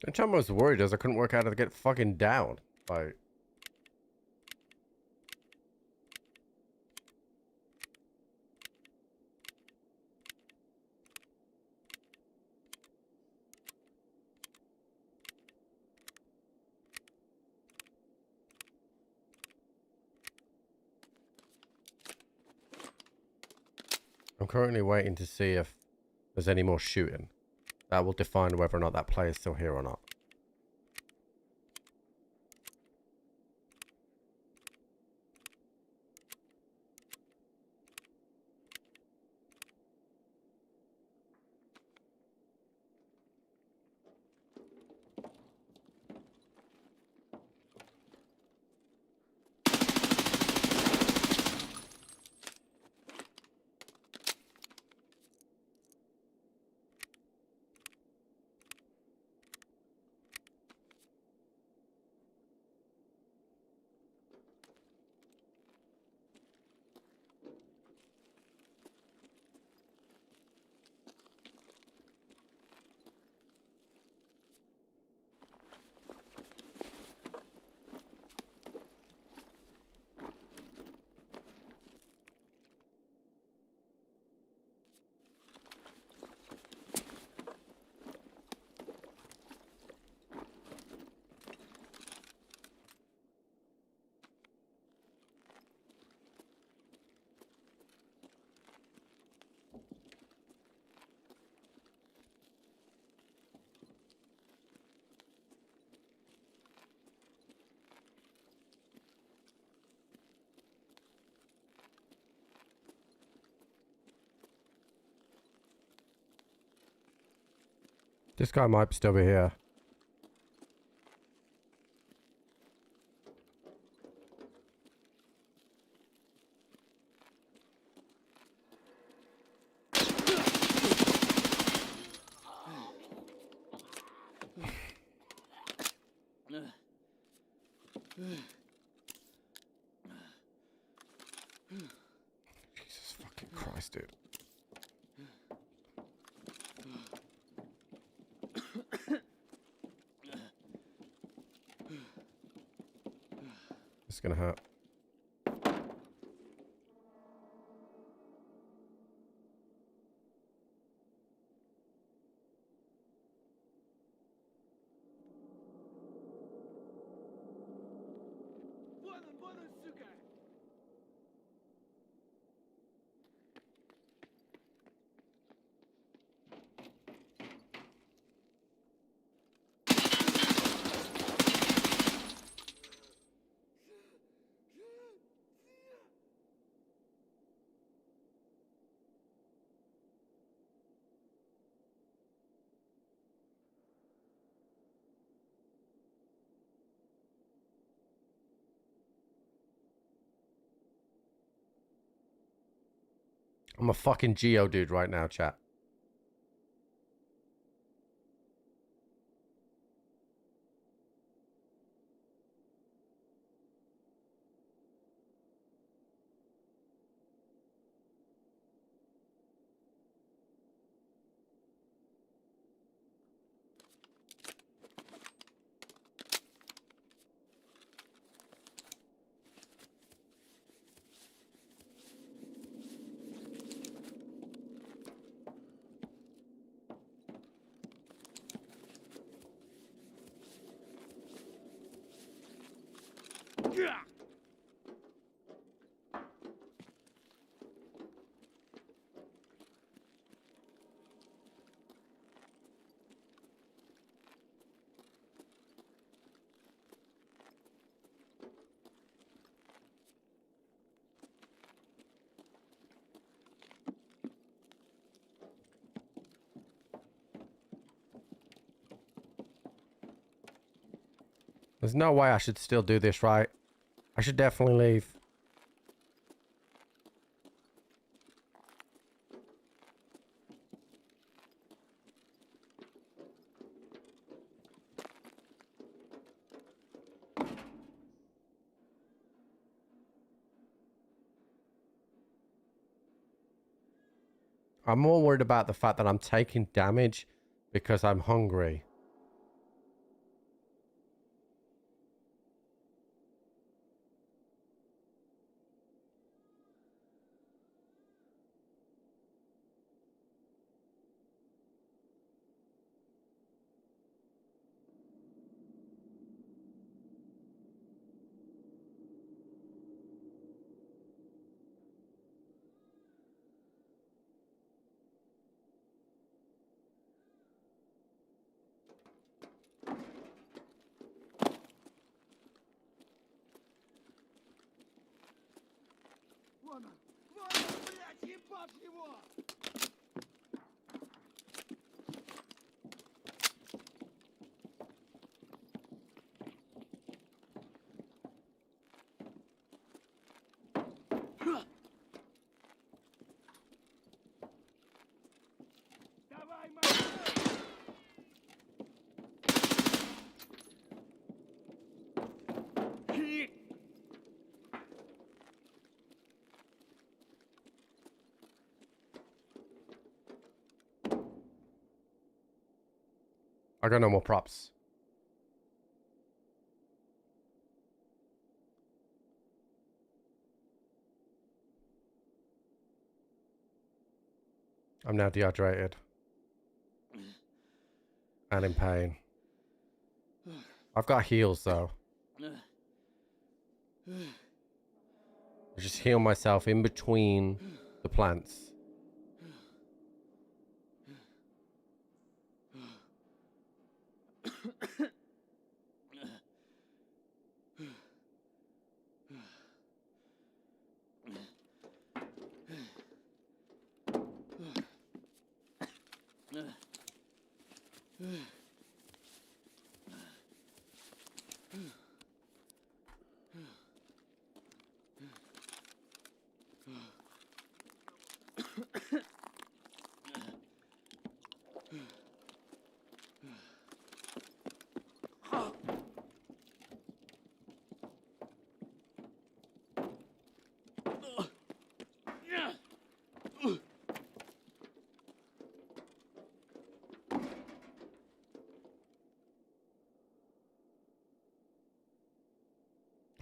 The time I was worried is I couldn't work out how to get fucking down. Like, I'm currently waiting to see if there's any more shooting. That will define whether or not that player's still here or not. This guy might still be here. Jesus fucking Christ, dude. It's gonna hurt. I'm a fucking Geo dude right now, chat. There's no way I should still do this, right? I should definitely leave. I'm more worried about the fact that I'm taking damage because I'm hungry. I got no more props. I'm now dehydrated. And in pain. I've got heals though. I just heal myself in between the plants.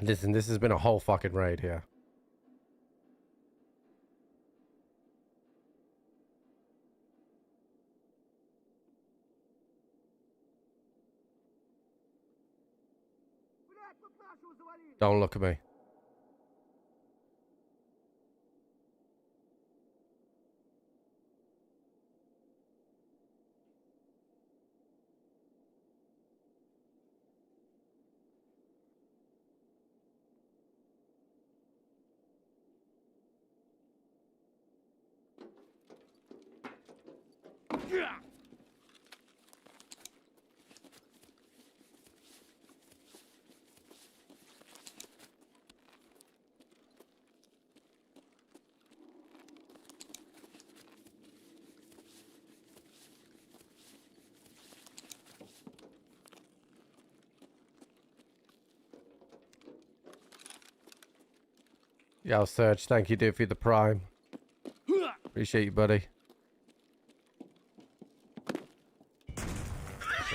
Listen, this has been a whole fucking raid here. Don't look at me. Yo, Serge, thank you, dude, for the prime. Appreciate you, buddy. Okay,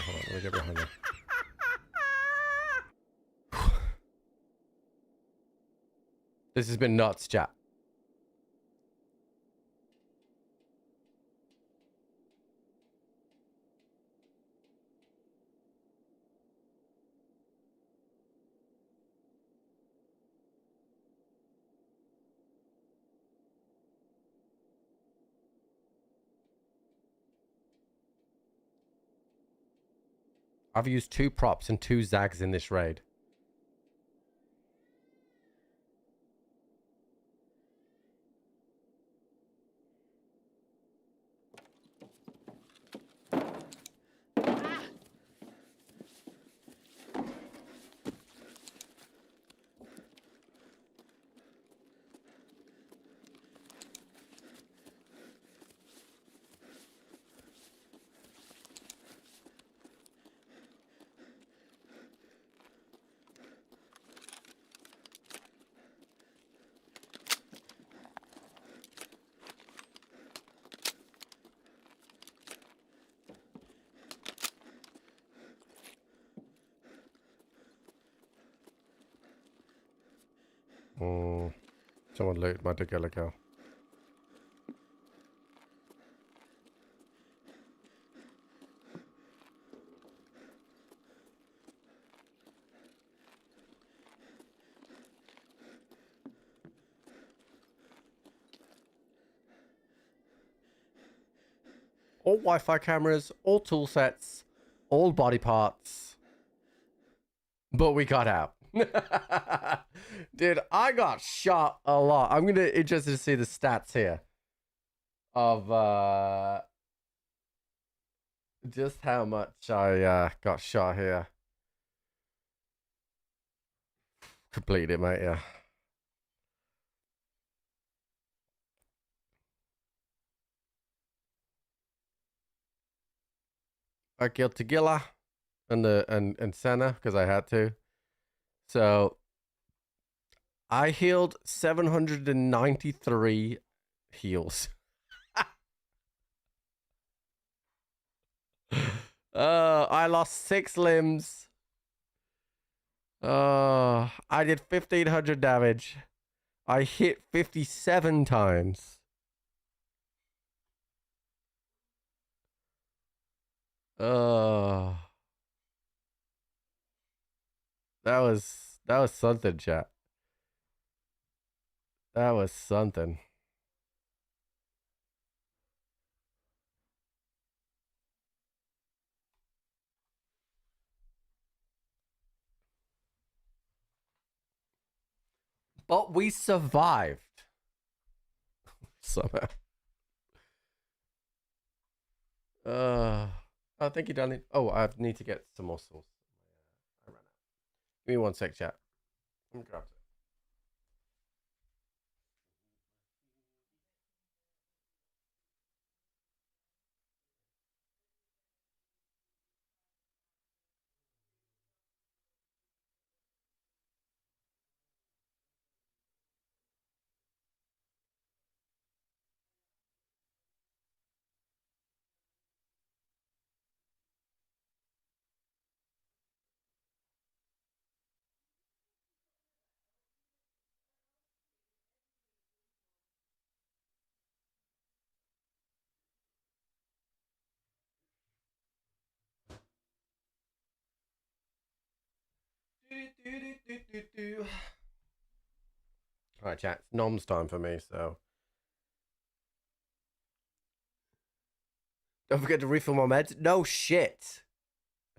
hold on, let me get behind you. This has been nuts, chat. I've used 2 props and 2 zags in this raid. Someone looted my Degelico. All Wi-Fi cameras, all tool sets, all body parts. But we got out. Dude, I got shot a lot. I'm gonna interested to see the stats here of just how much I got shot here. Completed it, mate, yeah. I killed Tagilla and Senna because I had to. So I healed 793 heals. I lost 6 limbs. I did 1500 damage. I hit 57 times. That was something, chat. That was something. But we survived. Somehow. Oh, thank you, darling. Oh, I need to get some more sauce. I ran out. Give me 1 sec, chat. Let me grab it. All right, chat. It's noms time for me, so don't forget to refill my meds. No shit.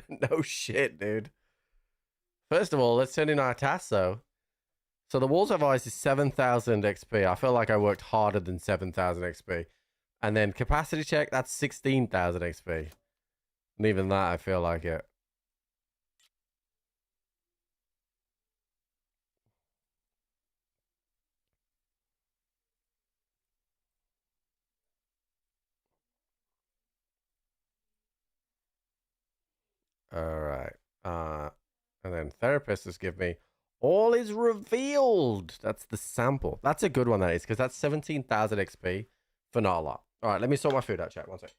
No shit, dude. First of all, let's turn in our task, though. So the Walls of Ice is 7,000 XP. I feel like I worked harder than 7,000 XP. And then capacity check, that's 16,000 XP. And even that, I feel like it. All right. And then therapist has given me all is revealed. That's the sample. That's a good one, that is, because that's 17,000 XP for not a lot. All right, let me sort my food out, chat. 1 sec.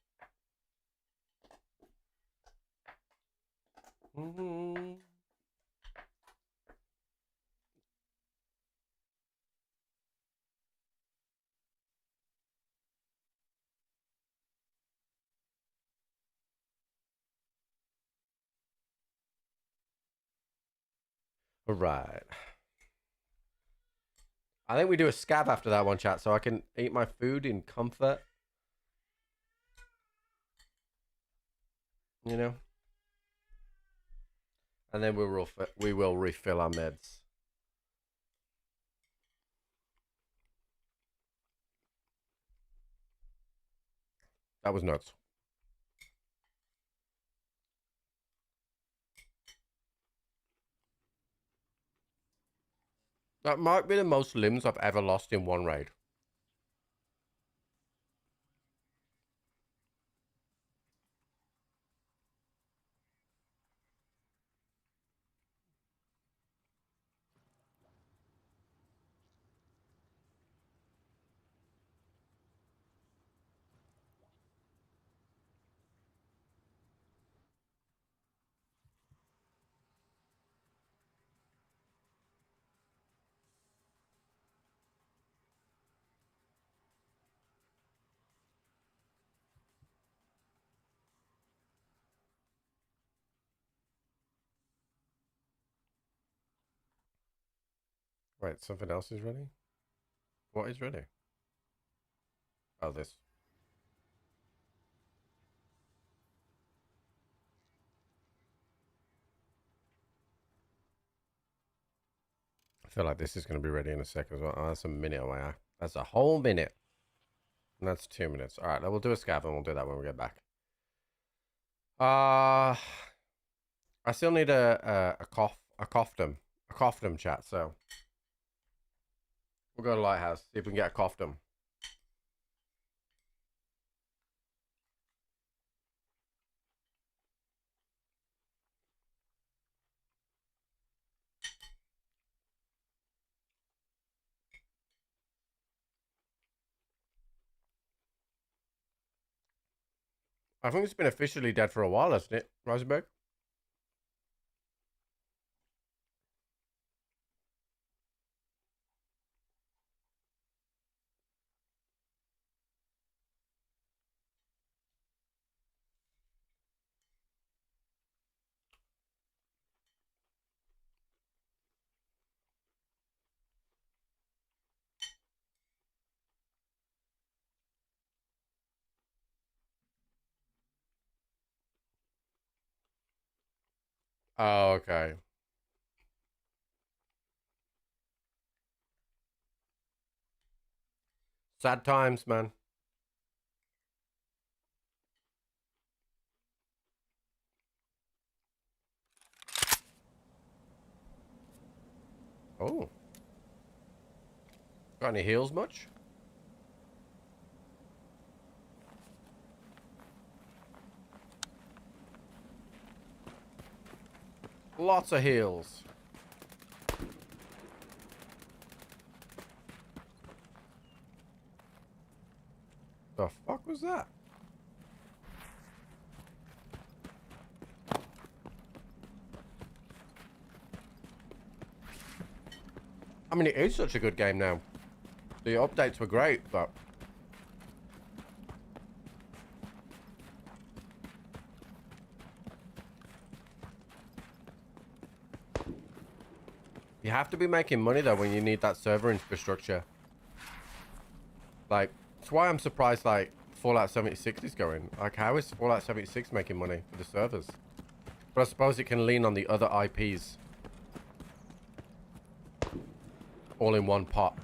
All right. I think we do a scab after that one, chat, so I can eat my food in comfort. You know? And then we will refill our meds. That was nuts. That might be the most limbs I've ever lost in one raid. Wait, something else is ready? What is ready? Oh, this. feel like this is going to be ready in a second as well. Oh, that's a minute away. That's a whole minute. And that's 2 minutes. All right, we'll do a scav and we'll do that when we get back. I still need a coughdom chat, so we'll go to Lighthouse, see if we can get a coughdom. I think it's been officially dead for a while, hasn't it, Rosenberg? Oh, okay. Sad times, man. Oh. Got any heals much? Lots of heals. The fuck was that? I mean, it is such a good game now. The updates were great, but you have to be making money though when you need that server infrastructure. Like, that's why I'm surprised like Fallout 76 is going. Like, how is Fallout 76 making money for the servers? But I suppose it can lean on the other IPs all in one pot.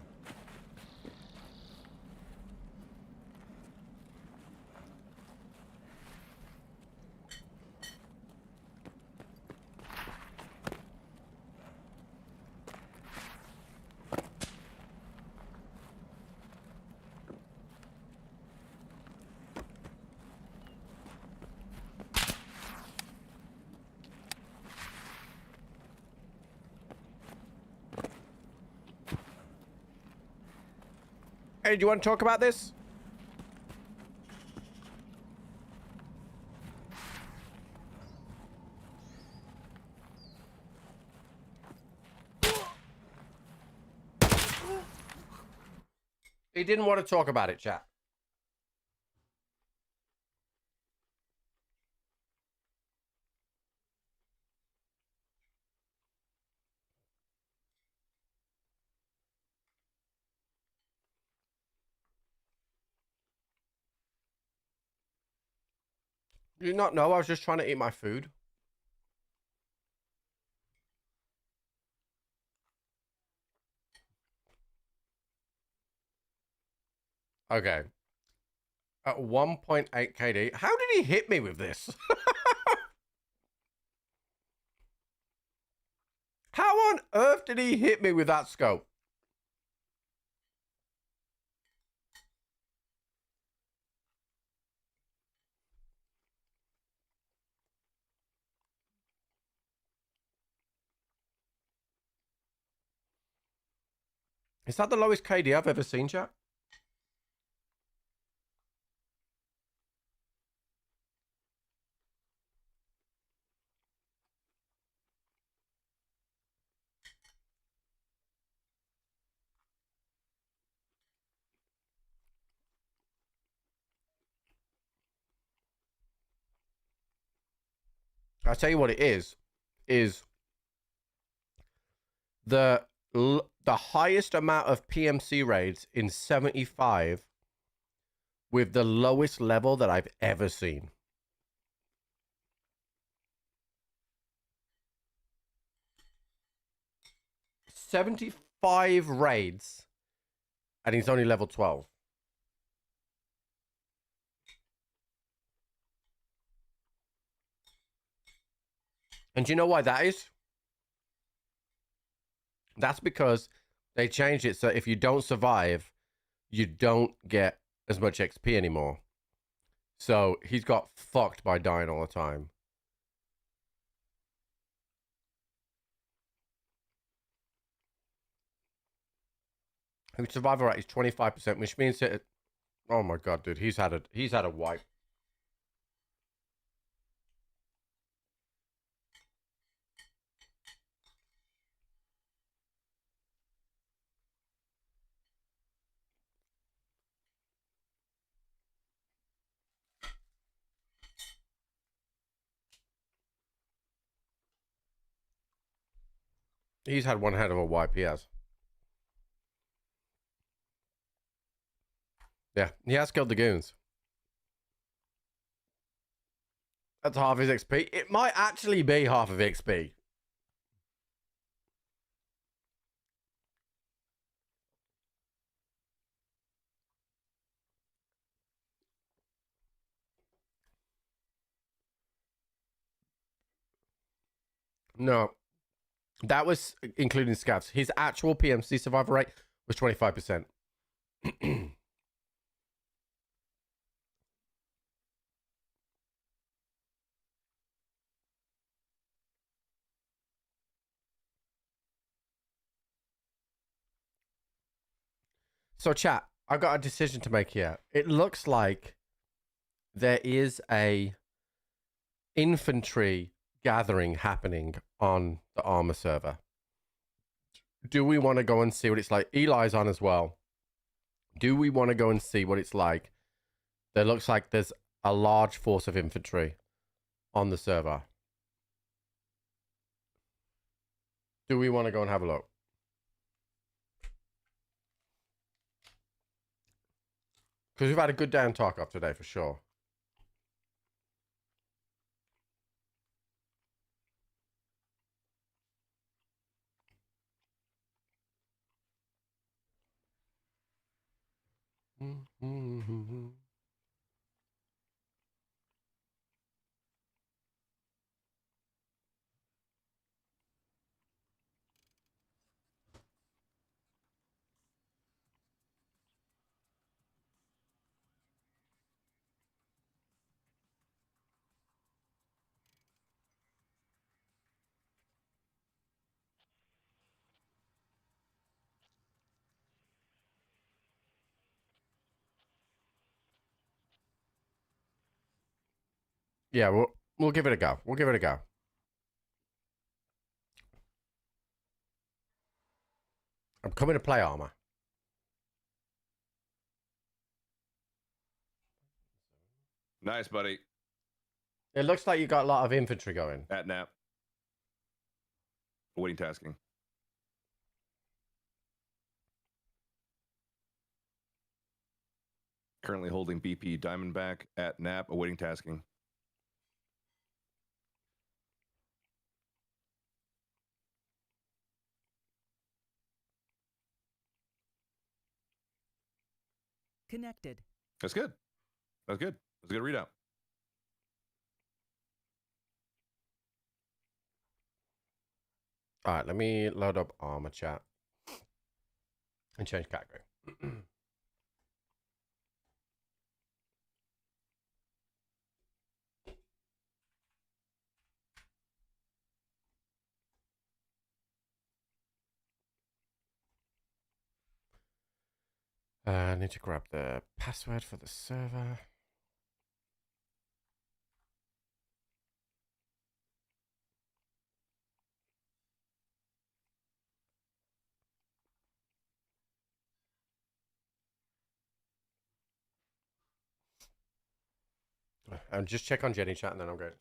Hey, do you want to talk about this? He didn't want to talk about it, chat. Did you not know I was just trying to eat my food? Okay. At 1.8 KD. How did he hit me with this? How on earth did he hit me with that scope? Is that the lowest KD I've ever seen, chat? I'll tell you what it is the highest amount of PMC raids in 75 with the lowest level that I've ever seen. 75 raids, and he's only level 12. And do you know why that is? That's because they changed it so if you don't survive, you don't get as much XP anymore. So he's got fucked by dying all the time. His survival rate is 25%, which means that, oh my god, dude, he's had a wipe. He's had one head of a wipe, he has. Yeah, he has killed the goons. That's half his XP. It might actually be half of XP. No. That was including scavs. His actual PMC survival rate was 25%. So, chat, I've got a decision to make here. It looks like there is a infantry gathering happening on the armor server. Do we want to go and see what it's like? Eli's on as well. Do we want to go and see what it's like? There looks like there's a large force of infantry on the server. Do we want to go and have a look? Because we've had a good day on Tarkov today for sure. Yeah, we'll give it a go. We'll give it a go. I'm coming to play armor. Nice, buddy. It looks like you got a lot of infantry going. At nap. Awaiting tasking. Currently holding BP Diamondback at nap, awaiting tasking. Connected. That's good. That's good. That's a good readout. All right, let me load up armor chat and change category. I need to grab the password for the server. And just check on Jenny chat and then I'm good.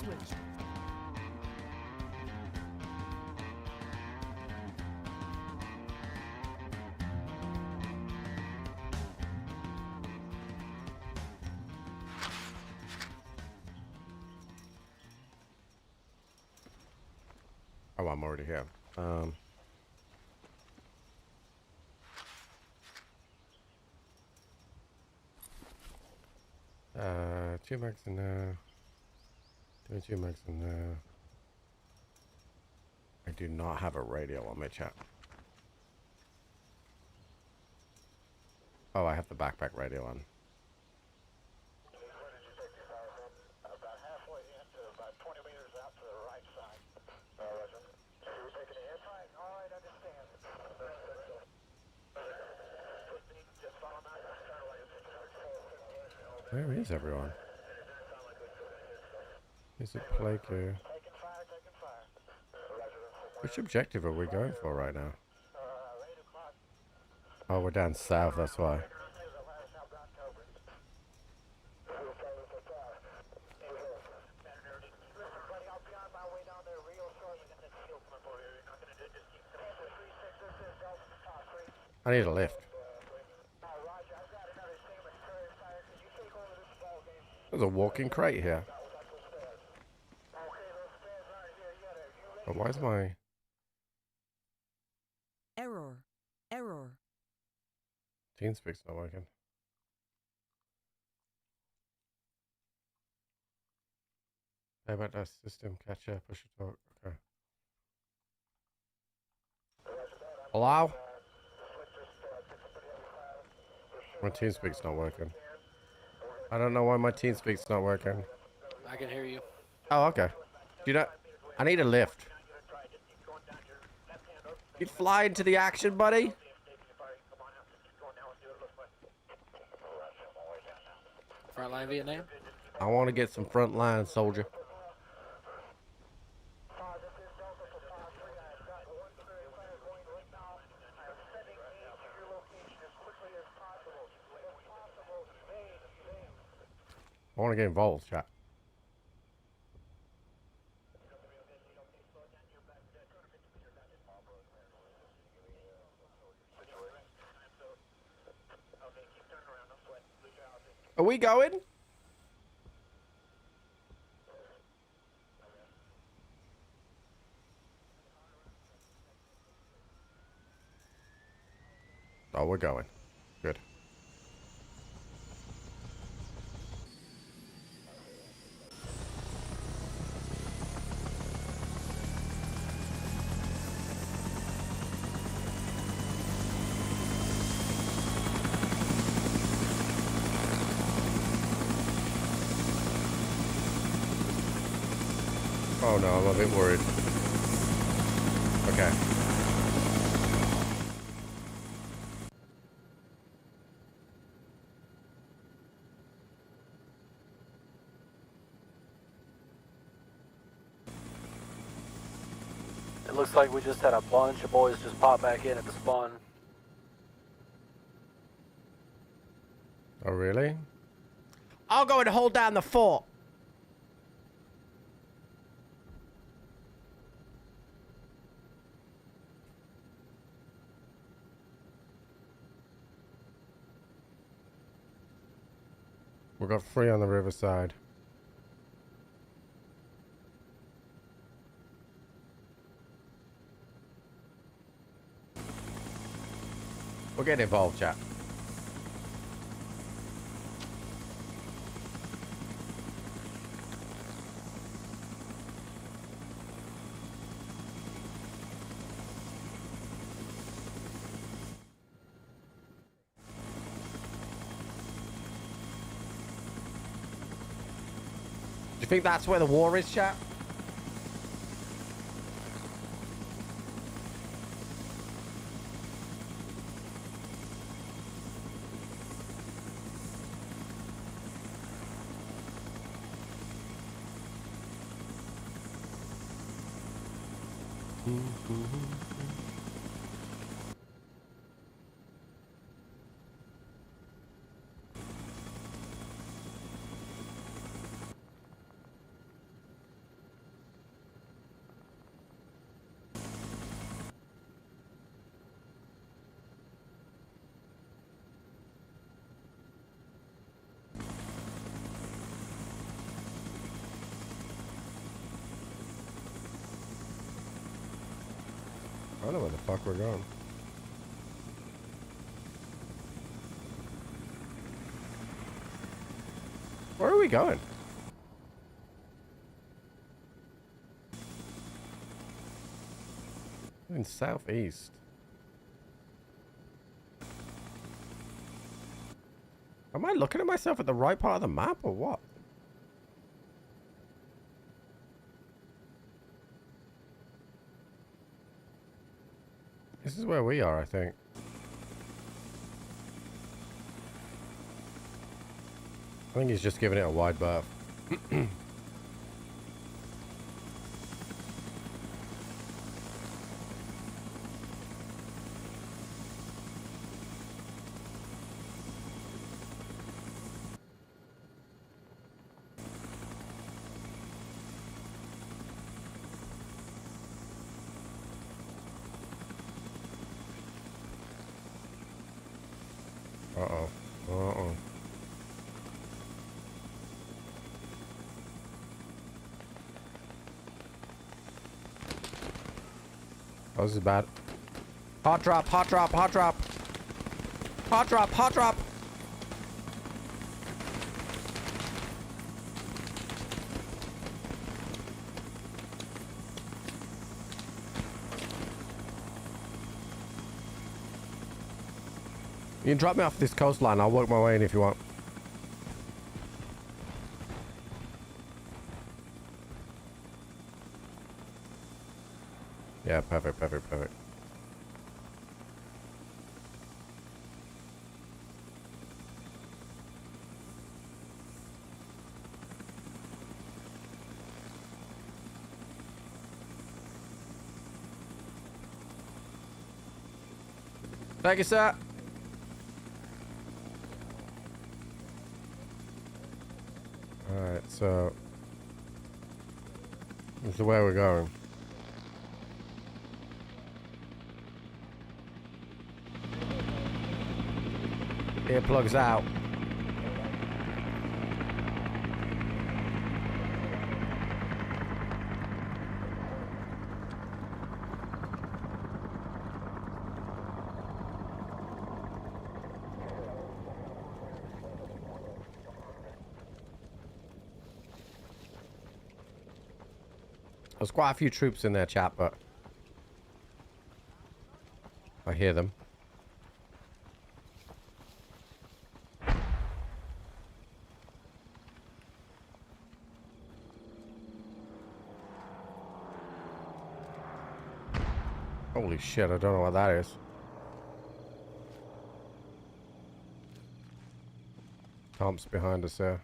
switched. Oh, I'm already here. Two mags in there. Doing 2 mags in there. I do not have a radio on my chat. Oh, I have the backpack radio on. Where is everyone? Is it Plaker? Which objective are we going for right now? Oh, we're down south, that's why. I need a lift. There's a walking crate here. Oh, why is my... Error. Error. TeamSpeak's not working. How about that system catcher? Push to talk. Okay. Hello? My TeamSpeak's not working. I don't know why my TeamSpeak's not working. I can hear you. Oh, okay. Do you know? I need a lift. You fly into the action, buddy. Frontline Vietnam? I want to get some front line, soldier. I want to get involved, chat. Are we going? Oh, we're going. Good. Oh no, I'm a bit worried. Okay. It looks like we just had a bunch of boys just pop back in at the spawn. Oh, really? I'll go and hold down the fort. We got 3 on the riverside. We'll get involved, chat. Do you think that's where the war is, chat? don't know where the fuck we're going. Where are we going? In southeast. Am I looking at myself at the right part of the map or what? This is where we are, I think. I think he's just giving it a wide berth. Uh-oh. Uh-oh. Oh, this is bad. Hot drop, hot drop, hot drop. Hot drop, hot drop. You can drop me off this coastline. I'll work my way in if you want. Yeah, perfect, perfect, perfect. Thank you, sir. Alright, so this is the way we're going. Earplugs out. There's quite a few troops in there, chat, but I hear them. Holy shit, I don't know what that is. Tom's behind us there.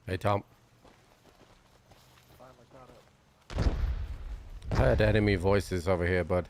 Hey, Tom. I heard enemy voices over here, bud.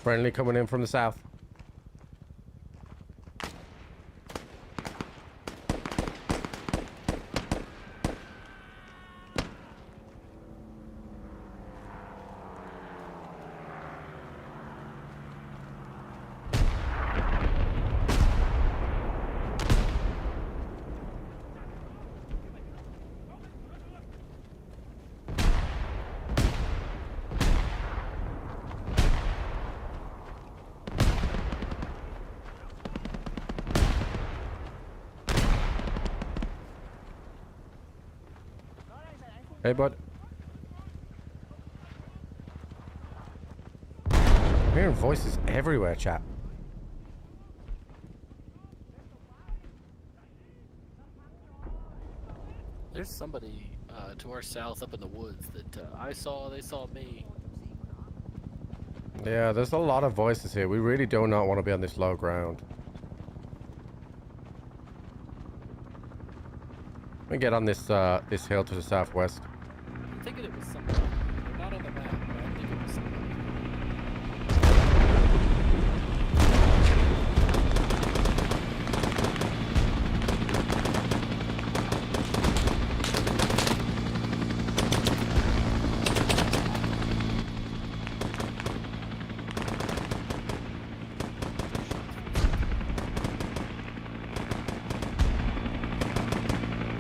Friendly coming in from the south. Hey, bud. I'm hearing voices everywhere, chat. There's somebody to our south up in the woods that I saw. They saw me. Yeah, there's a lot of voices here. We really do not want to be on this low ground. Let me get on this this hill to the southwest. I'm thinking it was somebody. They're not on the map, but I think it was somebody.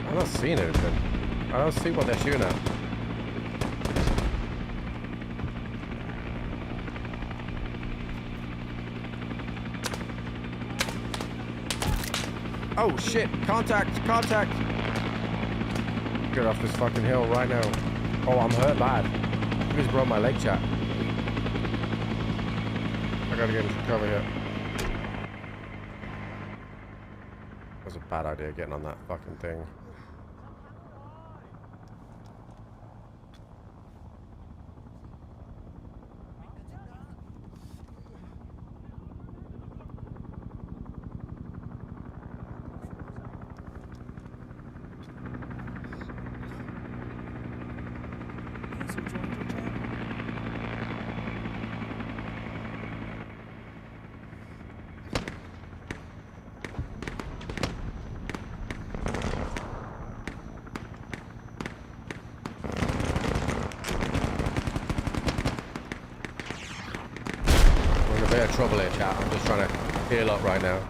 I'm not seeing anything. I don't see what they're shooting at. Oh shit! Contact! Contact! Get off this fucking hill right now. Oh, I'm hurt bad. You just broke my leg, chat. I gotta get into cover here. That was a bad idea getting on that fucking thing. Trouble here, chat. I'm just trying to heal up right now.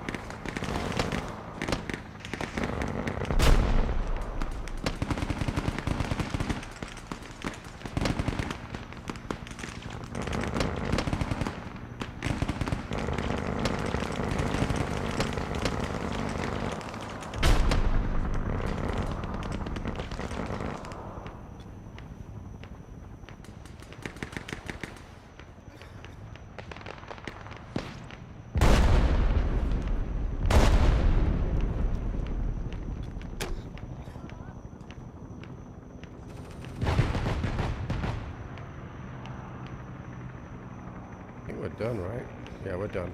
We're done, right? Yeah, we're done.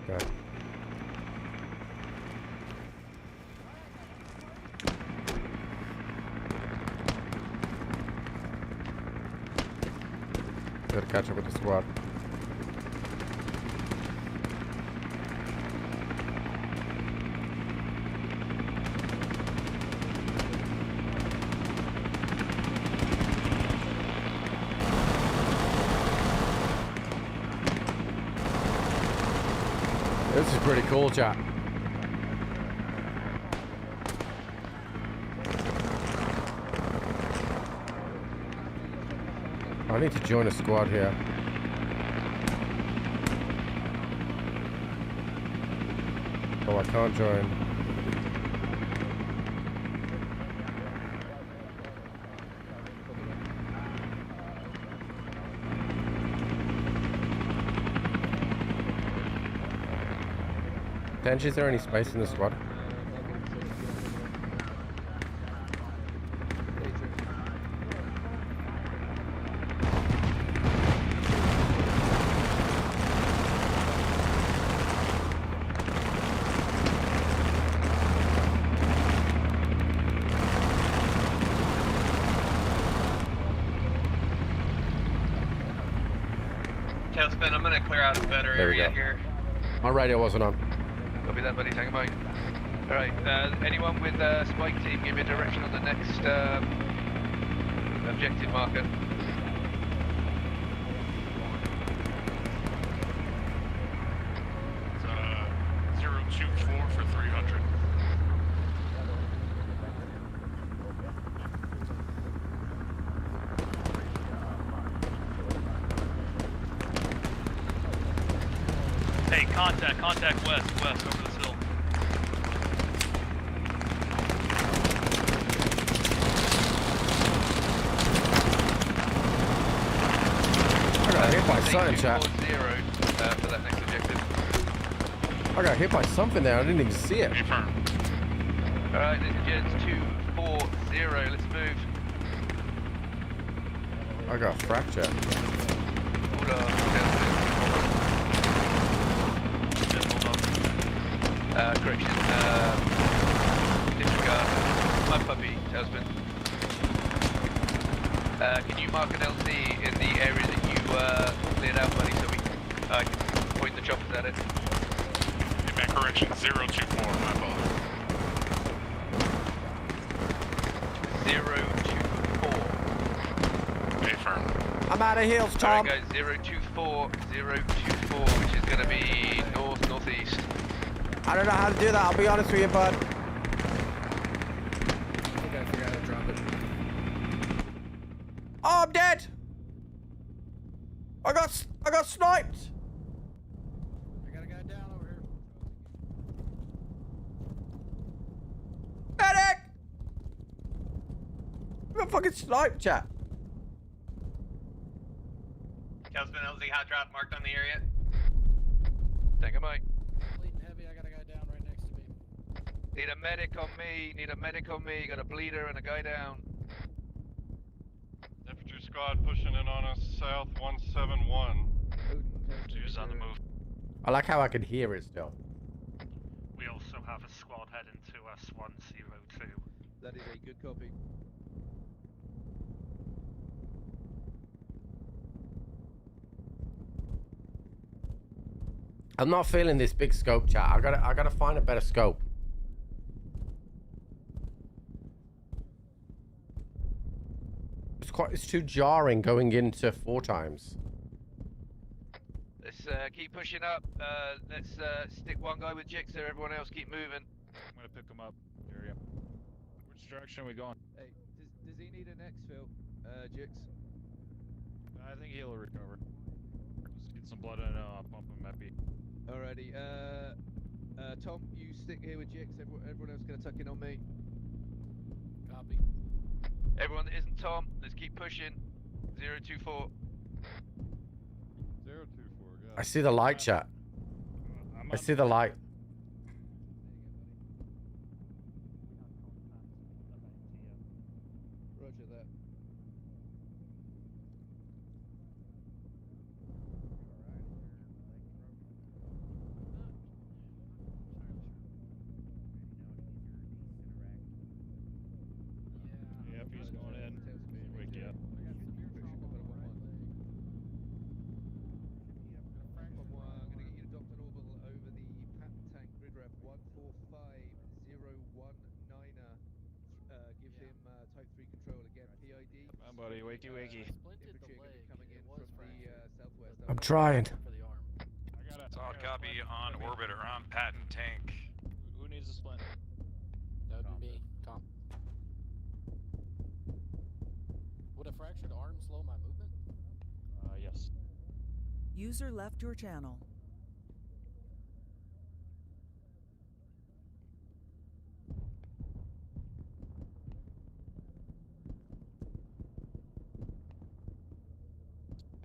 Okay. Gotta catch up with the squad. This is pretty cool, chat. I need to join a squad here. Oh, I can't join. Dench, is there any space in the squad? Tailspin, I'm gonna clear out a better There we area go. here. My radio wasn't on. Copy that, buddy. Hang on. Alright, anyone with Spike team, give me a direction on the next objective marker. It's 024 for 300. Hey, contact west over this hill. I got hit by something, chat. 0 for that next objective. I got hit by something there. I didn't even see it. Alright, this is Jets 240. Let's move. I got a fracture. Hold on. Correction. Disregard. My puppy, husband. Can you mark an LZ in the area that you cleared out, buddy, so we can point the choppers at it? Amen, correction, 024, my fault. 024. Affirm. I'm out of heels, Tom. Alright guys, 024, 024, which is going to be northeast. I don't know how to do that. I'll be honest with you, bud. I think I forgot to drop it. Oh, I'm dead. I got sniped. I got a guy down over here. Medic! I got fucking sniped, chat. Tailspin LZ hot drop marked on the area. Thank you, Mike. Bleeding heavy. I got a guy down right next to me. Need a medic on me. Got a bleeder and a guy down. Infantry squad pushing in on us, south 171. Who's on the move? I like how I can hear it still. We also have a squad heading to S102. That is a good copy. I'm not feeling this big scope, chat. I gotta find a better scope. It's too jarring going into 4 times. Let's keep pushing up. Let's stick one guy with Jixer. Everyone else keep moving. I'm gonna pick him up. Area. Which direction are we going? Hey, does he need an exfil, Jix? I think he'll recover. Just get some blood and pump him epi. Alrighty. Tom, you stick here with Jix. Everyone else gonna tuck in on me. Copy. Everyone that isn't Tom, let's keep pushing. 024. 024, I see the light, chat. I see the light. Roger that. Yep, he's going in. Wake you up. Type 3 control again, PID. Come on, buddy, wakey wakey. Coming in from the southwest. I'm trying. Solid copy on orbit or on patent tank. Who needs a splint? That would be me, Tom. Would a fractured arm slow my movement? Yes. User left your channel.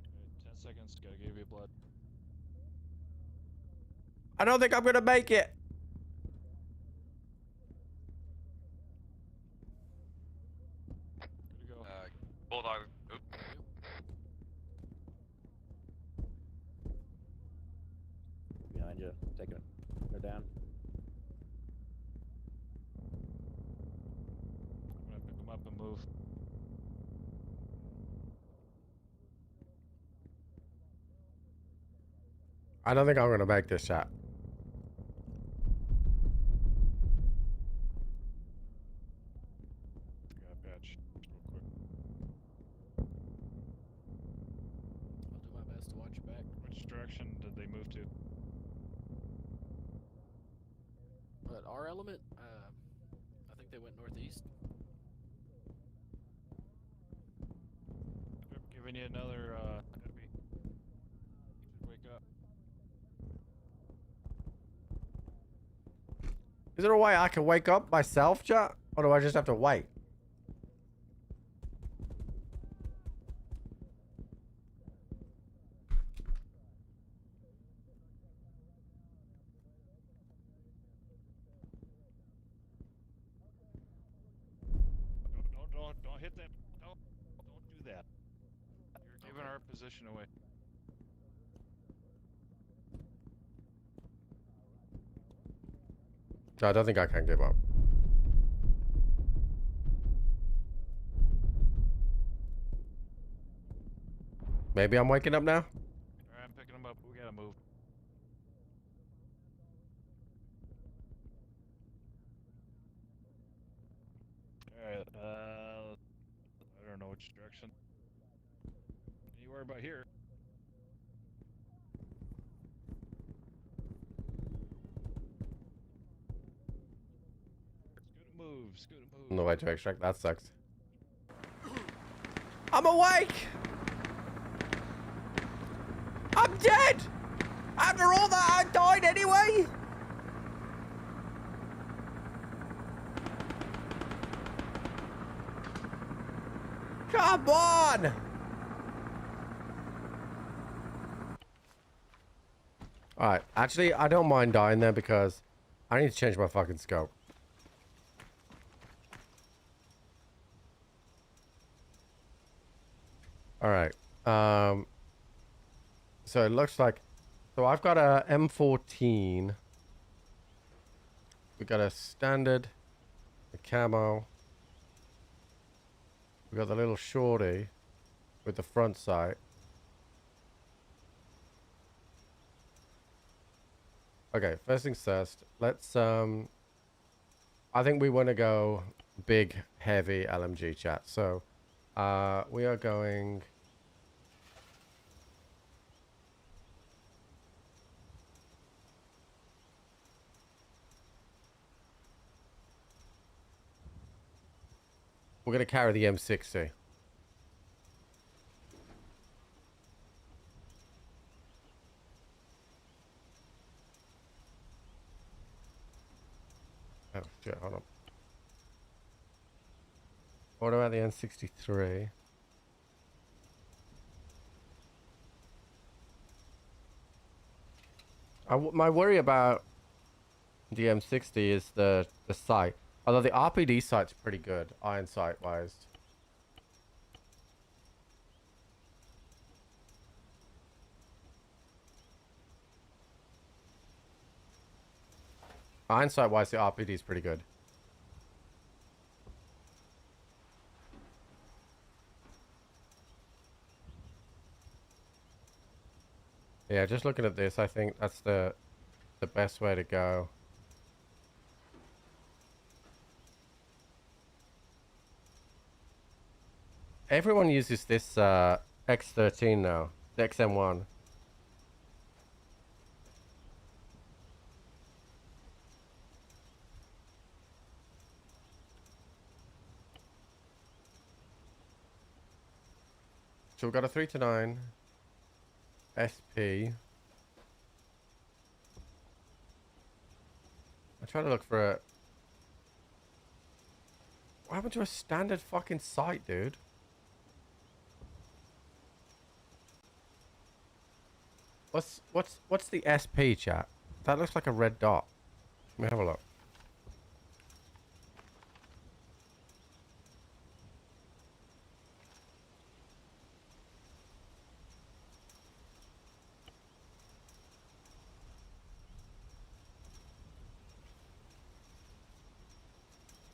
Okay, 10 seconds, gotta give you blood. I don't think I'm gonna make it. Good to go. Bulldog. Oop. Behind you, taking it. They're down. I'm gonna pick him up and move. I don't think I'm gonna make this shot. Got a patch real quick. I'll do my best to watch your back. Which direction did they move to? But our element, I think they went northeast. Yep, giving you another heavy. You should wake up. Is there a way I can wake up myself, chat? Or do I just have to wait? Don't hit that. Don't do that. You're giving our position away. I don't think I can give up. Maybe I'm waking up now? Alright, I'm picking them up. We gotta move. Alright, I don't know which direction. Anywhere but here. Scoot move. No way to extract. That sucks. I'm awake! I'm dead! After all that, I died anyway! Come on! Alright, actually, I don't mind dying there because I need to change my fucking scope. Alright, so it looks like, so I've got a M14, we got a standard, a camo, we got the little shorty with the front sight. Okay, first things first, let's, I think we want to go big, heavy LMG chat, so, we are going... We're going to carry the M60. Oh, shit, hold on. What about the N63? My worry about the M60 is the sight. Although the RPD sight's pretty good, iron sight wise. Iron sight wise, the RPD is pretty good. Yeah, just looking at this, I think that's the best way to go. Everyone uses this X13 now, the XM1. So we've got a 3-9 SP. I'm trying to look for a... What happened to a standard fucking sight, dude? What's the SP, chat? That looks like a red dot. Let me have a look.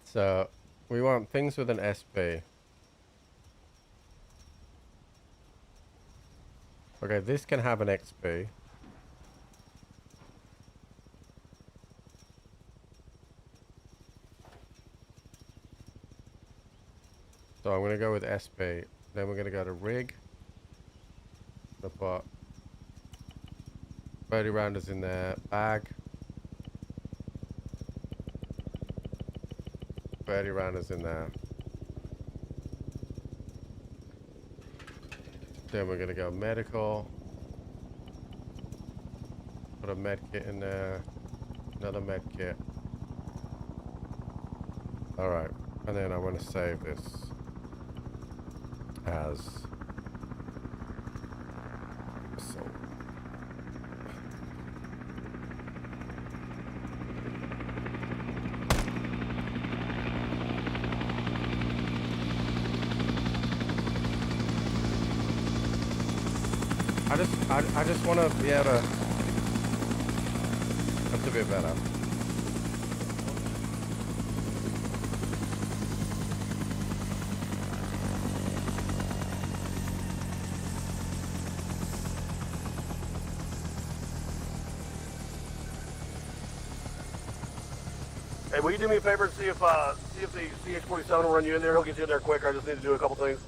So, we want things with an SP. Okay, this can have an XP. So I'm gonna go with SP. Then we're gonna go to rig. The put 30 rounders in there. Bag. 30 rounders in there. Then we're gonna go medical. Put a med kit in there. Another med kit. Alright. And then I want to save this as assault. I just want to be able to. That's a bit better. Hey, will you do me a favor and see if the CH-47 will run you in there? He'll get you in there quick. I just need to do a couple things.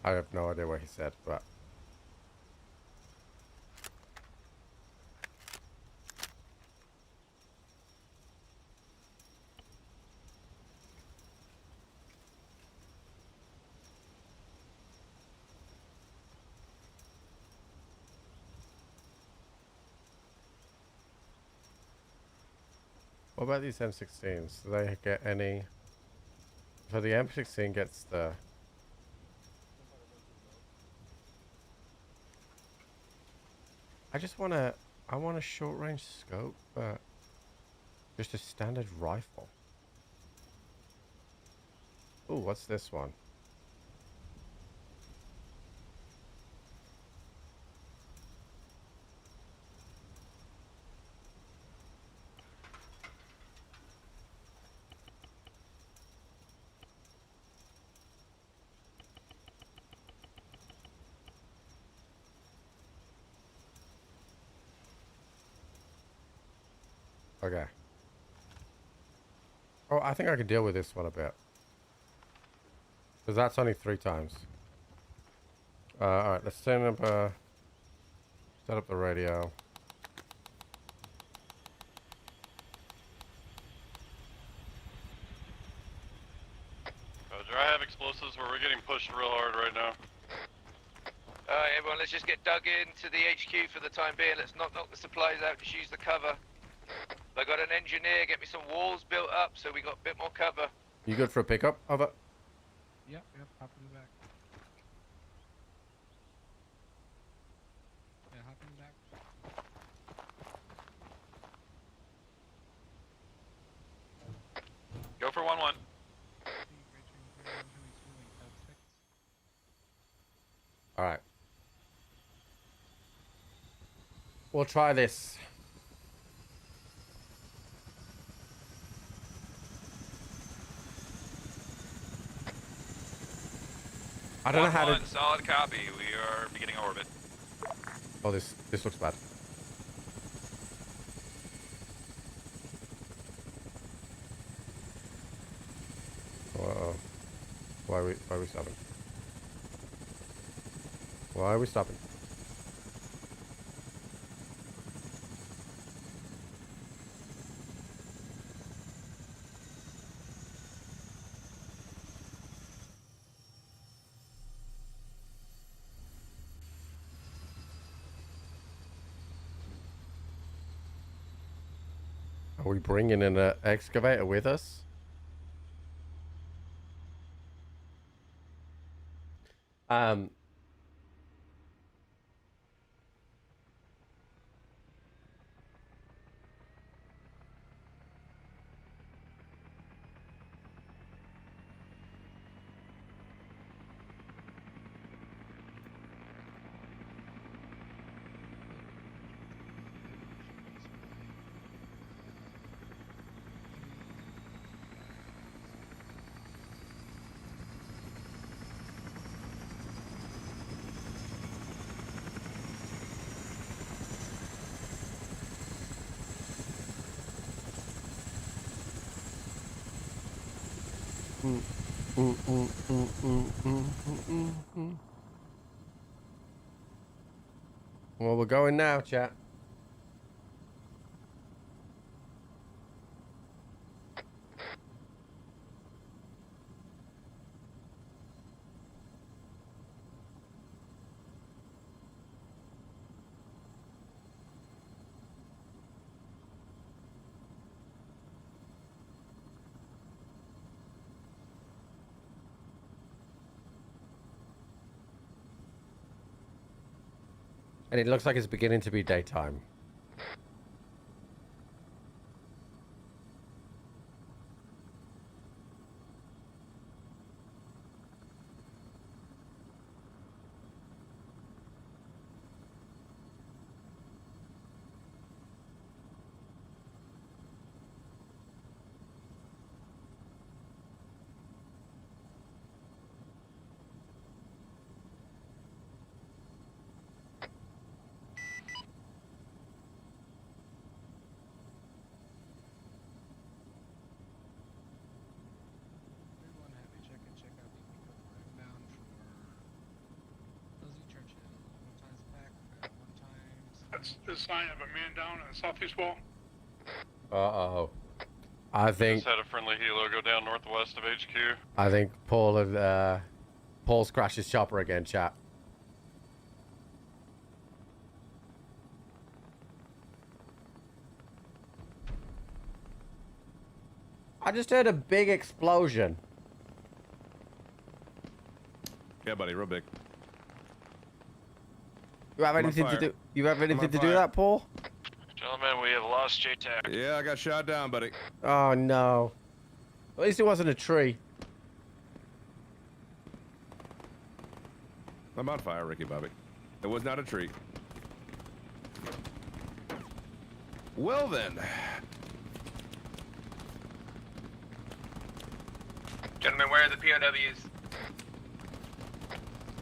I have no idea what he said, but what about these M16s? Do they get any? So the M16 gets the. I want a short range scope, but just a standard rifle. Ooh, what's this one? Okay. Oh, I think I can deal with this one a bit. Because that's only 3 times. Alright, let's set up the radio. Roger, I have explosives where we're getting pushed real hard right now. Alright, everyone, let's just get dug into the HQ for the time being. Let's not knock the supplies out, just use the cover. I got an engineer, get me some walls built up so we got a bit more cover. You good for a pickup? Over. Yep, hop in the back. Yeah, hop in the back. Go for 1-1. Alright. We'll try this. I don't know how to. Solid copy. We are beginning orbit. Oh, this looks bad. Uh-oh. Why are we stopping? Why are we stopping? Are we bringing in an excavator with us? Well, we're going now, chat. And it looks like it's beginning to be daytime. That's the sign of a man down on the southeast wall. Uh-oh. I think Just had a friendly helo go down northwest of HQ. I think Paul had Paul's crashed his chopper again, chat. I just heard a big explosion. Yeah, buddy, real big. You have I'm on anything to fire. do? You have anything to do fire. that, Paul? Gentlemen, we have lost JTAC. Yeah, I got shot down, buddy. Oh no. At least it wasn't a tree. I'm on fire, Ricky Bobby. It was not a tree. Well then. Gentlemen, where are the POWs?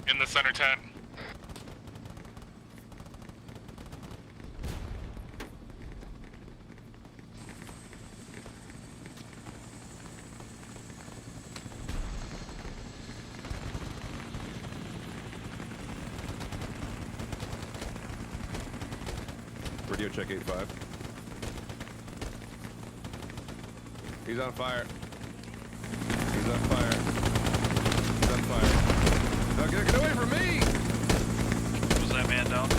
In the center tent. Radio check 8-5. He's on fire. He's on fire. He's on fire. No, get away from me! Was that man down?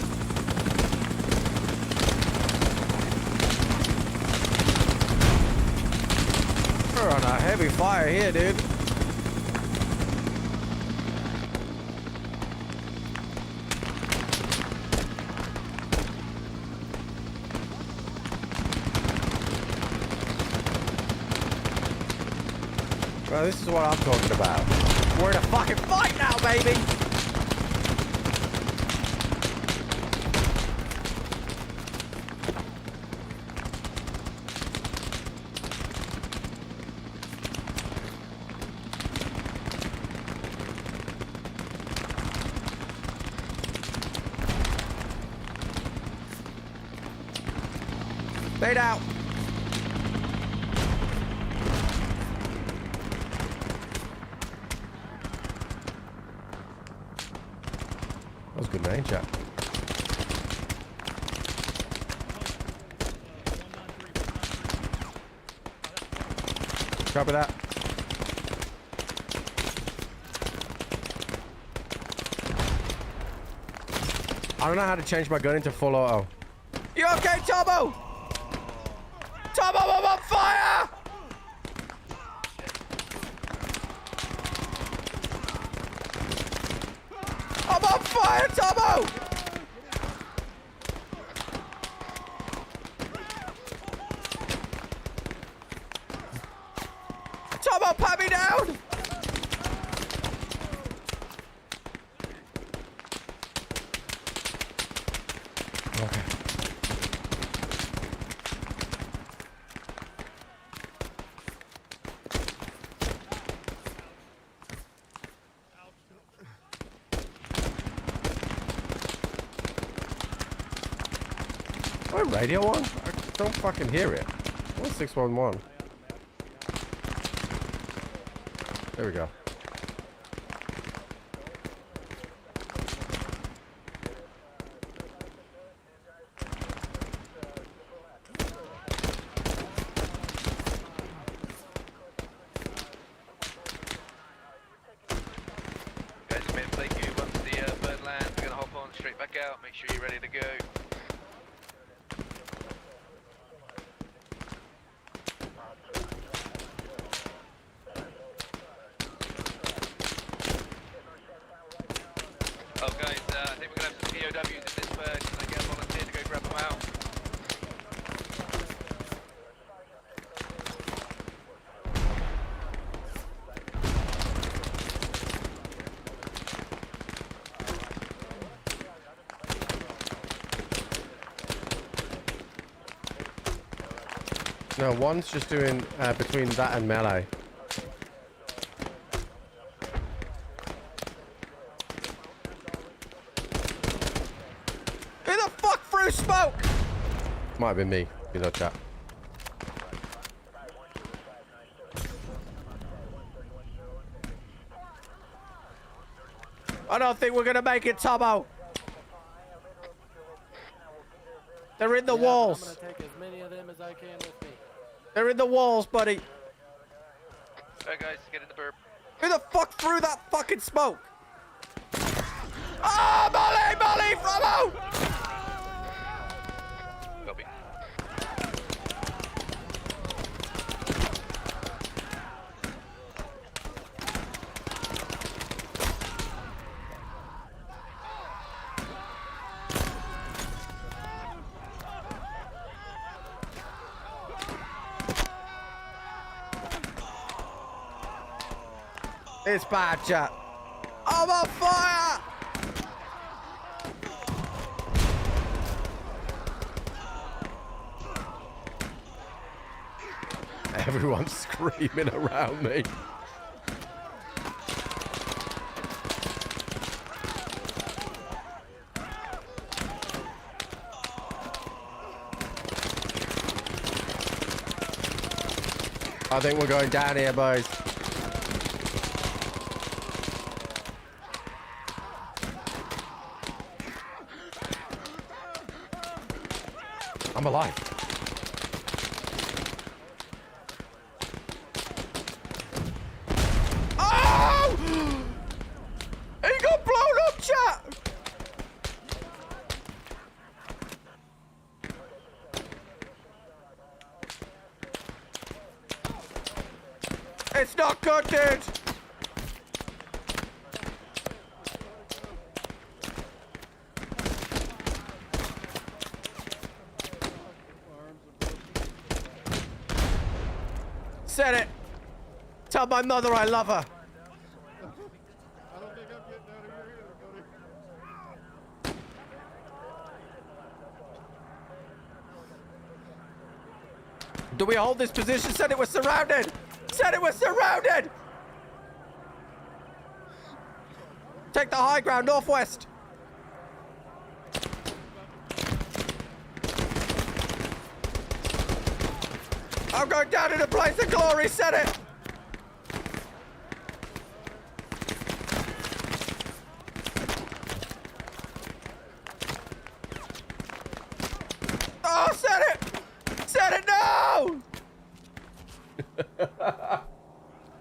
We're on a heavy fire here, dude. Well, this is what I'm talking about. We're in a fucking fight now, baby! Stay down. That was a good name, chat. Copy that. I don't know how to change my gun into full auto. You okay, Tomo? Tomo, I'm on fire! I'm on fire, Tomo! Tomo, pat me down! Okay. Am I radio on? I don't fucking hear it. What's 611? There we go. back out. Make sure you're ready to go. Oh guys, I think we're gonna have some POWs in this bird. Can I get a volunteer to go grab them out? No, one's just doing between that and melee. Who the fuck threw smoke? Might have been me, you know, chat. I don't think we're gonna make it, Tomo. They're in the walls. I'm gonna take as many of them as I can with me. They're in the walls, buddy. Alright guys, get in the burp. Who the fuck threw that fucking smoke? Ah, Molly, follow! Copy. It's bad, chat. I'm on fire! Everyone's screaming around me. I think we're going down here, boys. I'm alive. Oh! He got blown up, chat! It's not good, dude! Said it. Tell my mother I love her. Do we hold this position? Said it was surrounded. Said it was surrounded. Take the high ground, northwest. I'm going down in a blaze of glory, said it! Oh, said it! Said it, no! That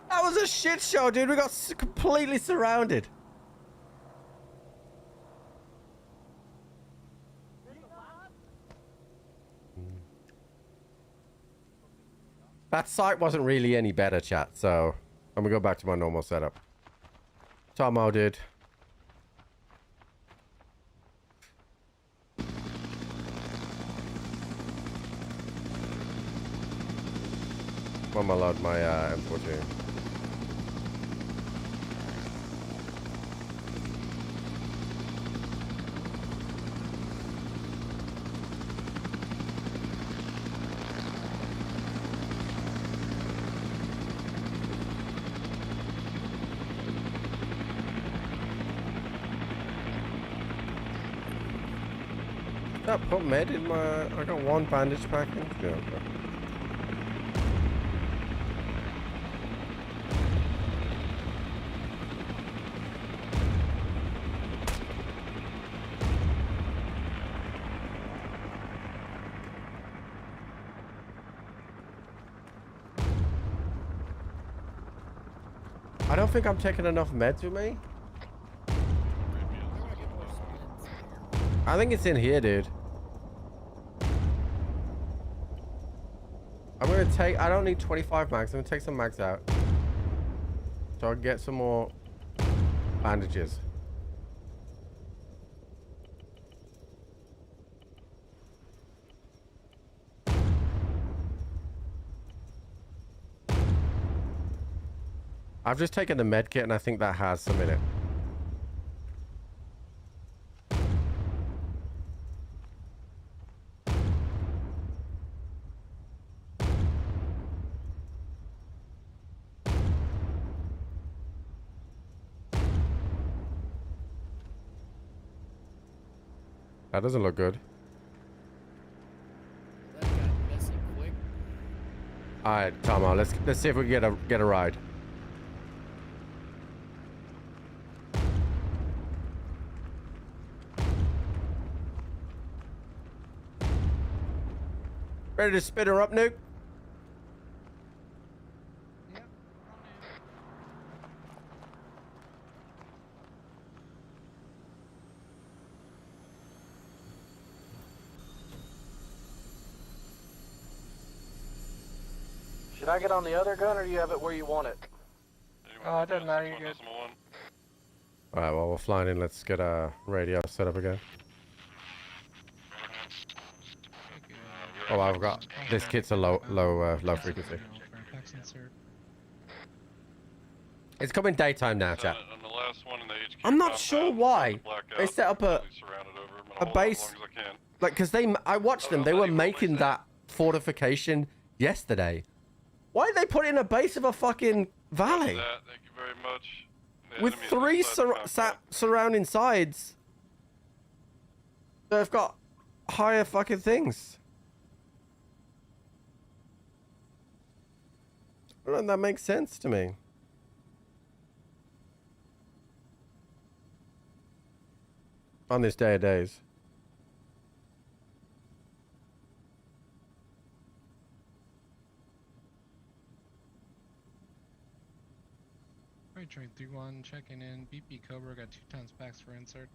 was a shit show, dude. We got completely surrounded. That site wasn't really any better, chat, so I'm gonna go back to my normal setup. Tomo, dude. I'm gonna load my M14. I put med in my... I got one bandage package. Yeah, okay. I don't think I'm taking enough meds with me. I think it's in here, dude. I'm gonna take, I don't need 25 mags. I'm gonna take some mags out. So I can get some more bandages. I've just taken the med kit and I think that has some in it. That doesn't look good. That got messy quick. All right, Tomo, let's see if we can get a ride. Ready to spin her up, Nuke? Should I get on the other gun, or do you have it where you want it? Oh, it doesn't matter. You're good. All right, well, we're flying in. Let's get a radio set up again. Oh, I've got this kit's a low frequency. It's coming daytime now, chat. On the last one in the HQ I'm not compound, sure why they set up a base, like, because I watched them. They were making that fortification yesterday. Why did they put in a base of a fucking valley? Thank you very much. The With enemy is 3 inside the surrounding sides. They've got higher fucking things. I don't know if that makes sense to me. On this day of days. Right, train 3-1 checking in. BP Cobra got 2 tons packs for insert.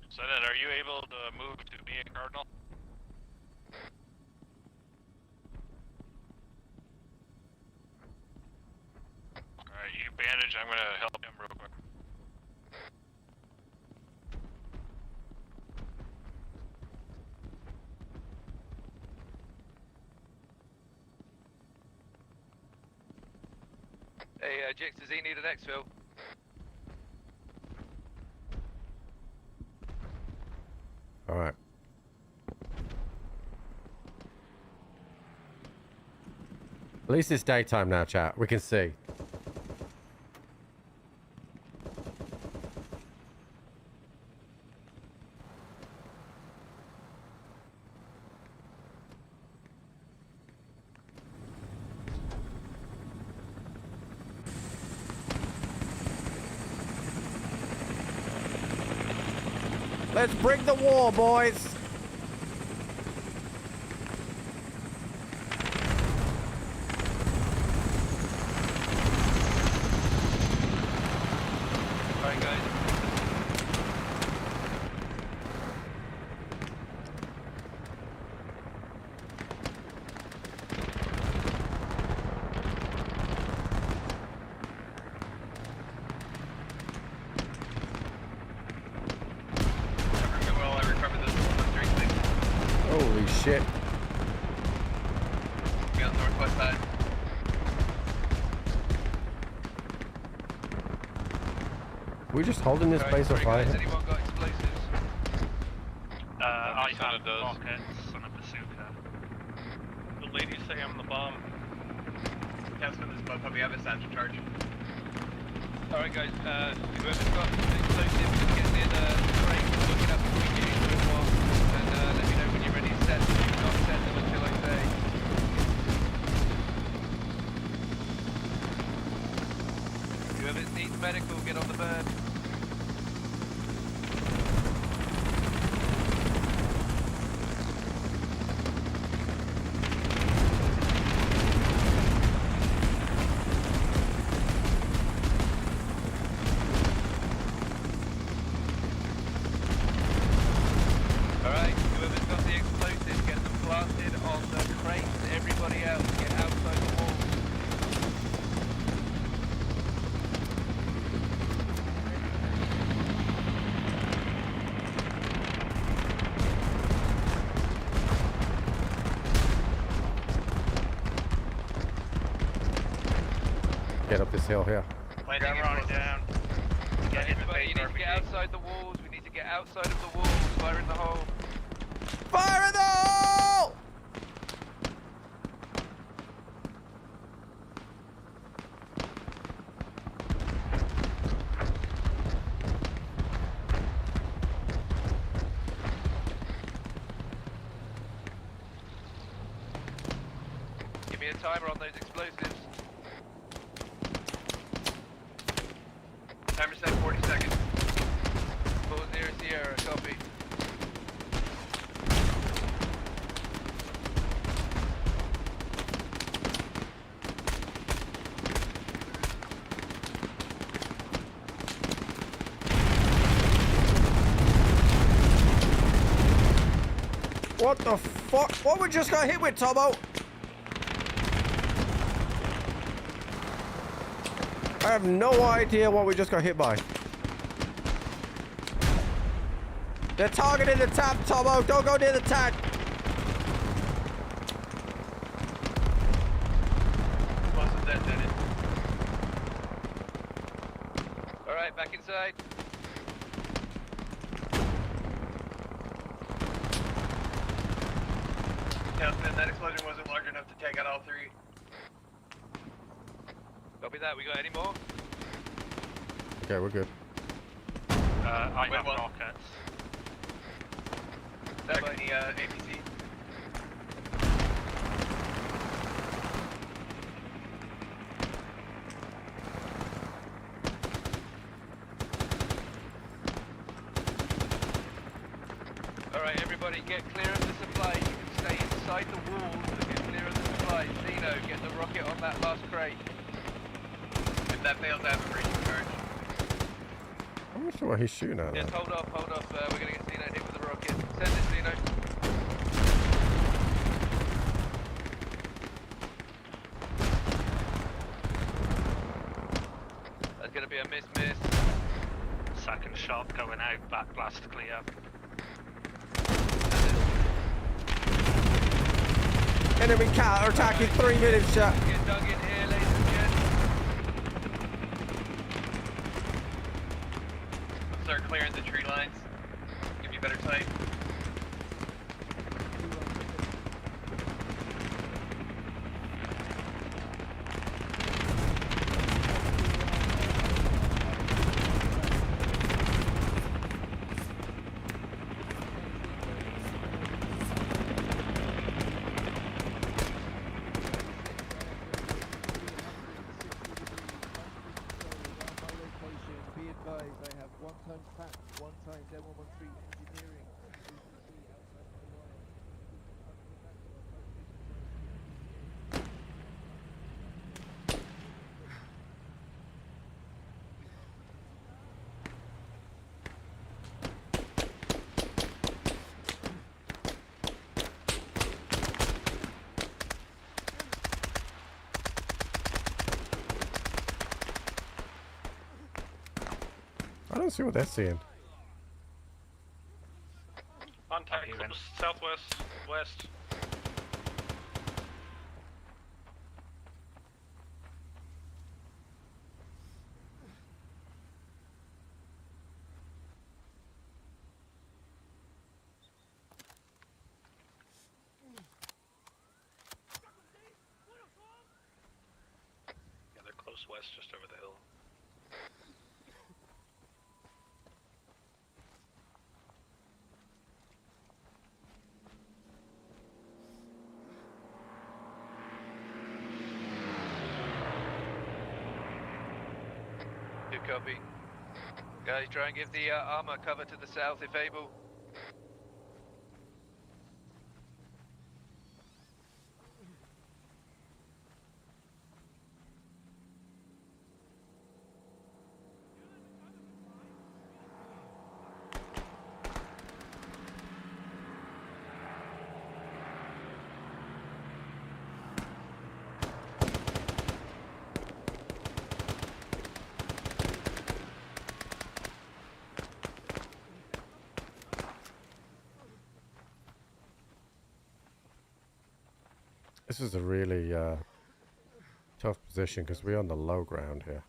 So then, are you able to move to be a Cardinal? Alright, you bandage, I'm gonna help him real quick. Hey, Jix, does he need an exfil? All right. At least it's daytime now, chat. We can see. Let's bring the war, boys. Alright, guys. Holy shit. We got northwest side. We're just holding this base of fire. Has anyone got explosives? I have rockets and a bazooka. The ladies say I'm the bomb. Councilman, there's both of you have a satchel charge. Alright guys, whoever's got explosives, just get near the crate, look it up before you get into it more, and let me know when you're ready to set them. Do not set them until I say. Whoever needs medical, get on the bird. Alright, whoever's got the explosives, get them planted on the crates. Everybody else, get outside the walls. Get up this hill here. Down. Everybody, you need to get outside the walls. We need to get outside of the walls. Fire in the hole. Fire in the hole! Give me a timer on those explosives. Timer set 40 seconds. 40 Sierra, copy. What the fuck? What we just got hit with, Tobo? I have no idea what we just got hit by. They're targeting the tap, Tobo. Don't go near the tank. Explosive detonated. Alright, back inside. Councilman, that explosion wasn't large enough to take out all three. Copy that. We got any more? Okay, we're good. I have rockets. That by any APC? Alright, everybody, get clear of the supply. You can stay inside the walls, but get clear of the supply. Zeno, get the rocket on that last crate. If that fails, I have a breaching charge. I'm not sure what he's shooting at. Yes, though. hold off. We're gonna get Zeno hit with the rocket. Send it, Zeno. That's gonna be a miss. Second shot going out, back blast clear. Enemy counter attacking 3 minutes shot. Get dug in here, ladies and gents. Start clearing the tree lines. Give you better sight. Be advised, I have 1 ton fact, 1 times M113 engineering. I don't see what they're seeing. Contact close, southwest, west. Yeah, they're close west, just over the hill. copy. Guys, try and give the armor cover to the south if able. This is a really tough position because we're on the low ground here.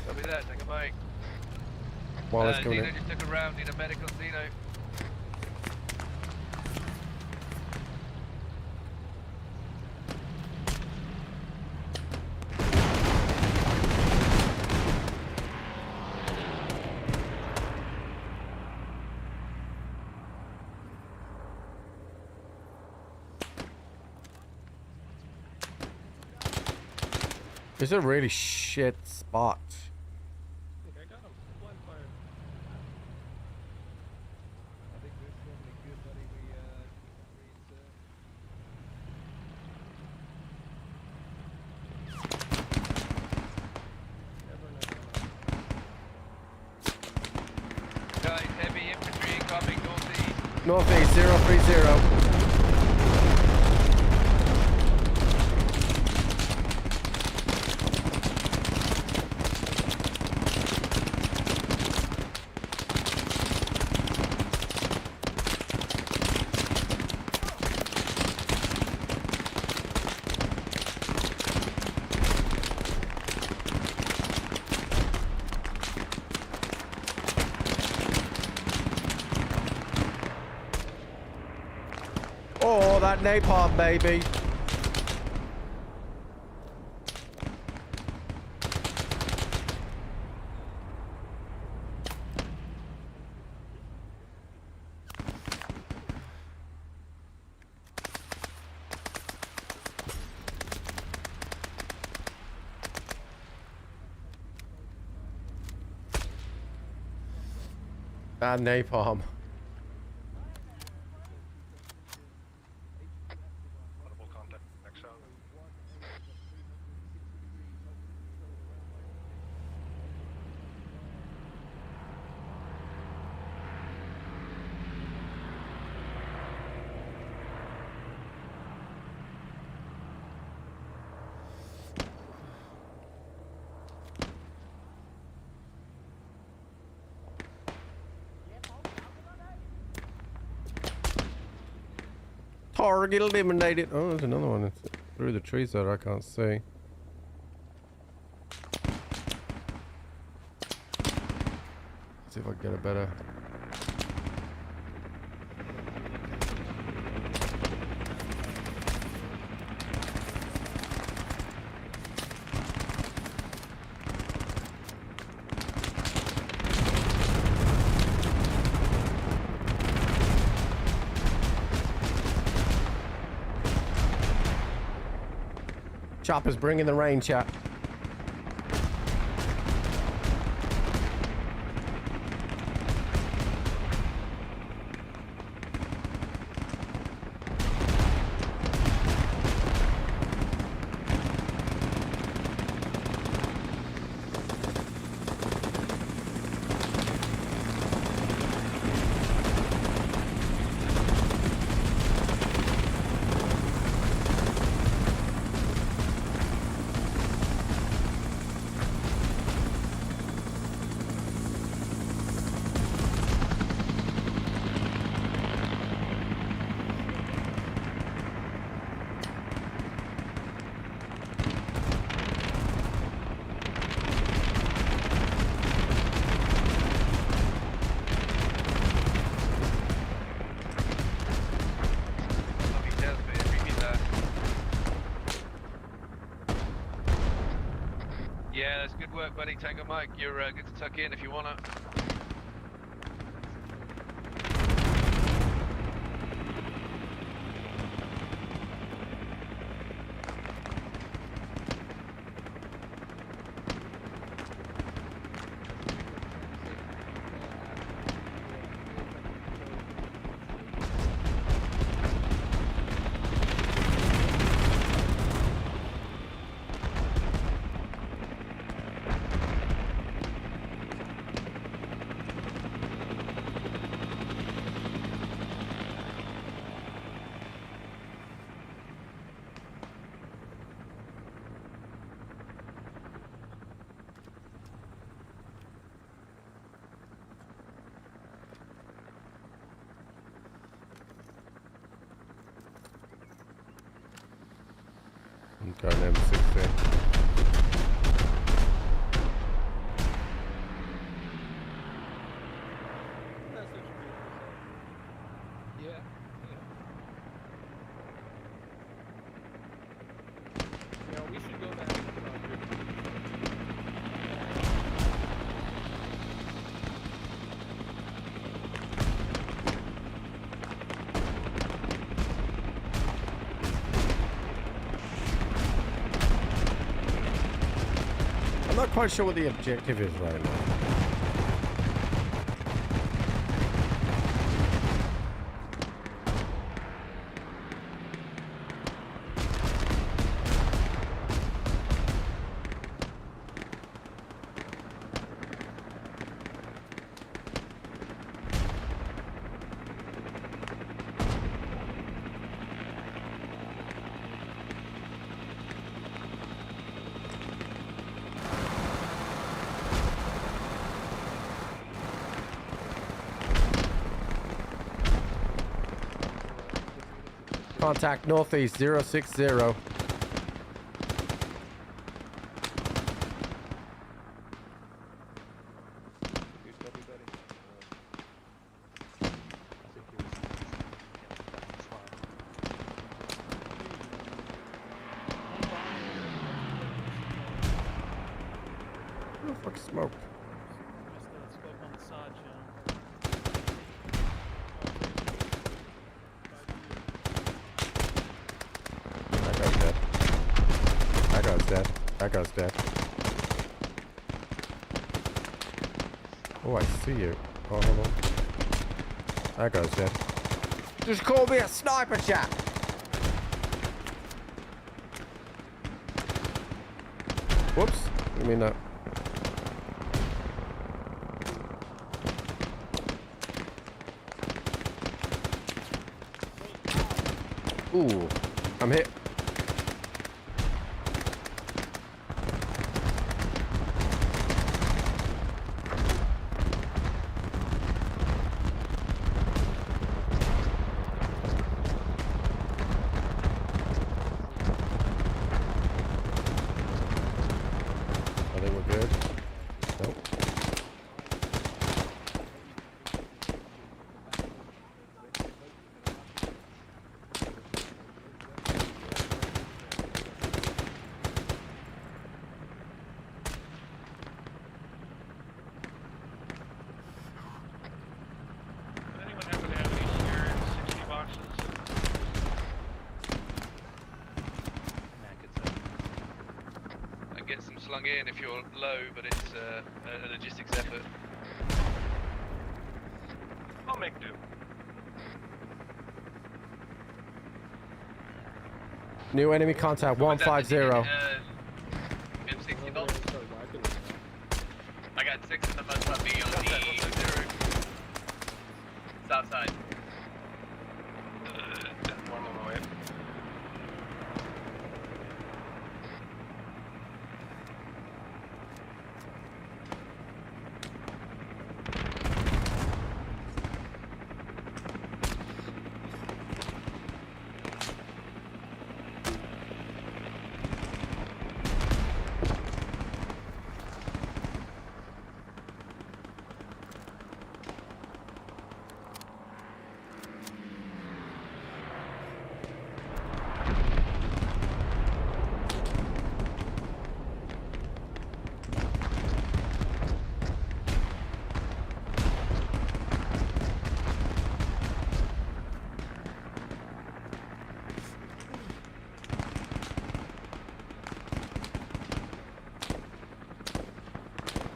Copy that, take a mic. Wallace coming Zeno in. just took a round, need a medical, Zeno. It's a really shit spot. I got him. Blind fire. I think we're probably good, buddy. We Guys, heavy infantry incoming northeast. Northeast 030. Oh, that napalm, baby. That napalm. Audible contact. Next out. Target eliminated. Oh, there's another one. It's through the trees that I can't see. See if I can get a better. Chopper's bringing the rain, chat. work, buddy. Tango Mike, you're good to tuck in if you wanna. I'm going M60. Yeah. Yeah, we should go back to the project. I'm not quite sure what the objective is right now. Contact northeast 060. Oh, fuck, smoke. That guy's dead. Oh, I see you. Oh, hold on. That guy's dead. Just call me a sniper, chat. Whoops. I mean that. Ooh, I'm hit. Slung in if you're low, but it's a logistics effort. I'll make do. New enemy contact 150. M60 volts. I got 6 in the mud puppy on the south side. One on the way.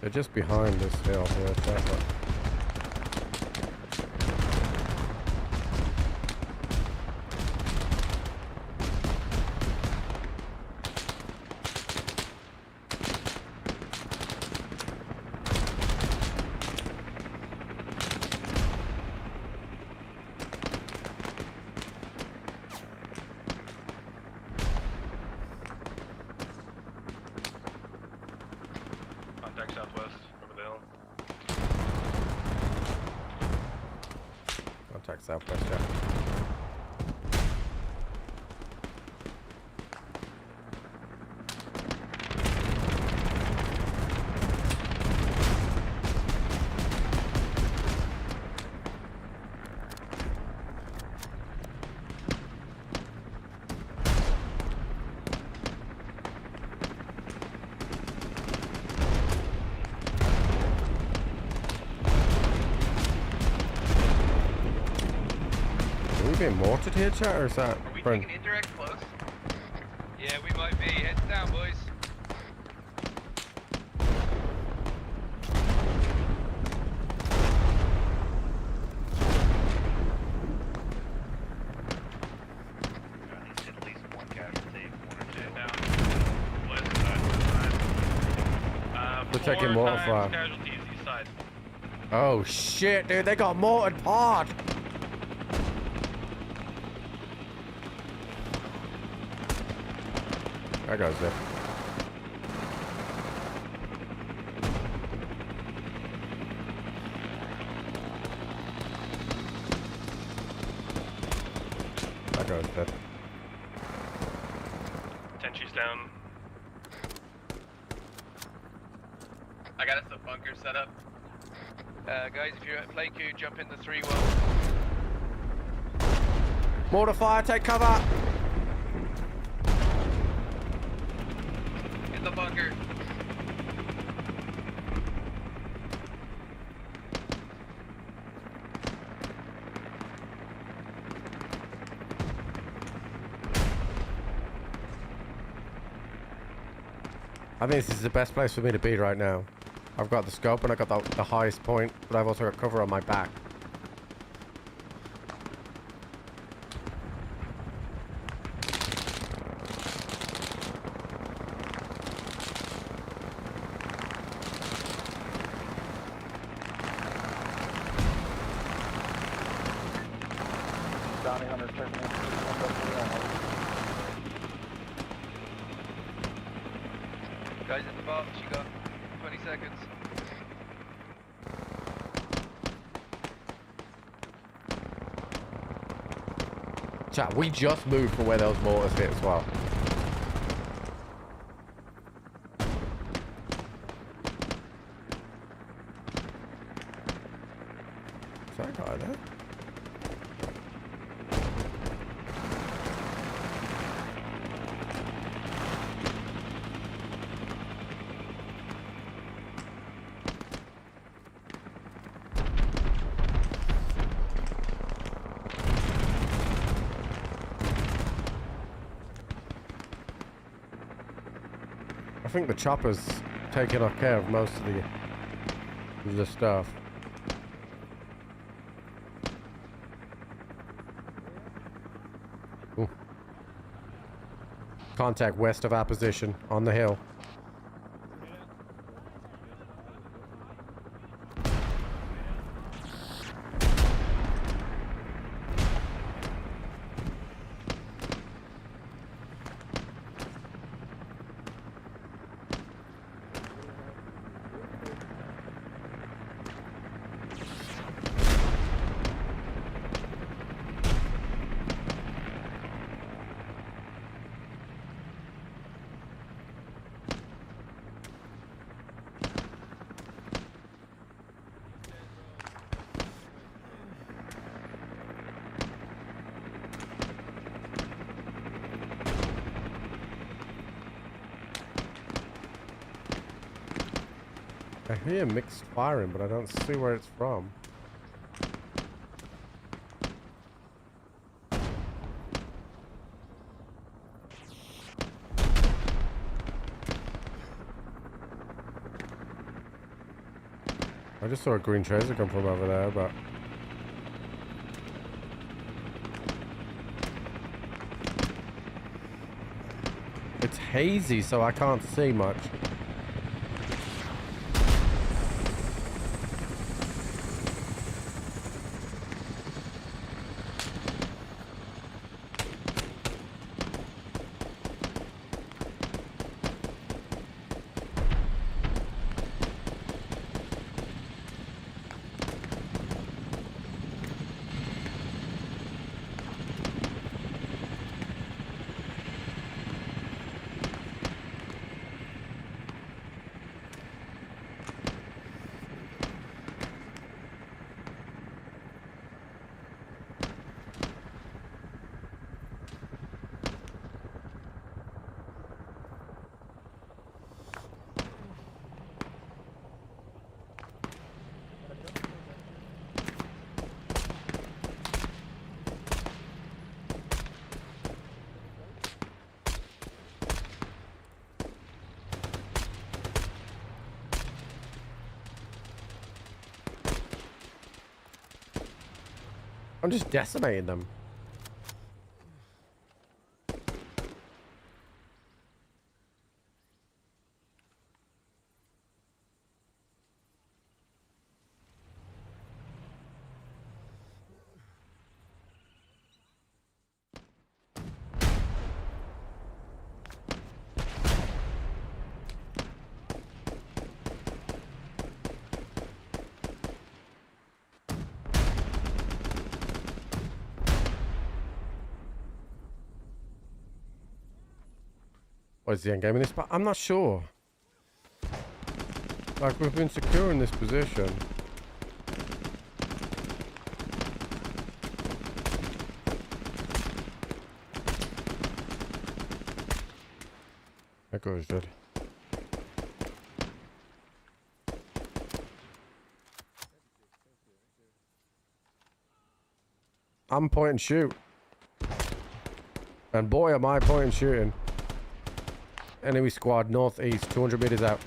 They're just behind this hill here. Careful. Contact southwest over the hill. Contact southwest, yeah. Are we being mortared here, chat, or is that Are we friend? taking indirect close? Yeah, we might be. Heads down, boys. At least one casualty, one or two. Down. West side, west side. We're checking 4 mortar times fire. Casualties east side. Oh shit, dude, they got mortared pod. That goes there. That goes there. Tenchi's down. I got us a bunker set up. Guys, if you're at play queue, jump in the 3-1. Mortar fire, take cover. In the bunker. I think this is the best place for me to be right now. I've got the scope and I've got the highest point, but I've also got cover on my back. Bounty hunter checking in. Guys at the box, you got 20 seconds. Chat, we just moved from where those mortars hit as well. Is that guy there? I think the chopper's taking off care of most of the stuff. Ooh. Contact west of our position on the hill. I hear mixed firing, but I don't see where it's from. I just saw a green tracer come from over there, but... It's hazy, so I can't see much. I'm just decimating them. What is the end game in this? But I'm not sure. Like, we've been secure in this position. That guy's dead. I'm point and shoot. And boy, am I point and shooting. Enemy squad northeast, 200 meters out.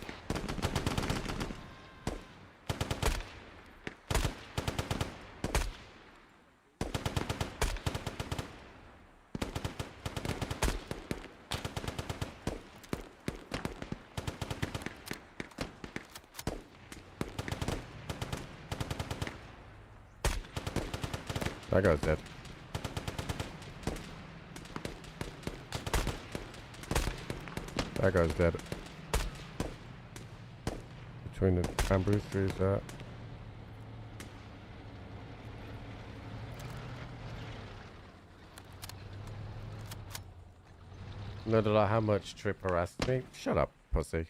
That guy's dead. That guy's dead. Between the Ambrose trees, that. No, did I how much Trip harassed me? Shut up, pussy.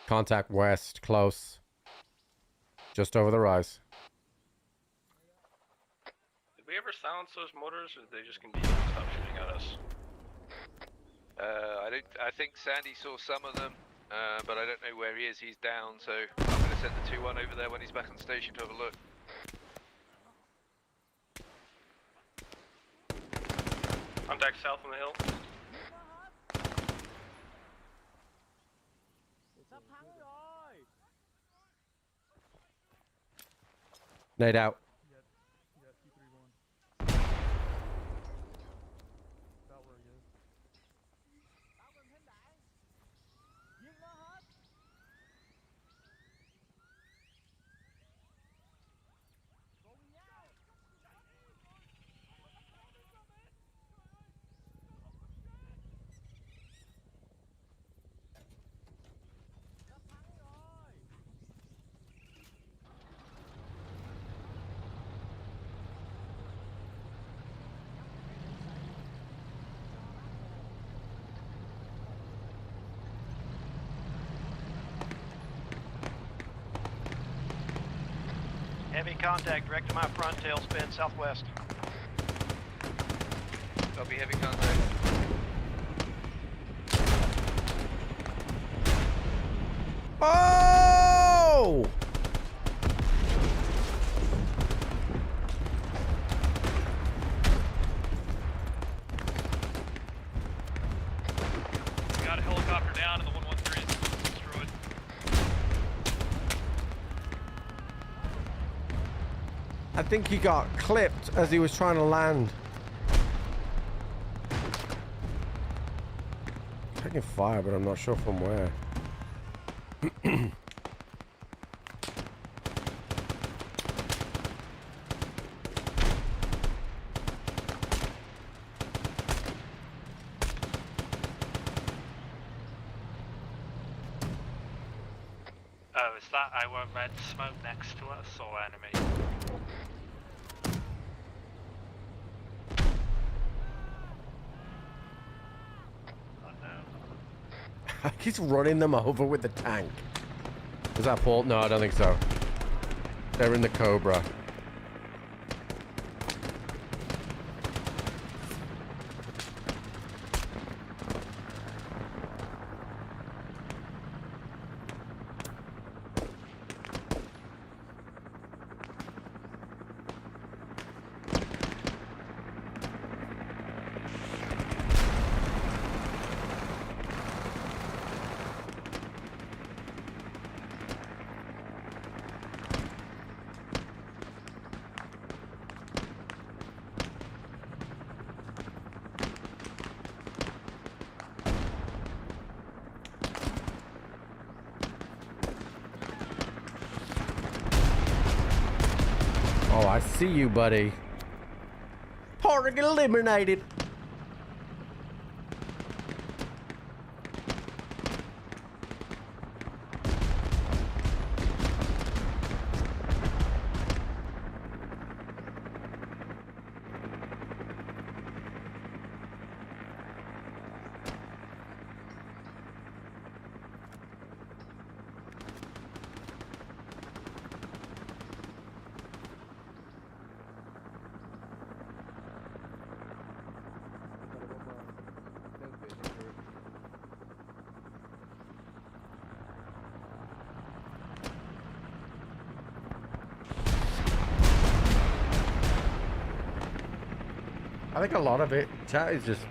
Contact west, close. Just over the rise. Did we ever silence those mortars, or did they just continue to stop shooting at us? I think Sandy saw some of them, but I don't know where he is. He's down, so I'm going to send the 2-1 over there when he's back on station to have a look. Contact south on the hill. Nade out. Heavy contact, direct to my front, tailspin, southwest. Copy, heavy contact. Oh! We got a helicopter down and the 113 is destroyed. I think he got clipped as he was trying to land. Taking fire, but I'm not sure from where. Oh, is that our red smoke next to us or enemy? He's running them over with the tank. Is that Paul? No, I don't think so. They're in the Cobra. Oh, I see you, buddy. Target eliminated. I think a lot of it, chat, is just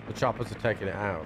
the choppers are taking it out.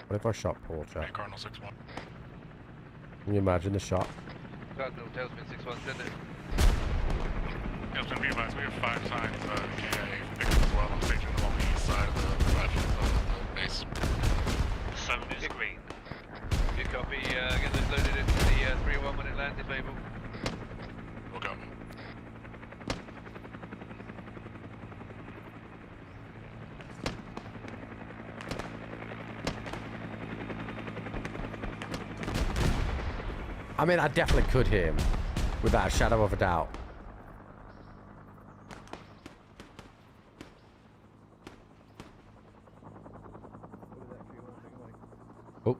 What if I shot Paul, chat? Cardinal 6-1. Can you imagine the shot? Cardinal, tailspin 6-1, send it. Tailspin, be advised, we have 5 signs GA victims as well. I'm staging them on the east side of the base. 7 is green. Good copy, get those loaded into the 301 when it lands if able. We'll go. I mean, I definitely could hit him without a shadow of a doubt. Oh.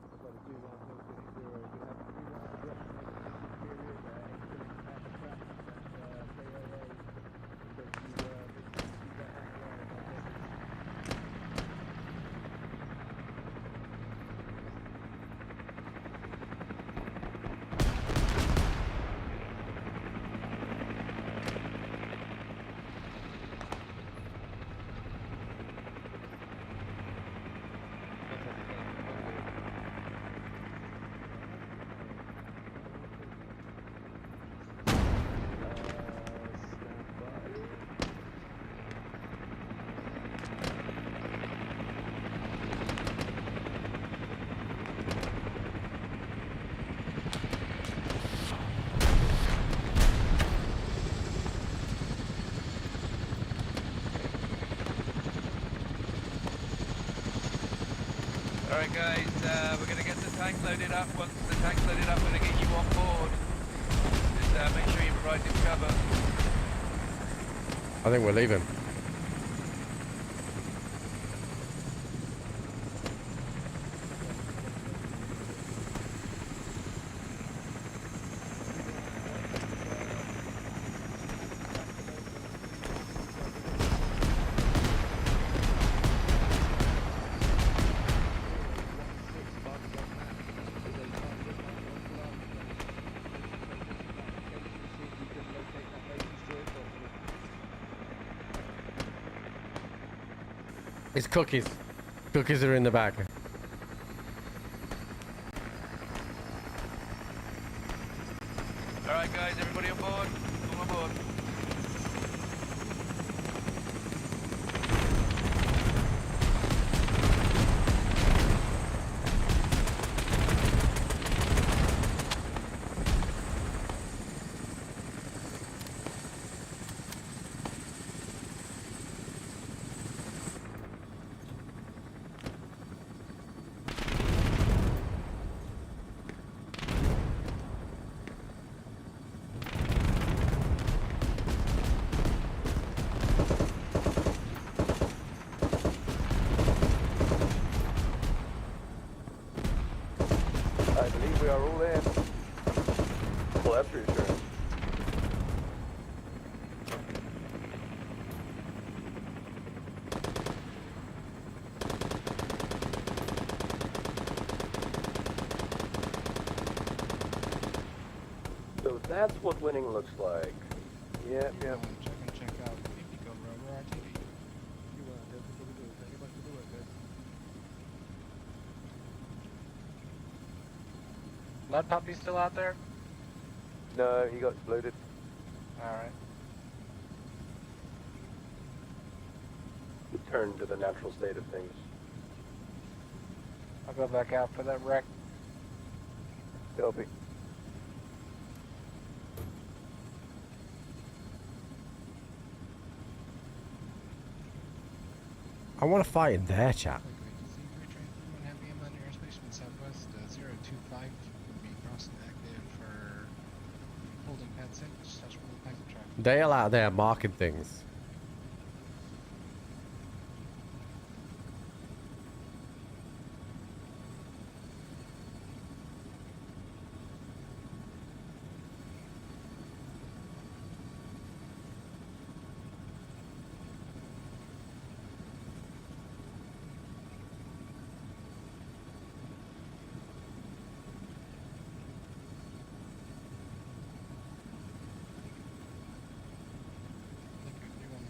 Alright guys, we're gonna get the tank loaded up. Once the tank's loaded up, we're gonna get you on board. Just make sure you provide him cover. I think we're leaving. It's cookies. Cookies are in the back. Alright guys, everybody on board. Come on board. I believe we are all in. Well, that's reassuring. So that's what winning looks like. Yeah. Check and check out. BP Cobra, over RTD. Mud Puppy still out there? No, he got exploded. Alright. Return to the natural state of things. I'll go back out for that wreck. Copy. I want to fight in their chat. Heavy inland airspace from southwest 025 will be crossing active for holding pad 6, touch from the packet traffic. Dale out there marking things.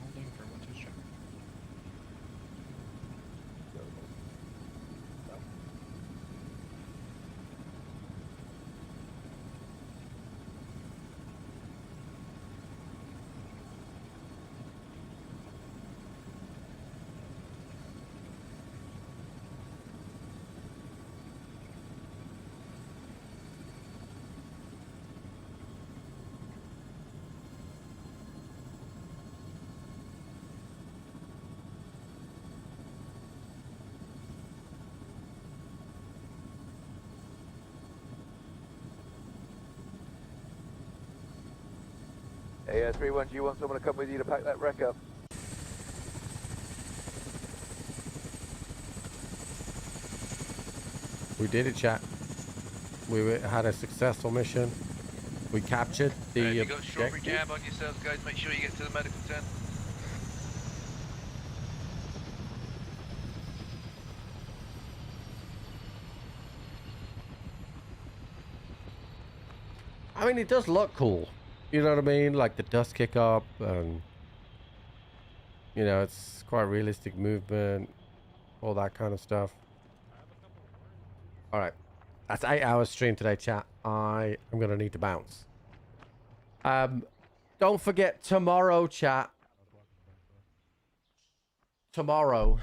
Holding for 1-2 traffic. Hey, 3-1, do you want someone to come with you to pack that wreck up? We did it, chat. Had a successful mission. We captured the you got strawberry objective. jam on yourselves, guys. Make sure you get to the medical tent. I mean, it does look cool. You know what I mean? Like the dust kick up and, you know, it's quite realistic movement, all that kind of stuff. All right. That's 8 hours stream today, chat. I am going to need to bounce. Don't forget tomorrow, chat. Tomorrow,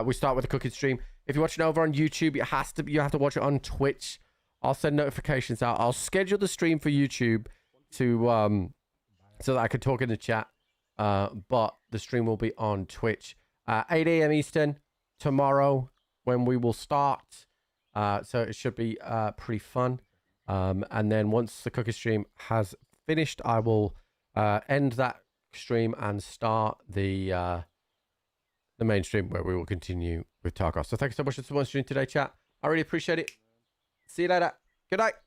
we start with a cooking stream. If you're watching over on YouTube, you have to watch it on Twitch. I'll send notifications out. I'll schedule the stream for YouTube to so that I can talk in the chat. But the stream will be on Twitch. 8 a.m. Eastern tomorrow. when we will start. So it should be pretty fun. And then once the cookie stream has finished, I will end that stream and start the main stream where we will continue with Tarkov. So thank you so much for watching today, chat. I really appreciate it. See you later. Good night.